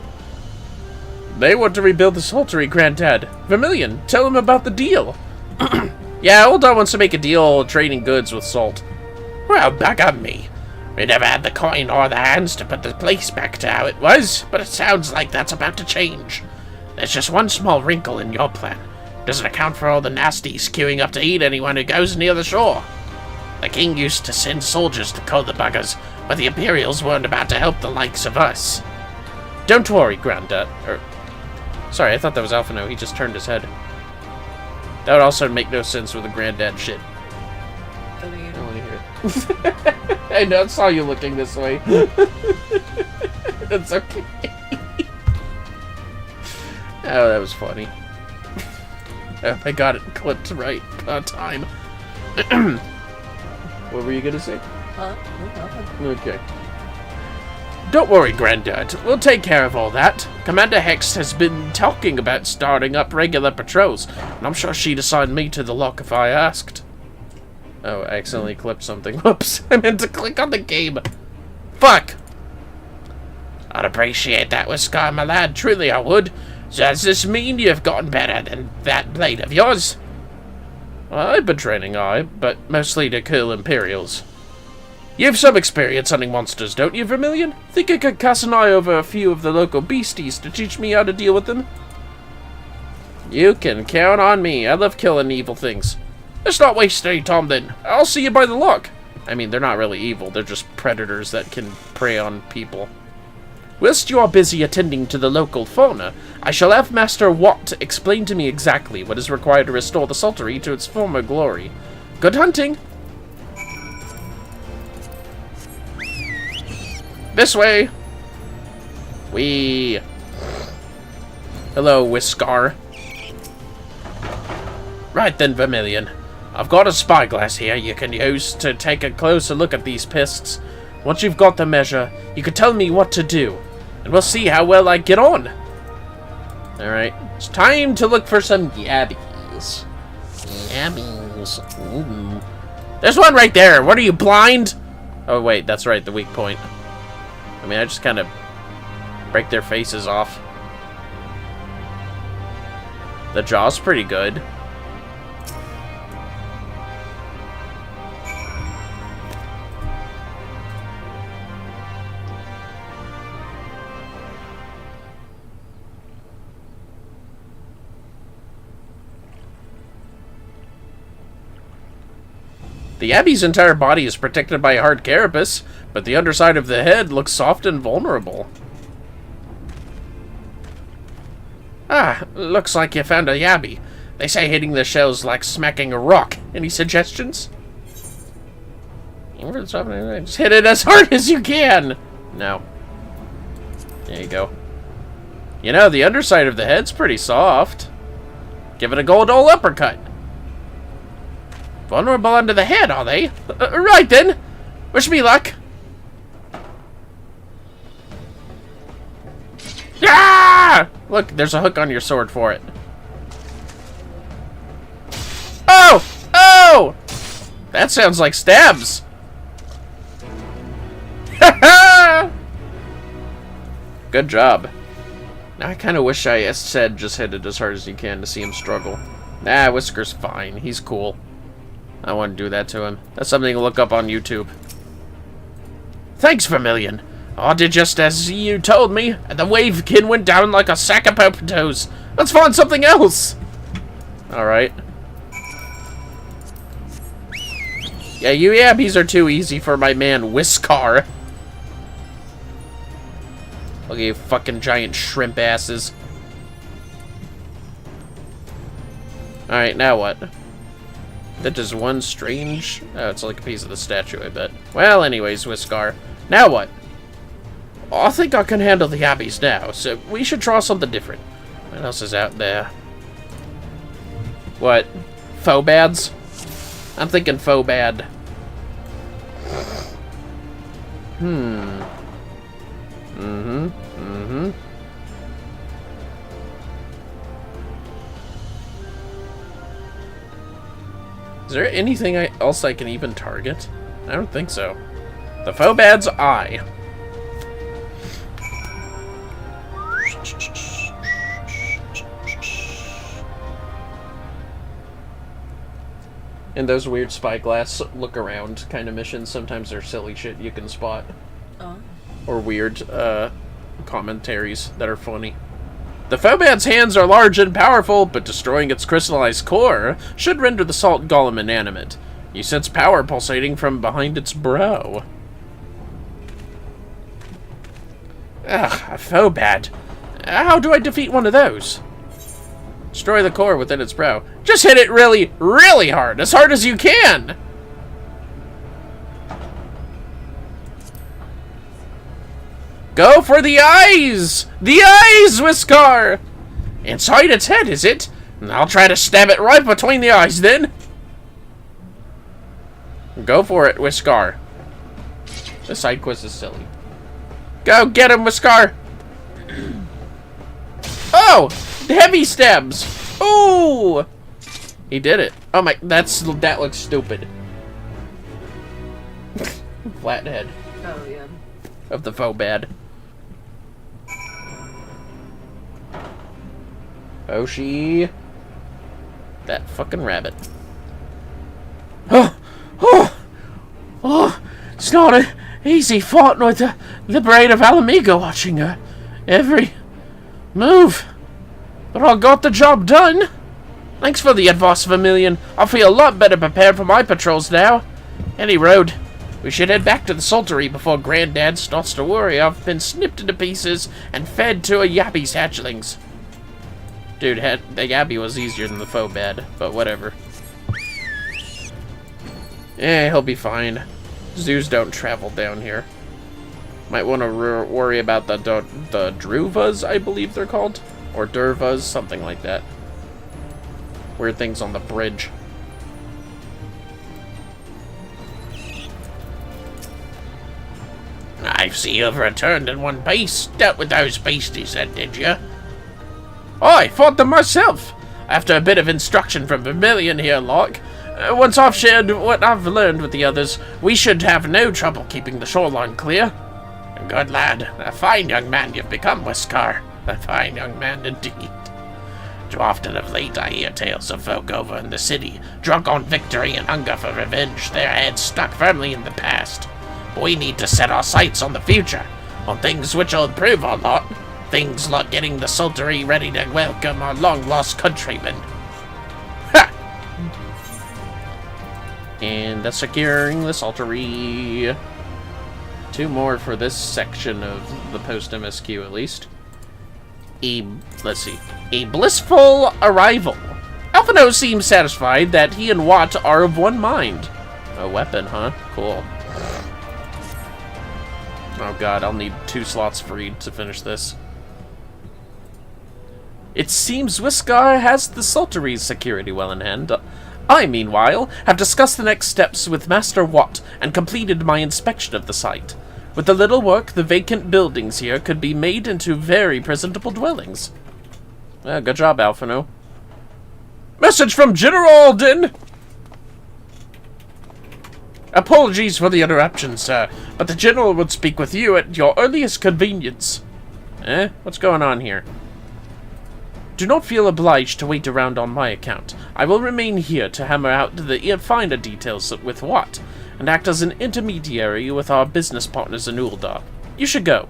They want to rebuild the Saltery, Granddad. Vermillion, tell him about the deal. Yeah, Uldar wants to make a deal trading goods with Salt. Well, bugger me. We never had the coin or the hands to put the place back to how it was, but it sounds like that's about to change. There's just one small wrinkle in your plan. Doesn't account for all the nasties queuing up to eat anyone who goes near the shore. The king used to send soldiers to kill the buggers, but the Imperials weren't about to help the likes of us. Don't worry, Granddad. Sorry, I thought that was Alphino. He just turned his head. That would also make no sense with the Granddad shit. I don't want to hear it. I know, I saw you looking this way. That's okay. Oh, that was funny. Oh, I got it clipped right on time. What were you gonna say? Nothing. Okay. Don't worry, Granddad. We'll take care of all that. Commander Hex has been talking about starting up regular patrols, and I'm sure she'd assign me to the lock if I asked. Oh, I accidentally clipped something. Whoops, I meant to click on the game. Fuck! I'd appreciate that, Weskar, my lad. Truly I would. So does this mean you've gotten better than that blade of yours? I've been training, but mostly to kill Imperials. You've some experience hunting monsters, don't you, Vermillion? Think I could cast an eye over a few of the local beasties to teach me how to deal with them? You can count on me. I love killing evil things. Let's not waste any time then. I'll see you by the lock. I mean, they're not really evil. They're just predators that can prey on people. Whilst you are busy attending to the local fauna, I shall have Master Watt explain to me exactly what is required to restore the Saltery to its former glory. Good hunting! This way! Hello, Weskar. Right then, Vermillion. I've got a spyglass here you can use to take a closer look at these pests. Once you've got the measure, you can tell me what to do, and we'll see how well I get on. Alright, it's time to look for some yabbies. Yabbies. Ooh. There's one right there! What are you, blind? Oh wait, that's right, the weak point. I mean, I just kind of break their faces off. The jaw's pretty good. The Abbey's entire body is protected by a hard carapace, but the underside of the head looks soft and vulnerable. Ah, looks like you found a yabby. They say hitting the shell's like smacking a rock. Any suggestions? Just hit it as hard as you can! No. There you go. You know, the underside of the head's pretty soft. Give it a gold ole uppercut. Vulnerable under the head, are they? Right then. Wish me luck. Ah! Look, there's a hook on your sword for it. Oh! Oh! That sounds like stabs. Good job. Now I kind of wish I said just hit it as hard as you can to see him struggle. Nah, Whisker's fine. He's cool. I want to do that to him. That's something to look up on YouTube. Thanks, Vermillion. I did just as you told me, and the wavekin went down like a sack of potatoes. Let's find something else. Alright. Yeah, you yabbies are too easy for my man, Whiskar. Look at you fucking giant shrimp asses. Alright, now what? That does one strange... Oh, it's like a piece of the statue, I bet. Well, anyways, Whiskar. Now what? I think I can handle the yabbies now, so we should try something different. What else is out there? What? Phobads? I'm thinking Phobad. Is there anything else I can even target? I don't think so. The Phobad's eye. And those weird spyglass look around kind of missions, sometimes they're silly shit you can spot. Oh. Or weird commentaries that are funny. The Phobad's hands are large and powerful, but destroying its crystallized core should render the salt golem inanimate. You sense power pulsating from behind its brow. Ugh, a Phobad. How do I defeat one of those? Destroy the core within its brow. Just hit it really, really hard as you can! Go for the eyes! The eyes, Whiskar! Inside its head, is it? I'll try to stab it right between the eyes, then. Go for it, Whiskar. The side quest is silly. Go get him, Whiskar! Oh! Heavy stabs! Ooh! He did it. Oh my, that looks stupid. Flathead. Oh, yeah. Of the Phobad. Oshi. That fucking rabbit. It's not an easy fortnight to liberate of Alamigo watching her every move. But I got the job done. Thanks for the advice, Vermillion. I feel a lot better prepared for my patrols now. Any road. We should head back to the saltery before Granddad starts to worry I've been snipped into pieces and fed to a Yappy's hatchlings. Dude, the Yabby was easier than the Phobad, but whatever. Eh, he'll be fine. Zoos don't travel down here. Might want to worry about the Druvas, I believe they're called. Or Durvas, something like that. Weird things on the bridge. I see you've returned in one piece. Dealt with those beasties then, did you? I fought them myself, after a bit of instruction from Vermillion here, like. Once I've shared what I've learned with the others, we should have no trouble keeping the shoreline clear. Good lad. A fine young man you've become, Whiskar. A fine young man indeed. Too often of late I hear tales of folk over in the city, drunk on victory and hunger for revenge, their heads stuck firmly in the past. We need to set our sights on the future, on things which will improve our lot. Things like getting the Saltery ready to welcome our long-lost countrymen. Ha! And that's securing the Saltery. 2 more for this section of the post-MSQ, at least. Let's see. A blissful arrival. Alphino seems satisfied that he and Watt are of one mind. A weapon, huh? Cool. Oh god, I'll need 2 slots freed to finish this. It seems Whiskar has the Saltery's security well in hand. I, meanwhile, have discussed the next steps with Master Watt and completed my inspection of the site. With a little work, the vacant buildings here could be made into very presentable dwellings. Good job, Alphino. Message from General Alden! Apologies for the interruption, sir, but the General would speak with you at your earliest convenience. What's going on here? Do not feel obliged to wait around on my account. I will remain here to hammer out the finer details with Watt, and act as an intermediary with our business partners in Uldar. You should go.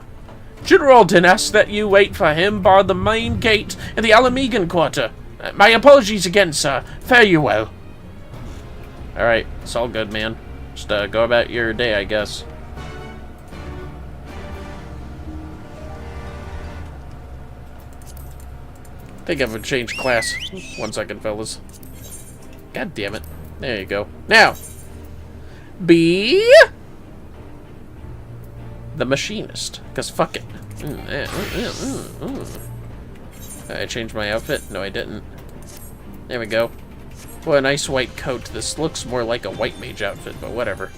General Alden asks that you wait for him by the main gate in the Alamegan quarter. My apologies again, sir. Fare you well. Alright, it's all good, man. Just go about your day, I guess. I think I would change class. 1 second, fellas. God damn it. There you go. Now, be the machinist. Because fuck it. I changed my outfit? No, I didn't. There we go. What a nice white coat. This looks more like a white mage outfit, but whatever.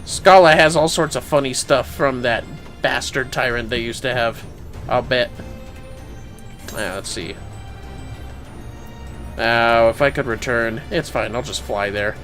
Scala has all sorts of funny stuff from that bastard tyrant they used to have. I'll bet. Let's see. If I could return, it's fine. I'll just fly there.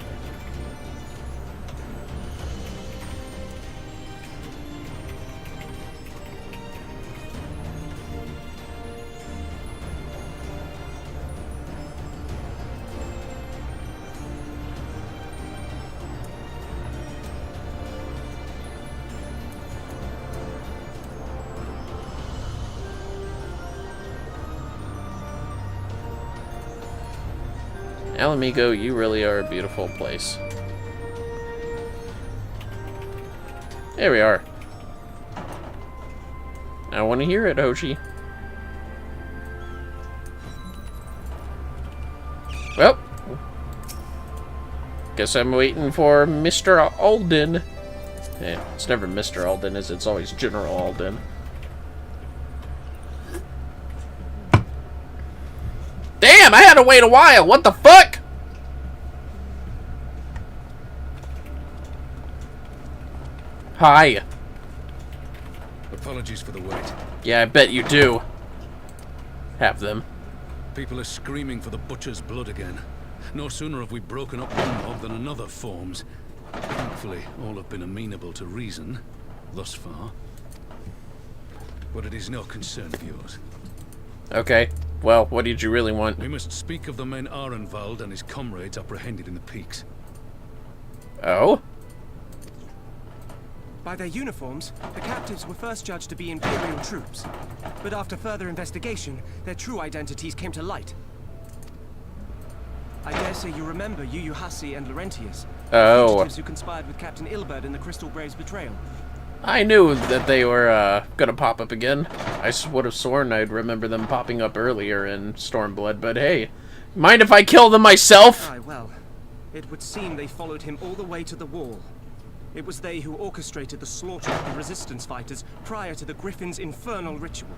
Alamigo, you really are a beautiful place. There we are. I want to hear it, Hoshi. Well, guess I'm waiting for Mr. Alden. It's never Mr. Alden, is it? It's always General Alden. Damn, I had to wait a while. What the fuck? Hi. Apologies for the wait. Yeah, I bet you do. Have them. People are screaming for the butcher's blood again. No sooner have we broken up one mob than another forms. Thankfully, all have been amenable to reason, thus far. But it is no concern of yours. Okay. Well, what did you really want? We must speak of the men Arenvald and his comrades apprehended in the peaks. Oh? By their uniforms, the captives were first judged to be Imperial troops. But after further investigation, their true identities came to light. I dare say you remember Yuyuhasi and Laurentius, oh, fugitives who conspired with Captain Ilberd in the Crystal Brave's betrayal. I knew that they were gonna pop up again. I would have sworn I'd remember them popping up earlier in Stormblood, but hey, mind if I kill them myself? Aye, well, it would seem they followed him all the way to the wall. It was they who orchestrated the slaughter of the resistance fighters prior to the Griffin's infernal ritual.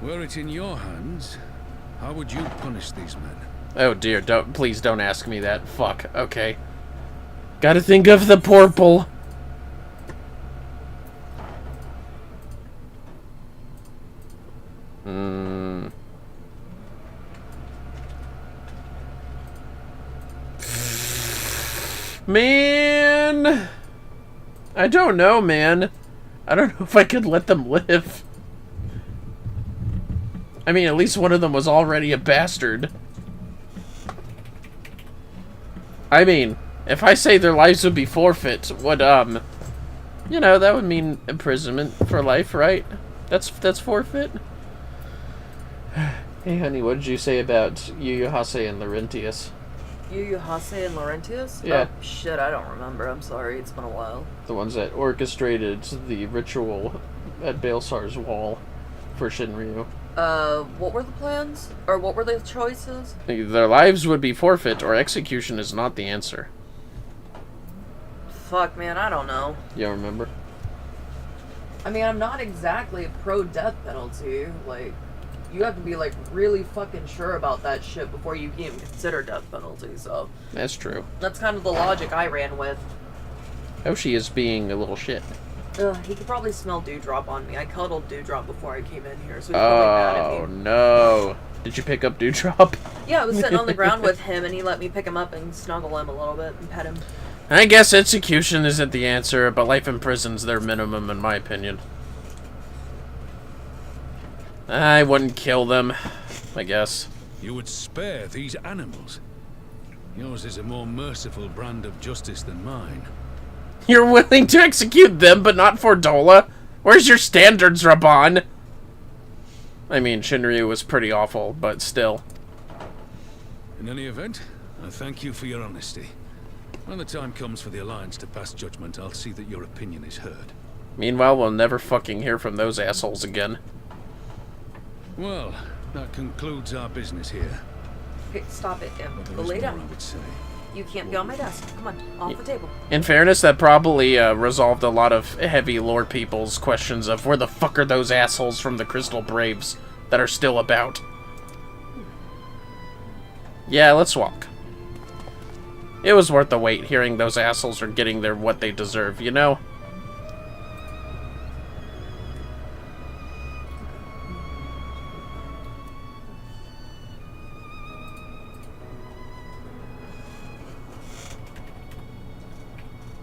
Were it in your hands, how would you punish these men? Oh dear, please don't ask me that. Fuck, okay. Gotta think of the purple. Man, I don't know, man. I don't know if I could let them live. I mean, at least one of them was already a bastard. I mean, if I say their lives would be forfeit, would, you know, that would mean imprisonment for life, right? That's forfeit? Hey, honey, what did you say about Yu Yu Hase and Laurentius? Yu Yu Hase and Laurentius? Yeah. Oh, shit, I don't remember. I'm sorry. It's been a while. The ones that orchestrated the ritual at Baelsar's wall for Shinryu. What were the plans? Or what were the choices? Their lives would be forfeit, or execution is not the answer. Fuck, man, I don't know. You don't remember? I mean, I'm not exactly a pro-death penalty. Like, you have to be, like, really fucking sure about that shit before you can even consider death penalty, so... That's true. That's kind of the logic I ran with. Hoshi is being a little shit. He could probably smell Dewdrop on me. I cuddled Dewdrop before I came in here, so he's probably mad at me. Oh, no. Did you pick up Dewdrop? Yeah, I was sitting on the ground with him, and he let me pick him up and snuggle him a little bit and pet him. I guess execution isn't the answer, but life in prison's their minimum, in my opinion. I wouldn't kill them, I guess. You would spare these animals. Yours is a more merciful brand of justice than mine. You're willing to execute them, but not Fordola? Where's your standards, Raban? I mean, Shinryu was pretty awful, but still. In any event, I thank you for your honesty. When the time comes for the Alliance to pass judgment, I'll see that your opinion is heard. Meanwhile, we'll never fucking hear from those assholes again. Well, that concludes our business here. Okay, stop it, Em. Go lay down. You can't be on my desk. Come on, off the table. In fairness, that probably resolved a lot of heavy lore people's questions of where the fuck are those assholes from the Crystal Braves that are still about. Yeah, let's walk. It was worth the wait, hearing those assholes are getting their what they deserve, you know?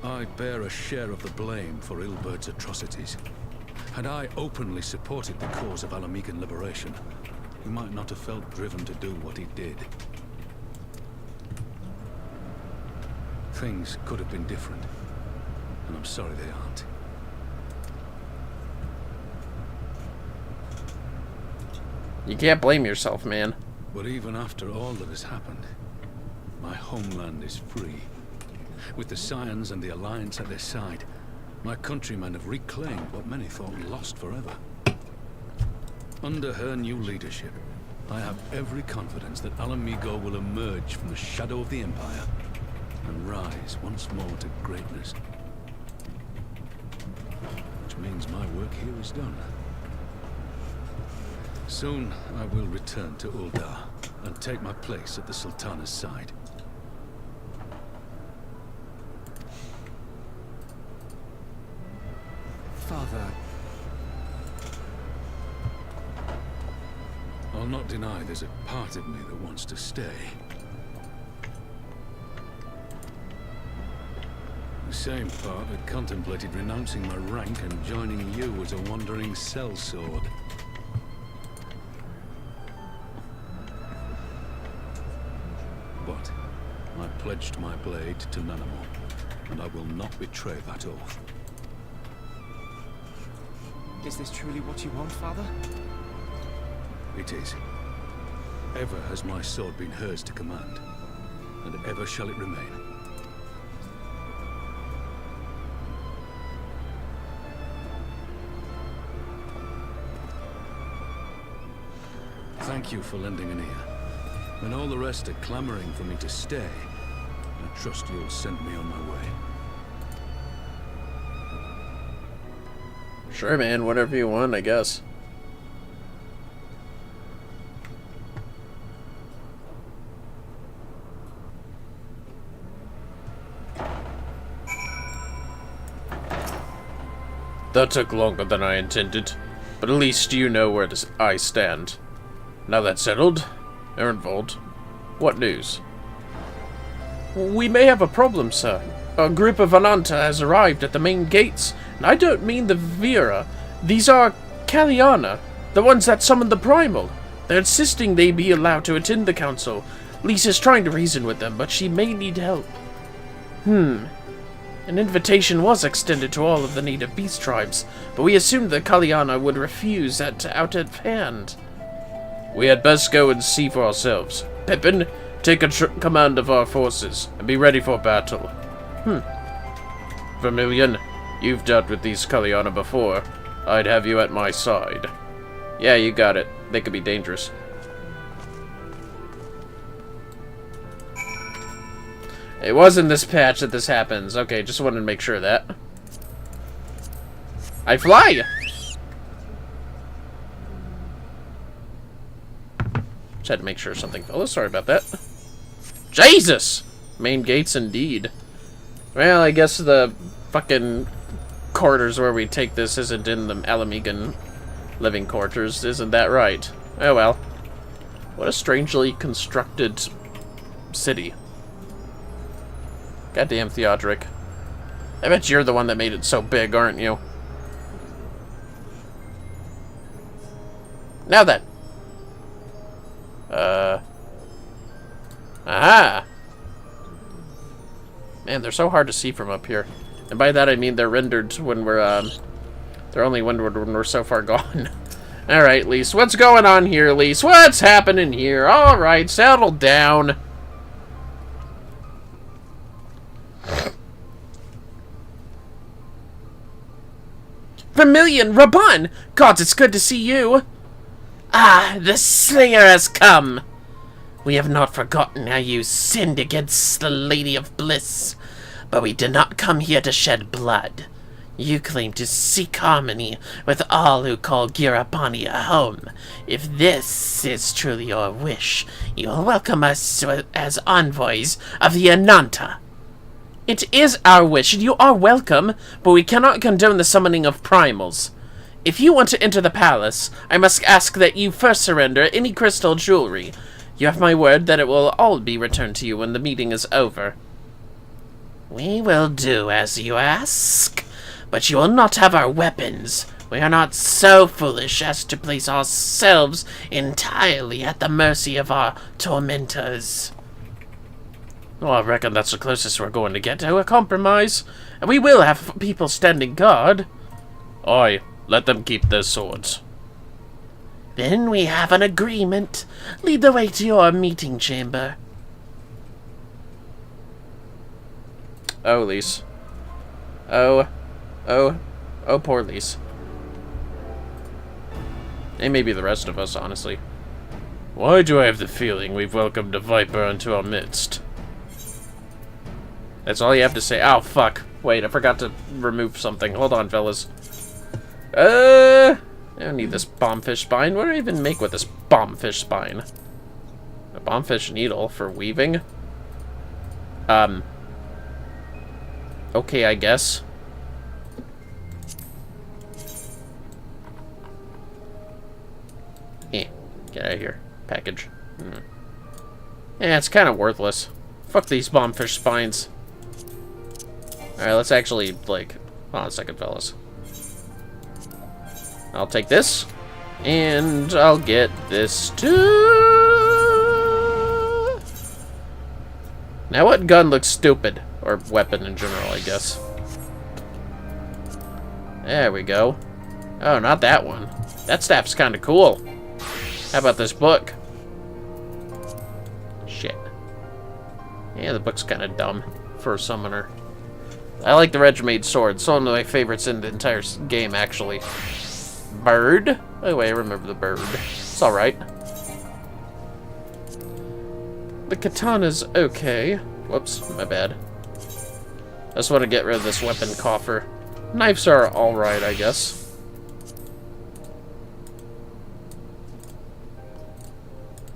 I bear a share of the blame for Ilbert's atrocities. Had I openly supported the cause of Alamigan liberation, he might not have felt driven to do what he did. Things could have been different, and I'm sorry they aren't. You can't blame yourself, man. But even after all that has happened, my homeland is free. With the Scions and the Alliance at their side, my countrymen have reclaimed what many thought lost forever. Under her new leadership, I have every confidence that Alamigo will emerge from the shadow of the Empire and rise once more to greatness. Which means my work here is done. Soon, I will return to Uldar and take my place at the Sultana's side. Father... I'll not deny there's a part of me that wants to stay. The same part that contemplated renouncing my rank and joining you as a wandering sellsword. But I pledged my blade to Nanamo, and I will not betray that oath. Is this truly what you want, Father? It is. Ever has my sword been hers to command, and ever shall it remain. Thank you for lending an ear. When all the rest are clamoring for me to stay, I trust you'll send me on my way. Sure, man. Whatever you want, I guess. That took longer than I intended, but at least you know where I stand. Now that's settled, Ehrenwald, what news? We may have a problem, sir. A group of Ananta has arrived at the main gates, and I don't mean the Vera. These are Kaliana, the ones that summoned the Primal. They're insisting they be allowed to attend the council. Lisa's trying to reason with them, but she may need help. An invitation was extended to all of the native beast tribes, but we assumed that Kaliana would refuse out of hand. We had best go and see for ourselves. Pippin, take command of our forces, and be ready for battle. Vermillion, you've dealt with these Kaliana before. I'd have you at my side. Yeah, you got it. They could be dangerous. It was in this patch that this happens. Okay, just wanted to make sure of that. I fly! Just had to make sure something fell. Oh, sorry about that. Jesus! Main gates indeed. Well, I guess the fucking quarters where we take this isn't in the Alamigan living quarters, isn't that right? Oh well. What a strangely constructed city. Goddamn Theodoric. I bet you're the one that made it so big, aren't you? Now then. Aha! Man, they're so hard to see from up here. And by that I mean they're rendered when we're, they're only rendered when we're so far gone. Alright, Lise, what's going on here, Lise? What's happening here? Alright, settle down. Vermillion, Raban! Gods, it's good to see you! Ah, the Slayer has come! We have not forgotten how you sinned against the Lady of Bliss, but we did not come here to shed blood. You claim to seek harmony with all who call Girapani a home. If this is truly your wish, you will welcome us as envoys of the Ananta. It is our wish, and you are welcome, but we cannot condone the summoning of primals. If you want to enter the palace, I must ask that you first surrender any crystal jewelry. You have my word that it will all be returned to you when the meeting is over. We will do as you ask, but you will not have our weapons. We are not so foolish as to place ourselves entirely at the mercy of our tormentors. Well, I reckon that's the closest we're going to get to a compromise. And we will have people standing guard. Aye, let them keep their swords. Then we have an agreement. Lead the way to your meeting chamber. Oh, Lise. Oh, poor Lise. And maybe the rest of us, honestly. Why do I have the feeling we've welcomed a viper into our midst? That's all you have to say. Oh, fuck. Wait, I forgot to remove something. Hold on, fellas. I don't need this bombfish spine. What do I even make with this bombfish spine? A bombfish needle for weaving? Okay, I guess. Get out of here. Package. Yeah, it's kind of worthless. Fuck these bombfish spines. Alright, let's actually, like... Hold on a second, fellas. I'll take this. And I'll get this too. Now what gun looks stupid? Or weapon in general, I guess. There we go. Oh, not that one. That staff's kind of cool. How about this book? Shit. Yeah, the book's kind of dumb for a summoner. I like the Regimade sword. It's one of my favorites in the entire game, actually. Bird? Oh, wait, I remember the bird. It's alright. The katana's okay. Whoops, my bad. I just want to get rid of this weapon coffer. Knives are alright, I guess.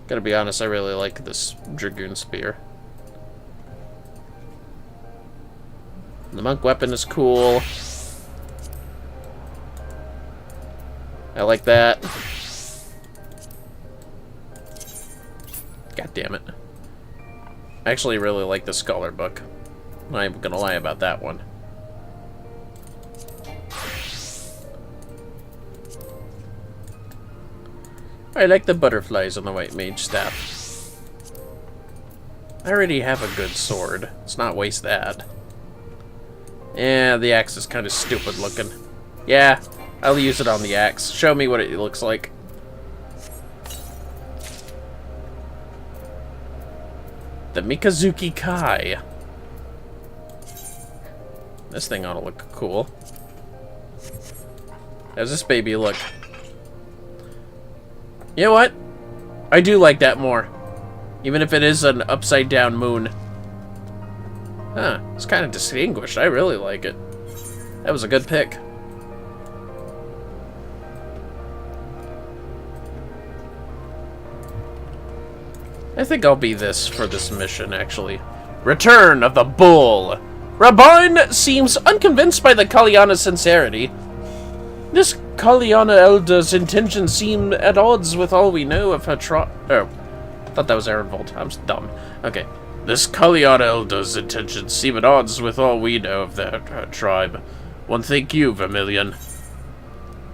Gotta be honest, I really like this Dragoon Spear. The monk weapon is cool. I like that. God damn it. I actually really like the Scholar book. I ain't gonna lie about that one. I like the butterflies on the white mage staff. I already have a good sword. Let's not waste that. Yeah, the axe is kind of stupid looking. Yeah, I'll use it on the axe. Show me what it looks like. The Mikazuki Kai. This thing ought to look cool. How's this baby look? You know what? I do like that more. Even if it is an upside down moon. Huh, it's kind of distinguished. I really like it. That was a good pick. I think I'll be this for this mission, actually. Return of the Bull. Rabine seems unconvinced by the Kalyana's sincerity. This Kalyana Elder's intentions seem at odds with all we know of her Oh, I thought that was Ehrenvold. I'm dumb. Okay. This Kalyana Elder's intentions seem at odds with all we know of her tribe. One thank you, Vermillion.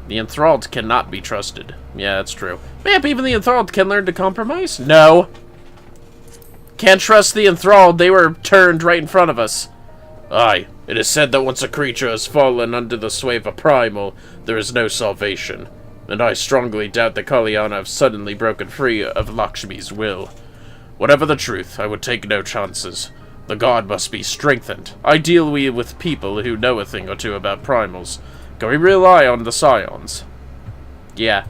The enthralled cannot be trusted. Yeah, that's true. Maybe even the enthralled can learn to compromise? No. Can't trust the enthralled. They were turned right in front of us. Aye, it is said that once a creature has fallen under the sway of a primal, there is no salvation. And I strongly doubt that Kalyana have suddenly broken free of Lakshmi's will. Whatever the truth, I would take no chances. The god must be strengthened. I deal with people who know a thing or two about primals. Can we rely on the scions? Yeah.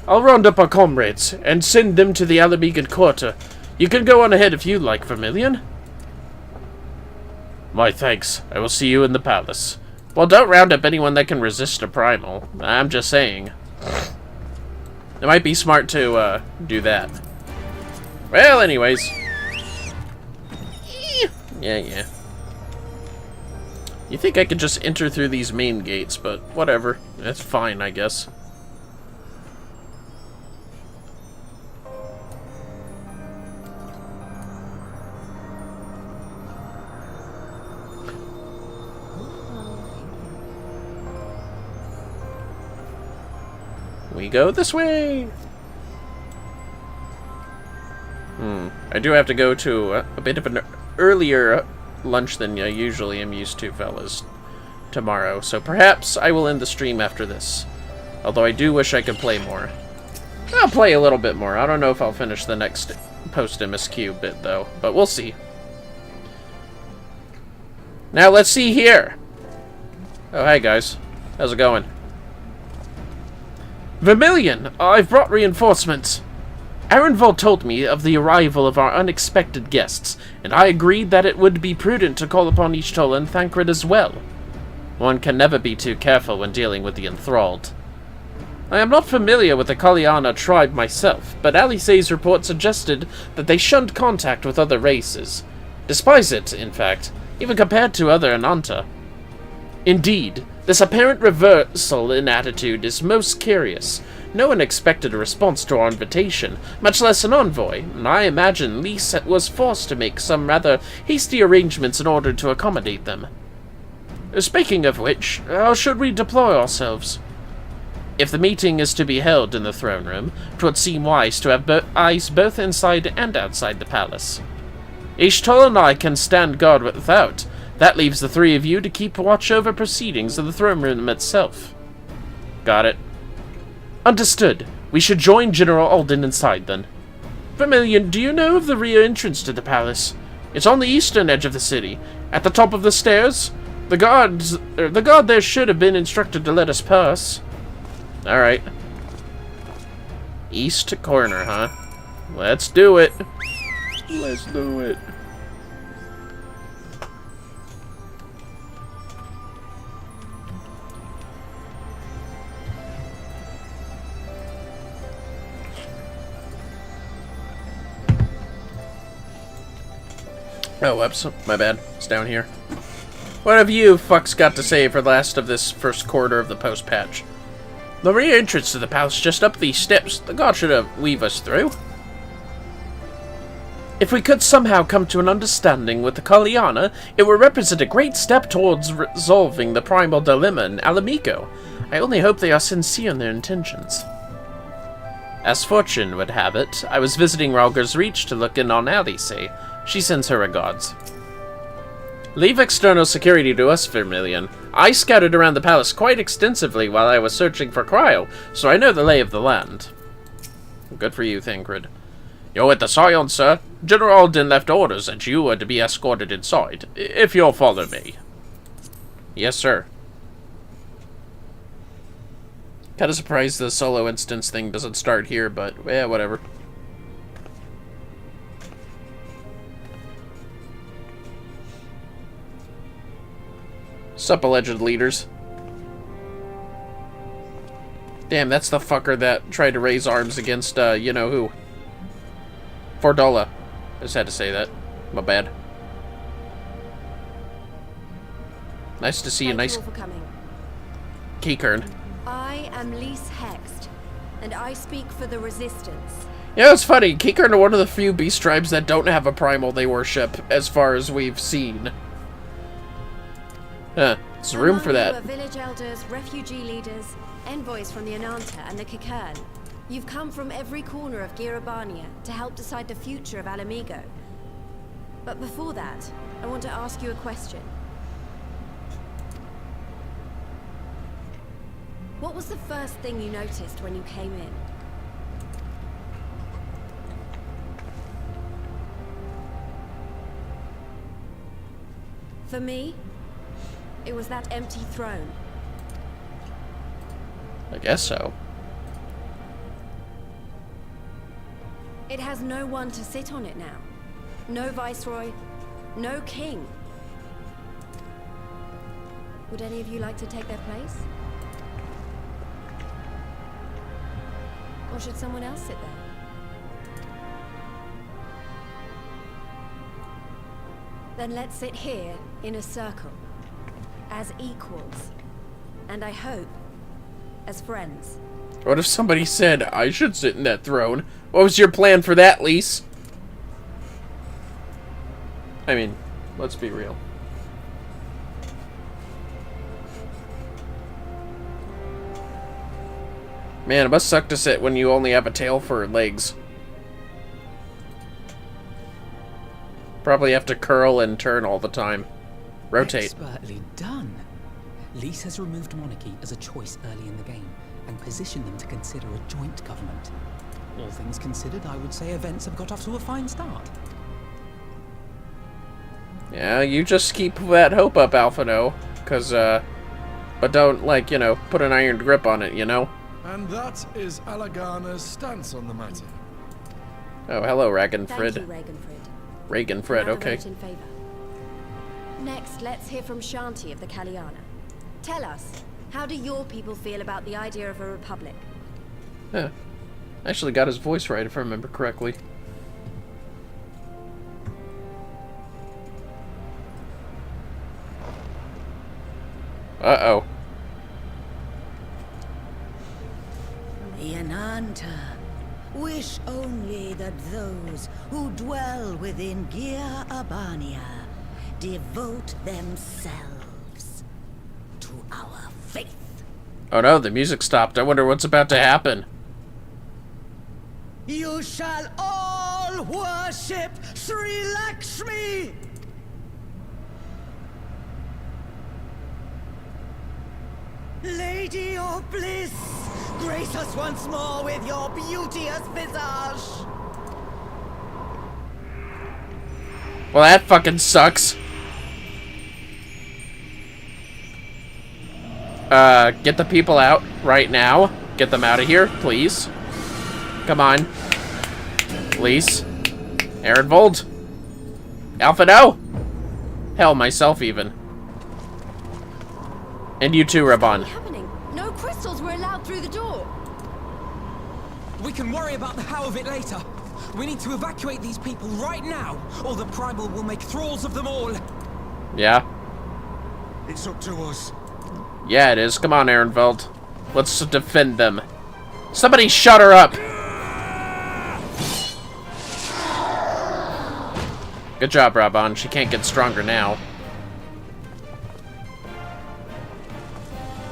I'll round up our comrades and send them to the Alamegan quarter. You can go on ahead if you like, Vermillion. My thanks. I will see you in the palace. Well, don't round up anyone that can resist a primal. I'm just saying. It might be smart to do that. Well, anyways. Yeah. You think I could just enter through these main gates, but whatever. That's fine, I guess. We go this way. I do have to go to a bit of an earlier lunch than I usually am used to, fellas, tomorrow. So perhaps I will end the stream after this. Although I do wish I could play more. I'll play a little bit more. I don't know if I'll finish the next post-MSQ bit, though. But we'll see. Now, let's see here. Oh, hey, guys. How's it going? Vermillion, I've brought reinforcements. Ehrenvold told me of the arrival of our unexpected guests, and I agreed that it would be prudent to call upon Ishtola and Thancred as well. One can never be too careful when dealing with the enthralled. I am not familiar with the Kalyana tribe myself, but Alice's report suggested that they shunned contact with other races. Despise it, in fact, even compared to other Ananta. Indeed, this apparent reversal in attitude is most curious. No one expected a response to our invitation, much less an envoy, and I imagine Lise was forced to make some rather hasty arrangements in order to accommodate them. Speaking of which, how should we deploy ourselves? If the meeting is to be held in the throne room, 'twould seem wise to have eyes both inside and outside the palace. Ishtola and I can stand guard without. That leaves the three of you to keep watch over proceedings of the throne room itself. Got it. Understood. We should join General Alden inside, then. Vermillion, do you know of the rear entrance to the palace? It's on the eastern edge of the city, at the top of the stairs. The guard there should have been instructed to let us pass. Alright. East corner, huh? Let's do it. Let's do it. Oh, whoops. My bad. It's down here. What have you fucks got to say for the last of this first quarter of the post-patch? The rear entrance to the palace just up these steps. The god should have weaved us through. If we could somehow come to an understanding with the Kaliana, it would represent a great step towards resolving the primal dilemma in Alamigo. I only hope they are sincere in their intentions. As fortune would have it, I was visiting Ralger's Reach to look in on Alice. She sends her regards. Leave external security to us, Vermillion. I scouted around the palace quite extensively while I was searching for Cryo, so I know the lay of the land. Good for you, Thancred. You're with the Scion, sir. General Alden left orders that you are to be escorted inside, if you'll follow me. Yes, sir. Kinda surprised the solo instance thing doesn't start here, but, yeah, whatever. Sup, alleged leaders. Damn, that's the fucker that tried to raise arms against, you-know-who. Fordola. I just had to say that. My bad. Nice to see you. Nice. Thank you all for coming. Keycurn. I am Lise Hext, and I speak for the Resistance. Yeah, it's funny. Keycurn are one of the few beast tribes that don't have a primal they worship, as far as we've seen. Huh. There's room for that. Among you are village elders, refugee leaders, envoys from the Ananta and the Kikern. You've come from every corner of Girabania to help decide the future of Alamigo. But before that, I want to ask you a question. What was the first thing you noticed when you came in? For me, it was that empty throne. I guess so. It has no one to sit on it now. No viceroy, no king. Would any of you like to take their place? Or should someone else sit there? Then let's sit here in a circle, as equals, and I hope, as friends. What if somebody said, I should sit in that throne? What was your plan for that, Lise? I mean, let's be real. Man, it must suck to sit when you only have a tail for legs. Probably have to curl and turn all the time. Rotate. Expertly done. Lise has removed monarchy as a choice early in the game, and positioned them to consider a joint government. All things considered, I would say events have got off to a fine start. Yeah, you just keep that hope up, Alphino. But don't, like, you know, put an iron grip on it, you know? And that is Alagana's stance on the matter. Oh, hello, Ragenfrid. Thank you, Ragenfrid. Ragenfrid, okay. Vote in favor. Next, let's hear from Shanti of the Kaliana. Tell us, how do your people feel about the idea of a republic? Yeah. Actually got his voice right, if I remember correctly. Uh-oh. The Ananta wish only that those who dwell within Girabania devote themselves to our faith. Oh no, the music stopped. I wonder what's about to happen. You shall all worship Sri Lakshmi! Lady of bliss, grace us once more with your beauteous visage. Well, that fucking sucks. Get the people out right now. Get them out of here, please. Come on. Please. Ehrenvold. Alphino. Hell, myself even. And you too, Raban. No crystals were allowed through the door. We can worry about the how of it later. We need to evacuate these people right now, or the Primal will make thralls of them all. Yeah. It's up to us. Yeah, it is. Come on, Ehrenvold. Let's defend them. Somebody shut her up. Good job, Raban. She can't get stronger now.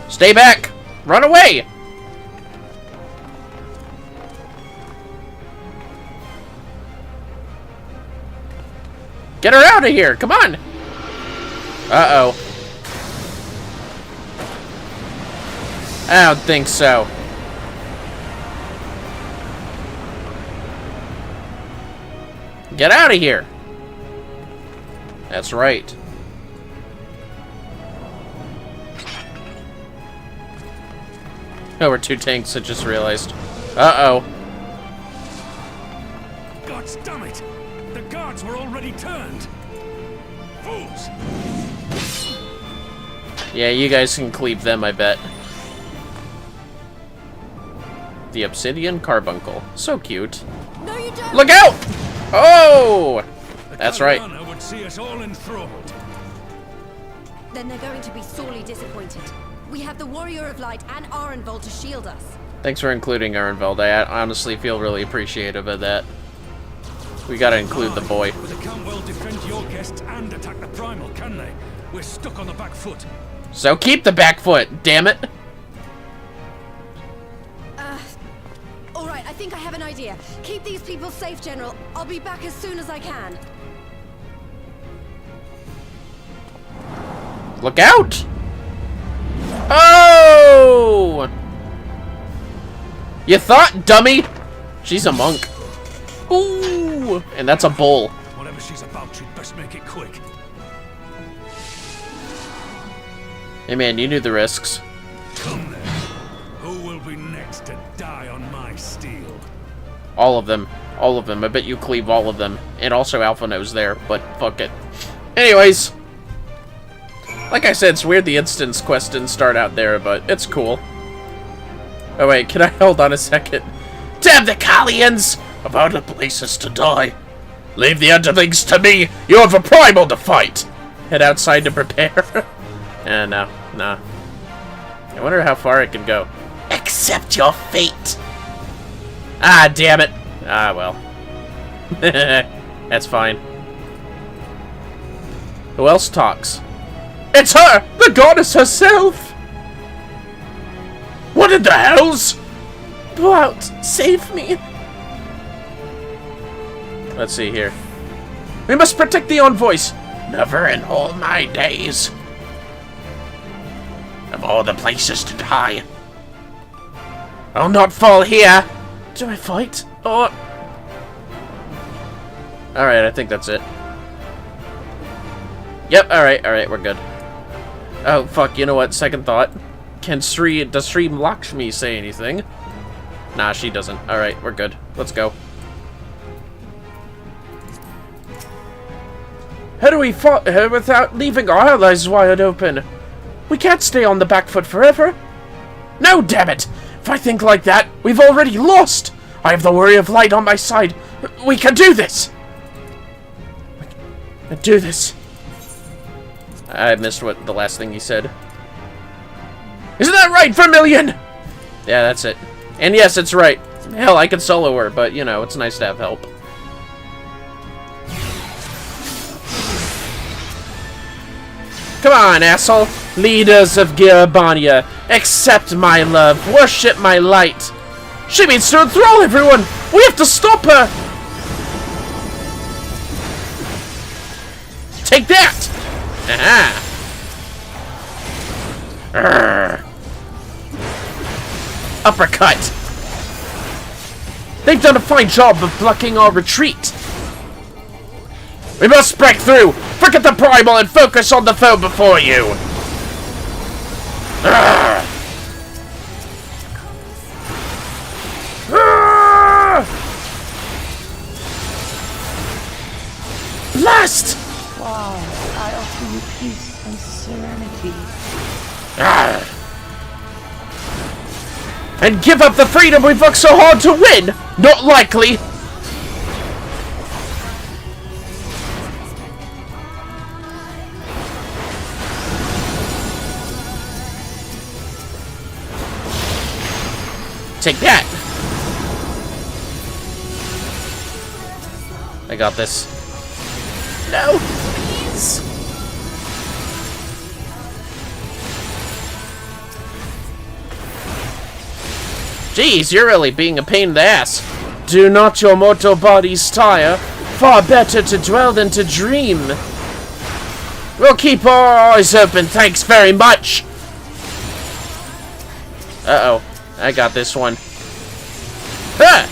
Stay back! Run away! Get her out of here! Come on! Uh-oh. I don't think so. Get out of here! That's right. Oh, we're 2 tanks, I just realized. Uh-oh. God damn it! The guards were already turned! Fools! Yeah, you guys can cleave them, I bet. The Obsidian Carbuncle. So cute. No, you don't. Look out! Oh! That's right. Would see us all enthralled. Then they're going to be sorely disappointed. We have the Warrior of Light and Arenvald to shield us. Thanks for including Arenvald. I honestly feel really appreciative of that. We gotta include the boy. But they can't well defend your guests and attack the Primal, can they? We're stuck on the back foot. So keep the back foot, damn it! Alright, I think I have an idea. Keep these people safe, General. I'll be back as soon as I can. Look out! Oh! You thought, dummy? She's a monk. Ooh! And that's a bull. Whatever she's about, she'd best make it quick. Hey man, you knew the risks. Come then. Who will be next to die on my steel? All of them. All of them. I bet you cleave all of them. And also Alpha knows there, but fuck it. Anyways. Like I said, it's weird the instance quest didn't start out there, but it's cool. Oh wait, can I hold on a second? Damn the Kallians! Of all the places to die. Leave the underlings to me! You have a primal to fight! Head outside to prepare. No. Nah. I wonder how far it can go. Accept your fate! Ah, damn it. Ah, well. That's fine. Who else talks? It's her! The goddess herself! What in the hells? Go out. Save me. Let's see here. We must protect the envoys. Never in all my days. Of all the places to die. I'll not fall here. Do I fight? Or... Alright, I think that's it. Yep, alright, we're good. Oh, fuck, you know what? Second thought. Does Sri Lakshmi say anything? Nah, she doesn't. Alright, we're good. Let's go. How do we fight her without leaving our allies wide open? We can't stay on the back foot forever. No, damn it! If I think like that, we've already lost! I have the Warrior of Light on my side. We can do this! We can do this. I missed what the last thing he said. Isn't that right, Vermillion? Yeah, that's it. And yes, it's right. Hell, I could solo her, but, you know, it's nice to have help. Come on, asshole. Leaders of Girabania, accept my love, worship my light. She means to enthrall everyone. We have to stop her. Take that. Aha. Uppercut. They've done a fine job of blocking our retreat. We must break through! Forget the primal and focus on the foe before you! Blast! Wow, I offer you peace and serenity. And give up the freedom we've worked so hard to win! Not likely! Take that! I got this. No, please. Jeez, you're really being a pain in the ass. Do not your mortal bodies tire. Far better to dwell than to dream. We'll keep our eyes open, thanks very much. Uh-oh. I got this one. Ha!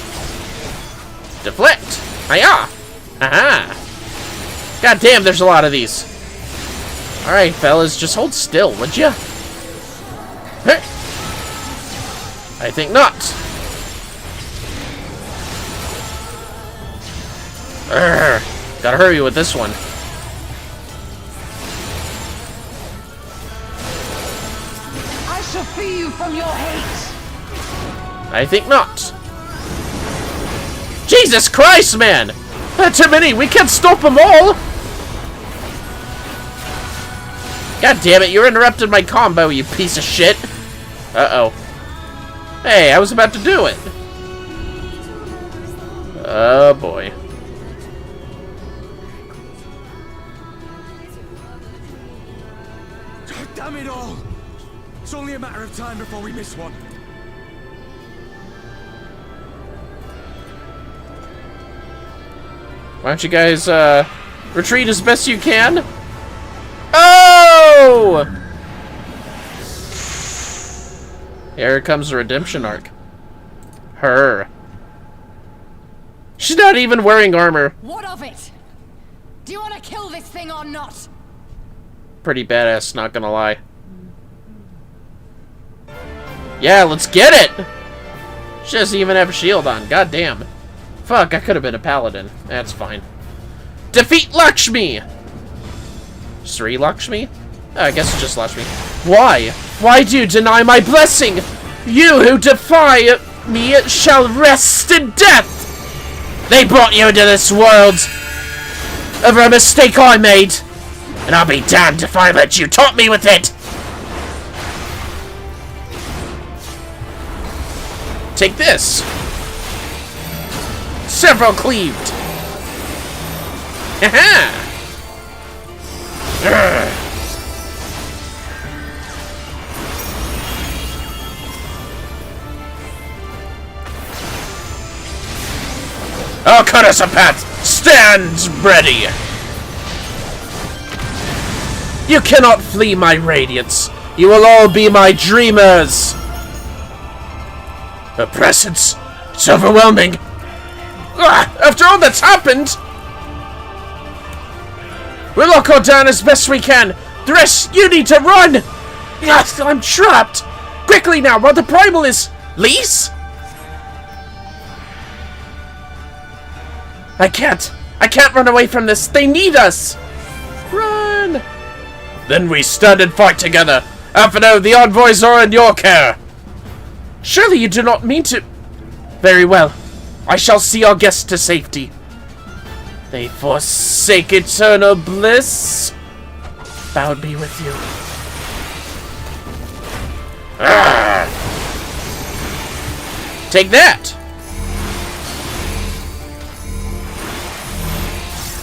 Deflect! Hiya! Aha! God damn, there's a lot of these. Alright, fellas, just hold still, would ya? Hey! I think not. Urgh. Gotta hurry with this one. I shall free you from your hate. I think not. Jesus Christ, man! That's too many. We can't stop them all. God damn it! You interrupted my combo, you piece of shit. Uh-oh. Hey, I was about to do it. Oh boy. Damn it all! It's only a matter of time before we miss one. Why don't you guys, retreat as best you can? Oh! Here comes the redemption arc. Her. She's not even wearing armor. What of it? Do you want to kill this thing or not? Pretty badass, not gonna lie. Yeah, let's get it! She doesn't even have a shield on, god damn. Fuck, I could have been a paladin. That's fine. Defeat Lakshmi! Sri Lakshmi? Oh, I guess it's just Lakshmi. Why? Why do you deny my blessing? You who defy me shall rest in death! They brought you into this world over a mistake I made. And I'll be damned if I let you taunt me with it! Take this! Several cleaved! Haha! I'll cut us a path! Stand ready! You cannot flee my radiance. You will all be my dreamers. Her presence, it's overwhelming. After all that's happened, we'll lock her down as best we can. The rest, you need to run. Yes, I'm trapped. Quickly now, while the primal is... Lise? I can't run away from this. They need us. Run. Then we stand and fight together. Alphino, the envoys are in your care. Surely you do not mean to... Very well. I shall see our guests to safety. They forsake eternal bliss. Bowed be with you. Arrgh. Take that.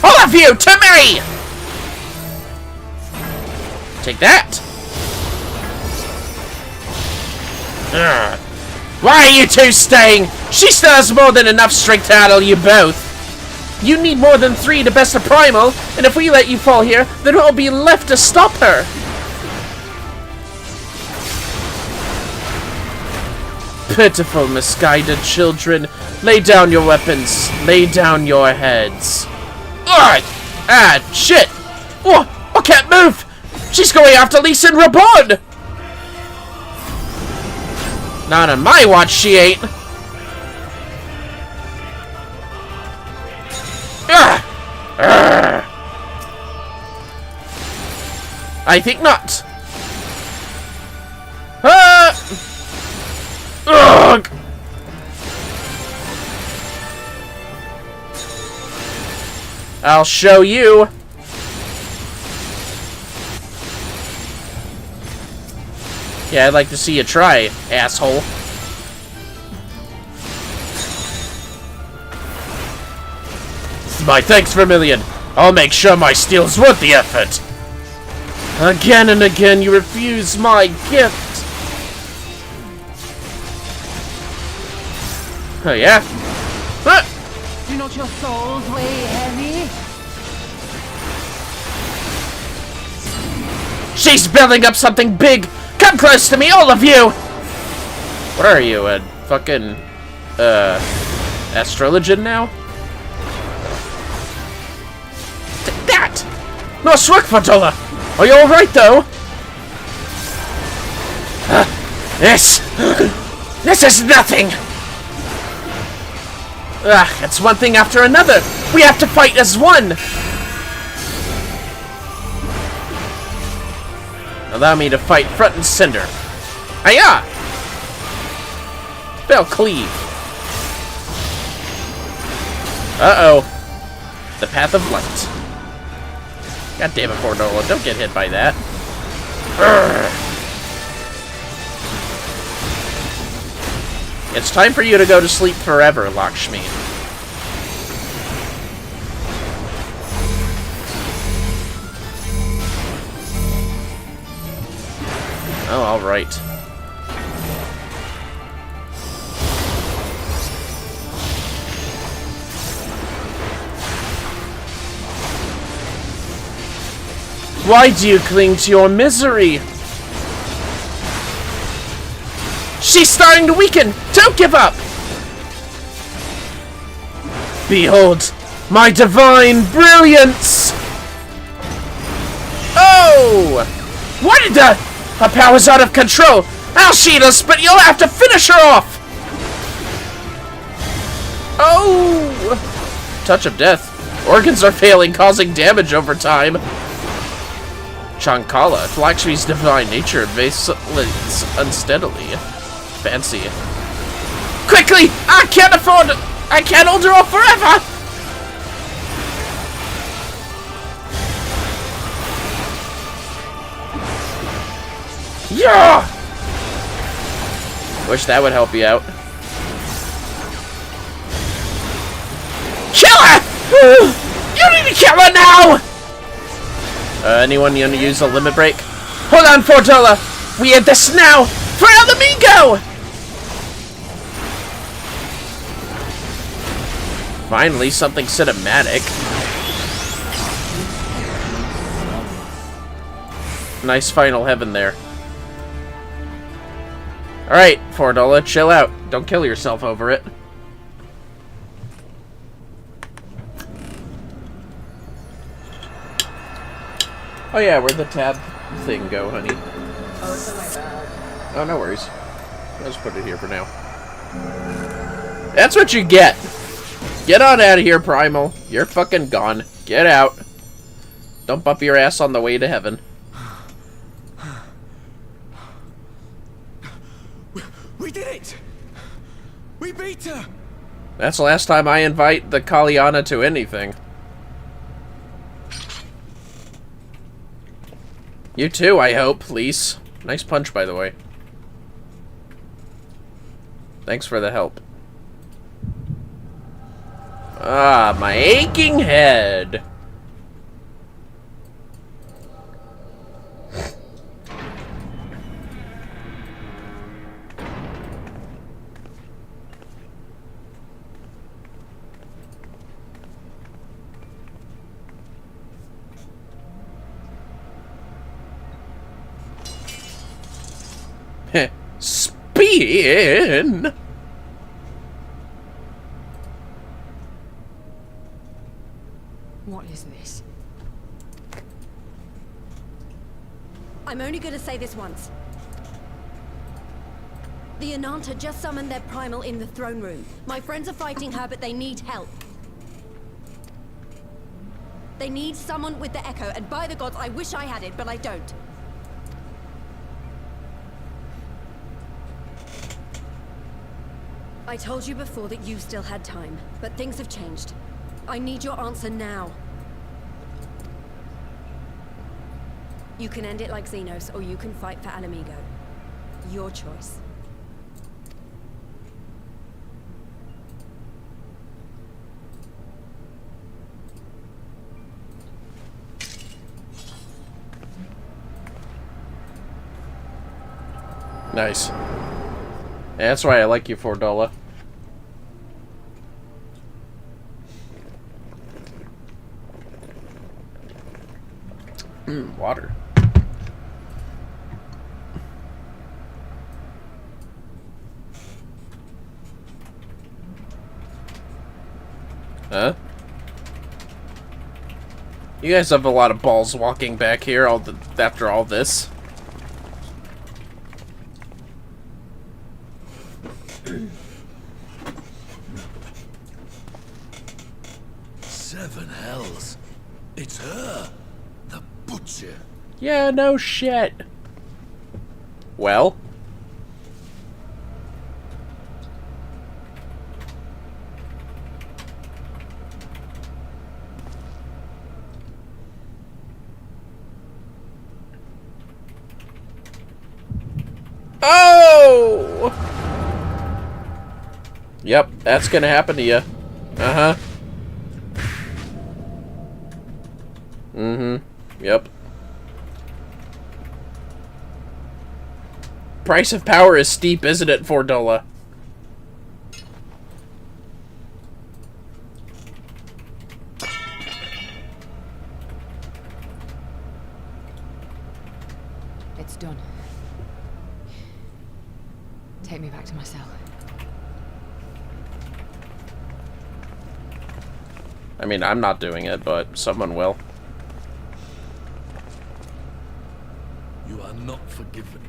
All of you, to me! Take that. Arrgh. Why are you two staying? She still has more than enough strength to handle you both. You need more than 3 to best a primal, and if we let you fall here, then what will be left to stop her? Pitiful, misguided children. Lay down your weapons. Lay down your heads. Alright! Ah, shit! Oh, I can't move! She's going after Lisa and Rabon! Not on my watch, she ain't. I think not. Ugh. I'll show you. Yeah, I'd like to see you try, asshole. My thanks, Vermillion. I'll make sure my steel's worth the effort. Again and again you refuse my gift. Oh, yeah? Do not your souls weigh heavy? She's building up something big. Come close to me, all of you. What are you, a fucking, astrologian now? That! Nice work, Fordola. Are you alright, though? This is nothing. It's one thing after another. We have to fight as one. Allow me to fight front and center. Hiya! Bell cleave. Uh-oh. The path of light. God damn it, Fordola. Don't get hit by that. Urgh. It's time for you to go to sleep forever, Lakshmi. Oh, alright. Why do you cling to your misery? She's starting to weaken! Don't give up! Behold, my divine brilliance! Oh! What did the... Her power's out of control! I'll shield us, but you'll have to finish her off! Oh! Touch of death. Organs are failing, causing damage over time. Chankala, Lakshmi's divine nature vacillates unsteadily. Fancy. Quickly! I can't hold her off forever! Yeah! Wish that would help you out. Kill her! You need to kill her now! Anyone gonna use a limit break? Hold on, Fordola! We have this now! For Alamigo! Finally, something cinematic. Nice final heaven there. Alright, Fordola, chill out. Don't kill yourself over it. Oh yeah, where'd the tab thing go, honey? Oh, it's in my bag. Oh, no worries. I'll just put it here for now. That's what you get! Get on out of here, Primal. You're fucking gone. Get out. Don't bump your ass on the way to heaven. We did it! We beat her! That's the last time I invite the Kalyana to anything. You too, I hope, please. Nice punch, by the way. Thanks for the help. Ah, my aching head. Spin! What is this? I'm only going to say this once. The Ananta just summoned their primal in the throne room. My friends are fighting her, but they need help. They need someone with the echo, and by the gods, I wish I had it, but I don't. I told you before that you still had time, but things have changed. I need your answer now. You can end it like Xenos, or you can fight for Alamigo. Your choice. Nice. Yeah, that's why I like you, $4. Water. Huh? You guys have a lot of balls walking back here after all this. Seven hells. It's her. The butcher. Yeah, no shit. Well? Oh! Yep, that's gonna happen to you. Uh-huh. Mm-hmm. Yep. Price of power is steep, isn't it, $4? It's done. Take me back to my cell. I mean, I'm not doing it, but someone will. You are not forgiven.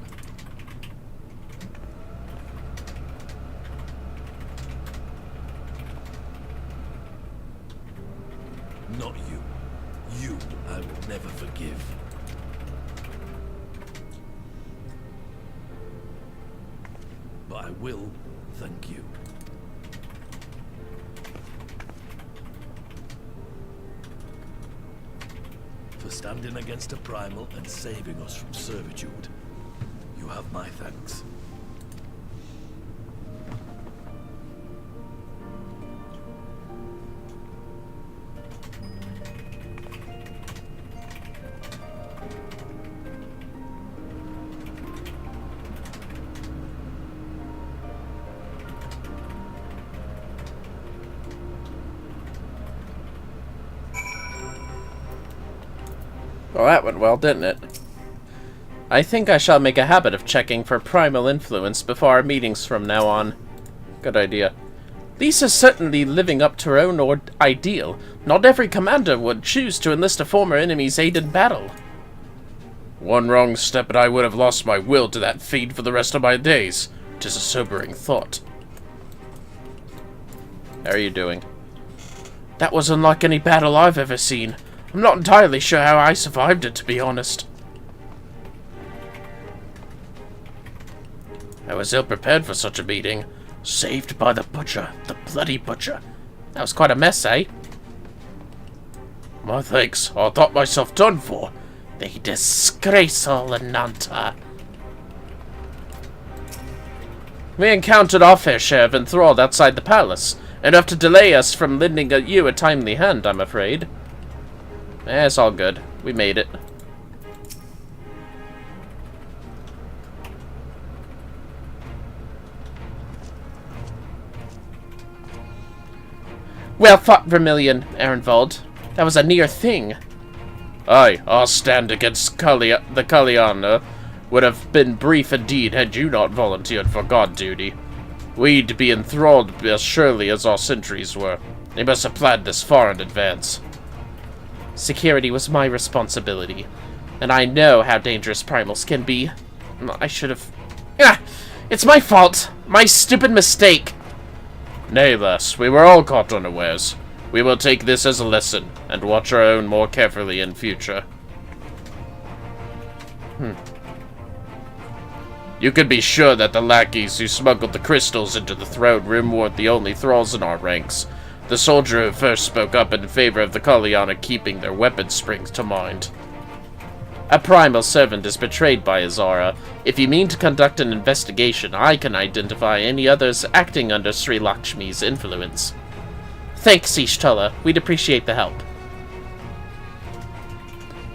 Not you. You I will never forgive. But I will thank you. For standing against a primal and saving us from servitude. You have my thanks. Well, that went well, didn't it? I think I shall make a habit of checking for primal influence before our meetings from now on. Good idea. Lisa's certainly living up to her own ideal. Not every commander would choose to enlist a former enemy's aid in battle. One wrong step and I would have lost my will to that feed for the rest of my days. 'Tis a sobering thought. How are you doing? That was unlike any battle I've ever seen. I'm not entirely sure how I survived it, to be honest. I was ill prepared for such a meeting. Saved by the butcher, the bloody butcher. That was quite a mess, eh? My thanks. I thought myself done for. The disgraceful Ananta. We encountered our fair share of enthralled outside the palace, enough to delay us from lending you a timely hand, I'm afraid. It's all good. We made it. Well fought, Vermillion, Ehrenwald. That was a near thing. Aye, our stand against the Kalliana would have been brief indeed had you not volunteered for guard duty. We'd be enthralled as surely as our sentries were. They must have planned this far in advance. Security was my responsibility, and I know how dangerous primals can be. I should have... It's my fault! My stupid mistake! Nay, lass, we were all caught unawares. We will take this as a lesson, and watch our own more carefully in future. You could be sure that the lackeys who smuggled the crystals into the throne room weren't the only thralls in our ranks. The soldier who first spoke up in favor of the Kalliana keeping their weapon springs to mind. A primal servant is betrayed by Azara. If you mean to conduct an investigation, I can identify any others acting under Sri Lakshmi's influence. Thanks, Ishtala. We'd appreciate the help.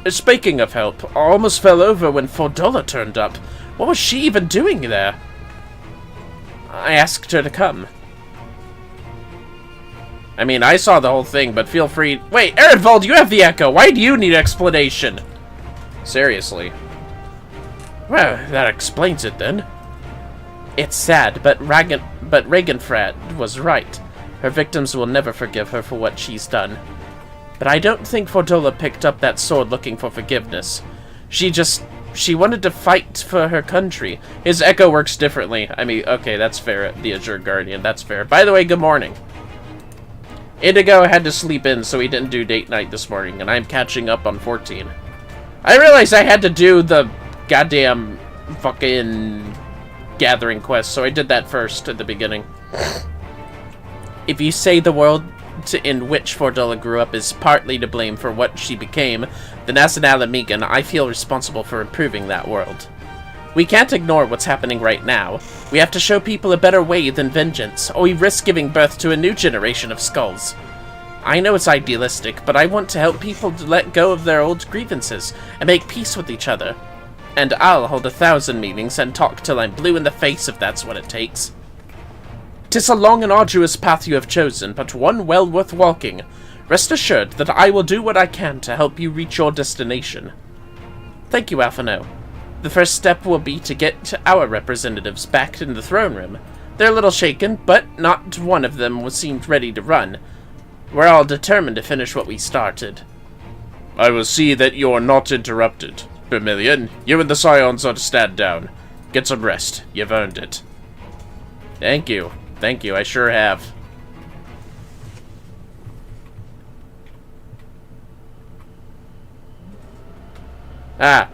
Speaking of help, I almost fell over when $4 turned up. What was she even doing there? I asked her to come. I mean, I saw the whole thing, but feel free... Wait, Erenvold, you have the echo! Why do you need explanation? Seriously. Well, that explains it then. It's sad, but Regenfrat was right. Her victims will never forgive her for what she's done. But I don't think Fordola picked up that sword looking for forgiveness. She wanted to fight for her country. His echo works differently. I mean, okay, that's fair. The Azure Guardian, that's fair. By the way, good morning. Indigo had to sleep in, so he didn't do date night this morning, and I'm catching up on 14. I realized I had to do the goddamn fucking gathering quest, so I did that first at the beginning. If you say the world in which Fordola grew up is partly to blame for what she became, then as an Alamigan, I feel responsible for improving that world. We can't ignore what's happening right now. We have to show people a better way than vengeance, or we risk giving birth to a new generation of skulls. I know it's idealistic, but I want to help people to let go of their old grievances and make peace with each other. And I'll hold 1,000 meetings and talk till I'm blue in the face if that's what it takes. 'Tis a long and arduous path you have chosen, but one well worth walking. Rest assured that I will do what I can to help you reach your destination. Thank you, Alphino. The first step will be to get our representatives back in the throne room. They're a little shaken, but not one of them seemed ready to run. We're all determined to finish what we started. I will see that you're not interrupted. Vermillion, you and the Scions are to stand down. Get some rest. You've earned it. Thank you. Thank you, I sure have. Ah.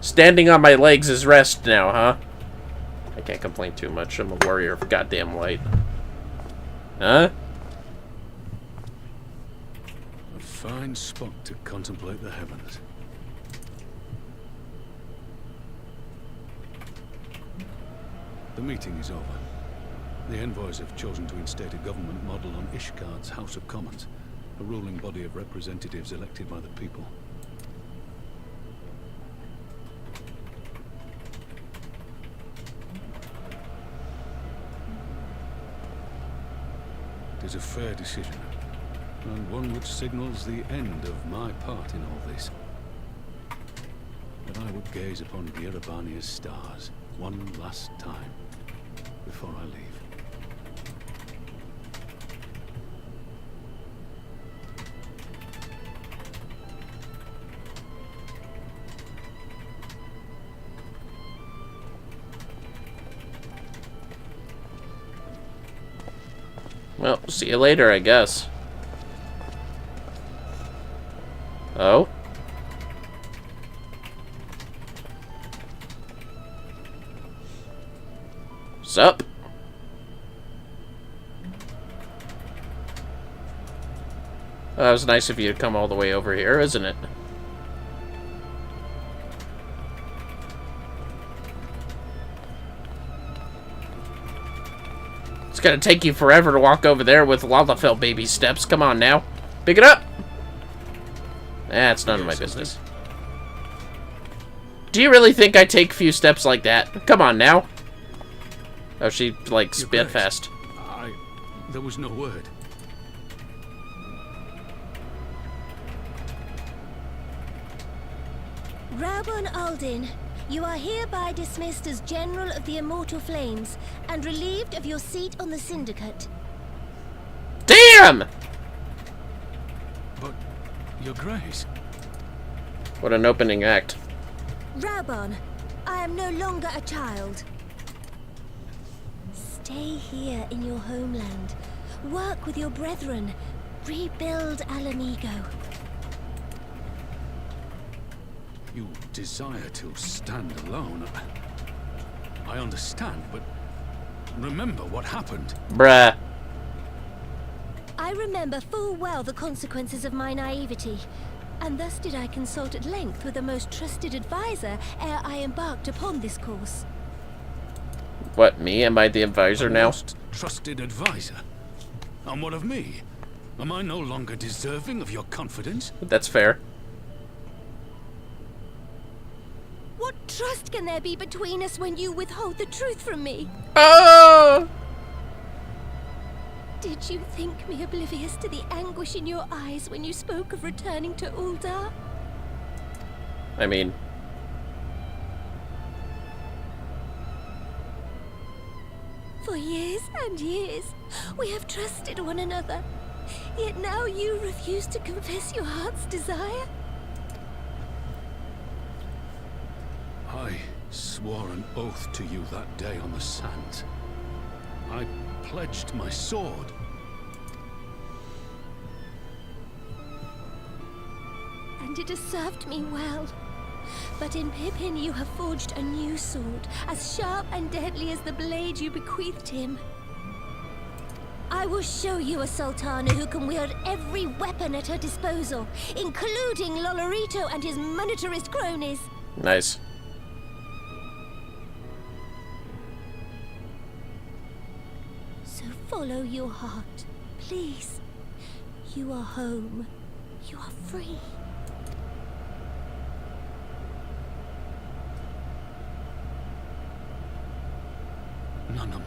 Standing on my legs is rest now, huh? I can't complain too much. I'm a warrior of goddamn light. Huh? A fine spot to contemplate the heavens. The meeting is over. The envoys have chosen to instate a government model on Ishgard's House of Commons, a ruling body of representatives elected by the people. It is a fair decision, and one which signals the end of my part in all this. But I would gaze upon Girabania's stars one last time before I leave. Well, see you later, I guess. Oh? Sup? That was nice of you to come all the way over here, isn't it? It's gonna take you forever to walk over there with Lalafell baby steps. Come on now. Pick it up! That's none of my business. Do you really think I take a few steps like that? Come on now. Oh, she, like, spit fast. There was no word. Rabon Aldin, you are hereby dismissed as General of the Immortal Flames and relieved of your seat on the Syndicate. Damn! But, Your Grace... What an opening act. Rabon, I am no longer a child. Stay here in your homeland. Work with your brethren. Rebuild Alamigo. You desire to stand alone. I understand, but remember what happened. Bruh. I remember full well the consequences of my naivety, and thus did I consult at length with the most trusted advisor ere I embarked upon this course. What, me? Am I the advisor now? Most trusted advisor? And what of me? Am I no longer deserving of your confidence? That's fair. What trust can there be between us when you withhold the truth from me? Oh! Did you think me oblivious to the anguish in your eyes when you spoke of returning to Uldar? I mean... For years and years, we have trusted one another. Yet now you refuse to confess your heart's desire? I swore an oath to you that day on the sands. I pledged my sword. And it has served me well. But in Pippin you have forged a new sword, as sharp and deadly as the blade you bequeathed him. I will show you a Sultana who can wield every weapon at her disposal, including Lolorito and his monetarist cronies. Nice. So follow your heart, please. You are home. You are free. None more.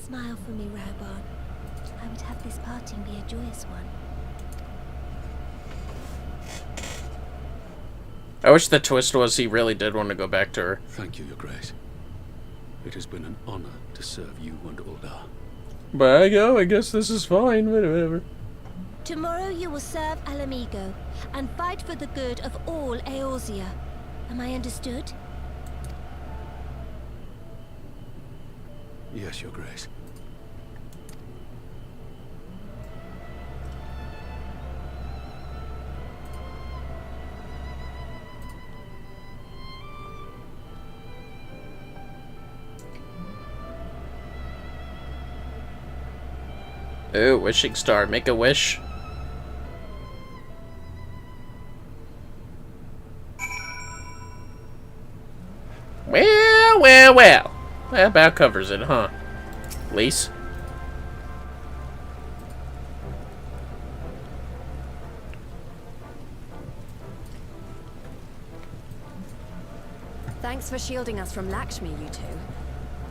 Smile for me, Raubon. I would have this parting be a joyous one. I wish the twist was he really did want to go back to her. Thank you, Your Grace. It has been an honor to serve you and Uldar. But I guess this is fine, whatever. Tomorrow you will serve Alamigo and fight for the good of all Eorzea. Am I understood? Yes, Your Grace. Ooh, wishing star. Make a wish. Well. That about covers it, huh? Lise? Thanks for shielding us from Lakshmi, you two.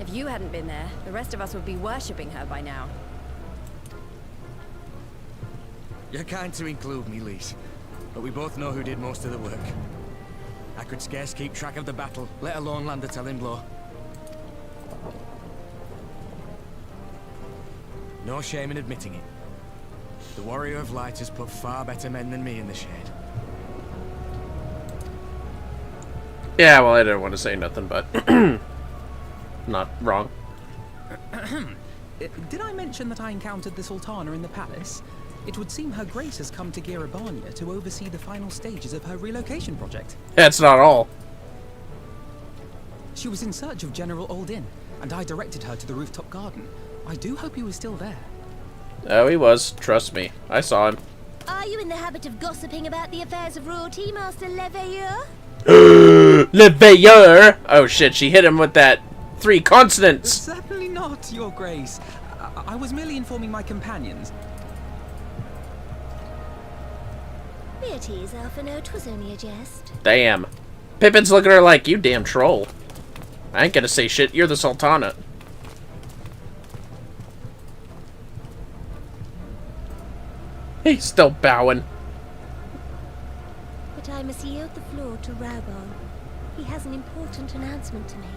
If you hadn't been there, the rest of us would be worshipping her by now. You're kind to include me, Lise, but we both know who did most of the work. I could scarce keep track of the battle, let alone land a telling blow. No shame in admitting it. The Warrior of Light has put far better men than me in the shade. Yeah, well, I didn't want to say nothing, but... not wrong. Did I mention that I encountered the Sultana in the palace? It would seem Her Grace has come to Girabania to oversee the final stages of her relocation project. That's not all. She was in search of General Oldin, and I directed her to the rooftop garden. I do hope he was still there. Oh, he was. Trust me. I saw him. Are you in the habit of gossiping about the affairs of royalty, Master Leveilleur? Leveilleur! Oh shit, she hit him with that 3 consonants. Certainly not, Your Grace. I was merely informing my companions. Beatrice, Alphino, 'twas only a jest. Damn. Pippin's looking at her like, you damn troll. I ain't gonna say shit, you're the Sultana. He's still bowing. But I must yield the floor to Raubon. He has an important announcement to make.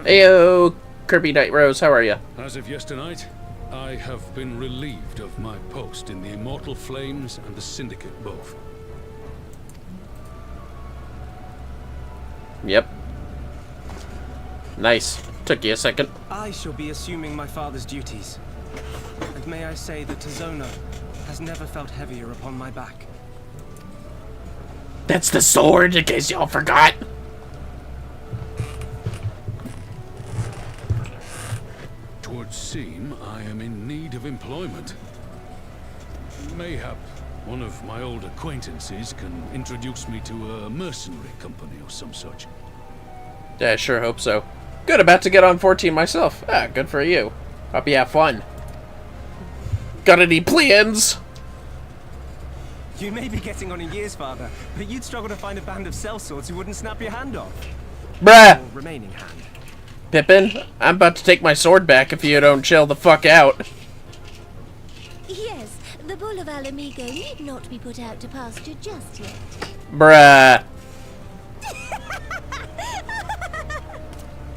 Heyo, Kirby Knight Rose, how are you? As of yesternight, I have been relieved of my post in the Immortal Flames and the Syndicate both. Yep. Nice. Took you a second. I shall be assuming my father's duties. And may I say that Tizona has never felt heavier upon my back. That's the sword, in case y'all forgot. Twould seem I am in need of employment. Mayhap one of my old acquaintances can introduce me to a mercenary company or some such. Yeah, I sure hope so. Good, about to get on 14 myself. Ah, good for you. Hope you have fun. Got any plans? You may be getting on in years, father, but you'd struggle to find a band of sellswords who wouldn't snap your hand off. Bruh! Or remaining hand. Pippin, I'm about to take my sword back if you don't chill the fuck out. Yes, the bull of Alamigo need not be put out to pasture just yet. Bruh.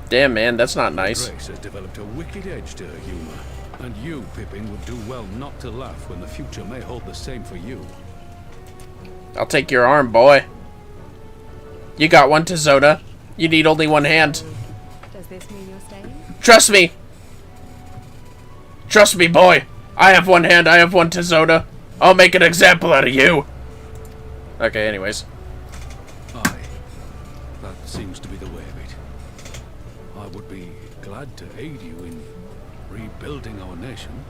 Damn, man, that's not nice. Grace has developed a wicked edge to her humor, and you, Pippin, would do well not to laugh when the future may hold the same for you. I'll take your arm, boy. You got one, Tizona. You need only one hand. Does this mean you're staying? Trust me. Trust me, boy. I have one hand, I have one Tizona. I'll make an example out of you. Okay, anyways. Aye. That seems to be the way of it. I would be glad to aid you in rebuilding our nation,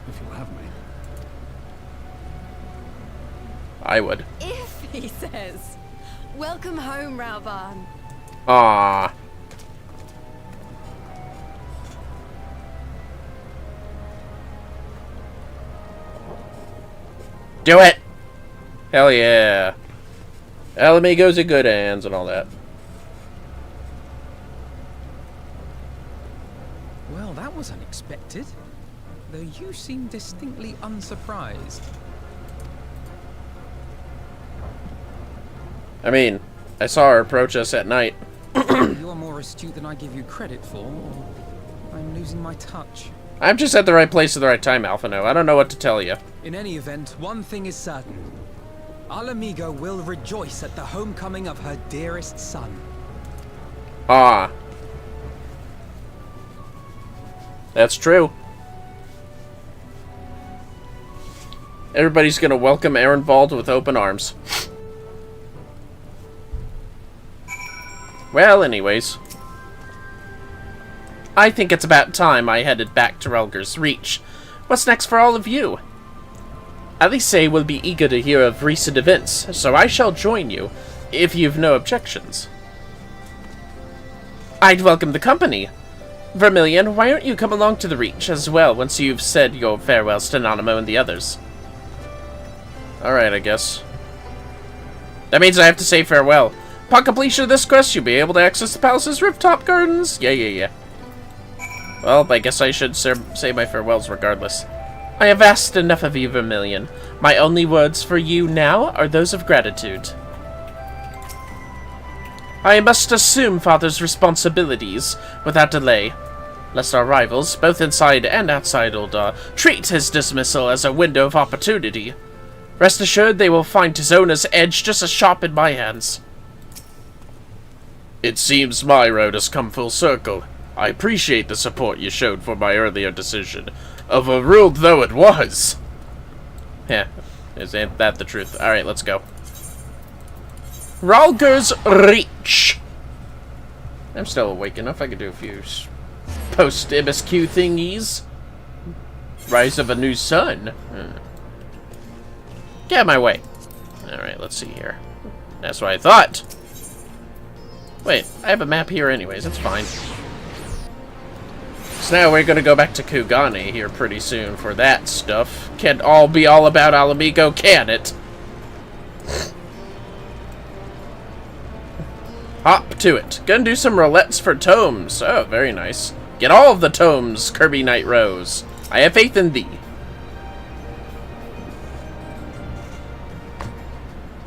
if you'll have me. I would. If, he says. Welcome home, Rauban. Ah. Do it! Hell yeah. Alamigo's in good hands and all that. Well, that was unexpected. Though you seem distinctly unsurprised. I mean, I saw her approach us at night. You're more astute than I give you credit for, or I'm losing my touch. I'm just at the right place at the right time, Alphino. I don't know what to tell you. In any event, one thing is certain. Alamigo will rejoice at the homecoming of her dearest son. Ah. That's true. Everybody's gonna welcome Ehrenwald with open arms. Well, anyways. I think it's about time I headed back to Relger's Reach. What's next for all of you? Alice will be eager to hear of recent events, so I shall join you, if you've no objections. I'd welcome the company. Vermillion, why don't you come along to the Reach as well once you've said your farewells to Nanamo and the others? Alright, I guess. That means I have to say farewell. Upon completion of this quest, you'll be able to access the palace's rooftop gardens. Yeah. Well, I guess I should say my farewells regardless. I have asked enough of you, Vermillion. My only words for you now are those of gratitude. I must assume Father's responsibilities without delay, lest our rivals, both inside and outside Uldar, treat his dismissal as a window of opportunity. Rest assured they will find Tizona's edge just as sharp in my hands. It seems my road has come full circle. I appreciate the support you showed for my earlier decision, overruled though it was. Yeah, isn't that the truth? Alright, let's go. Relger's Reach. I'm still awake enough. I could do a few post-MSQ thingies. Rise of a New Sun. Get out of my way. Alright, let's see here. That's what I thought. Wait, I have a map here anyways, that's fine. So now we're gonna go back to Kugane here pretty soon for that stuff. Can't all be all about Alamigo, can it? Hop to it. Gonna do some roulettes for tomes. Oh, very nice. Get all of the tomes, Kirby Knight Rose. I have faith in thee.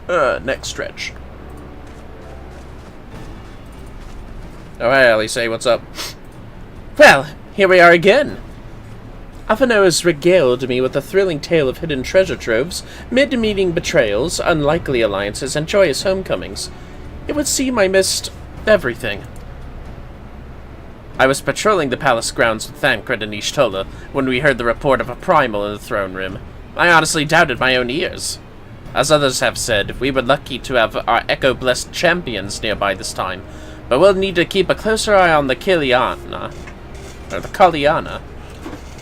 Next stretch. Oh, hey, Alice, what's up? Well, here we are again. Alphino has regaled me with a thrilling tale of hidden treasure troves, mid-meeting betrayals, unlikely alliances, and joyous homecomings. It would seem I missed everything. I was patrolling the palace grounds with Thancred and Ishtola when we heard the report of a primal in the throne room. I honestly doubted my own ears. As others have said, we were lucky to have our echo-blessed champions nearby this time, but we'll need to keep a closer eye on the Kiliana. Or the Kaliana.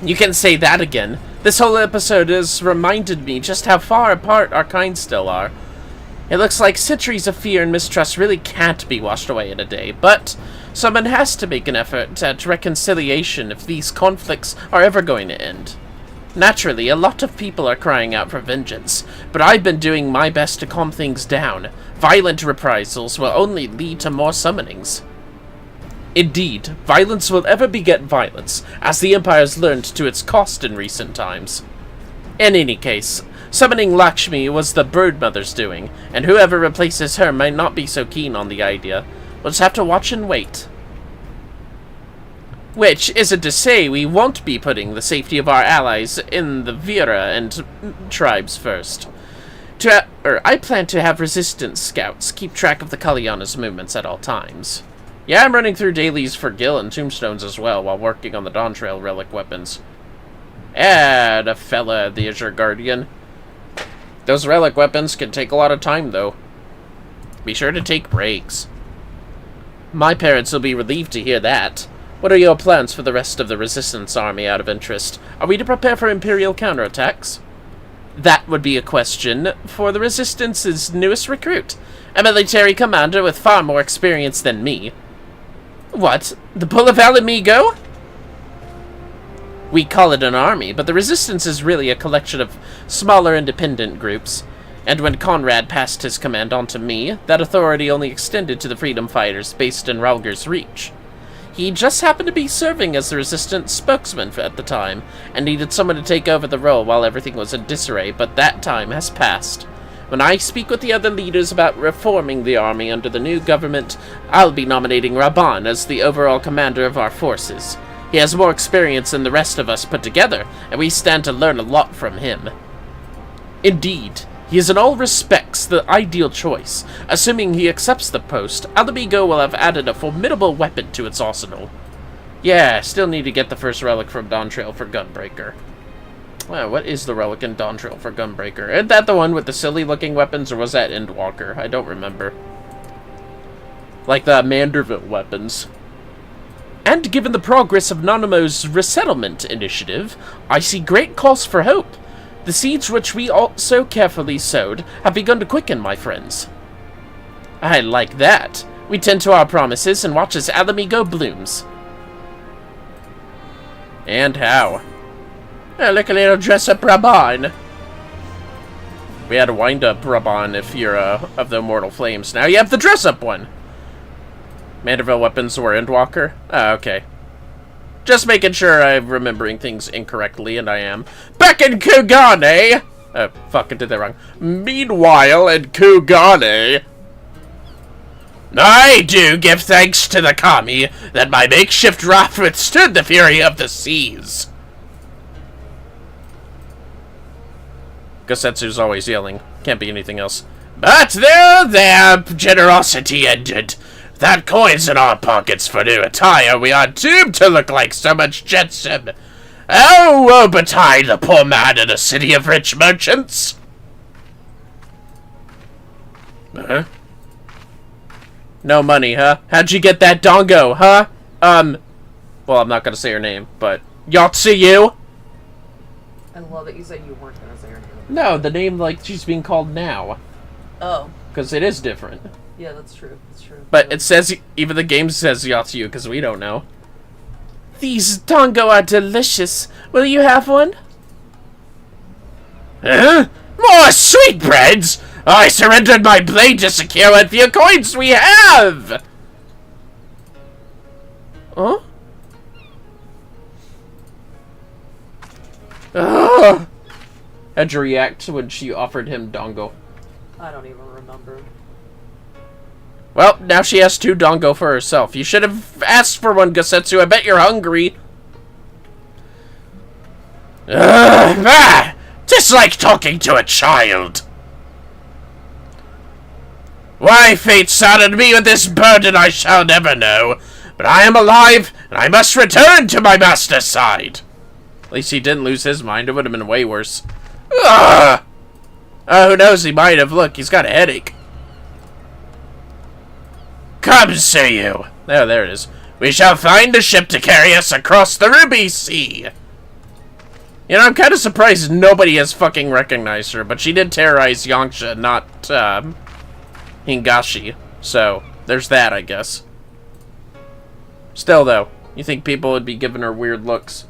You can say that again. This whole episode has reminded me just how far apart our kind still are. It looks like centuries of fear and mistrust really can't be washed away in a day, but someone has to make an effort at reconciliation if these conflicts are ever going to end. Naturally, a lot of people are crying out for vengeance, but I've been doing my best to calm things down. Violent reprisals will only lead to more summonings. Indeed, violence will ever beget violence, as the Empire's learned to its cost in recent times. In any case, summoning Lakshmi was the Bird Mother's doing, and whoever replaces her might not be so keen on the idea. We'll just have to watch and wait. Which isn't to say we won't be putting the safety of our allies in the Vera and tribes first. I plan to have resistance scouts keep track of the Kalyana's movements at all times. Yeah, I'm running through dailies for Gil and Tombstones as well while working on the Dawn Trail relic weapons. And a fella, the Azure Guardian. Those relic weapons can take a lot of time, though. Be sure to take breaks. My parents will be relieved to hear that. What are your plans for the rest of the Resistance army out of interest? Are we to prepare for Imperial counterattacks? That would be a question for the Resistance's newest recruit, a military commander with far more experience than me. What? The Bull of Alamigo? We call it an army, but the Resistance is really a collection of smaller independent groups. And when Conrad passed his command on to me, that authority only extended to the freedom fighters based in Ralger's Reach. He just happened to be serving as the Resistance spokesman at the time, and needed someone to take over the role while everything was in disarray, but that time has passed. When I speak with the other leaders about reforming the army under the new government, I'll be nominating Raban as the overall commander of our forces. He has more experience than the rest of us put together, and we stand to learn a lot from him. Indeed, he is in all respects the ideal choice. Assuming he accepts the post, Alamigo will have added a formidable weapon to its arsenal. Yeah, still need to get the first relic from Dawn Trail for Gunbreaker. Wow, what is the relic in Dawn Trail for Gunbreaker? Isn't that the one with the silly-looking weapons, or was that Endwalker? I don't remember. Like the Manderville weapons. And given the progress of Nanamo's resettlement initiative, I see great cause for hope. The seeds which we all so carefully sowed have begun to quicken, my friends. I like that. We tend to our promises and watch as Alamigo blooms. And how? Look, a little dress-up Raban. We had a wind-up Raban if you're of the Immortal Flames. Now you have the dress-up one. Manderville weapons were Endwalker? Oh, okay. Just making sure I'm remembering things incorrectly, and I am. Back in Kugane! Fuck, I did that wrong. Meanwhile, in Kugane, I do give thanks to the Kami that my makeshift raft withstood the fury of the seas. Gosetsu's always yelling. Can't be anything else. But their generosity ended. That coin's in our pockets for new attire. We are doomed to look like so much jetsam. Oh, woe betide the poor man in a city of rich merchants. Huh? No money, huh? How'd you get that dongo, huh? Well, I'm not gonna say her name, but Yotsuyu? I love that you said you weren't gonna say her name. No, the name like she's being called now. Oh. Because it is different. Yeah, that's true. That's true. But it says, even the game says Yotsuyu, because we don't know. These dongo are delicious. Will you have one? Huh? More sweetbreads? I surrendered my blade to secure what few coins we have! Huh? Ugh. How'd you react when she offered him dongo? I don't even remember. Well, now she has 2 dongo for herself. You should have asked for one, Gosetsu. I bet you're hungry. Just like talking to a child. Why fate saddled me with this burden I shall never know. But I am alive, and I must return to my master's side. At least he didn't lose his mind. It would have been way worse. Who knows? He might have. Look, he's got a headache. Come, say you. Oh, there it is. We shall find a ship to carry us across the Ruby Sea. You know, I'm kind of surprised nobody has fucking recognized her, but she did terrorize Yangsha, not, Hingashi. So, there's that, I guess. Still, though, you think people would be giving her weird looks?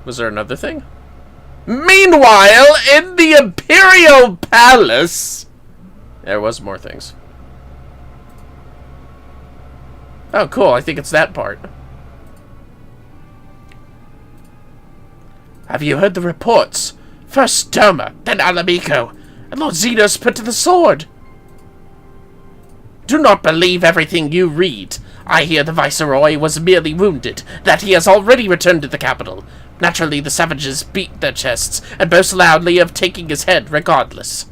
Was there another thing? Meanwhile, in the Imperial Palace... There was more things. Oh, cool. I think it's that part. Have you heard the reports? First Doma, then Alamico, and Lord Zenos put to the sword. Do not believe everything you read. I hear the Viceroy was merely wounded, that he has already returned to the capital. Naturally, the savages beat their chests and boast loudly of taking his head regardless.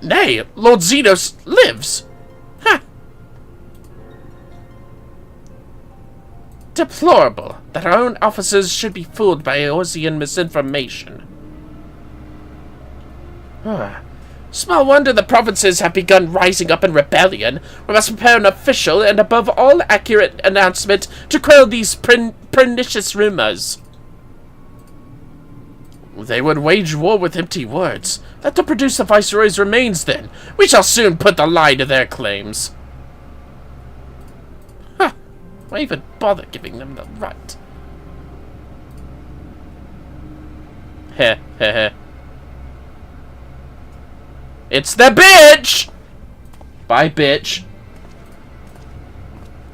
Nay, Lord Zenos lives. Huh. Deplorable that our own officers should be fooled by Eorzean misinformation. Small wonder the provinces have begun rising up in rebellion. We must prepare an official and above all accurate announcement to quell these pernicious rumors. They would wage war with empty words. Let them produce the Viceroy's remains then. We shall soon put the lie to their claims. Huh. Why even bother giving them the right? Heh, heh, heh. It's the bitch! Bye, bitch.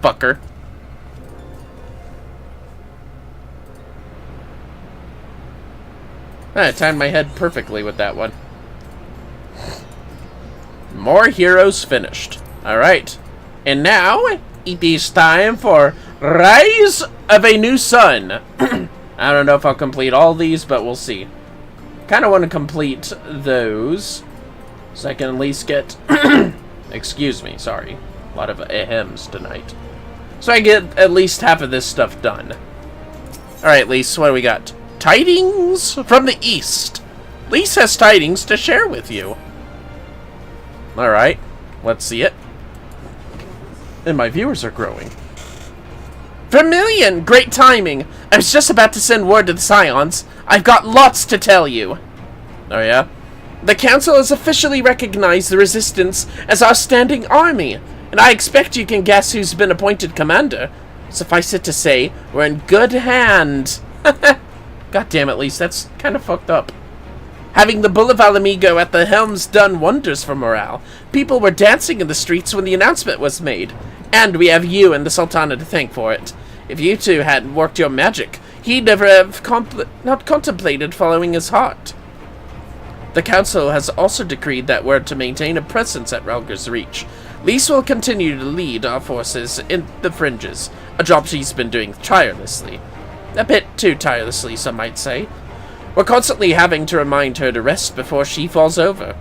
Fucker. I timed my head perfectly with that one. More heroes finished. Alright. And now, it is time for Rise of a New Sun. I don't know if I'll complete all these, but we'll see. Kind of want to complete those. So I can at least get... Excuse me, sorry. A lot of ahems tonight. So I get at least half of this stuff done. Alright, Lise, what do we got? Tidings from the East. Lise has tidings to share with you. Alright, let's see it. And my viewers are growing. Vermillion! Great timing! I was just about to send word to the Scions. I've got lots to tell you. Oh yeah? The Council has officially recognized the Resistance as our standing army, and I expect you can guess who's been appointed commander. Suffice it to say, we're in good hand. God damn it, Lise, that's kind of fucked up. Having the Bull of Alamigo at the helm's done wonders for morale. People were dancing in the streets when the announcement was made, and we have you and the Sultana to thank for it. If you two hadn't worked your magic, he'd never have not contemplated following his heart. The Council has also decreed that we're to maintain a presence at Relger's Reach. Lise will continue to lead our forces in the fringes, a job she's been doing tirelessly. A bit too tirelessly, some might say. We're constantly having to remind her to rest before she falls over.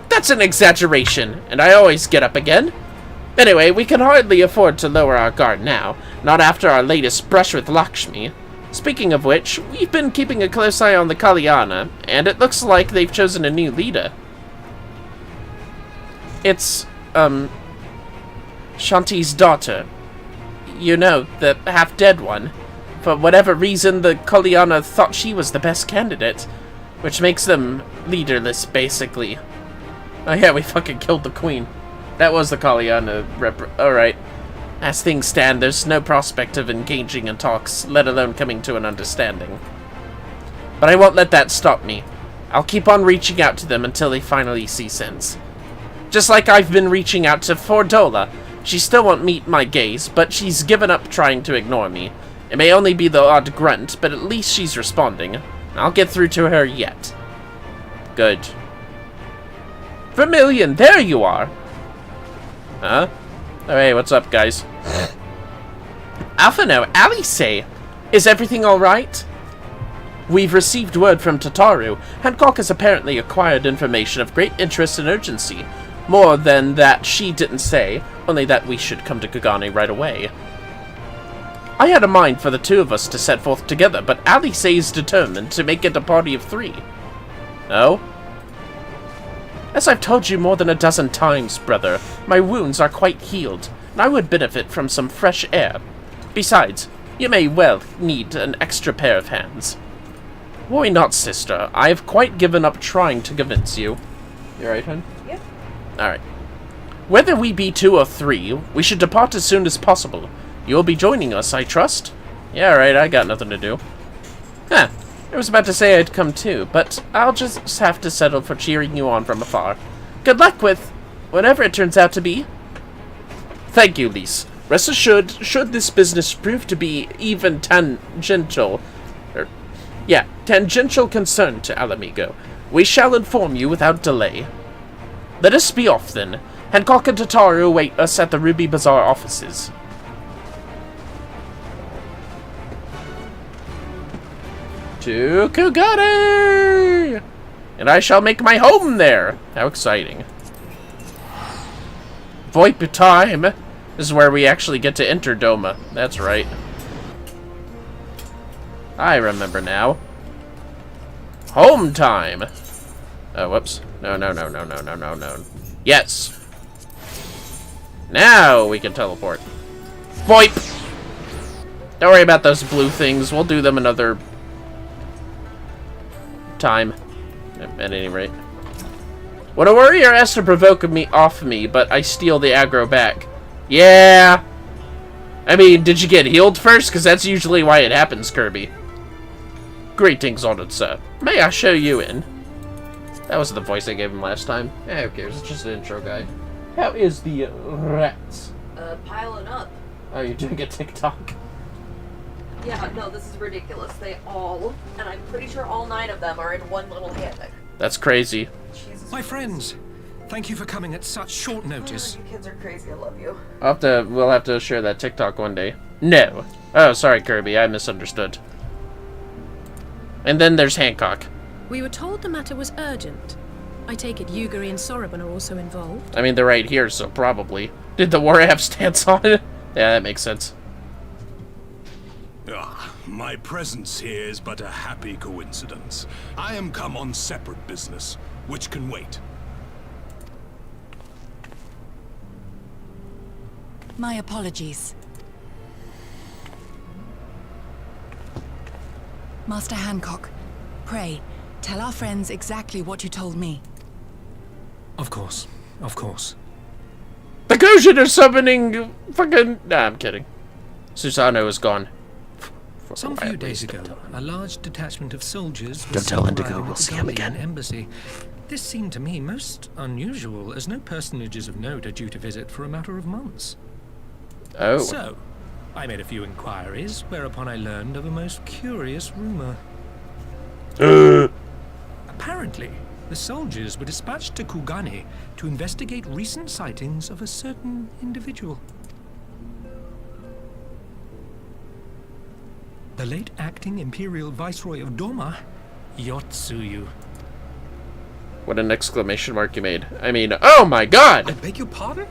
That's an exaggeration, and I always get up again. Anyway, we can hardly afford to lower our guard now, not after our latest brush with Lakshmi. Speaking of which, we've been keeping a close eye on the Kalyana, and it looks like they've chosen a new leader. It's, Shanti's daughter. You know, the half-dead one. For whatever reason, the Kalyana thought she was the best candidate, which makes them leaderless, basically. Oh yeah, we fucking killed the queen. That was the Kalyana Alright. As things stand, there's no prospect of engaging in talks, let alone coming to an understanding. But I won't let that stop me. I'll keep on reaching out to them until they finally see sense. Just like I've been reaching out to Fordola. She still won't meet my gaze, but she's given up trying to ignore me. It may only be the odd grunt, but at least she's responding. I'll get through to her yet. Good. Vermillion, there you are! Huh? Oh, hey, what's up, guys? Alphano, Alice, is everything alright? We've received word from Tataru. Hancock has apparently acquired information of great interest and urgency. More than that she didn't say, only that we should come to Kagane right away. I had a mind for the two of us to set forth together, but Alice is determined to make it a party of 3. Oh? As I've told you more than a dozen times, brother, my wounds are quite healed. and I would benefit from some fresh air. Besides, you may well need an extra pair of hands. Worry not, sister. I have quite given up trying to convince you. You alright, hon? Yep. Alright. Whether we be 2 or 3, we should depart as soon as possible. You will be joining us, I trust? Yeah, right, I got nothing to do. Huh. I was about to say I'd come too, but I'll just have to settle for cheering you on from afar. Good luck with whatever it turns out to be. Thank you, Lise. Rest assured, should this business prove to be even tangential concern to Alamigo, we shall inform you without delay. Let us be off then. Hancock and Tataru await us at the Ruby Bazaar offices. To Kugane! And I shall make my home there! How exciting. VoIP time! This is where we actually get to enter Doma. That's right. I remember now. Home time! Oh, whoops. No. Yes! Now we can teleport. VoIP! Don't worry about those blue things. We'll do them another time. At any rate. When a warrior has to provoke me off me, but I steal the aggro back. Yeah! I mean, did you get healed first? Because that's usually why it happens, Kirby. Greetings, honored sir. May I show you in? That was the voice I gave him last time. Eh, who cares? It's just an intro guy. How is the rats? Piling up. Oh, you're doing a TikTok? Yeah, no, this is ridiculous. They all, and I'm pretty sure all 9 of them are in one little hammock. That's crazy. Jesus My friends, thank you for coming at such short notice. You kids are crazy, I love you. We'll have to share that TikTok one day. No. Oh, sorry, Kirby, I misunderstood. And then there's Hancock. We were told the matter was urgent. I take it Yugiri and Soroban are also involved. I mean, they're right here, so probably. Did the war have stance on it? Yeah, that makes sense. My presence here is but a happy coincidence. I am come on separate business, which can wait. My apologies. Master Hancock, pray, tell our friends exactly what you told me. Of course. The Goshen are summoning fucking... Nah, I'm kidding. Susano is gone. Some few days ago, a large detachment of soldiers Don't tell Indigo, we'll see him again. Embassy. This seemed to me most unusual, as no personages of note are due to visit for a matter of months. Oh. So, I made a few inquiries, whereupon I learned of a most curious rumor. Apparently, the soldiers were dispatched to Kugane to investigate recent sightings of a certain individual. The late acting Imperial Viceroy of Doma, Yotsuyu. What an exclamation mark you made. I mean, oh my god! I beg your pardon?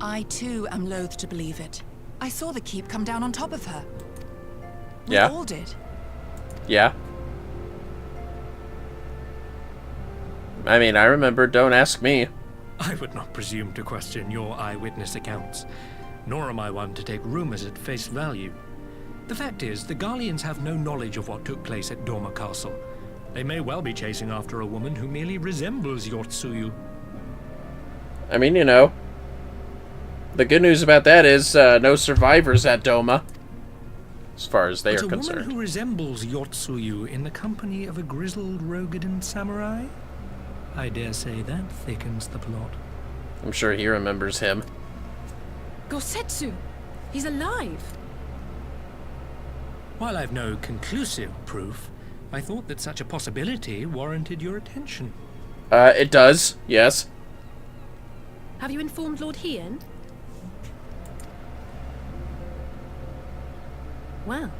I too am loath to believe it. I saw the keep come down on top of her. Yeah. We all did. Yeah. I mean, I remember, don't ask me. I would not presume to question your eyewitness accounts, nor am I one to take rumors at face value. The fact is, the Garleans have no knowledge of what took place at Doma Castle. They may well be chasing after a woman who merely resembles Yotsuyu. I mean, you know. The good news about that is no survivors at Doma, as far as they are concerned. But a woman who resembles Yotsuyu in the company of a grizzled Rogadan samurai? I dare say that thickens the plot. I'm sure he remembers him. Gosetsu! He's alive! While I've no conclusive proof, I thought that such a possibility warranted your attention. It does, yes. Have you informed Lord Hien? Well,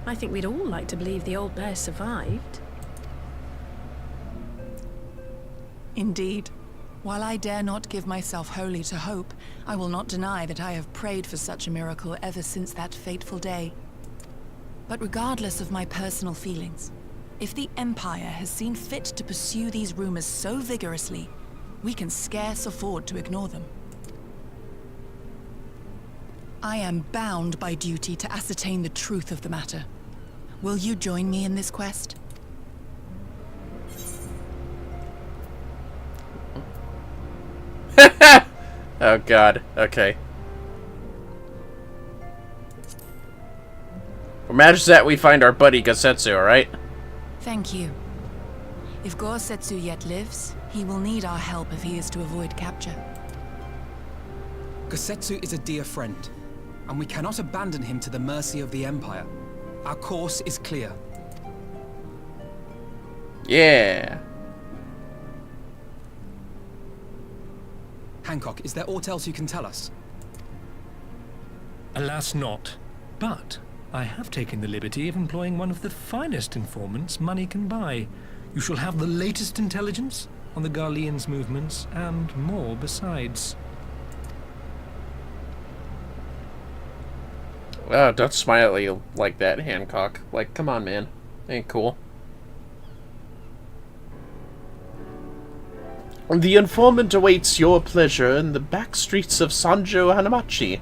I think we'd all like to believe the old bear survived. Indeed. While I dare not give myself wholly to hope, I will not deny that I have prayed for such a miracle ever since that fateful day. But regardless of my personal feelings, if the Empire has seen fit to pursue these rumors so vigorously, we can scarce afford to ignore them. I am bound by duty to ascertain the truth of the matter. Will you join me in this quest? Oh god, okay. Imagine that we find our buddy Gosetsu, alright? Thank you. If Gosetsu yet lives, he will need our help if he is to avoid capture. Gosetsu is a dear friend, and we cannot abandon him to the mercy of the Empire. Our course is clear. Yeah. Hancock, is there aught else you can tell us? Alas not, but I have taken the liberty of employing one of the finest informants money can buy. You shall have the latest intelligence on the Garlean's movements, and more besides. Oh, don't smile at you like that, Hancock. Like, come on, man. Ain't cool. The informant awaits your pleasure in the back streets of Sanjo Hanamachi.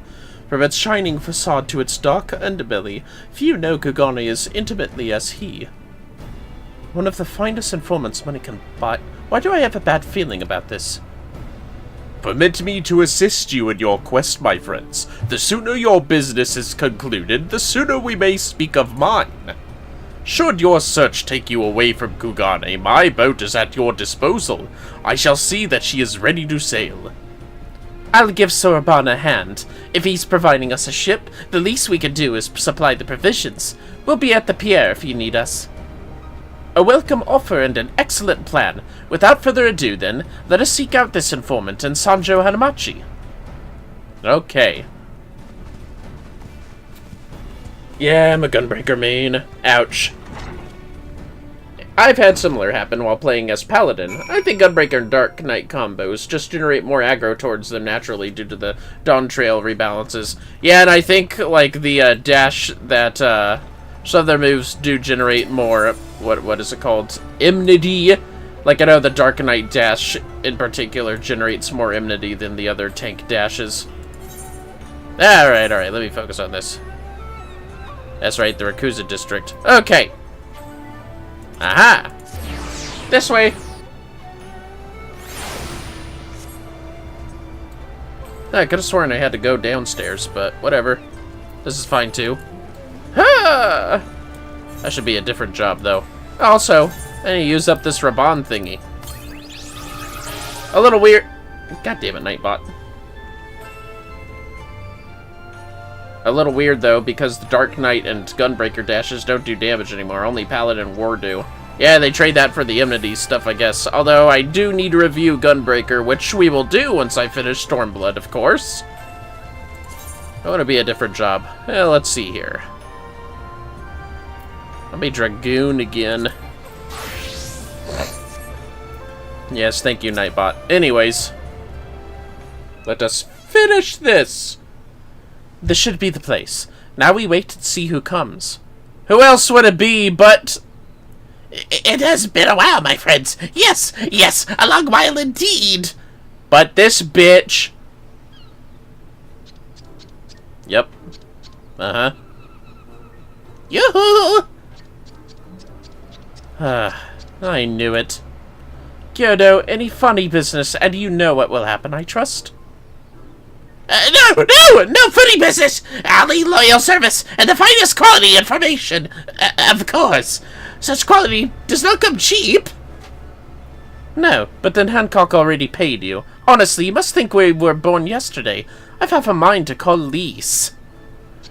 From its shining facade to its dark underbelly, few know Kugane as intimately as he. One of the finest informants money can buy. Why do I have a bad feeling about this? Permit me to assist you in your quest, my friends. The sooner your business is concluded, the sooner we may speak of mine. Should your search take you away from Kugane, my boat is at your disposal. I shall see that she is ready to sail. I'll give Soroban a hand. If he's providing us a ship, the least we can do is supply the provisions. We'll be at the pier if you need us. A welcome offer and an excellent plan. Without further ado, then, let us seek out this informant in Sanjo Hanamachi. Okay. Yeah, I'm a gunbreaker main. Ouch. I've had similar happen while playing as Paladin. I think Gunbreaker and Dark Knight combos just generate more aggro towards them naturally due to the Dawn Trail rebalances. Yeah, and I think, like, the dash that, some of their moves do generate more, what is it called? Enmity. Like, I know the Dark Knight dash, in particular, generates more enmity than the other tank dashes. Alright, let me focus on this. That's right, the Rakuza district. Okay. Aha! This way! I could have sworn I had to go downstairs, but whatever. This is fine too. Ha! That should be a different job, though. Also, I need to use up this Raban thingy. A little weird. God damn it, Nightbot. A little weird, though, because the Dark Knight and Gunbreaker dashes don't do damage anymore. Only Paladin and War do. Yeah, they trade that for the enmity stuff, I guess. Although, I do need to review Gunbreaker, which we will do once I finish Stormblood, of course. I want to be a different job. Well, let's see here. I'll be Dragoon again. Yes, thank you, Nightbot. Anyways. Let us finish this! This should be the place. Now we wait to see who comes. Who else would it be but... It has been a while, my friends. Yes, yes, a long while indeed. But this bitch... Yep. Uh-huh. Yoo-hoo! I knew it. Kyoto, any funny business, and you know what will happen, I trust? No funny business! Only loyal service and the finest quality information. Of course. Such quality does not come cheap. No, but then Hancock already paid you. Honestly, you must think we were born yesterday. I've half a mind to call Lise.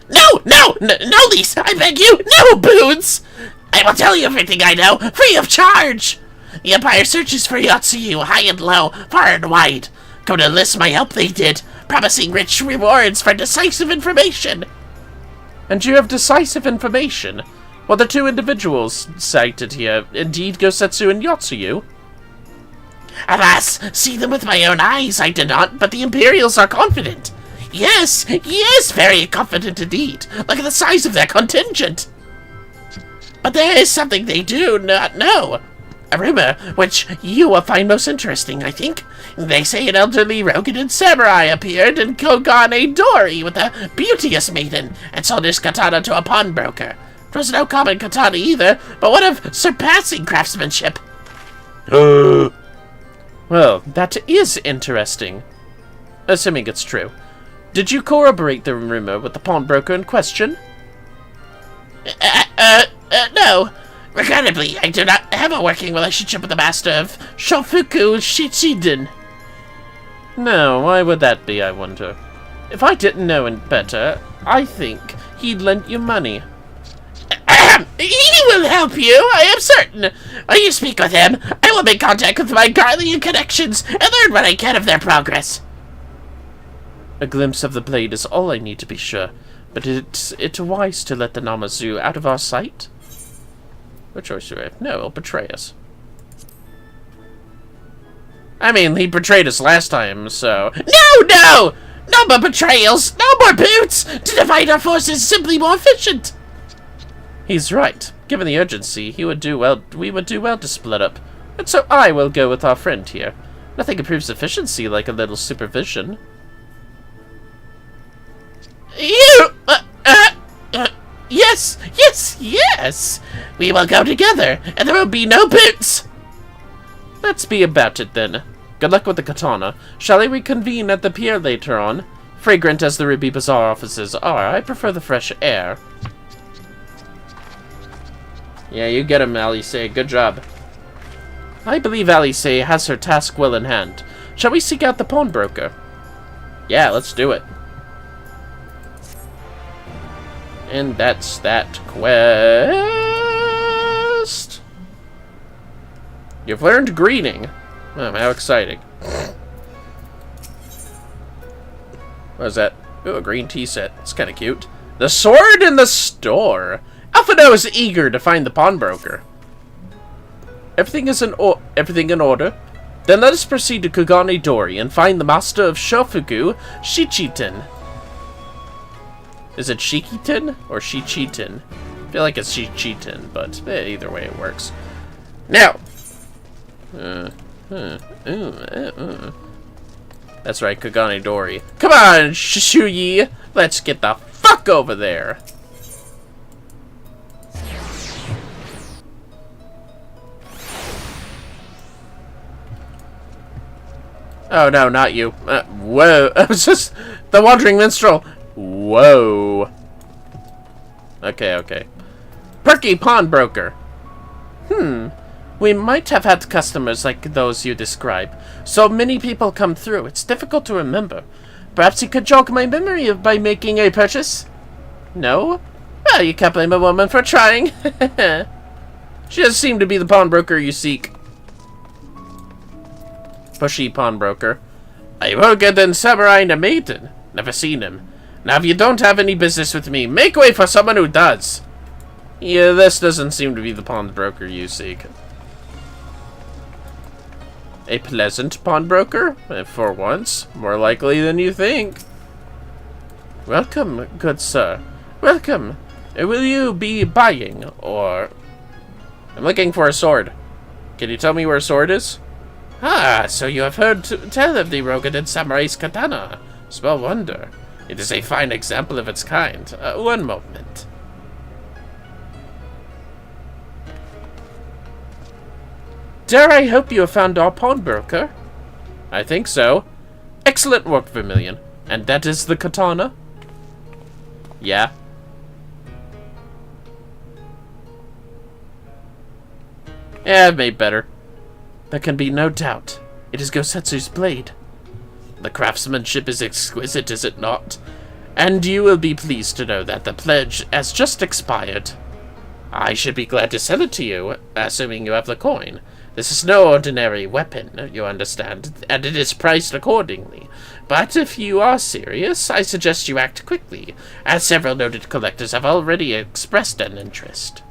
No, Lise, I beg you, no, Boots! I will tell you everything I know, free of charge. The Empire searches for Yotsuyu, high and low, far and wide. Come to enlist my help they did, promising rich rewards for decisive information. And you have decisive information? Well, the two individuals cited here, indeed Gosetsu and Yotsuyu? Alas, see them with my own eyes I did not, but the Imperials are confident. Yes, very confident indeed. Look at the size of their contingent. But there is something they do not know. A rumor which you will find most interesting, I think. They say an elderly Rogan samurai appeared in Kogane Dori with a beauteous maiden and sold his katana to a pawnbroker. It was no common katana either, but one of surpassing craftsmanship. Well, that is interesting. Assuming it's true. Did you corroborate the rumor with the pawnbroker in question? No. Regrettably, I do not have a working relationship with the master of Shofuku Shichiden. No, why would that be, I wonder? If I didn't know any better, I think he'd lent you money. He will help you, I am certain. When you speak with him, I will make contact with my Garlean connections and learn what I can of their progress. A glimpse of the blade is all I need to be sure, but it's wise to let the Namazu out of our sight? What choice do we have? No, he'll betray us. I mean, he betrayed us last time, so... No! No more betrayals! No more boots! To divide our forces is simply more efficient! He's right. Given the urgency, we would do well to split up. And so I will go with our friend here. Nothing improves efficiency like a little supervision. Yes! We will go together, and there will be no boots! Let's be about it, then. Good luck with the katana. Shall we reconvene at the pier later on? Fragrant as the Ruby Bazaar offices are, I prefer the fresh air. Yeah, you get him, Alice. Good job. I believe Alice has her task well in hand. Shall we seek out the pawnbroker? Yeah, let's do it. And that's that quest. You've learned greeting. Oh, how exciting. What is that? Ooh, a green tea set. It's kind of cute. The sword in the store. Alphado is eager to find the pawnbroker. Everything in order? Then let us proceed to Kogane Dori and find the master of Shofuku Shichiten. Is it Shikitin or Shichitin? I feel like it's Shichitin, but either way it works. Now! That's right, Kogane Dori. Come on, Shishuyi! Let's get the fuck over there! Oh no, not you. Whoa. I was just... The Wandering Minstrel! Whoa. Okay. Perky Pawnbroker. We might have had customers like those you describe. So many people come through, it's difficult to remember. Perhaps you could jog my memory by making a purchase? No? Well, you can't blame a woman for trying. She does seem to be the pawnbroker you seek. Pushy pawnbroker. A Rogan samurai and a maiden. Never seen him. Now, if you don't have any business with me, make way for someone who does. Yeah, this doesn't seem to be the pawnbroker you seek. A pleasant pawnbroker? For once. More likely than you think. Welcome, good sir. Welcome. Will you be buying, or... I'm looking for a sword. Can you tell me where a sword is? Ah, so you have heard tell of the Rogan Samurai's katana. Small wonder. It is a fine example of its kind. One moment. Dare I hope you have found our pawnbroker? I think so. Excellent work, Vermillion. And that is the katana? Yeah. Yeah, I've made better. There can be no doubt. It is Gosetsu's blade. The craftsmanship is exquisite, is it not? And you will be pleased to know that the pledge has just expired. I should be glad to sell it to you, assuming you have the coin. This is no ordinary weapon, you understand, and it is priced accordingly. But if you are serious, I suggest you act quickly, as several noted collectors have already expressed an interest.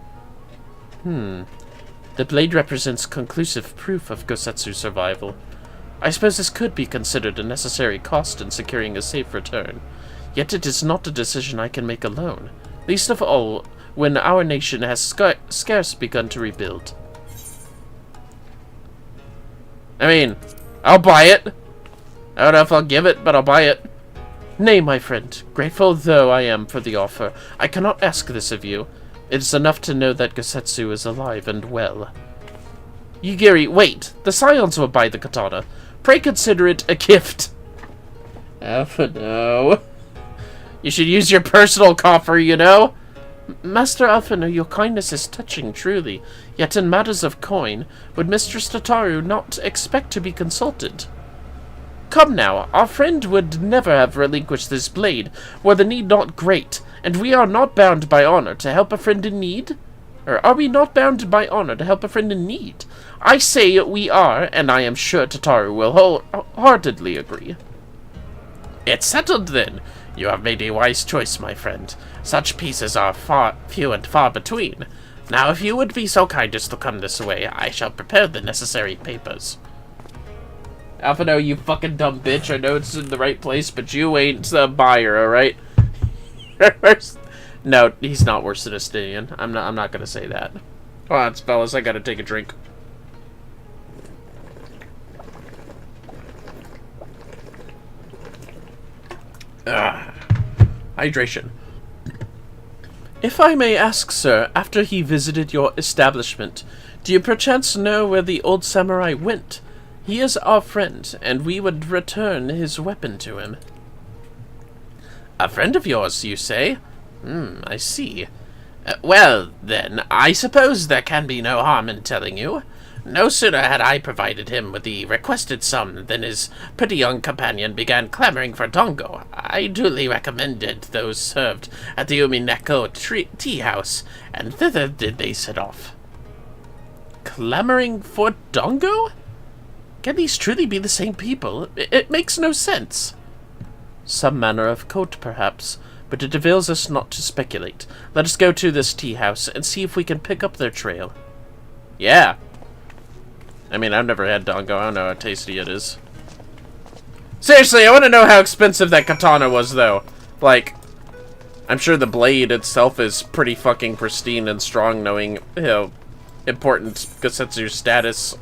The blade represents conclusive proof of Gosetsu's survival. I suppose this could be considered a necessary cost in securing a safe return. Yet it is not a decision I can make alone, least of all when our nation has scarce begun to rebuild. I mean, I'll buy it. I don't know if I'll give it, but I'll buy it. Nay, my friend, grateful though I am for the offer, I cannot ask this of you. It is enough to know that Gosetsu is alive and well. Yugiri, wait! The Scions will buy the katana. Pray consider it a gift. Alphino. You should use your personal coffer, you know? Master Alphino, your kindness is touching, truly. Yet in matters of coin, would Mistress Tataru not expect to be consulted? Come now, our friend would never have relinquished this blade, were the need not great, and we are not bound by honor to help a friend in need? Or are we not bound by honor to help a friend in need? I say we are, and I am sure Tataru will wholeheartedly agree. It's settled then. You have made a wise choice, my friend. Such pieces are few and far between. Now, if you would be so kind as to come this way, I shall prepare the necessary papers. Alphino, you fucking dumb bitch. I know it's in the right place, but you ain't the buyer, alright? No, he's not worse than a Stylian. I'm not gonna say that. Come on, fellas, I gotta take a drink. Hydration. If I may ask, sir, after he visited your establishment, do you perchance know where the old samurai went? He is our friend, and we would return his weapon to him. A friend of yours, you say? I see. Well, then, I suppose there can be no harm in telling you. No sooner had I provided him with the requested sum than his pretty young companion began clamoring for dongo. I duly recommended those served at the Umineko tea house, and thither did they set off. Clamoring for dongo? Can these truly be the same people? It makes no sense. Some manner of coat, perhaps, but it avails us not to speculate. Let us go to this tea house and see if we can pick up their trail. Yeah. I mean, I've never had dongo. I don't know how tasty it is. Seriously, I want to know how expensive that katana was, though. Like, I'm sure the blade itself is pretty fucking pristine and strong, knowing how important Gosetsu's status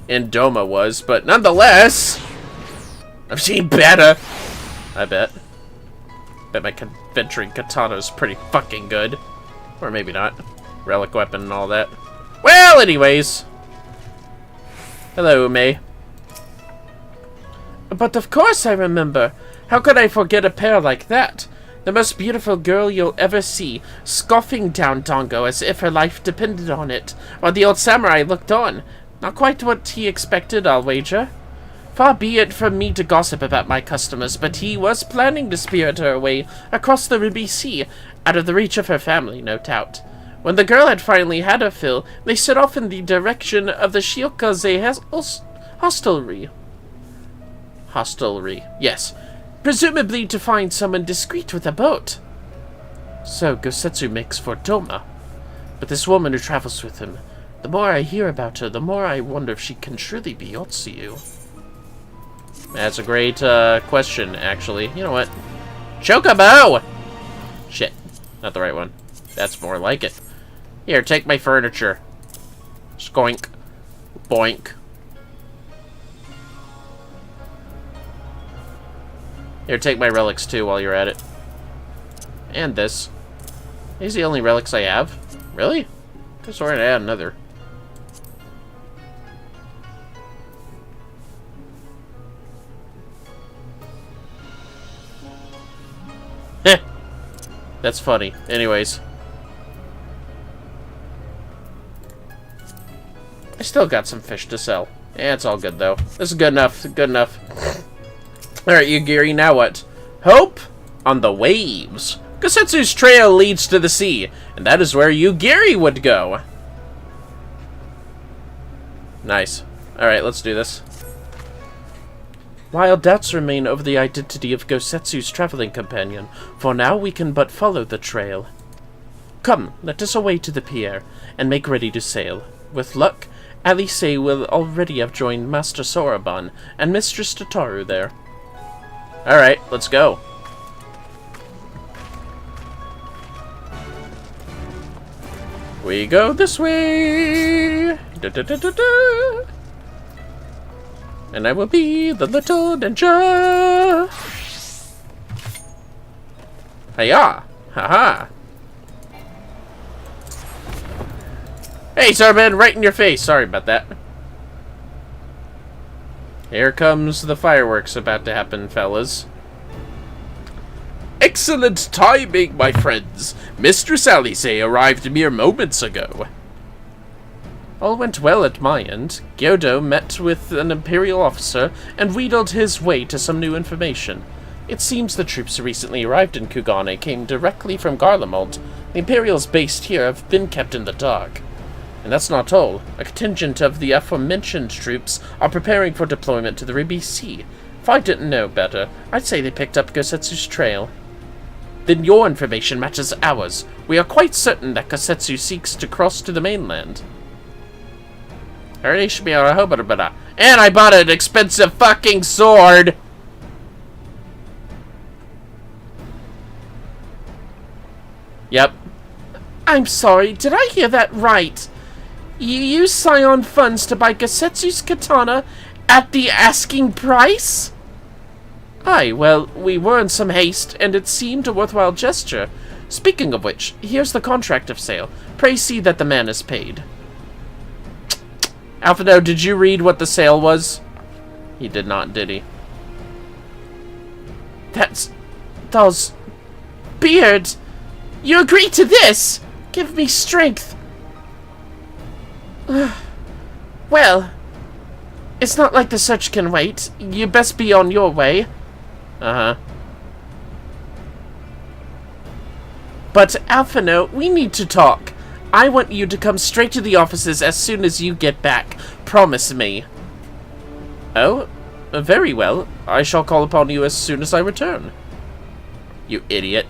in Doma was, but nonetheless, I've seen better. I bet. Bet my venturing katana is pretty fucking good. Or maybe not. Relic weapon and all that. Well, anyways. Hello, May. But of course I remember. How could I forget a pair like that? The most beautiful girl you'll ever see, scoffing down dongo as if her life depended on it, while the old samurai looked on. Not quite what he expected, I'll wager. Far be it from me to gossip about my customers, but he was planning to spirit her away across the Ruby Sea, out of the reach of her family, no doubt. When the girl had finally had her fill, they set off in the direction of the Shiokaze hostelry. Hostelry, yes. Presumably to find someone discreet with a boat. So Gosetsu makes for Doma. But this woman who travels with him, the more I hear about her, the more I wonder if she can truly be Otsuyu. That's a great question, actually. You know what? Chocobo! Shit. Not the right one. That's more like it. Here, take my furniture. Skoink. Boink. Here, take my relics too while you're at it. And this. These are the only relics I have? Really? I guess we're gonna add another. Heh. That's funny. Anyways. I still got some fish to sell. Yeah, it's all good though. This is good enough. Good enough. Alright, Yugiri, now what? Hope on the waves. Gosetsu's trail leads to the sea, and that is where Yugiri would go. Nice. Alright, let's do this. While doubts remain over the identity of Gosetsu's traveling companion, for now we can but follow the trail. Come, let us away to the pier, and make ready to sail. With luck, Alice will already have joined Master Soraban and Mistress Tataru there. Alright, let's go. We go this way. Da, da, da, da, da. And I will be the little ninja. Hiya! Haha! Hey, Starman, right in your face. Sorry about that. Here comes the fireworks about to happen, fellas. Excellent timing, my friends. Mistress Alice arrived mere moments ago. All went well at my end. Gyodo met with an Imperial officer and wheedled his way to some new information. It seems the troops who recently arrived in Kugane came directly from Garlemald. The Imperials based here have been kept in the dark. And that's not all. A contingent of the aforementioned troops are preparing for deployment to the Ribi Sea. If I didn't know better, I'd say they picked up Gosetsu's trail. Then your information matches ours. We are quite certain that Gosetsu seeks to cross to the mainland. And I bought an expensive fucking sword! Yep. I'm sorry, did I hear that right? You used Scion funds to buy Gosetsu's katana at the asking price? Aye, well, we were in some haste, and it seemed a worthwhile gesture. Speaking of which, here's the contract of sale. Pray see that the man is paid. Alphino, did you read what the sale was? He did not, did he? Those... beards! You agree to this? Give me strength. Well, it's not like the search can wait. You best be on your way. Uh-huh. But, Alphino, we need to talk. I want you to come straight to the offices as soon as you get back. Promise me. Oh, very well. I shall call upon you as soon as I return. You idiot.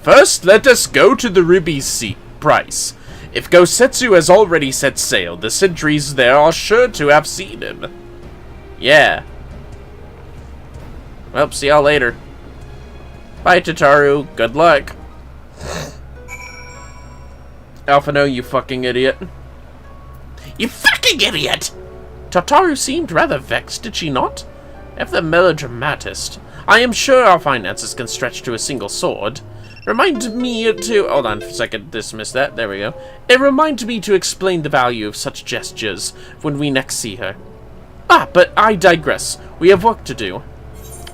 First, let us go to the Ruby Sea price. If Gosetsu has already set sail, the sentries there are sure to have seen him. Yeah. Well, see y'all later. Bye, Tataru. Good luck. Alphino, you fucking idiot. You fucking idiot! Tataru seemed rather vexed, did she not? If the melodramatist, I am sure our finances can stretch to a single sword. Remind me to... Hold on for a second. Dismiss that. There we go. It reminds me to explain the value of such gestures when we next see her. Ah, but I digress. We have work to do.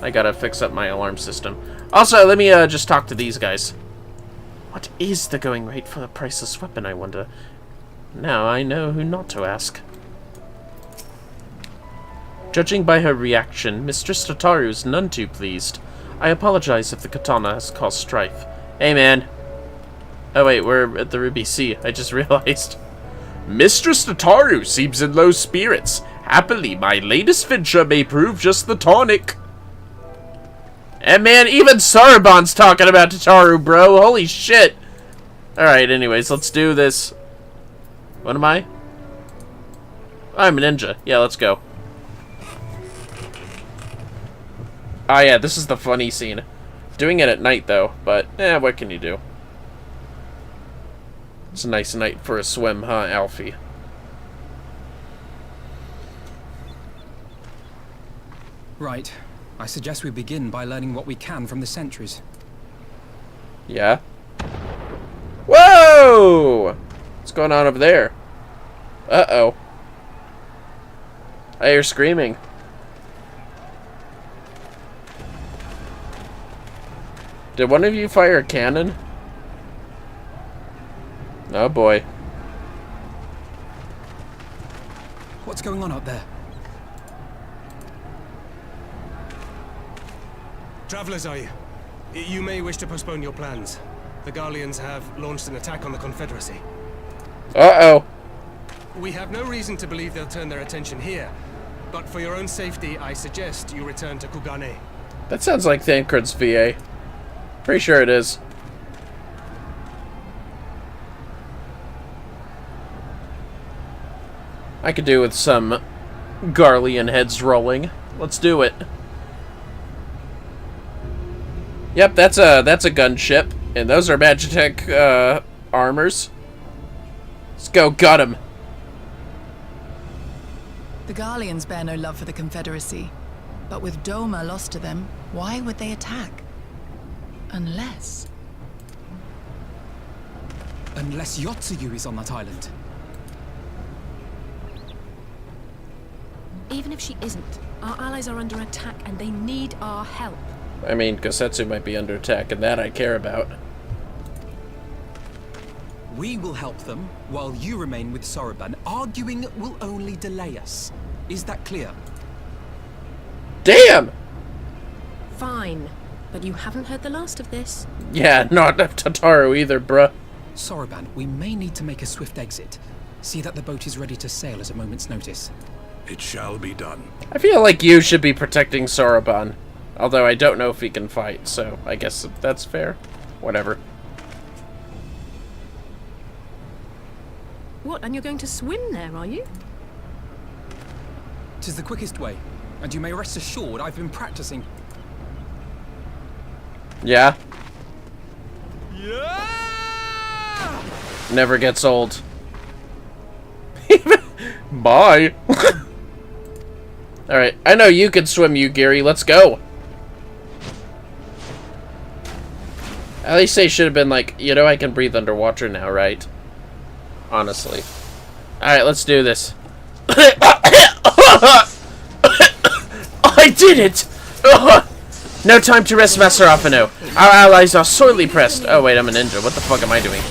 I gotta fix up my alarm system. Also, let me just talk to these guys. What is the going rate for a priceless weapon, I wonder? Now I know who not to ask. Judging by her reaction, Mistress Tataru is none too pleased. I apologize if the katana has caused strife. Hey, man. Oh, wait, we're at the Ruby Sea. I just realized. Mistress Tataru seems in low spirits. Happily, my latest venture may prove just the tonic. And man, even Sarabon's talking about Tataru, bro. Holy shit. Alright, anyways, let's do this. What am I? I'm a ninja. Yeah, let's go. Ah, yeah, this is the funny scene. Doing it at night, though, but, what can you do? It's a nice night for a swim, huh, Alfie? Right. I suggest we begin by learning what we can from the sentries. Yeah? Whoa! What's going on over there? Uh-oh. I hear screaming. Did one of you fire a cannon? Oh boy. What's going on up there? Travelers, are you? You may wish to postpone your plans. The Garleans have launched an attack on the Confederacy. Uh-oh. We have no reason to believe they'll turn their attention here, but for your own safety, I suggest you return to Kugane. That sounds like Thancred's VA. Pretty sure it is. I could do with some Garlean heads rolling. Let's do it. Yep, that's a gunship, and those are Magitech armors. Let's go, gut him. The Garleans bear no love for the Confederacy. But with Doma lost to them, why would they attack? Unless Yotsuyu is on that island. Even if she isn't, our allies are under attack and they need our help. I mean, Gosetsu might be under attack, and that I care about. We will help them, while you remain with Soroban. Arguing will only delay us. Is that clear? Damn! Fine, but you haven't heard the last of this. Yeah, not Tataru either, bruh. Soroban, we may need to make a swift exit. See that the boat is ready to sail at a moment's notice. It shall be done. I feel like you should be protecting Soroban. Although I don't know if he can fight, so I guess that's fair. Whatever. What, and you're going to swim there, are you? 'Tis the quickest way, and you may rest assured I've been practicing. Yeah? Yeah! Never gets old. Bye. Alright, I know you can swim, you Gary. Let's go. At least they should have been like, you know, I can breathe underwater now, right? Honestly. Alright, let's do this. I did it! No time to rest, Master Afano. Our allies are sorely pressed. Oh, wait, I'm a ninja. What the fuck am I doing?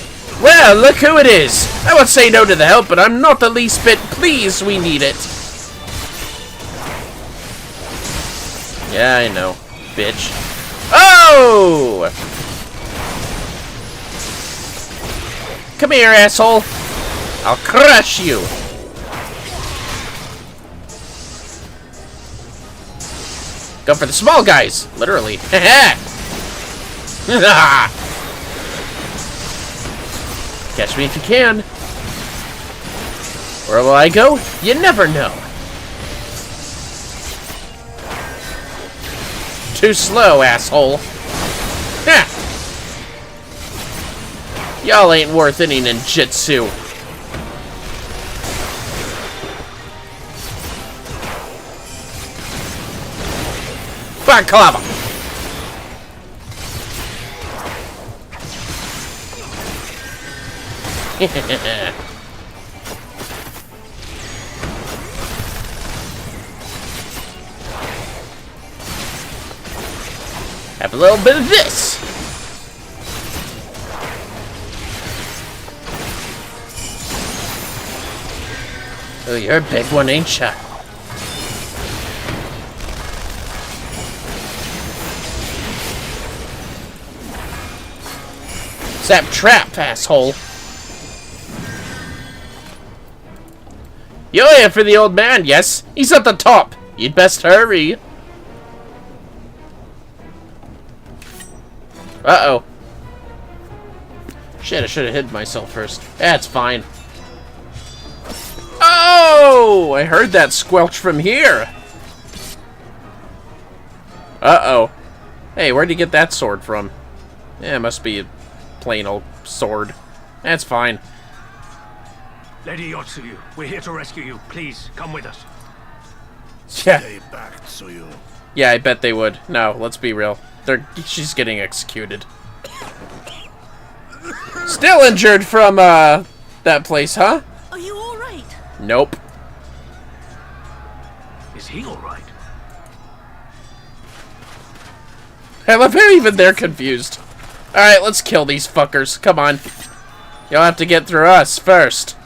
Well, look who it is! I won't say no to the help, but I'm not the least bit pleased we need it. Yeah, I know. Bitch. Oh! Come here, asshole. I'll crush you. Go for the small guys. Literally. Catch me if you can. Where will I go? You never know. Too slow, asshole. Y'all ain't worth any ninjutsu. Baklava. Have a little bit of this. Oh, you're a big one, ain't ya? Zap trap, asshole. You're here for the old man, yes? He's at the top. You'd best hurry. Uh-oh. Shit, I should have hid myself first. That's fine. Oh! I heard that squelch from here. Uh-oh. Hey, where'd you get that sword from? Yeah, it must be a plain old sword. That's fine. Lady Yotsuyu, we're here to rescue you. Please, come with us. Yeah. Stay back, Tsuyu. Yeah, I bet they would. No, let's be real. She's getting executed. Still injured from, that place, huh? Are you alright? Nope. Is he alright? I love how even they're confused. Alright, let's kill these fuckers. Come on. You'll have to get through us first.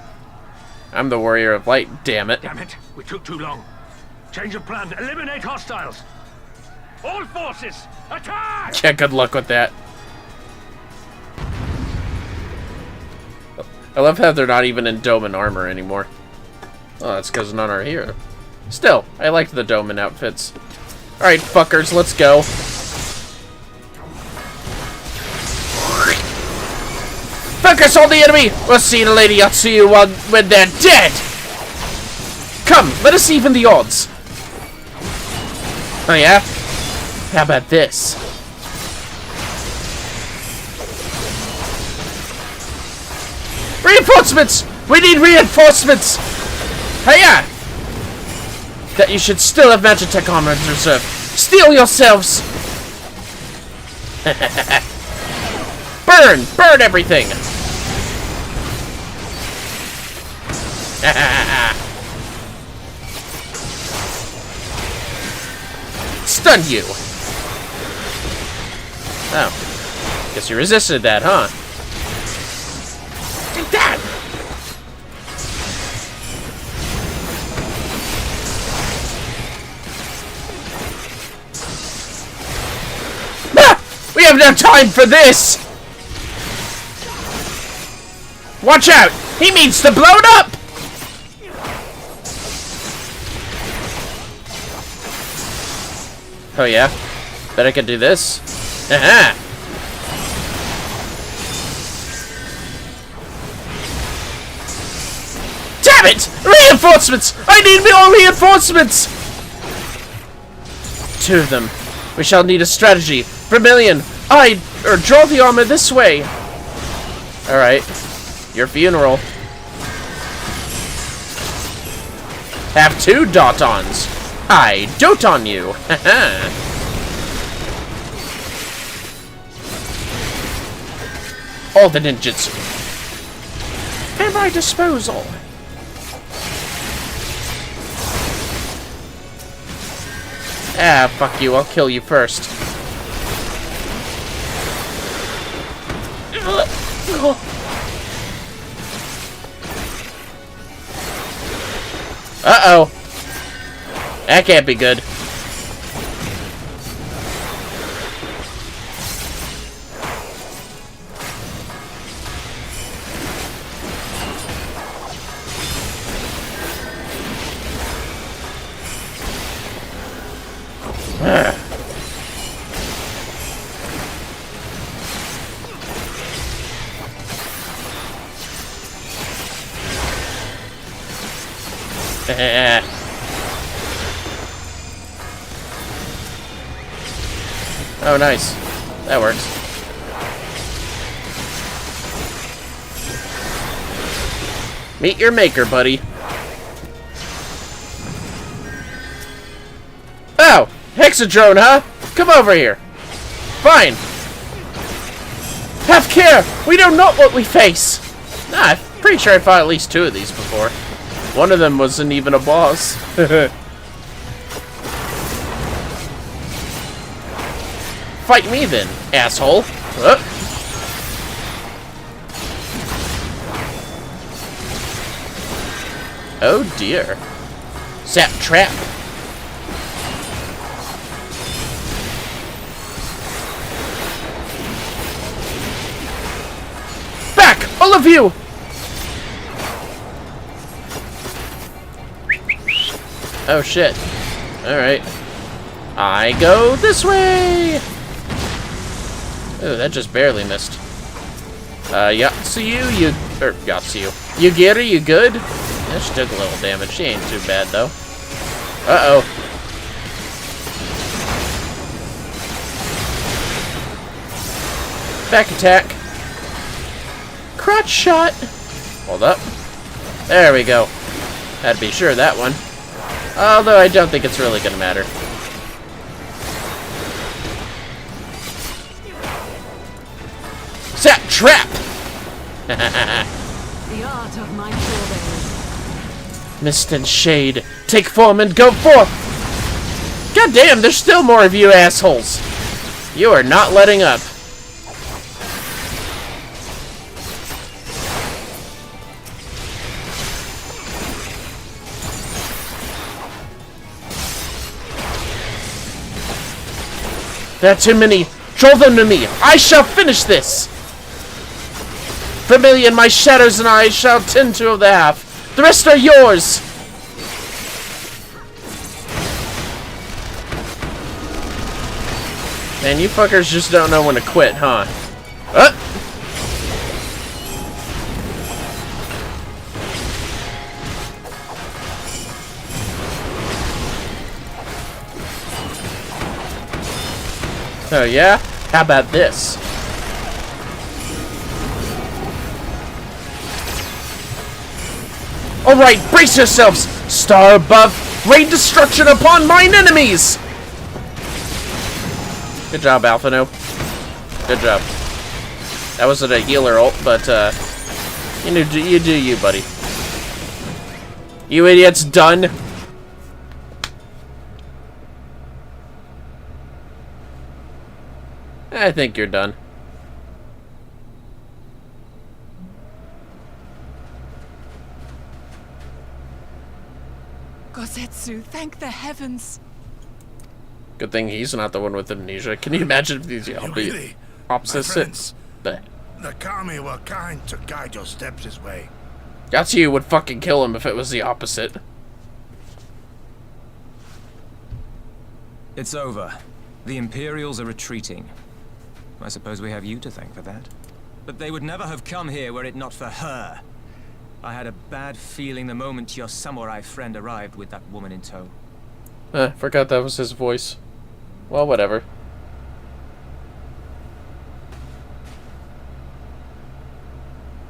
I'm the warrior of light, damn it. Damn it, we took too long. Change of plan, eliminate hostiles. All forces, attack! Yeah, good luck with that. I love how they're not even in Doman armor anymore. Oh, that's because none are here. Still, I liked the Doman outfits. Alright, fuckers, let's go. Focus on the enemy! We'll see the Lady Yotsuyu when they're dead! Come, let us even the odds. Oh yeah? How about this? Reinforcements! We need reinforcements! Hiya! that you should still have Magitech armor in reserve. Steel yourselves! Burn! Burn everything! Stun you! Oh. Guess you resisted that, huh? Take that! Ah! We have no time for this! Watch out! He means to blow it up! Oh yeah? Bet I could do this. Aha! Damn it! Reinforcements! I need more reinforcements! 2 of them. We shall need a strategy. Vermillion, draw the armor this way. Alright. Your funeral. Have 2 dot-ons. I dote on you. All the ninjas at my disposal. Ah, fuck you. I'll kill you first. Uh-oh. That can't be good. Oh, nice. That works. Meet your maker, buddy. Oh! Hexadrone, huh? Come over here. Fine. Have care! We know not what we face! Nah, I'm pretty sure I fought at least 2 of these before. One of them wasn't even a boss. Fight me then, asshole. Oh dear. Zap trap. Back, all of you! Oh shit. Alright. I go this way! Oh, that just barely missed. Yatsuyu, Yatsuyu. Yugiri, you good? That she took a little damage. She ain't too bad, though. Uh-oh. Back attack. Crotch shot. Hold up. There we go. Had to be sure of that one. Although I don't think it's really gonna matter. Zap trap! The art of my strawberry. Mist and shade, take form and go forth! God damn, there's still more of you assholes! You are not letting up. There are too many. Draw them to me. I shall finish this. Vermillion, my shadows and I shall tend to the half. The rest are yours. Man, you fuckers just don't know when to quit, huh? Oh yeah? How about this? Alright, brace yourselves! Star above, Rain destruction upon mine enemies! Good job, Alphino. Good job. That wasn't a healer ult, but, you do you, buddy. You idiots done? I think you're done. Gosetsu, thank the heavens. Good thing he's not the one with amnesia. Can you imagine if these opposites? The kami were kind to guide your steps his way. Yatsuyu would fucking kill him if it was the opposite. It's over. The Imperials are retreating. I suppose we have you to thank for that. But they would never have come here were it not for her. I had a bad feeling the moment your samurai friend arrived with that woman in tow. Forgot that was his voice. Well, whatever.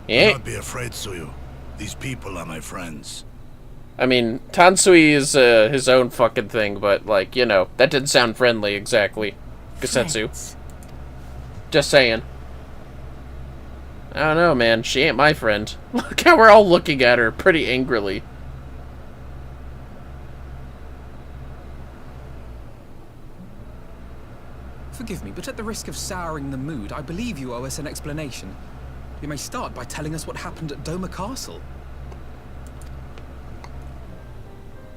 Do not be afraid, Tsuyu. These people are my friends. I mean, Tansui is his own fucking thing, but, like, you know, that didn't sound friendly exactly. Gosetsu. Just saying. I don't know, man. She ain't my friend. Look how we're all looking at her pretty angrily. Forgive me, but at the risk of souring the mood, I believe you owe us an explanation. You may start by telling us what happened at Doma Castle.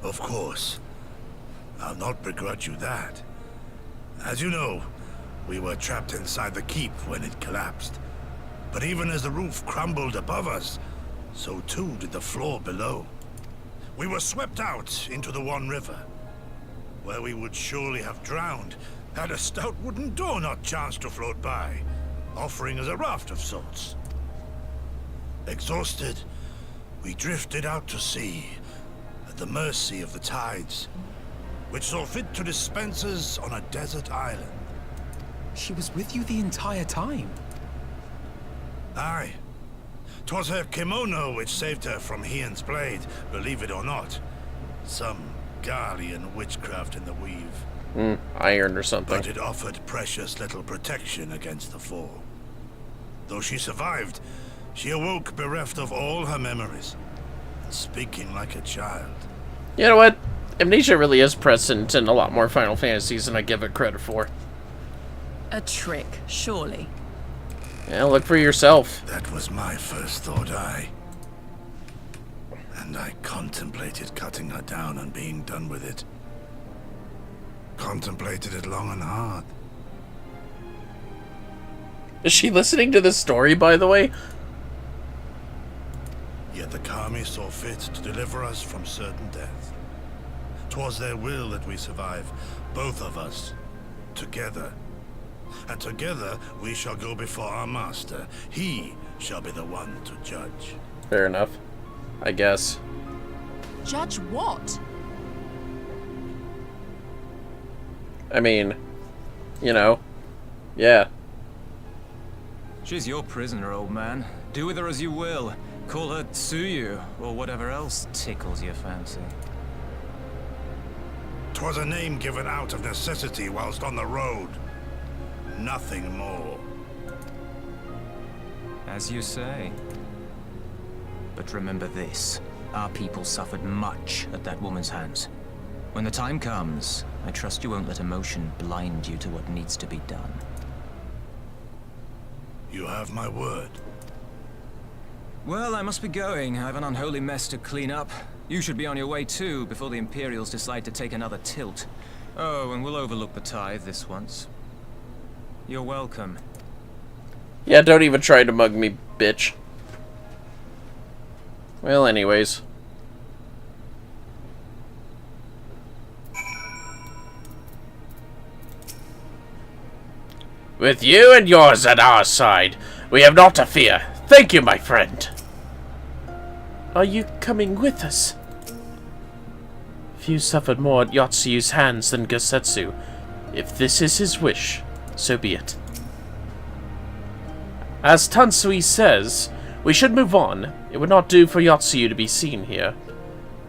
Of course. I'll not begrudge you that. As you know, we were trapped inside the keep when it collapsed. But even as the roof crumbled above us, so too did the floor below. We were swept out into the One River, where we would surely have drowned had a stout wooden door not chanced to float by, offering us a raft of sorts. Exhausted, we drifted out to sea, at the mercy of the tides, which saw fit to dispense us on a desert island. She was with you the entire time? Aye. 'Twas her kimono which saved her from Hien's blade, believe it or not. Some Garlean witchcraft in the weave. Iron or something. But it offered precious little protection against the fall. Though she survived, she awoke bereft of all her memories, and speaking like a child. You know what? Amnesia really is present in a lot more Final Fantasies than I give it credit for. A trick, surely. Yeah, look for yourself. That was my first thought, and I contemplated cutting her down and being done with it. Contemplated it long and hard. Is she listening to this story, by the way? Yet the Kami saw fit to deliver us from certain death. 'Twas their will that we survive, both of us, together. And together we shall go before our master. He shall be the one to judge. Fair enough, I guess. Judge what? I mean, you know, yeah. She's your prisoner, old man. Do with her as you will. Call her Tsuyu, or whatever else tickles your fancy. 'Twas a name given out of necessity whilst on the road. Nothing more. As you say. But remember this. Our people suffered much at that woman's hands. When the time comes, I trust you won't let emotion blind you to what needs to be done. You have my word. Well, I must be going. I have an unholy mess to clean up. You should be on your way too, before the Imperials decide to take another tilt. Oh, and we'll overlook the tithe this once. You're welcome. Yeah, don't even try to mug me, bitch. Well, anyways. With you and yours at our side, we have naught to fear. Thank you, my friend. Are you coming with us? Few suffered more at Yatsuyu's hands than Gosetsu. If this is his wish, so be it. As Tansui says, we should move on. It would not do for Yatsuyu to be seen here.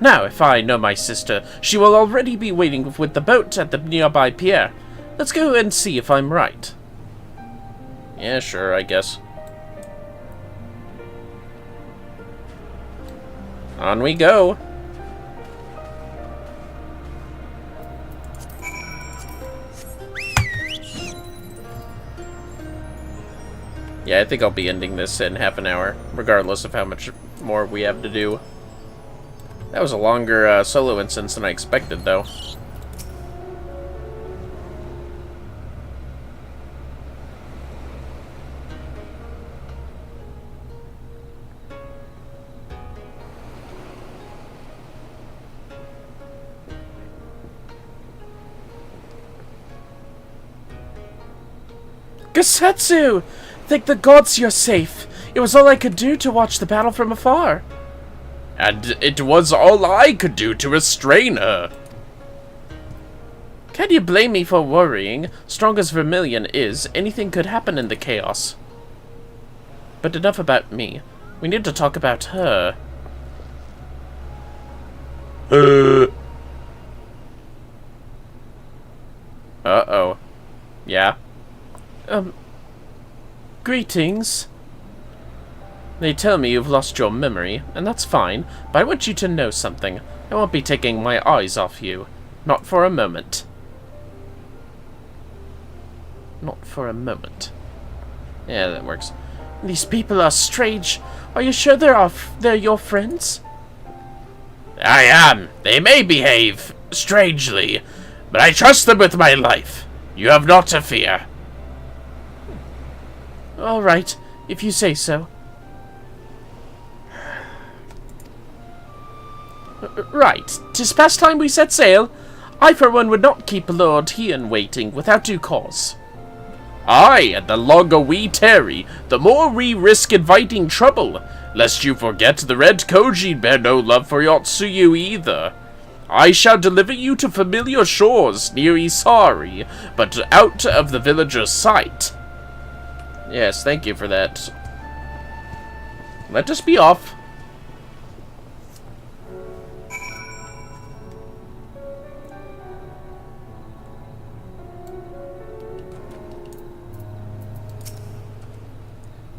Now, if I know my sister, she will already be waiting with the boat at the nearby pier. Let's go and see if I'm right. Yeah, sure, I guess. On we go. Yeah, I think I'll be ending this in half an hour, regardless of how much more we have to do. That was a longer solo instance than I expected, though. Gosetsu! Thank the gods you're safe. It was all I could do to watch the battle from afar. And it was all I could do to restrain her. Can you blame me for worrying? Strong as Vermillion is, anything could happen in the chaos. But enough about me. We need to talk about her. Uh-oh. Yeah? Greetings. They tell me you've lost your memory, and that's fine, but I want you to know something. I won't be taking my eyes off you. Not for a moment. Not for a moment. Yeah, that works. These people are strange. Are you sure they're your friends? I am. They may behave strangely, but I trust them with my life. You have not to fear. All right, if you say so. Right, 'tis past time we set sail. I, for one, would not keep Lord Hien waiting without due cause. Aye, and the longer we tarry, the more we risk inviting trouble, lest you forget the Red Koji bear no love for Yotsuyu either. I shall deliver you to familiar shores near Isari, but out of the villager's sight. Yes, thank you for that. Let us be off.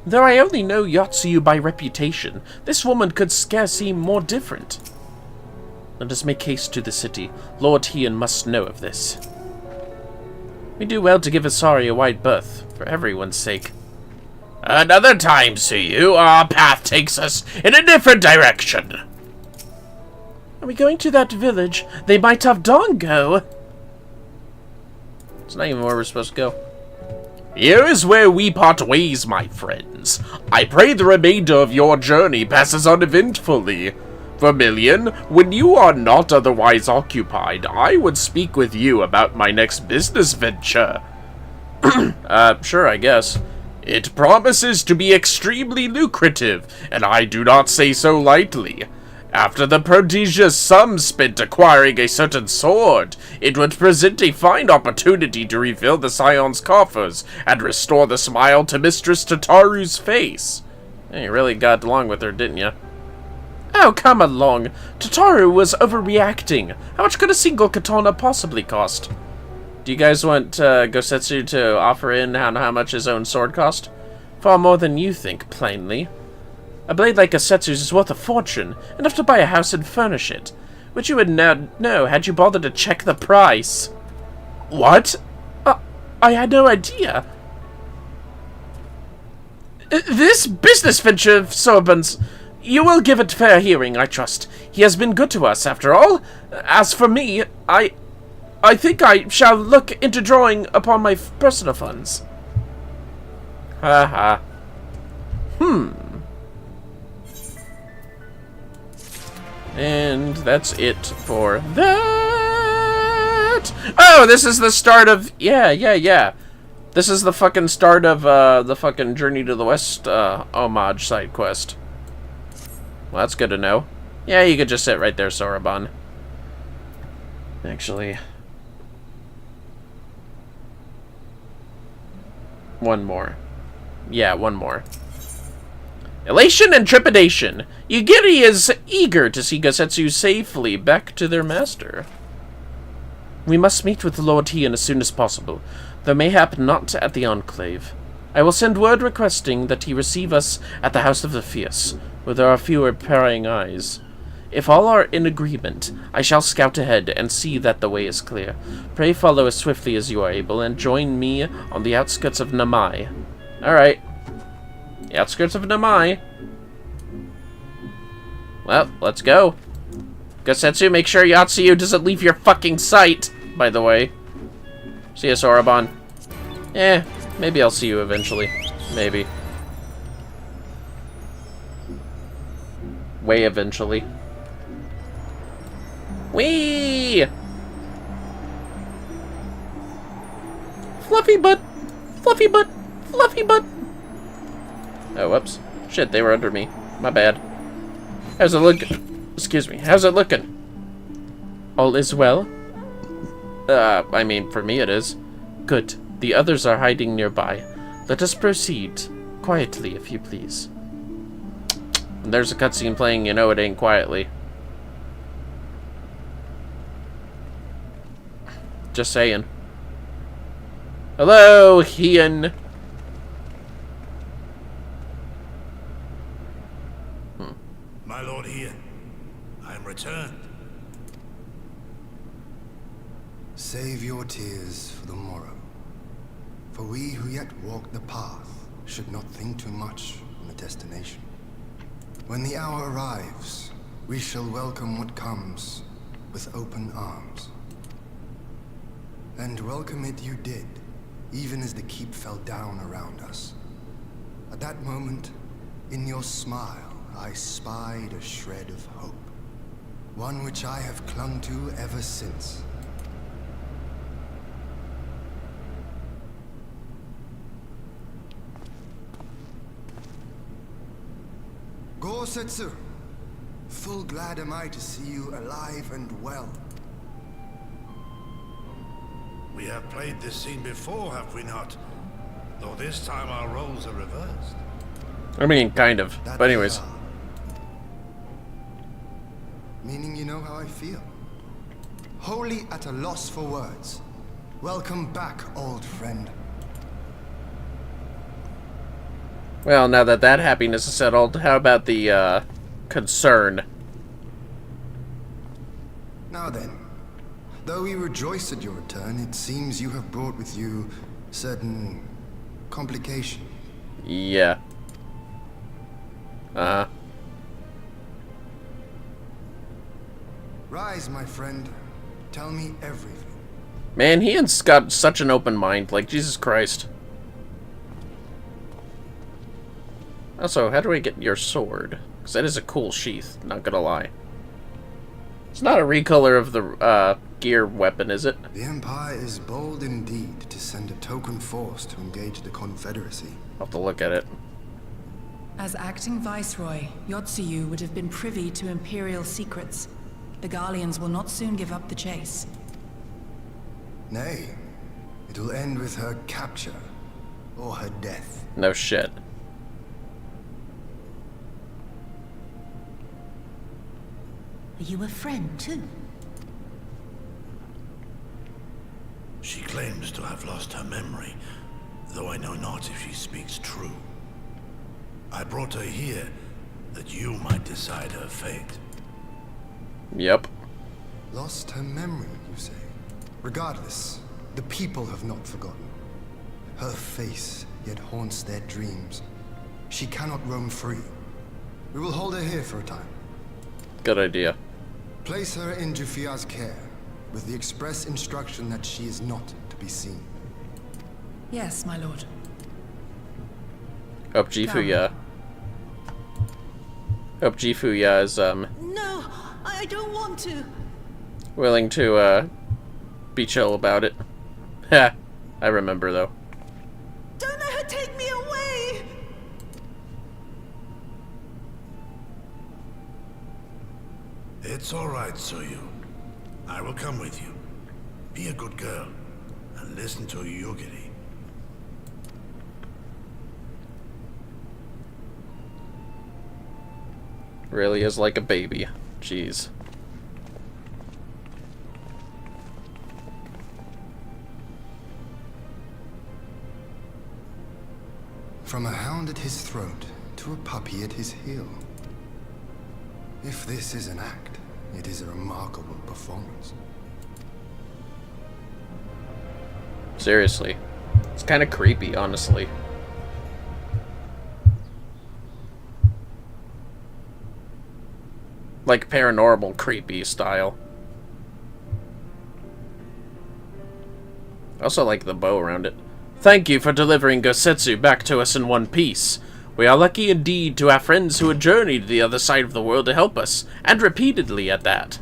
Though I only know Yotsuyu by reputation, this woman could scarce seem more different. Let us make haste to the city. Lord Hien must know of this. We do well to give Isari a wide berth, for everyone's sake. Another time, Suyu, our path takes us in a different direction. Are we going to that village? They might have Dongo. It's not even where we're supposed to go. Here is where we part ways, my friends. I pray the remainder of your journey passes uneventfully. Vermillion, when you are not otherwise occupied, I would speak with you about my next business venture. Sure, I guess. It promises to be extremely lucrative, and I do not say so lightly. After the prodigious sum spent acquiring a certain sword, it would present a fine opportunity to refill the Scion's coffers and restore the smile to Mistress Tataru's face. Hey, you really got along with her, didn't you? Oh, come along. Tataru was overreacting. How much could a single katana possibly cost? Do you guys want Gosetsu to offer in on how much his own sword cost? Far more than you think, plainly. A blade like Gosetsu's is worth a fortune, enough to buy a house and furnish it, which you would know had you bothered to check the price. What? I had no idea. This business venture of Sorbon's, you will give it fair hearing, I trust. He has been good to us, after all. As for me, I think I shall look into drawing upon my personal funds. Ha ha. And that's it for that. Oh, this is the start of... Yeah. This is the fucking start of the fucking Journey to the West homage side quest. Well, that's good to know. Yeah, you could just sit right there, Soroban. Actually... one more. Yeah, one more. Elation and trepidation. Yugiri is eager to see Gosetsu safely back to their master. We must meet with Lord Heian as soon as possible, though mayhap not at the Enclave. I will send word requesting that he receive us at the House of the Fierce, where there are fewer prying eyes. If all are in agreement, I shall scout ahead and see that the way is clear. Pray follow as swiftly as you are able, and join me on the outskirts of Namai. Alright. The outskirts of Namai. Well, let's go. Gosetsu, make sure Yatsuyu doesn't leave your fucking sight, by the way. See ya, Soroban. Maybe I'll see you eventually. Maybe. Way eventually. Whee! Fluffy butt! Fluffy butt! Fluffy butt! Oh, whoops. Shit, they were under me. My bad. How's it looking? Excuse me. How's it looking? All is well? I mean, for me it is. Good. The others are hiding nearby. Let us proceed. Quietly, if you please. And there's a cutscene playing, you know it ain't quietly. Just saying. Hello, Heian. My lord Heian, I am returned. Save your tears for the morrow. For we who yet walk the path should not think too much on the destination. When the hour arrives, we shall welcome what comes with open arms. And welcome it you did, even as the keep fell down around us. At that moment, in your smile, I spied a shred of hope. One which I have clung to ever since. Gosetsu, full glad am I to see you alive and well. We have played this scene before, have we not? Though this time our roles are reversed. I mean, kind of. But anyways. Meaning you know how I feel. Wholly at a loss for words. Welcome back, old friend. Well, now that that happiness is settled, how about the, concern? Now then, though we rejoice at your return, it seems you have brought with you certain complications. Yeah. Rise, my friend. Tell me everything. Man, Heian's got such an open mind. Like, Jesus Christ. Also, how do I get your sword? Because that is a cool sheath, not gonna lie. It's not a recolor of the, gear weapon, is it? The Empire is bold indeed to send a token force to engage the Confederacy. I'll have to look at it. As acting Viceroy, Yotsuyu would have been privy to Imperial secrets. The Garleans will not soon give up the chase. Nay, it will end with her capture, or her death. No shit. Are you a friend, too? She claims to have lost her memory, though I know not if she speaks true. I brought her here that you might decide her fate. Yep. Lost her memory, you say? Regardless, the people have not forgotten. Her face yet haunts their dreams. She cannot roam free. We will hold her here for a time. Good idea. Place her in Jufia's care, with the express instruction that she is not to be seen. Yes, my lord. Hope Jifuya is, No, I don't want to. willing to, be chill about it. Ha! I remember, though. Don't let her take me away! It's all right, Tsuyu. I will come with you. Be a good girl, and listen to Yugiri. Really is like a baby. Jeez. From a hound at his throat to a puppy at his heel. If this is an act, it is a remarkable performance. Seriously. It's kind of creepy, honestly. Like paranormal creepy style. I also like the bow around it. Thank you for delivering Gosetsu back to us in one piece. We are lucky indeed to have friends who had journeyed to the other side of the world to help us, and repeatedly at that.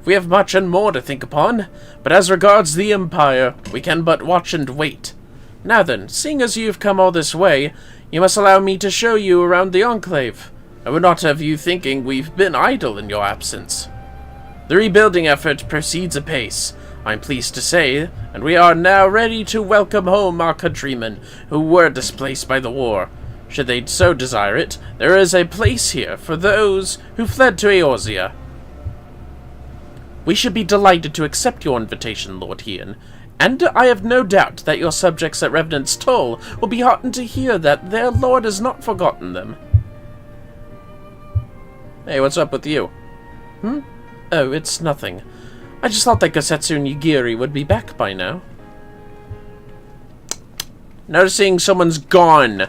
We have much and more to think upon, but as regards the Empire, we can but watch and wait. Now then, seeing as you've come all this way, you must allow me to show you around the Enclave. I would not have you thinking we've been idle in your absence. The rebuilding effort proceeds apace, I'm pleased to say, and we are now ready to welcome home our countrymen who were displaced by the war. Should they so desire it, there is a place here for those who fled to Eorzea. We should be delighted to accept your invitation, Lord Hien, and I have no doubt that your subjects at Revenant's Toll will be heartened to hear that their lord has not forgotten them. Hey, what's up with you? Oh, it's nothing. I just thought that Gosetsu Nigiri would be back by now. Noticing someone's gone.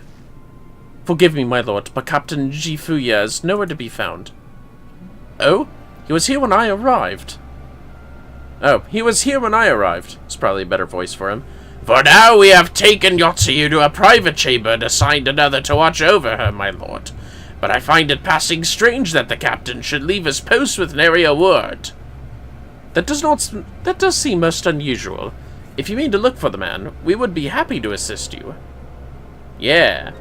Forgive me, my lord, but Captain Gifuya is nowhere to be found. Oh? He was here when I arrived. Oh, he was here when I arrived. It's probably a better voice for him. For now we have taken Yotsuyu to a private chamber and assigned another to watch over her, my lord. But I find it passing strange that the captain should leave his post with nary a word. That does seem most unusual. If you mean to look for the man, we would be happy to assist you. Yeah.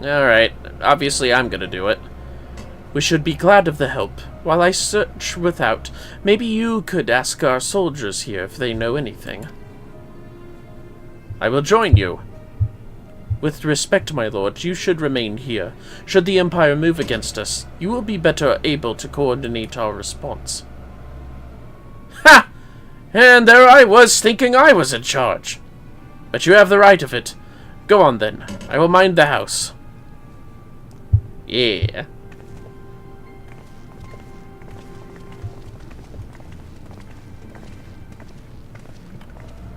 Alright, obviously I'm gonna do it. We should be glad of the help. While I search without, maybe you could ask our soldiers here if they know anything. I will join you. With respect, my lord, you should remain here. Should the Empire move against us, you will be better able to coordinate our response. Ha! And there I was thinking I was in charge. But you have the right of it. Go on then. I will mind the house. Yeah.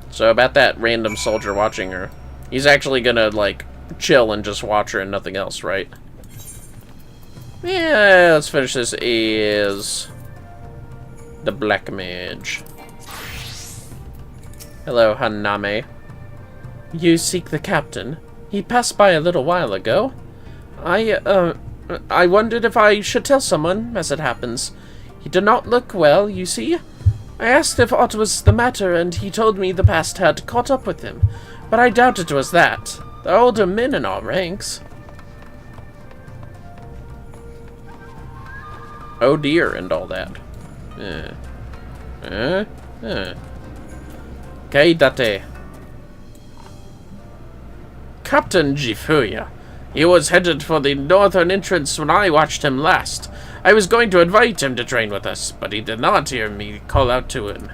So about that random soldier watching her. He's actually gonna, like, chill and just watch her and nothing else, right? Yeah, let's finish this as the Black Mage. Hello, Haname. You seek the captain? He passed by a little while ago. I wondered if I should tell someone, as it happens. He did not look well, you see. I asked if aught was the matter, and he told me the past had caught up with him. But I doubt it was that. There are older men in our ranks. Oh dear, and all that. Kaidate. Captain Gifuya. He was headed for the northern entrance when I watched him last. I was going to invite him to train with us, but he did not hear me call out to him.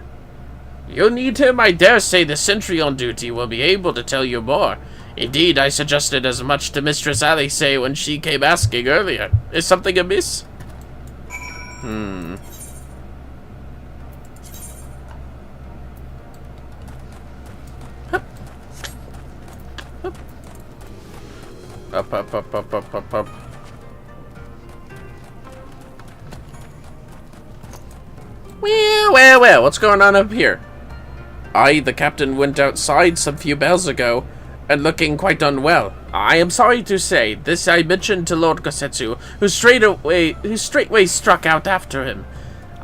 You need him, I dare say the sentry on duty will be able to tell you more. Indeed, I suggested as much to Mistress Alice when she came asking earlier. Is something amiss? Up. Well, what's going on up here? The captain went outside some few bells ago, and looking quite unwell. I am sorry to say, this I mentioned to Lord Gosetsu, who straightway struck out after him.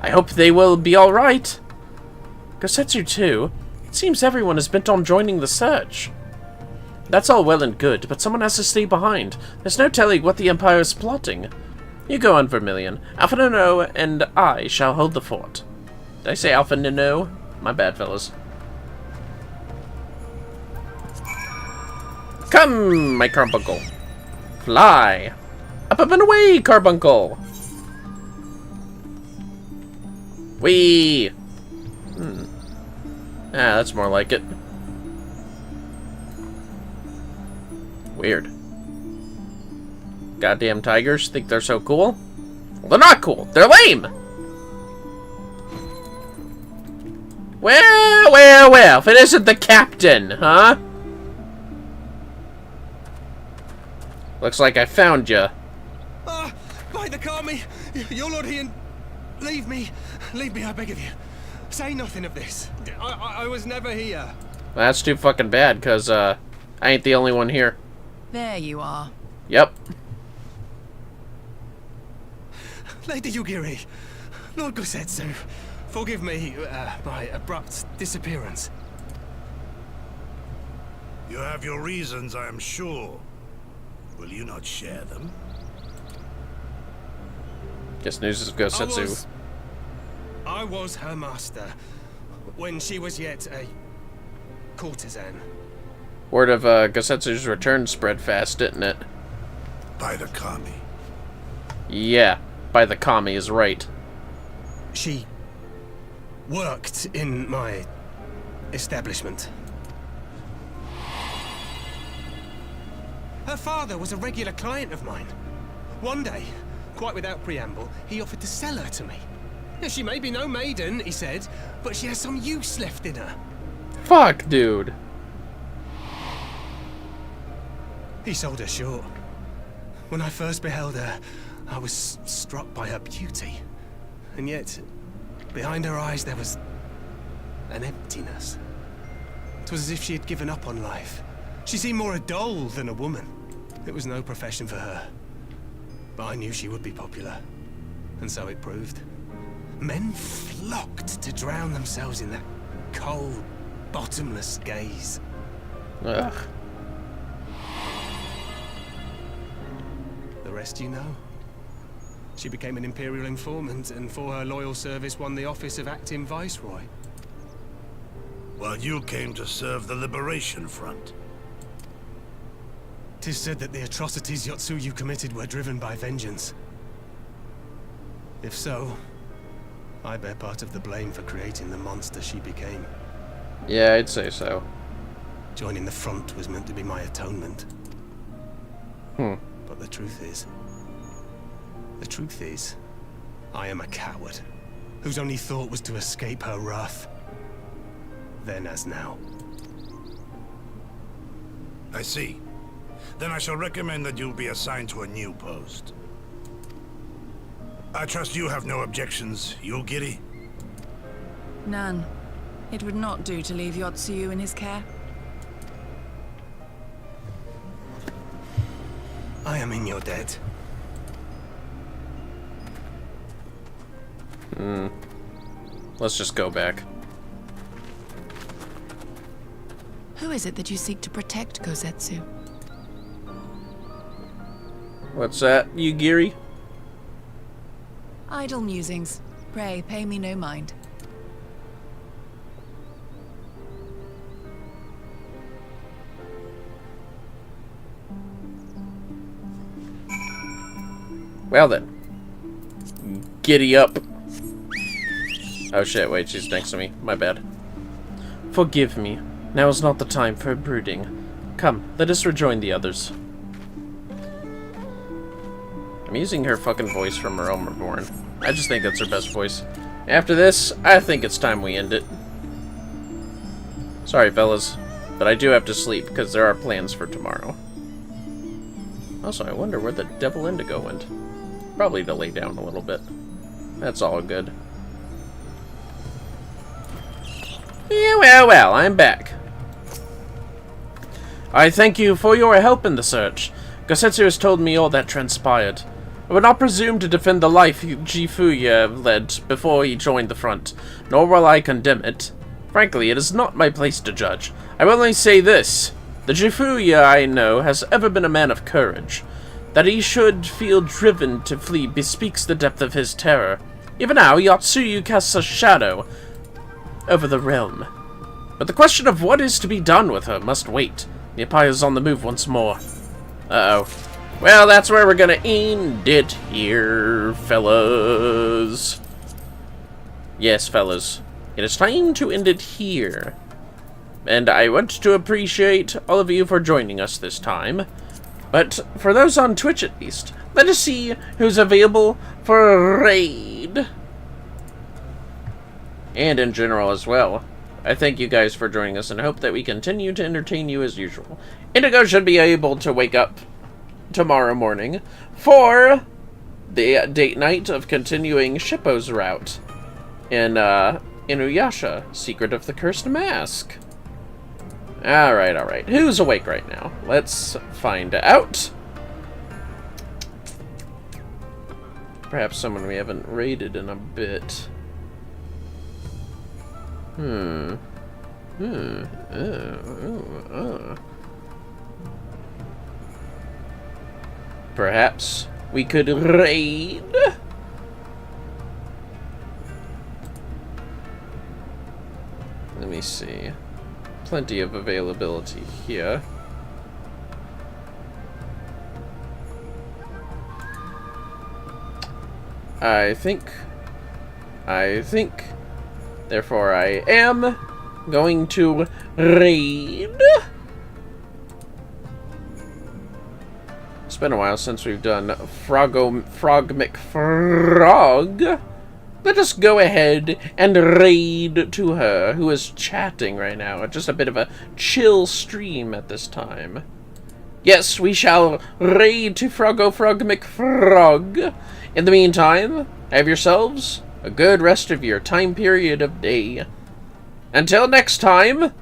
I hope they will be all right. Gosetsu too? It seems everyone is bent on joining the search. That's all well and good, but someone has to stay behind. There's no telling what the Empire is plotting. You go on, Vermillion. Alpha Nino and I shall hold the fort. Did I say Alpha Nino? My bad, fellas. Come, my Crumple. Fly. Up and away, carbuncle! Whee! Ah, that's more like it. Weird. Goddamn tigers think they're so cool? Well, they're not cool. They're lame! Well, well, well. If it isn't the captain, huh? Looks like I found you. By the Kami, your lord here, leave me, I beg of you. Say nothing of this. I was never here. Well, that's too fucking bad, because, I ain't the only one here. There you are. Yep. Lady Yugiri, Lord Gosetsu, forgive me, my abrupt disappearance. You have your reasons, I am sure. Will you not share them? Guess news is Gosetsu. I was her master when she was yet a courtesan. Word of Gosetsu's return spread fast, didn't it? By the Kami. Yeah, by the Kami is right. She worked in my establishment. Her father was a regular client of mine. One day, quite without preamble, he offered to sell her to me. Now, she may be no maiden, he said, but she has some use left in her. Fuck, dude. He sold her short. When I first beheld her, I was struck by her beauty. And yet, behind her eyes there was an emptiness. It was as if she had given up on life. She seemed more a doll than a woman. It was no profession for her. But I knew she would be popular. And so it proved. Men flocked to drown themselves in that cold, bottomless gaze. Ugh. The rest you know. She became an Imperial informant, and for her loyal service won the office of Acting Viceroy. While you came to serve the Liberation Front. 'Tis said that the atrocities Yotsuyu committed were driven by vengeance. If so, I bear part of the blame for creating the monster she became. Yeah, I'd say so. Joining the front was meant to be my atonement. But the truth is, I am a coward, whose only thought was to escape her wrath. Then as now. I see. Then I shall recommend that you be assigned to a new post. I trust you have no objections, Yugiri? None. It would not do to leave Yotsuyu in his care. I am in your debt. Let's just go back. Who is it that you seek to protect, Gosetsu? What's that, Yugiri? Idle musings. Pray, pay me no mind. Well then. Giddy up. Oh shit, wait, she's next to me. My bad. Forgive me. Now is not the time for brooding. Come, let us rejoin the others. I'm using her fucking voice from Realm Reborn. I just think that's her best voice. After this, I think it's time we end it. Sorry, fellas, but I do have to sleep because there are plans for tomorrow. Also, I wonder where the Devil Indigo went. Probably to lay down a little bit. That's all good. Yeah, well, I'm back. I thank you for your help in the search. Gosetsu has told me all that transpired. I would not presume to defend the life Jifuya led before he joined the front, nor will I condemn it. Frankly, it is not my place to judge. I will only say this. The Jifuya I know has ever been a man of courage. That he should feel driven to flee bespeaks the depth of his terror. Even now, Yotsuyu casts a shadow over the realm. But the question of what is to be done with her must wait. The Empire is on the move once more. Uh-oh. Well, that's where we're gonna end it here, fellas. Yes, fellas. It is time to end it here. And I want to appreciate all of you for joining us this time. But for those on Twitch at least, let us see who's available for a raid. And in general as well. I thank you guys for joining us and hope that we continue to entertain you as usual. Indigo should be able to wake up tomorrow morning for the date night of continuing Shippo's route in Inuyasha, Secret of the Cursed Mask. Alright. Who's awake right now? Let's find out. Perhaps someone we haven't raided in a bit. Perhaps we could raid. Let me see. Plenty of availability here. I think, therefore I am going to raid. It's been a while since we've done Frogmic Frog. Let us go ahead and raid to her, who is chatting right now. Just a bit of a chill stream at this time. Yes, we shall raid to Frogmic Frog. In the meantime, have yourselves a good rest of your time period of day. Until next time,